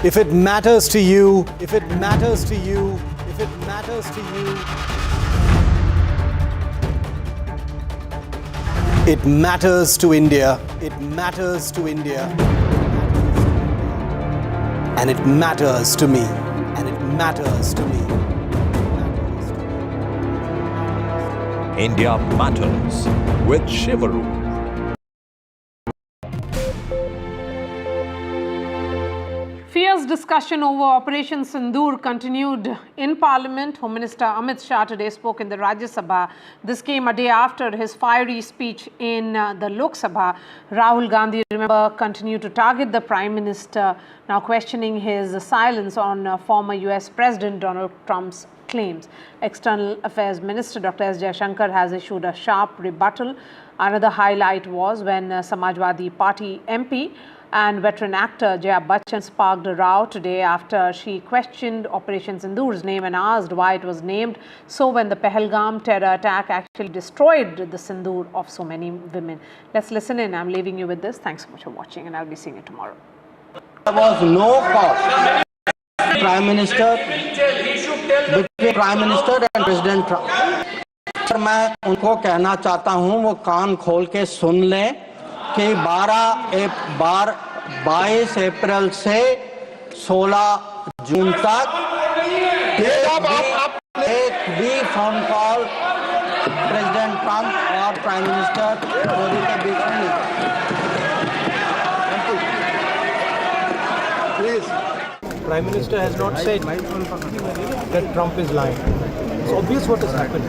If it matters to you, if it matters to you, if it matters to you, it matters to India. It matters to India. And it matters to me. And it matters to me. India matters with Shivaru. Fierce discussion over Operation Sindur continued in Parliament. Home Minister Amit Shah today spoke in the Rajya Sabha. This came a day after his fiery speech in the Lok Sabha. Rahul Gandhi, remember, continued to target the Prime Minister, now questioning his silence on former US President Donald Trump's claims. External Affairs Minister Dr. S. Jaishankar has issued a sharp rebuttal. Another highlight was when Samajwadi Party MP and veteran actor Jaya Bachchan sparked a row today after she questioned Operation Sindur's name and asked why it was named so when the Pahalgam terror attack actually destroyed the Sindur of so many women. Let's listen in. I'm leaving you with this. Thanks so much for watching, and I'll be seeing you tomorrow. There was no cause. Prime Minister, between Prime Minister and President Trump. मैं उनको कहना चाहता हूं वो कान खोल के सुन लें कि 22 अप्रैल से 16 जून तक एक भी फोन कॉल प्रेसिडेंट ट्रंप और प्राइम मिनिस्टर मोदी के बीच में नहीं। Please. Prime Minister has not said that Trump is lying. It's obvious what has happened.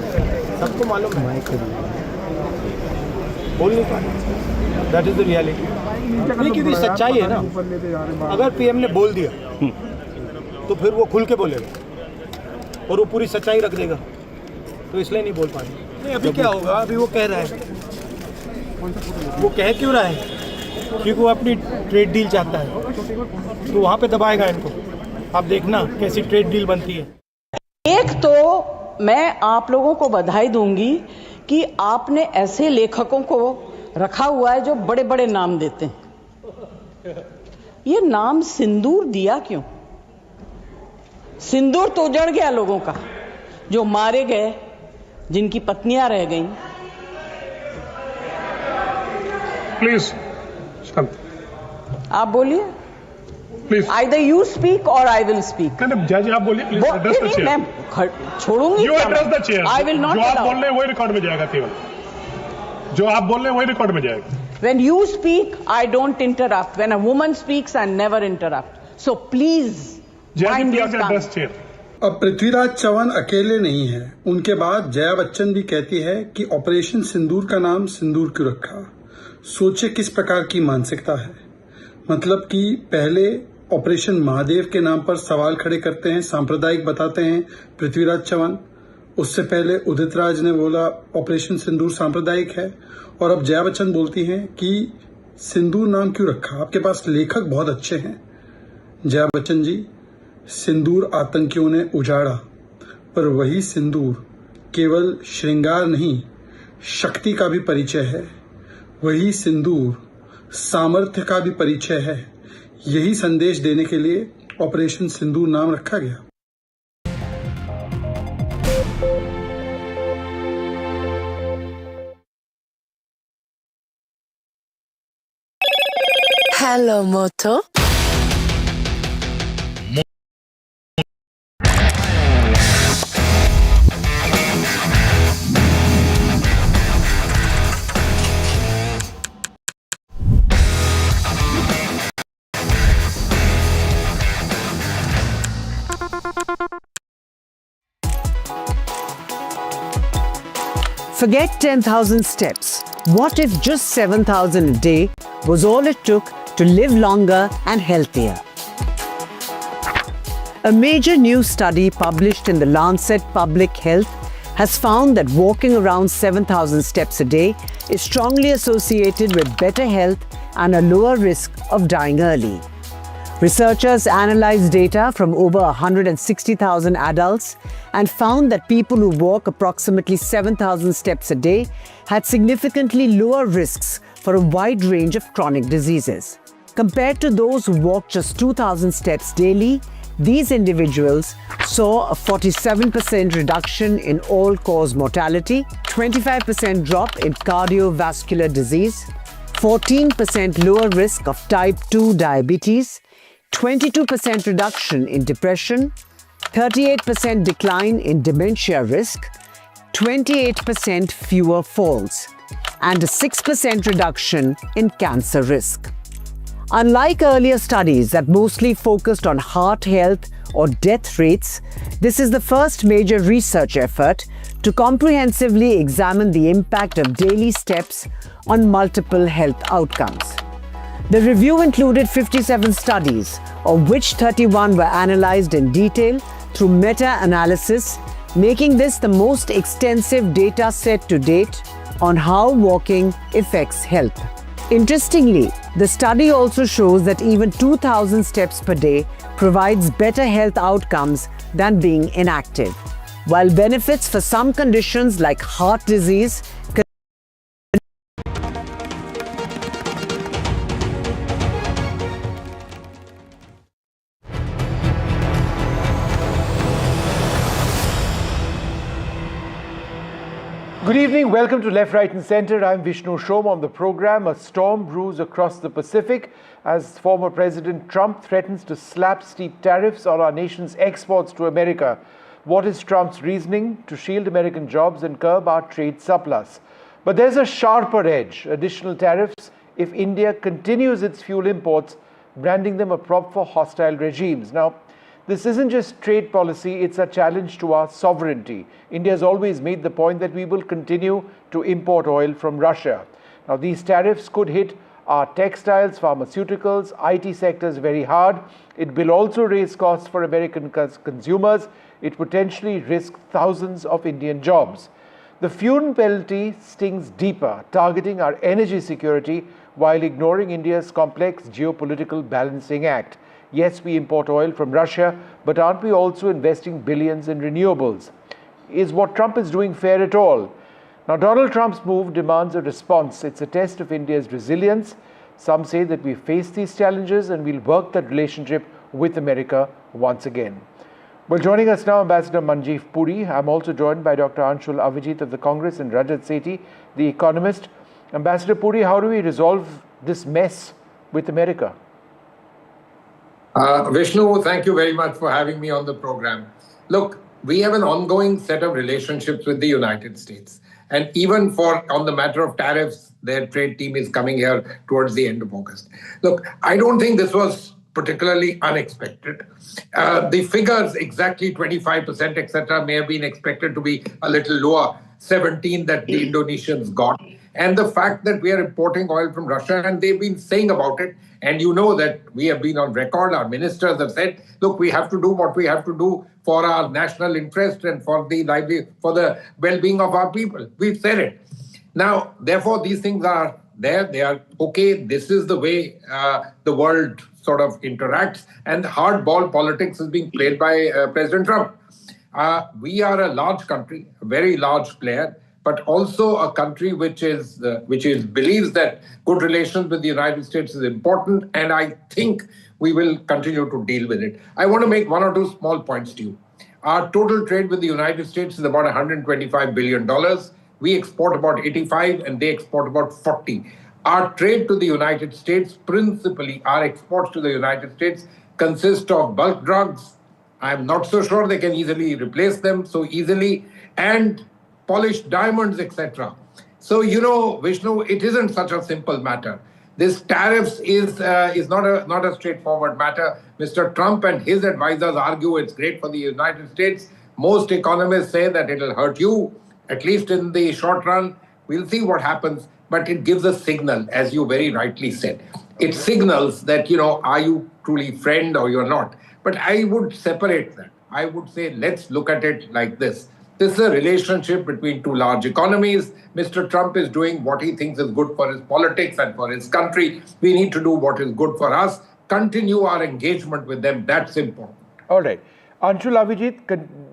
सबको मालूम है। बोल नहीं पाए। That is the reality. नहीं क्योंकि सच्चाई है ना। अगर पीएम ने बोल दिया, तो फिर वो खुल के बोलेगा और वो पूरी सच्चाई रख देगा। तो इसलिए नहीं बोल पाएंगे। नहीं अभी क्या होगा? अभी वो कह रहा है। वो कह क्यों रहा है? क्योंकि वो अपनी ट्रेड डील चाहता है। तो वहाँ पे दबाएगा इनको। आप देखना कैसी ट्रेड डील बनती है। एक तो मैं आप लोगों को बधाई दूंगी कि आपने ऐसे लेखकों को रखा हुआ है जो बड़े बड़े नाम देते हैं। ये नाम सिंदूर दिया क्यों? सिंदूर तो उजड़ गया लोगों का, जो मारे गए, जिनकी पत्नियां रह गईं। प्लीज आप बोलिए। Either you speak or I will speak. जज आप बोलिए प्लीज एड्रेस द चेयर। मैं छोड़ूंगी। You address the chair. I will not जो आप allow. बोल रहे हैं वही रिकॉर्ड में जाएगा केवल। जो आप बोल रहे हैं वही रिकॉर्ड में जाएगा। When you speak, I don't interrupt. When a woman speaks, I never interrupt. So please, mind your tongue. अब पृथ्वीराज चौहान अकेले नहीं है। उनके बाद जया बच्चन भी कहती है कि ऑपरेशन सिंदूर का नाम सिंदूर क्यों रखा। सोचे किस प्रकार की मानसिकता है। मतलब कि पहले ऑपरेशन महादेव के नाम पर सवाल खड़े करते हैं, सांप्रदायिक बताते हैं पृथ्वीराज चौहान। उससे पहले उदित राज ने बोला ऑपरेशन सिंदूर सांप्रदायिक है, और अब जया बच्चन बोलती हैं कि सिंदूर नाम क्यों रखा। आपके पास लेखक बहुत अच्छे हैं जया बच्चन जी। सिंदूर आतंकियों ने उजाड़ा, पर वही सिंदूर केवल श्रृंगार नहीं, शक्ति का भी परिचय है। वही सिंदूर सामर्थ्य का भी परिचय है। यही संदेश देने के लिए ऑपरेशन सिंदूर नाम रखा गया। Hello, Moto. Forget 10,000 steps. What if just 7,000 a day was all it took to live longer and healthier? A major new study published in the Lancet Public Health has found that walking around 7,000 steps a day is strongly associated with better health and a lower risk of dying early. Researchers analyzed data from over 160,000 adults and found that people who walk approximately 7,000 steps a day had significantly lower risks for a wide range of chronic diseases. Compared to those who walk just 2,000 steps daily, these individuals saw a 47% reduction in all-cause mortality, 25% drop in cardiovascular disease, 14% lower risk of type 2 diabetes, 22% reduction in depression, 38% decline in dementia risk, 28% fewer falls, and a 6% reduction in cancer risk. Unlike earlier studies that mostly focused on heart health or death rates, this is the first major research effort to comprehensively examine the impact of daily steps on multiple health outcomes. The review included 57 studies, of which 31 were analyzed in detail through meta-analysis, making this the most extensive data set to date on how walking affects health. Interestingly, the study also shows that even 2,000 steps per day provides better health outcomes than being inactive, while benefits for some conditions like heart disease Good evening, welcome to Left, Right and Centre. I'm Vishnu Shom. On the programme, a storm brews across the Pacific as former President Trump threatens to slap steep tariffs on our nation's exports to America. What is Trump's reasoning? To shield American jobs and curb our trade surplus. But there's a sharper edge, additional tariffs if India continues its fuel imports, branding them a prop for hostile regimes. Now, this isn't just trade policy, it's a challenge to our sovereignty. India has always made the point that we will continue to import oil from Russia. Now, these tariffs could hit our textiles, pharmaceuticals, IT sectors very hard. It will also raise costs for American consumers. It potentially risks thousands of Indian jobs. The fuel penalty stings deeper, targeting our energy security while ignoring India's complex geopolitical balancing act. Yes, we import oil from Russia, but aren't we also investing billions in renewables? Is what Trump is doing fair at all? Now, Donald Trump's move demands a response. It's a test of India's resilience. Some say that we face these challenges and we'll work that relationship with America once again. Well, joining us now, Ambassador Manjeev Puri. I'm also joined by Dr. Anshul Avijit of the Congress and Rajat Sethi, the economist. Ambassador Puri, how do we resolve this mess with America? Vishnu, thank you very much for having me on the program. Look, we have an ongoing set of relationships with the United States. And even on the matter of tariffs, their trade team is coming here towards the end of August. Look, I don't think this was particularly unexpected. The figures, exactly 25%, etc., may have been expected to be a little lower, 17 that the Indonesians got. And the fact that we are importing oil from Russia, and they've been saying about it, and you know that we have been on record, our ministers have said, look, we have to do what we have to do for our national interest and for the well-being of our people. We've said it. Now, therefore, these things are there. They are okay. This is the way the world sort of interacts, and hardball politics is being played by President Trump. We are a large country, a very large player, but also a country which believes that good relations with the United States is important, and I think we will continue to deal with it. I want to make one or two small points to you. Our total trade with the United States is about $125 billion. We export about 85 and they export about 40. Our trade to the United States, principally our exports to the United States, consist of bulk drugs. I'm not so sure they can easily replace them so easily, and polished diamonds, etc. So, you know, Vishnu, it isn't such a simple matter. This tariffs is not a straightforward matter. Mr. Trump and his advisors argue it's great for the United States. Most economists say that it'll hurt you. at least in the short run. We'll see what happens, but it gives a signal, as you very rightly said. It signals that, are you truly friend or you're not? But I would separate that. I would say, let's look at it like this. This is a relationship between two large economies. Mr. Trump is doing what he thinks is good for his politics and for his country. We need to do what is good for us. Continue our engagement with them. That's important. All right. Anshul Avijit,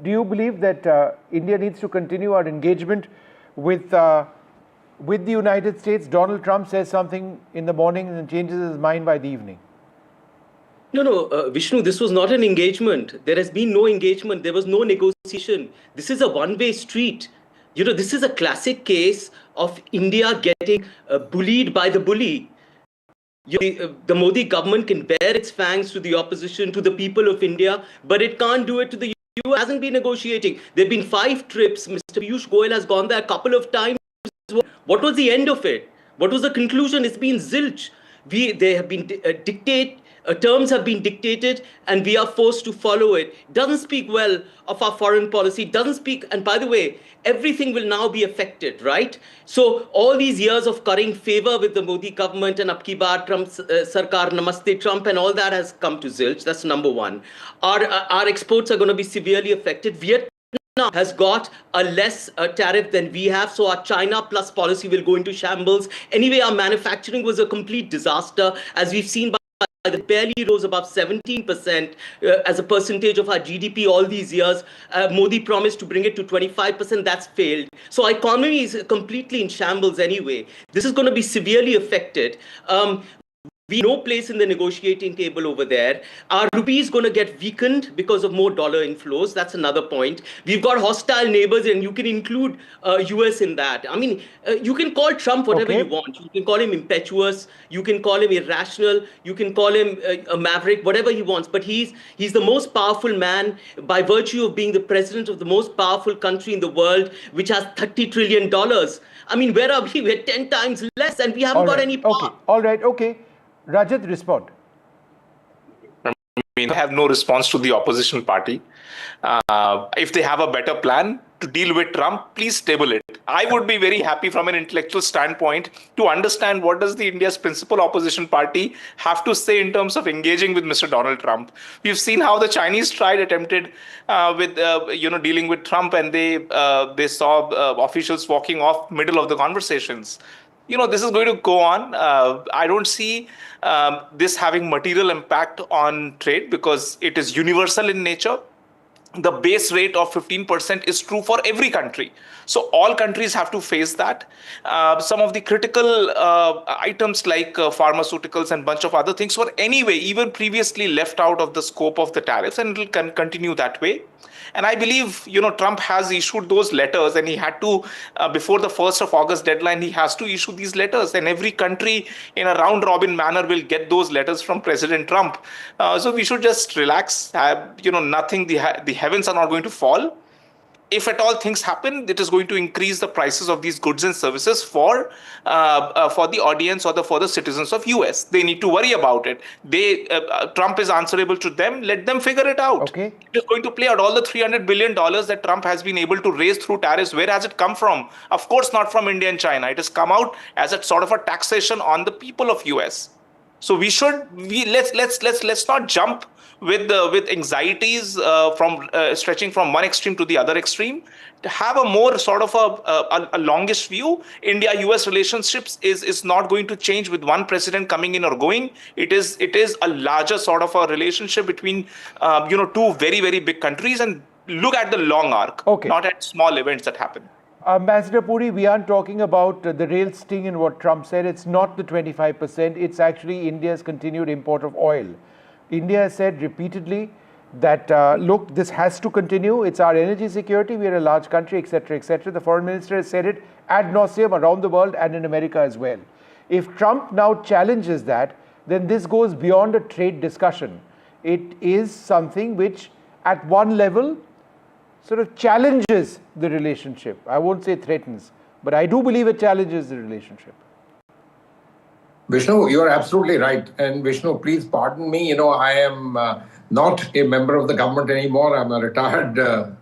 do you believe that India needs to continue our engagement with the United States? Donald Trump says something in the morning and changes his mind by the evening. No, Vishnu, this was not an engagement. There has been no engagement. There was no negotiation. This is a one-way street. This is a classic case of India getting bullied by the bully. The Modi government can bare its fangs to the opposition, to the people of India, but it can't do it to the US. It hasn't been negotiating. There have been 5 trips. Mr. Piyush Goyal has gone there a couple of times. What was the end of it? What was the conclusion? It's been zilch. They have been terms have been dictated and we are forced to follow it. Doesn't speak well of our foreign policy. Doesn't speak, and by the way, everything will now be affected, right? So all these years of currying favor with the Modi government and Abki Baar Trump Sarkar Namaste Trump and all that has come to zilch. That's number one. Our exports are going to be severely affected. Vietnam has got a less tariff than we have, so our China plus policy will go into shambles. Anyway, our manufacturing was a complete disaster, as we've seen by it barely rose above 17% as a percentage of our GDP all these years. Modi promised to bring it to 25%. That's failed. So our economy is completely in shambles anyway. This is going to be severely affected. We no place in the negotiating table over there. Our rupee is going to get weakened because of more dollar inflows. That's another point. We've got hostile neighbors, and you can include US in that. I mean, you can call Trump whatever you want. You can call him impetuous. You can call him irrational. You can call him a maverick, whatever he wants. But he's the most powerful man by virtue of being the president of the most powerful country in the world, which has $30 trillion. I mean, where are we? We're 10 times less, and we haven't got any power. Okay. All right. Okay. Rajat, respond. I mean, I have no response to the opposition party. If they have a better plan to deal with Trump, please table it. I would be very happy from an intellectual standpoint to understand what does the India's principal opposition party have to say in terms of engaging with Mr. Donald Trump. We've seen how the Chinese attempted with dealing with Trump, and they saw officials walking off middle of the conversations. This is going to go on. I don't see this having material impact on trade because it is universal in nature. The base rate of 15% is true for every country. So all countries have to face that. Some of the critical items like pharmaceuticals and bunch of other things were anyway even previously left out of the scope of the tariffs, and it will continue that way. And I believe, Trump has issued those letters, and he had to, before the 1st of August deadline, he has to issue these letters. And every country in a round-robin manner will get those letters from President Trump. So we should just relax. Nothing, the heavens are not going to fall. If at all things happen, it is going to increase the prices of these goods and services for the audience or for the citizens of US. They need to worry about it. Trump is answerable to them. Let them figure it out. Okay. It is going to play out all the $300 billion that Trump has been able to raise through tariffs. Where has it come from? Of course, not from India and China. It has come out as a sort of a taxation on the people of US. So let's not jump with anxieties stretching from one extreme to the other extreme. To have a more sort of a longish view, India-US relationships is not going to change with one president coming in or going. It is a larger sort of a relationship between two very, very big countries, and look at the long arc, not at small events that happen. Ambassador Puri, we aren't talking about the real sting in what Trump said. It's not the 25%. It's actually India's continued import of oil. India has said repeatedly that, look, this has to continue. It's our energy security. We are a large country, etc., etc. The foreign minister has said it ad nauseum around the world and in America as well. If Trump now challenges that, then this goes beyond a trade discussion. It is something which, at one level, sort of challenges the relationship. I won't say threatens, but I do believe it challenges the relationship. Vishnu, you are absolutely right. And Vishnu, please pardon me. I am not a member of the government anymore. I'm a retired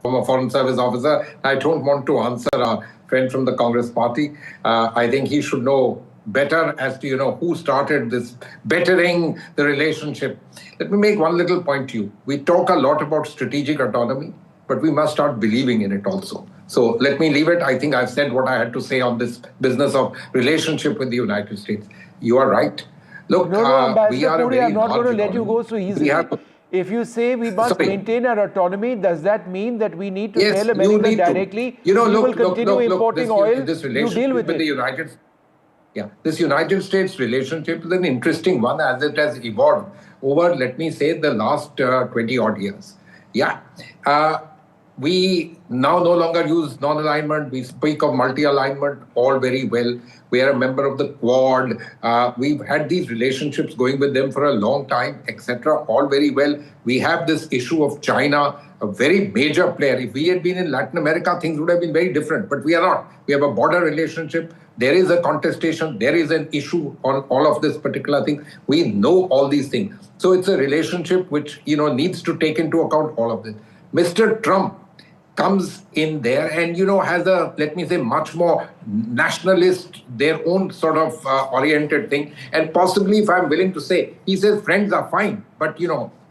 former Foreign Service officer. I don't want to answer our friend from the Congress party. I think he should know better as to, who started this bettering the relationship. Let me make one little point to you. We talk a lot about strategic autonomy, but we must start believing in it also. So let me leave it. I think I've said what I had to say on this business of relationship with the United States. You are right. Look, no, we are a very I'm not large going to let you economy. go so easily. If you say we must maintain our autonomy, does that mean that we need to tell America directly, we will continue importing oil, this you relationship deal with the it? This United States relationship is an interesting one as it has evolved over, let me say, the last 20 odd years. We now no longer use non-alignment. We speak of multi-alignment, all very well. We are a member of the Quad. We've had these relationships going with them for a long time, etc. All very well. We have this issue of China, a very major player. If we had been in Latin America, things would have been very different, but we are not. We have a border relationship. There is a contestation. There is an issue on all of this particular thing. We know all these things. So it's a relationship which, needs to take into account all of this. Mr. Trump comes in there and, has a, let me say, much more nationalist, their own sort of oriented thing. And possibly, if I'm willing to say, he says friends are fine, but,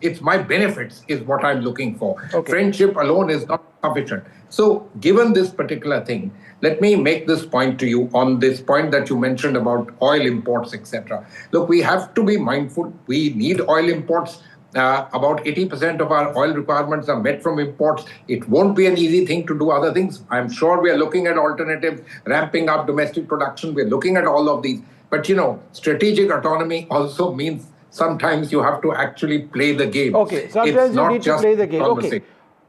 it's my benefits is what I'm looking for. Okay. Friendship alone is not sufficient. So given this particular thing, let me make this point to you on this point that you mentioned about oil imports, etc. Look, we have to be mindful. We need oil imports. About 80% of our oil requirements are met from imports. It won't be an easy thing to do other things. I'm sure we are looking at alternatives, ramping up domestic production. We're looking at all of these. But, strategic autonomy also means sometimes you have to actually play the game. Okay, sometimes you need to play the game. Okay.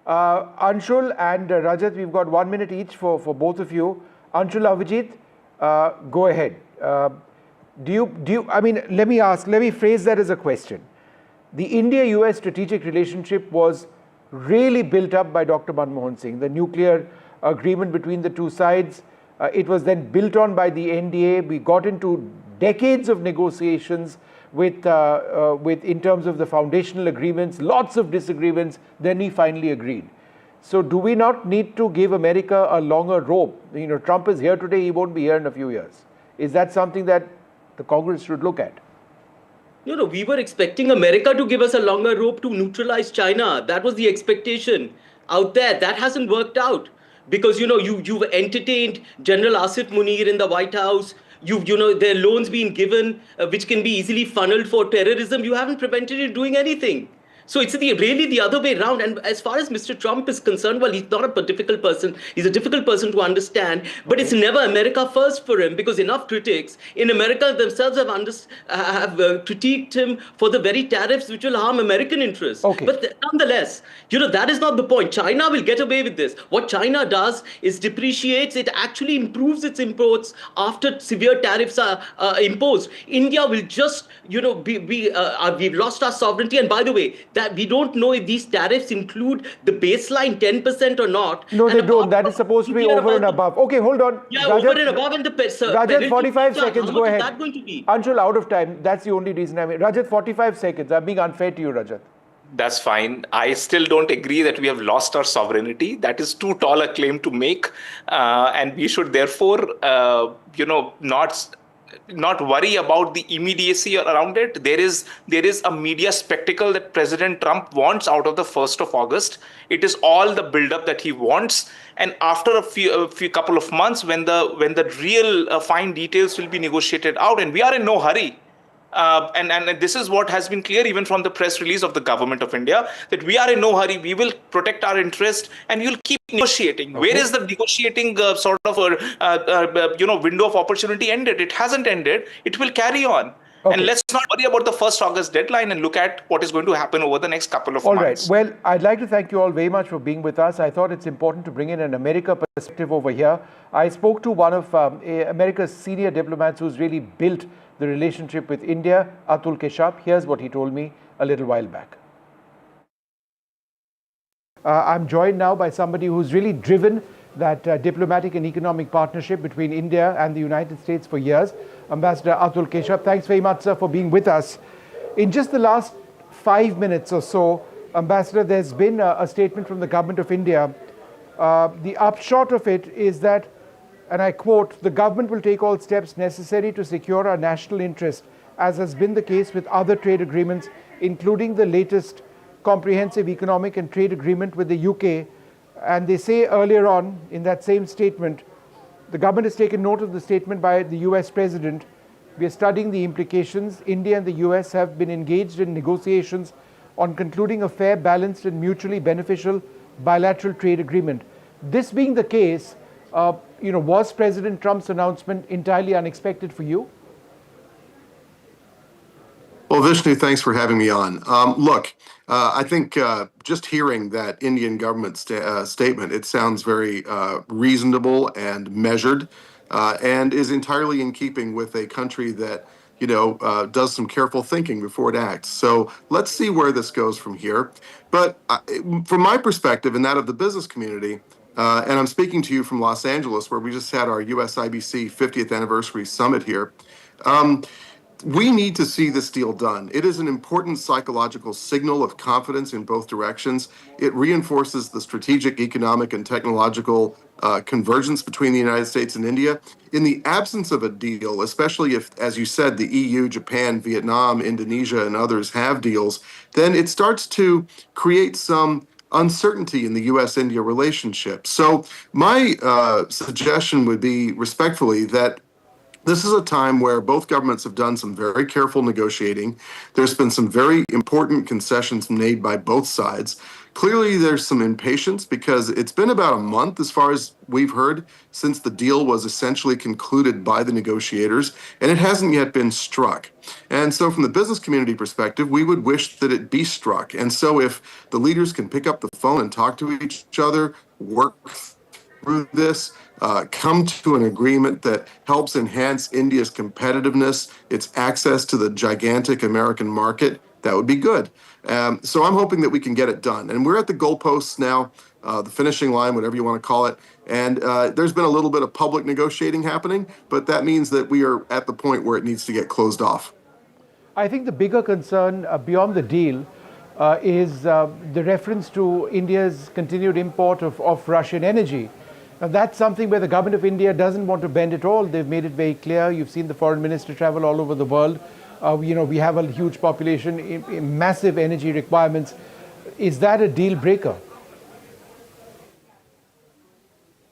Anshul and Rajat, we've got 1 minute each for both of you. Anshul, Avijit, go ahead. Let me phrase that as a question. The India-US strategic relationship was really built up by Dr. Manmohan Singh. The nuclear agreement between the two sides, it was then built on by the NDA. We got into decades of negotiations with in terms of the foundational agreements, lots of disagreements, then we finally agreed. So do we not need to give America a longer rope? Trump is here today, he won't be here in a few years. Is that something that the Congress should look at? No, we were expecting America to give us a longer rope to neutralize China. That was the expectation out there. That hasn't worked out because, you've entertained General Asif Munir in the White House. Their loans being given, which can be easily funneled for terrorism. You haven't prevented it doing anything. So it's really the other way around. And as far as Mr. Trump is concerned, well, he's not a difficult person. He's a difficult person to understand. But it's never America first for him because enough critics in America themselves have critiqued him for the very tariffs which will harm American interests. Okay. But nonetheless, that is not the point. China will get away with this. What China does is depreciates. It actually improves its imports after severe tariffs are imposed. India will just, we've lost our sovereignty. And by the way, that we don't know if these tariffs include the baseline 10% or not. No, they don't. That is supposed to be over and above. Okay, hold on. Yeah, Rajat, over and above. And the Rajat, 45 seconds. Go ahead. How much is that going to be? Anshul, out of time. That's the only reason Rajat, 45 seconds. I'm being unfair to you, Rajat. That's fine. I still don't agree that we have lost our sovereignty. That is too tall a claim to make. And we should therefore, not worry about the immediacy around it. There is a media spectacle that President Trump wants out of the 1st of August. It is all the buildup that he wants. And after a few couple of months, when the real fine details will be negotiated out, and we are in no hurry. And this is what has been clear even from the press release of the government of India, that we are in no hurry. We will protect our interest and we will keep negotiating. Okay. Where is the negotiating window of opportunity ended? It hasn't ended. It will carry on. Okay. And let's not worry about the 1st August deadline and look at what is going to happen over the next couple of months. All right. Well, I'd like to thank you all very much for being with us. I thought it's important to bring in an America perspective over here. I spoke to one of America's senior diplomats who's really built the relationship with India, Atul Keshap. Here's what he told me a little while back. I'm joined now by somebody who's really driven that diplomatic and economic partnership between India and the United States for years. Ambassador Atul Keshap, thanks very much, sir, for being with us. In just the last 5 minutes or so, Ambassador, there's been a statement from the government of India The upshot of it is that, and I quote, "The government will take all steps necessary to secure our national interest, as has been the case with other trade agreements, including the latest comprehensive economic and trade agreement with the UK." And they say earlier on in that same statement, the government has taken note of the statement by the US President. "We are studying the implications. India and the US have been engaged in negotiations on concluding a fair, balanced and mutually beneficial bilateral trade agreement." This being the case, was President Trump's announcement entirely unexpected for you? Well, Vishnu, thanks for having me on. I think just hearing that Indian government statement, it sounds very reasonable and measured, and is entirely in keeping with a country that does some careful thinking before it acts. So let's see where this goes from here. But from my perspective and that of the business community, and I'm speaking to you from Los Angeles, where we just had our US-IBC 50th anniversary summit here, we need to see this deal done. It is an important psychological signal of confidence in both directions. It reinforces the strategic, economic, and technological convergence between the United States and India. In the absence of a deal, especially if, as you said, the EU, Japan, Vietnam, Indonesia, and others have deals, then it starts to create some uncertainty in the U.S.-India relationship. So my suggestion would be, respectfully, that this is a time where both governments have done some very careful negotiating. There's been some very important concessions made by both sides. Clearly, there's some impatience because it's been about a month, as far as we've heard, since the deal was essentially concluded by the negotiators, and it hasn't yet been struck. And so from the business community perspective, we would wish that it be struck. And so if the leaders can pick up the phone and talk to each other, work through this, come to an agreement that helps enhance India's competitiveness, its access to the gigantic American market, that would be good. So I'm hoping that we can get it done. And we're at the goalposts now, the finishing line, whatever you want to call it. And there's been a little bit of public negotiating happening, but that means that we are at the point where it needs to get closed off. I think the bigger concern beyond the deal is the reference to India's continued import of Russian energy. Now, that's something where the government of India doesn't want to bend at all. They've made it very clear. You've seen the foreign minister travel all over the world. We have a huge population, massive energy requirements. Is that a deal breaker?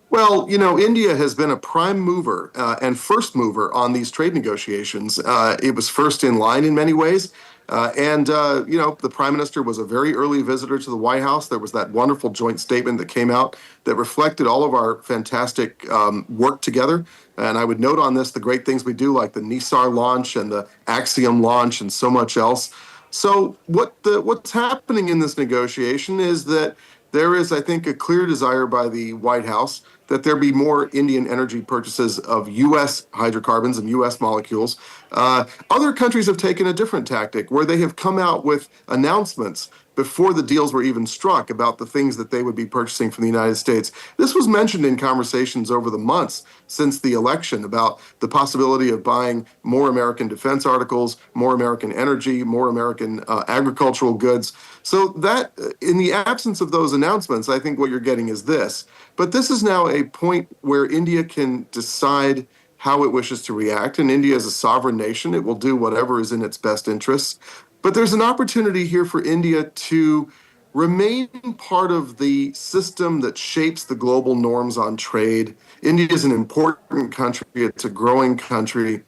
Well, India has been a prime mover and first mover on these trade negotiations. It was first in line in many ways. The prime minister was a very early visitor to the White House. There was that wonderful joint statement that came out that reflected all of our fantastic work together. And I would note on this the great things we do, like the Nisar launch and the Axiom launch and so much else. So what's happening in this negotiation is that there is, I think, a clear desire by the White House that there be more Indian energy purchases of U.S. hydrocarbons and U.S. molecules. Other countries have taken a different tactic where they have come out with announcements before the deals were even struck about the things that they would be purchasing from the United States. This was mentioned in conversations over the months since the election about the possibility of buying more American defense articles, more American energy, more American agricultural goods. So that, in the absence of those announcements, I think what you're getting is this. But this is now a point where India can decide how it wishes to react. And India is a sovereign nation. It will do whatever is in its best interests. But there's an opportunity here for India to remain part of the system that shapes the global norms on trade. India is an important country. It's a growing country.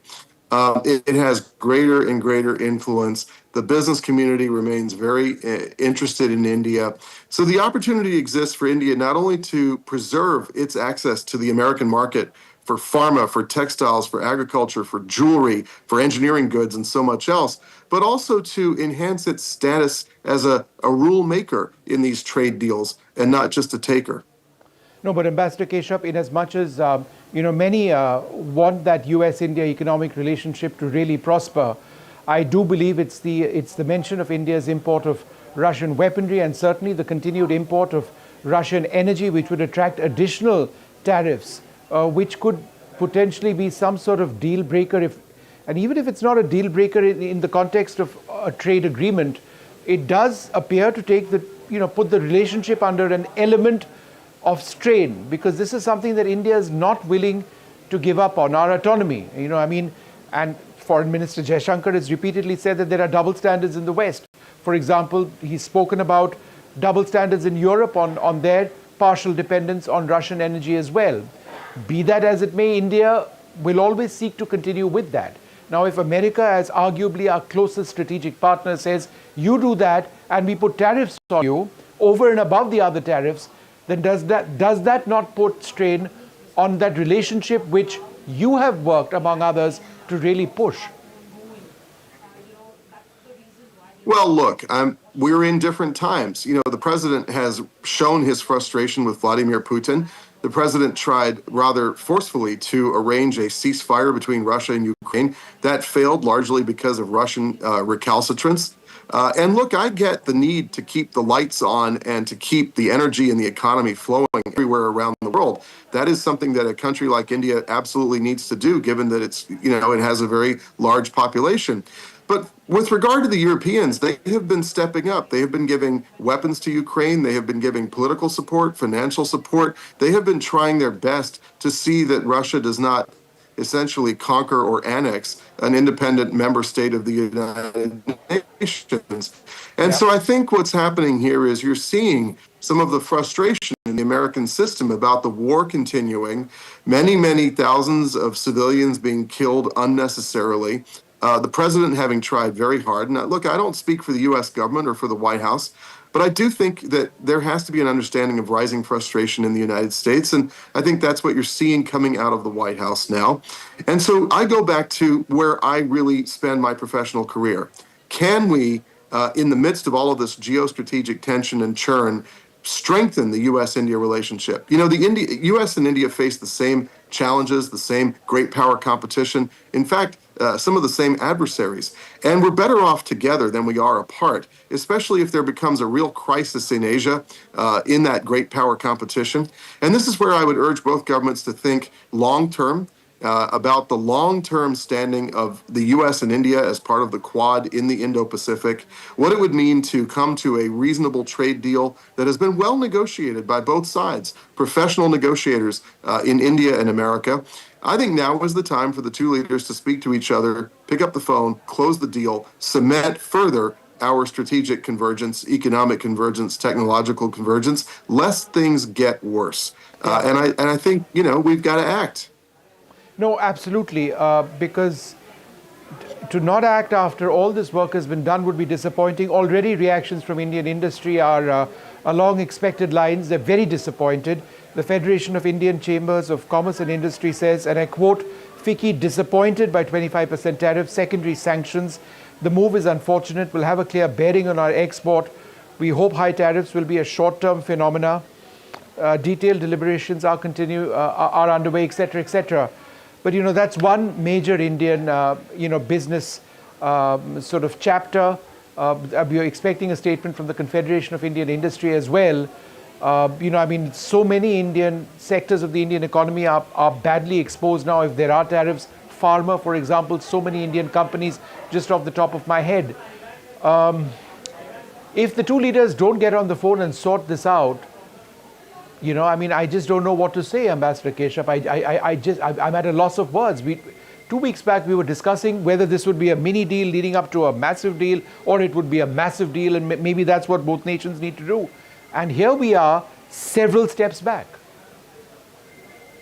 It has greater and greater influence. The business community remains very interested in India. So the opportunity exists for India not only to preserve its access to the American market for pharma, for textiles, for agriculture, for jewelry, for engineering goods, and so much else, but also to enhance its status as a rule maker in these trade deals and not just a taker. No, but Ambassador Keshav, in as much as many want that US-India economic relationship to really prosper, I do believe it's the mention of India's import of Russian weaponry and certainly the continued import of Russian energy, which would attract additional tariffs, which could potentially be some sort of deal breaker. And even if it's not a deal breaker in the context of a trade agreement, it does appear to take put the relationship under an element of strain, because this is something that India is not willing to give up on, our autonomy. And Foreign Minister Jaishankar has repeatedly said that there are double standards in the West. For example, he's spoken about double standards in Europe on their partial dependence on Russian energy as well. Be that as it may, India will always seek to continue with that. Now, if America, as arguably our closest strategic partner, says, you do that and we put tariffs on you over and above the other tariffs, then does that not put strain on that relationship which you have worked, among others, to really push? Well, look, we're in different times. The president has shown his frustration with Vladimir Putin. The president tried rather forcefully to arrange a ceasefire between Russia and Ukraine. That failed largely because of Russian recalcitrance. And look, I get the need to keep the lights on and to keep the energy and the economy flowing everywhere around the world. That is something that a country like India absolutely needs to do, given that it has a very large population. But with regard to the Europeans, they have been stepping up. They have been giving weapons to Ukraine. They have been giving political support, financial support. They have been trying their best to see that Russia does not essentially conquer or annex an independent member state of the United Nations. And so I think what's happening here is you're seeing some of the frustration in the American system about the war continuing, many, many thousands of civilians being killed unnecessarily, the president having tried very hard. Now, look, I don't speak for the U.S. government or for the White House, but I do think that there has to be an understanding of rising frustration in the United States, and I think that's what you're seeing coming out of the White House now. And so I go back to where I really spend my professional career. Can we, in the midst of all of this geostrategic tension and churn, strengthen the U.S.-India relationship? The U.S. and India face the same challenges, the same great power competition. In fact, some of the same adversaries. And we're better off together than we are apart, especially if there becomes a real crisis in Asia in that great power competition. And this is where I would urge both governments to think long-term about the long-term standing of the U.S. and India as part of the Quad in the Indo-Pacific, what it would mean to come to a reasonable trade deal that has been well negotiated by both sides, professional negotiators in India and America. I think now is the time for the two leaders to speak to each other, pick up the phone, close the deal, cement further our strategic convergence, economic convergence, technological convergence, lest things get worse. And I think, we've got to act. No, absolutely, because to not act after all this work has been done would be disappointing. Already reactions from Indian industry are along expected lines. They're very disappointed. The Federation of Indian Chambers of Commerce and Industry says, and I quote, FICCI disappointed by 25% tariff, secondary sanctions. The move is unfortunate, will have a clear bearing on our export. We hope high tariffs will be a short-term phenomena. Detailed deliberations are underway, etc., etc. But, that's one major Indian, business sort of chapter. We are expecting a statement from the Confederation of Indian Industry as well. So many Indian sectors of the Indian economy are badly exposed now if there are tariffs. Pharma, for example, so many Indian companies, just off the top of my head. If the two leaders don't get on the phone and sort this out, I just don't know what to say, Ambassador Keshav. I'm at a loss of words. 2 weeks back, we were discussing whether this would be a mini deal leading up to a massive deal, or it would be a massive deal, and maybe that's what both nations need to do. And here we are, several steps back.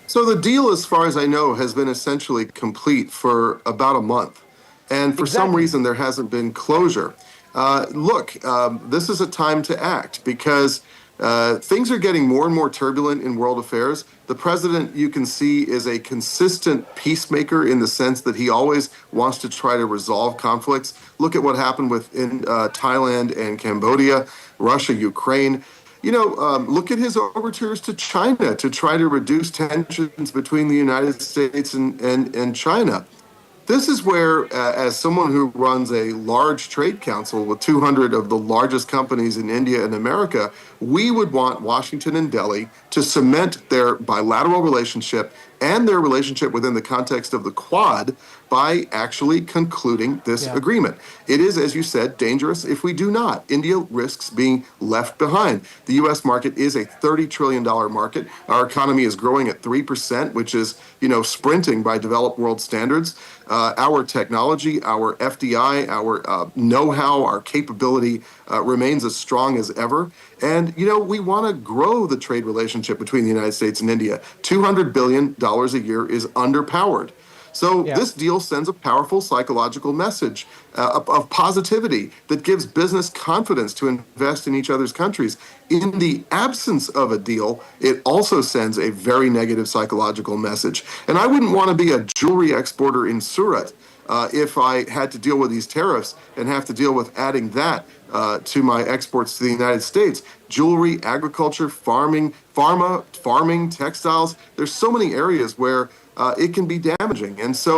So the deal, as far as I know, has been essentially complete for about a month. And for some reason, there hasn't been closure. This is a time to act because things are getting more and more turbulent in world affairs. The president, you can see, is a consistent peacemaker in the sense that he always wants to try to resolve conflicts. Look at what happened in Thailand and Cambodia, Russia, Ukraine. Look at his overtures to China to try to reduce tensions between the United States and China. This is where, as someone who runs a large trade council with 200 of the largest companies in India and America, we would want Washington and Delhi to cement their bilateral relationship and their relationship within the context of the Quad by actually concluding this agreement. It is, as you said, dangerous if we do not. India risks being left behind. The U.S. market is a $30 trillion market. Our economy is growing at 3%, which is, sprinting by developed world standards. Our technology, our FDI, our know-how, our capability remains as strong as ever. And, we want to grow the trade relationship between the United States and India. $200 billion a year is underpowered. So this deal sends a powerful psychological message of positivity that gives business confidence to invest in each other's countries. In the absence of a deal, it also sends a very negative psychological message. And I wouldn't want to be a jewelry exporter in Surat if I had to deal with these tariffs and have to deal with adding that to my exports to the United States. Jewelry, agriculture, farming, textiles. There's so many areas where it can be damaging. And so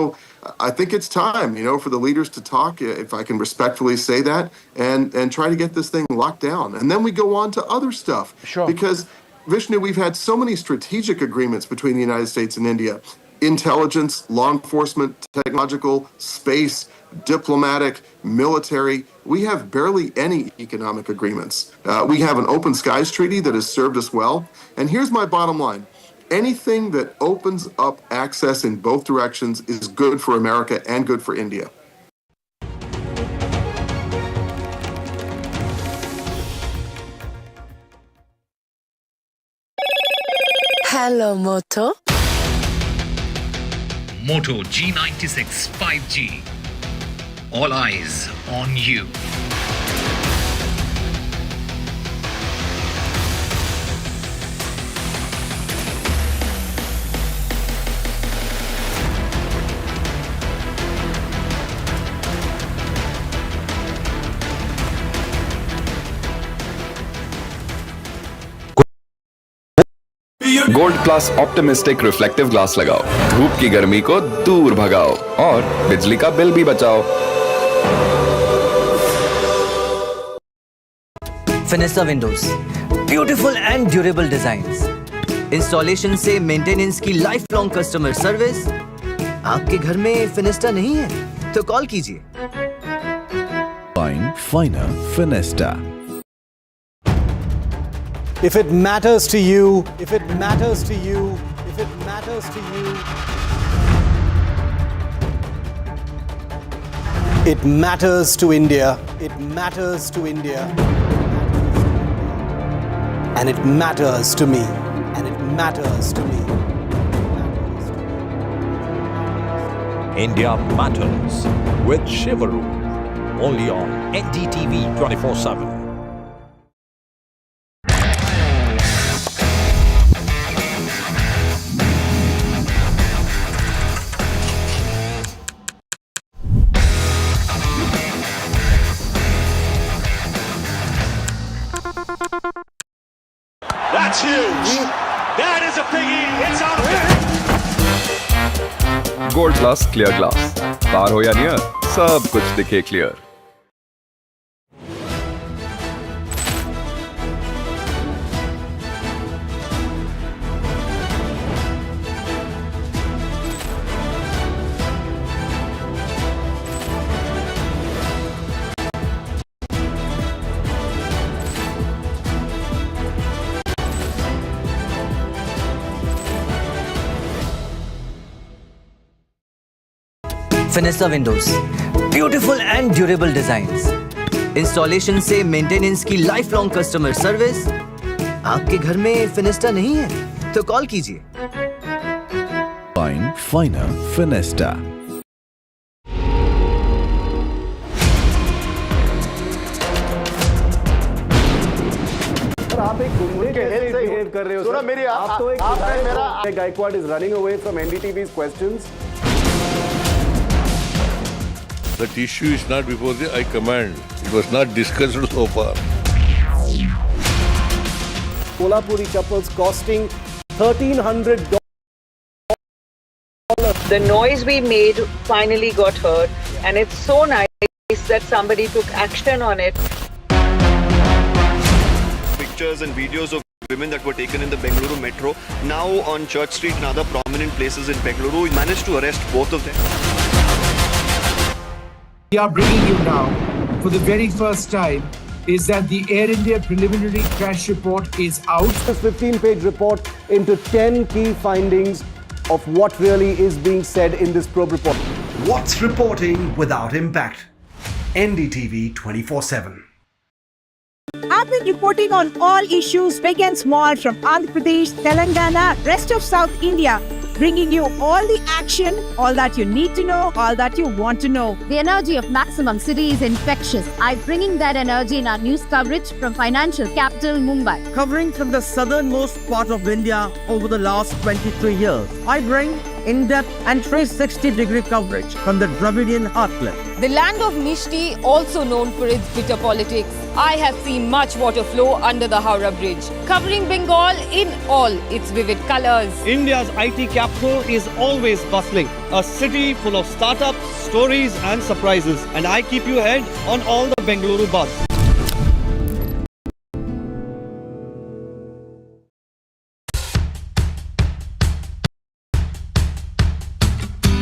I think it's time, for the leaders to talk, if I can respectfully say that, and try to get this thing locked down. And then we go on to other stuff. Sure. Because, Vishnu, we've had so many strategic agreements between the United States and India. Intelligence, law enforcement, technological, space, diplomatic, military. We have barely any economic agreements. We have an open skies treaty that has served us well. And here's my bottom line. Anything that opens up access in both directions is good for America and good for India. Hello, Moto. Moto G96 5G. All eyes on you. Gold plus optimistic reflective glass लगाओ, धूप की गर्मी को दूर भगाओ और बिजली का बिल भी बचाओ। Fenesta windows, beautiful and durable designs, installation से मेंटेनेंस की लाइफ लॉन्ग कस्टमर सर्विस। आपके घर में फिनिस्टा नहीं है तो कॉल कीजिए। Find Finer Finesta. If it matters to you, if it matters to you, if it matters to you, it matters to India, it matters to India, and it matters to me, and it matters to me. India Matters with Shivaru. Only on NDTV 24/7. That's huge. That is a biggie. It's out of it. Gold plus clear glass, पार हो या near, सब कुछ दिखे clear. Fenesta windows, beautiful and durable designs, installation से maintenance की life long customer service. आपके घर में फिनिस्टा नहीं है तो कॉल कीजिए। Find Finer Finesta. आप एक गुंडे के हेल्थ से बिहेव कर रहे हो सर। मेरी आप तो एक मेरा Gaikwad is running away from NDTV's questions. That issue is not before the High Command. It was not discussed so far. Kolhapuri chappals costing $1,300. The noise we made finally got heard, and it's so nice that somebody took action on it. Pictures and videos of women that were taken in the Bengaluru metro, now on Church Street and other prominent places in Bengaluru. We managed to arrest both of them. we are bringing you now, for the very first time, is that the Air India preliminary crash report is out. This 15-page report into 10 key findings of what really is being said in this probe report. What's reporting without impact? NDTV 24/7. I've been reporting on all issues big and small from Andhra Pradesh, Telangana, rest of South India, bringing you all the action, all that you need to know, all that you want to know. The energy of maximum city is infectious. I'm bringing that energy in our news coverage from financial capital Mumbai. Covering from the southernmost part of India over the last 23 years, I bring in-depth and 360-degree coverage from the Dravidian heartland. The land of Mishti, also known for its bitter politics. I have seen much water flow under the Howrah Bridge, covering Bengal in all its vivid colors. India's IT capital is always bustling, a city full of startups, stories and surprises. And I keep you ahead on all the Bengaluru buzz.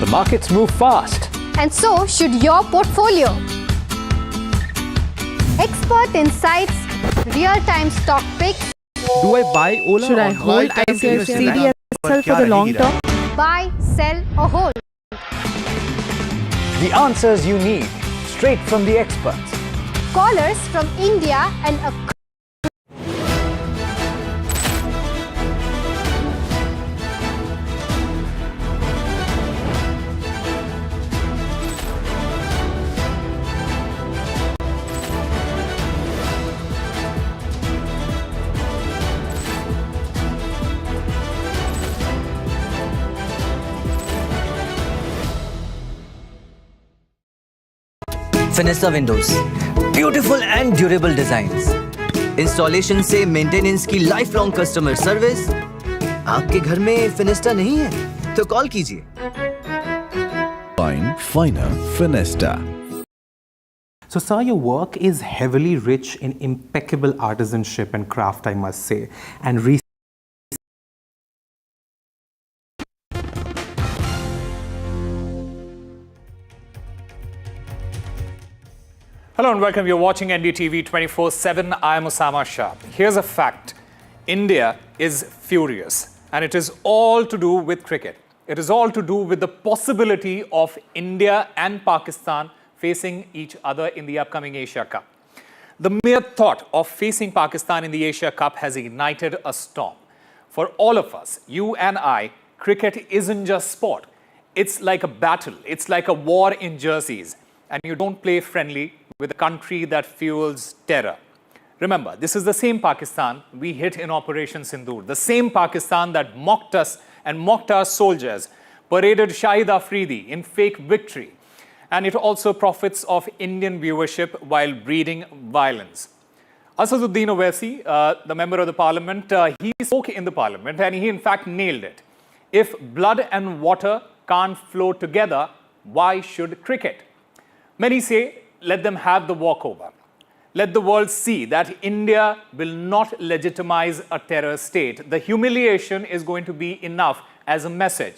The markets move fast. And so should your portfolio. Expert insights, real-time stock picks. Do I buy Ola? Should I hold ICICI for the long term? Buy, sell or hold. The answers you need, straight from the experts. Callers from India and Finesta windows, beautiful and durable designs. Installation से maintenance की life long customer service. आपके घर में फिनेस्टा नहीं है तो call कीजिए. Fine, finer, Finesta. So, sir, your work is heavily rich in impeccable artisanship and craft, I must say. And Hello and welcome. You're watching NDTV 24/7. I am Osama Shah. Here's a fact. India is furious, and it is all to do with cricket. It is all to do with the possibility of India and Pakistan facing each other in the upcoming Asia Cup. The mere thought of facing Pakistan in the Asia Cup has ignited a storm. For all of us, you and I, cricket isn't just sport. It's like a battle. It's like a war in jerseys. And you don't play friendly with a country that fuels terror. Remember, this is the same Pakistan we hit in Operation Sindur, the same Pakistan that mocked us and mocked our soldiers, paraded Shahid Afridi in fake victory, and it also profits of Indian viewership while breeding violence. Asaduddin Owaisi, the member of the parliament, he spoke in the parliament and he in fact nailed it. If blood and water can't flow together, why should cricket? Many say, let them have the walkover. Let the world see that India will not legitimize a terror state. The humiliation is going to be enough as a message.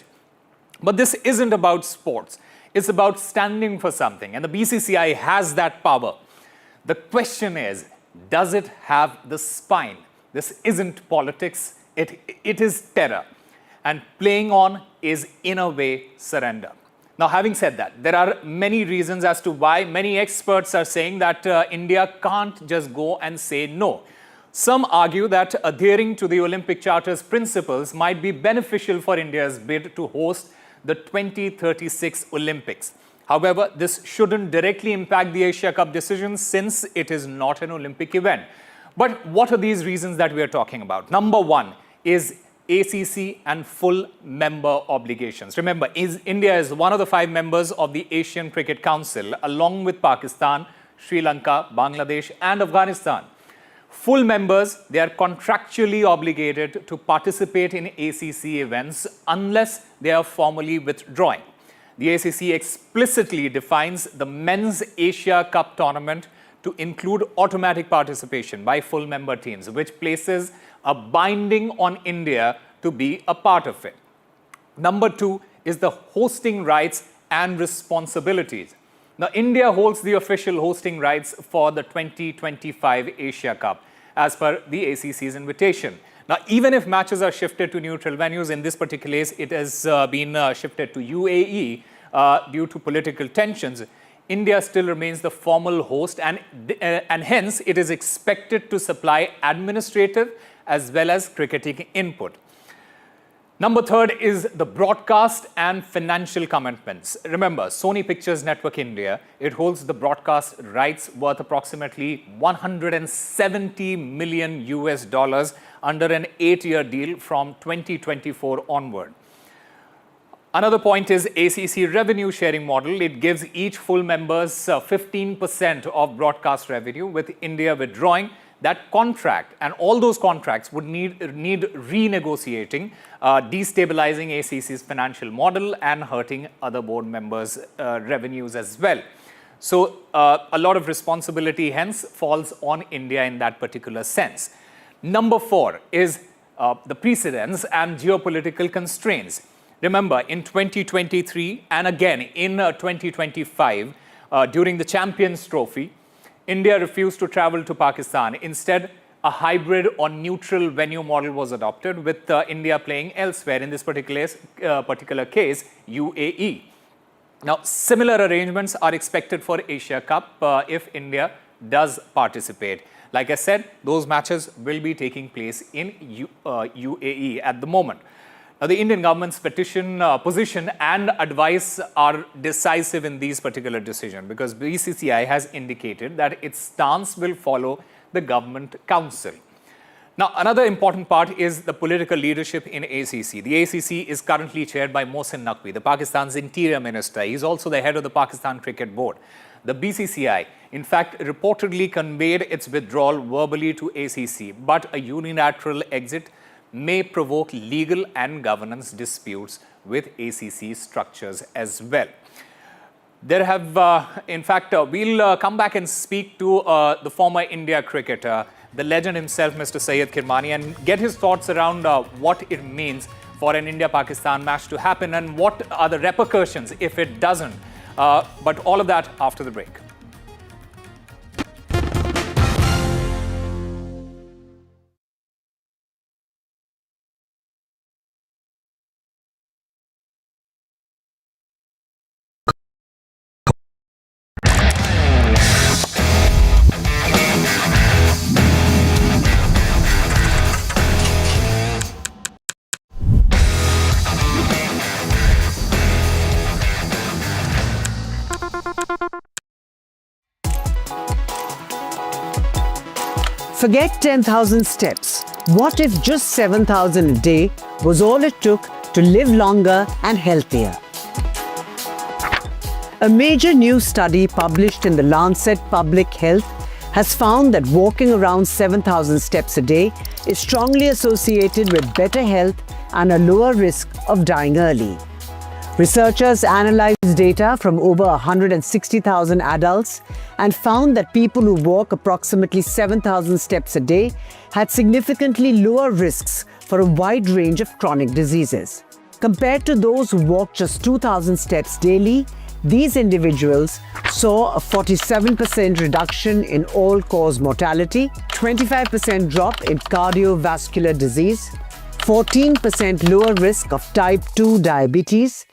But this isn't about sports. It's about standing for something. And the BCCI has that power. The question is, does it have the spine? This isn't politics. It is terror. And playing on is, in a way, surrender. Now, having said that, there are many reasons as to why many experts are saying that India can't just go and say no. Some argue that adhering to the Olympic Charter's principles might be beneficial for India's bid to host the 2036 Olympics. However, this shouldn't directly impact the Asia Cup decision since it is not an Olympic event. But what are these reasons that we are talking about? Number one is ACC and full member obligations. Remember, India is one of the 5 members of the Asian Cricket Council, along with Pakistan, Sri Lanka, Bangladesh, and Afghanistan. Full members, they are contractually obligated to participate in ACC events unless they are formally withdrawing. The ACC explicitly defines the Men's Asia Cup tournament to include automatic participation by full member teams, which places a binding on India to be a part of it. Number 2 is the hosting rights and responsibilities. Now, India holds the official hosting rights for the 2025 Asia Cup as per the ACC's invitation. Now, even if matches are shifted to neutral venues, in this particular case, it has been shifted to UAE due to political tensions. India still remains the formal host, and hence it is expected to supply administrative as well as cricketing input. Number third is the broadcast and financial commitments. Remember, Sony Pictures Network India, it holds the broadcast rights worth approximately $170 million under an 8-year deal from 2024 onward. Another point is ACC revenue sharing model. It gives each full members 15% of broadcast revenue, with India withdrawing that contract, and all those contracts would need renegotiating, destabilizing ACC's financial model and hurting other board members' revenues as well. So a lot of responsibility hence falls on India in that particular sense. Number 4 is the precedents and geopolitical constraints. Remember, in 2023 and again in 2025, during the Champions Trophy, India refused to travel to Pakistan. Instead, a hybrid or neutral venue model was adopted, with India playing elsewhere, in this particular case, UAE. Now, similar arrangements are expected for Asia Cup if India does participate. Like I said, those matches will be taking place in UAE at the moment. Now, the Indian government's position and advice are decisive in these particular decisions, because BCCI has indicated that its stance will follow the government council. Now, another important part is the political leadership in ACC. The ACC is currently chaired by Mohsin Naqvi, the Pakistan's interior minister. He is also the head of the Pakistan Cricket Board. The BCCI, in fact, reportedly conveyed its withdrawal verbally to ACC, but a unilateral exit may provoke legal and governance disputes with ACC structures as well. There have, in fact, we'll come back and speak to the former India cricketer, the legend himself, Mr. Syed Kirmani, and get his thoughts around what it means for an India-Pakistan match to happen and what are the repercussions if it doesn't. But all of that after the break. Forget 10,000 steps. What if just 7,000 a day was all it took to live longer and healthier? A major new study published in the Lancet Public Health has found that walking around 7,000 steps a day is strongly associated with better health and a lower risk of dying early. Researchers analyzed data from over 160,000 adults and found that people who walk approximately 7,000 steps a day had significantly lower risks for a wide range of chronic diseases. Compared to those who walk just 2,000 steps daily, these individuals saw a 47% reduction in all-cause mortality, 25% drop in cardiovascular disease, 14% lower risk of type 2 diabetes,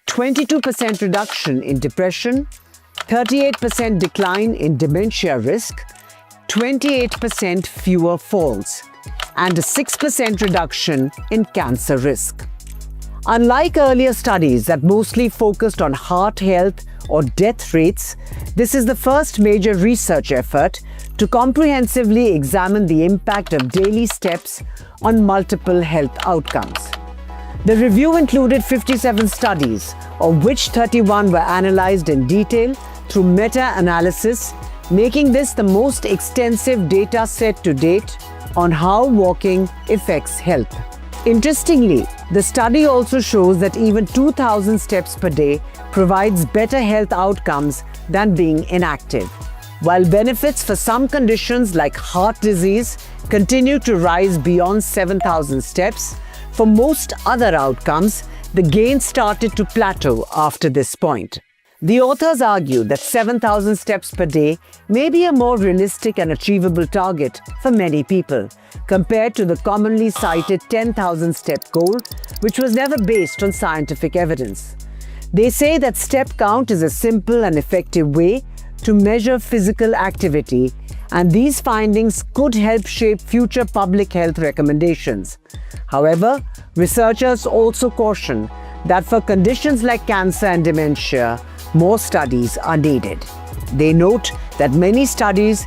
22% reduction in depression, 38% decline in dementia risk, 28% fewer falls, and a 6% reduction in cancer risk. Unlike earlier studies that mostly focused on heart health or death rates, this is the first major research effort to comprehensively examine the impact of daily steps on multiple health outcomes. The review included 57 studies, of which 31 were analyzed in detail through meta-analysis, making this the most extensive data set to date on how walking affects health. Interestingly, the study also shows that even 2,000 steps per day provides better health outcomes than being inactive. While benefits for some conditions like heart disease continue to rise beyond 7,000 steps, for most other outcomes, the gain started to plateau after this point. The authors argue that 7,000 steps per day may be a more realistic and achievable target for many people, compared to the commonly cited 10,000 step goal, which was never based on scientific evidence. They say that step count is a simple and effective way to measure physical activity, and these findings could help shape future public health recommendations. However, researchers also caution that for conditions like cancer and dementia, more studies are needed. They note that many studies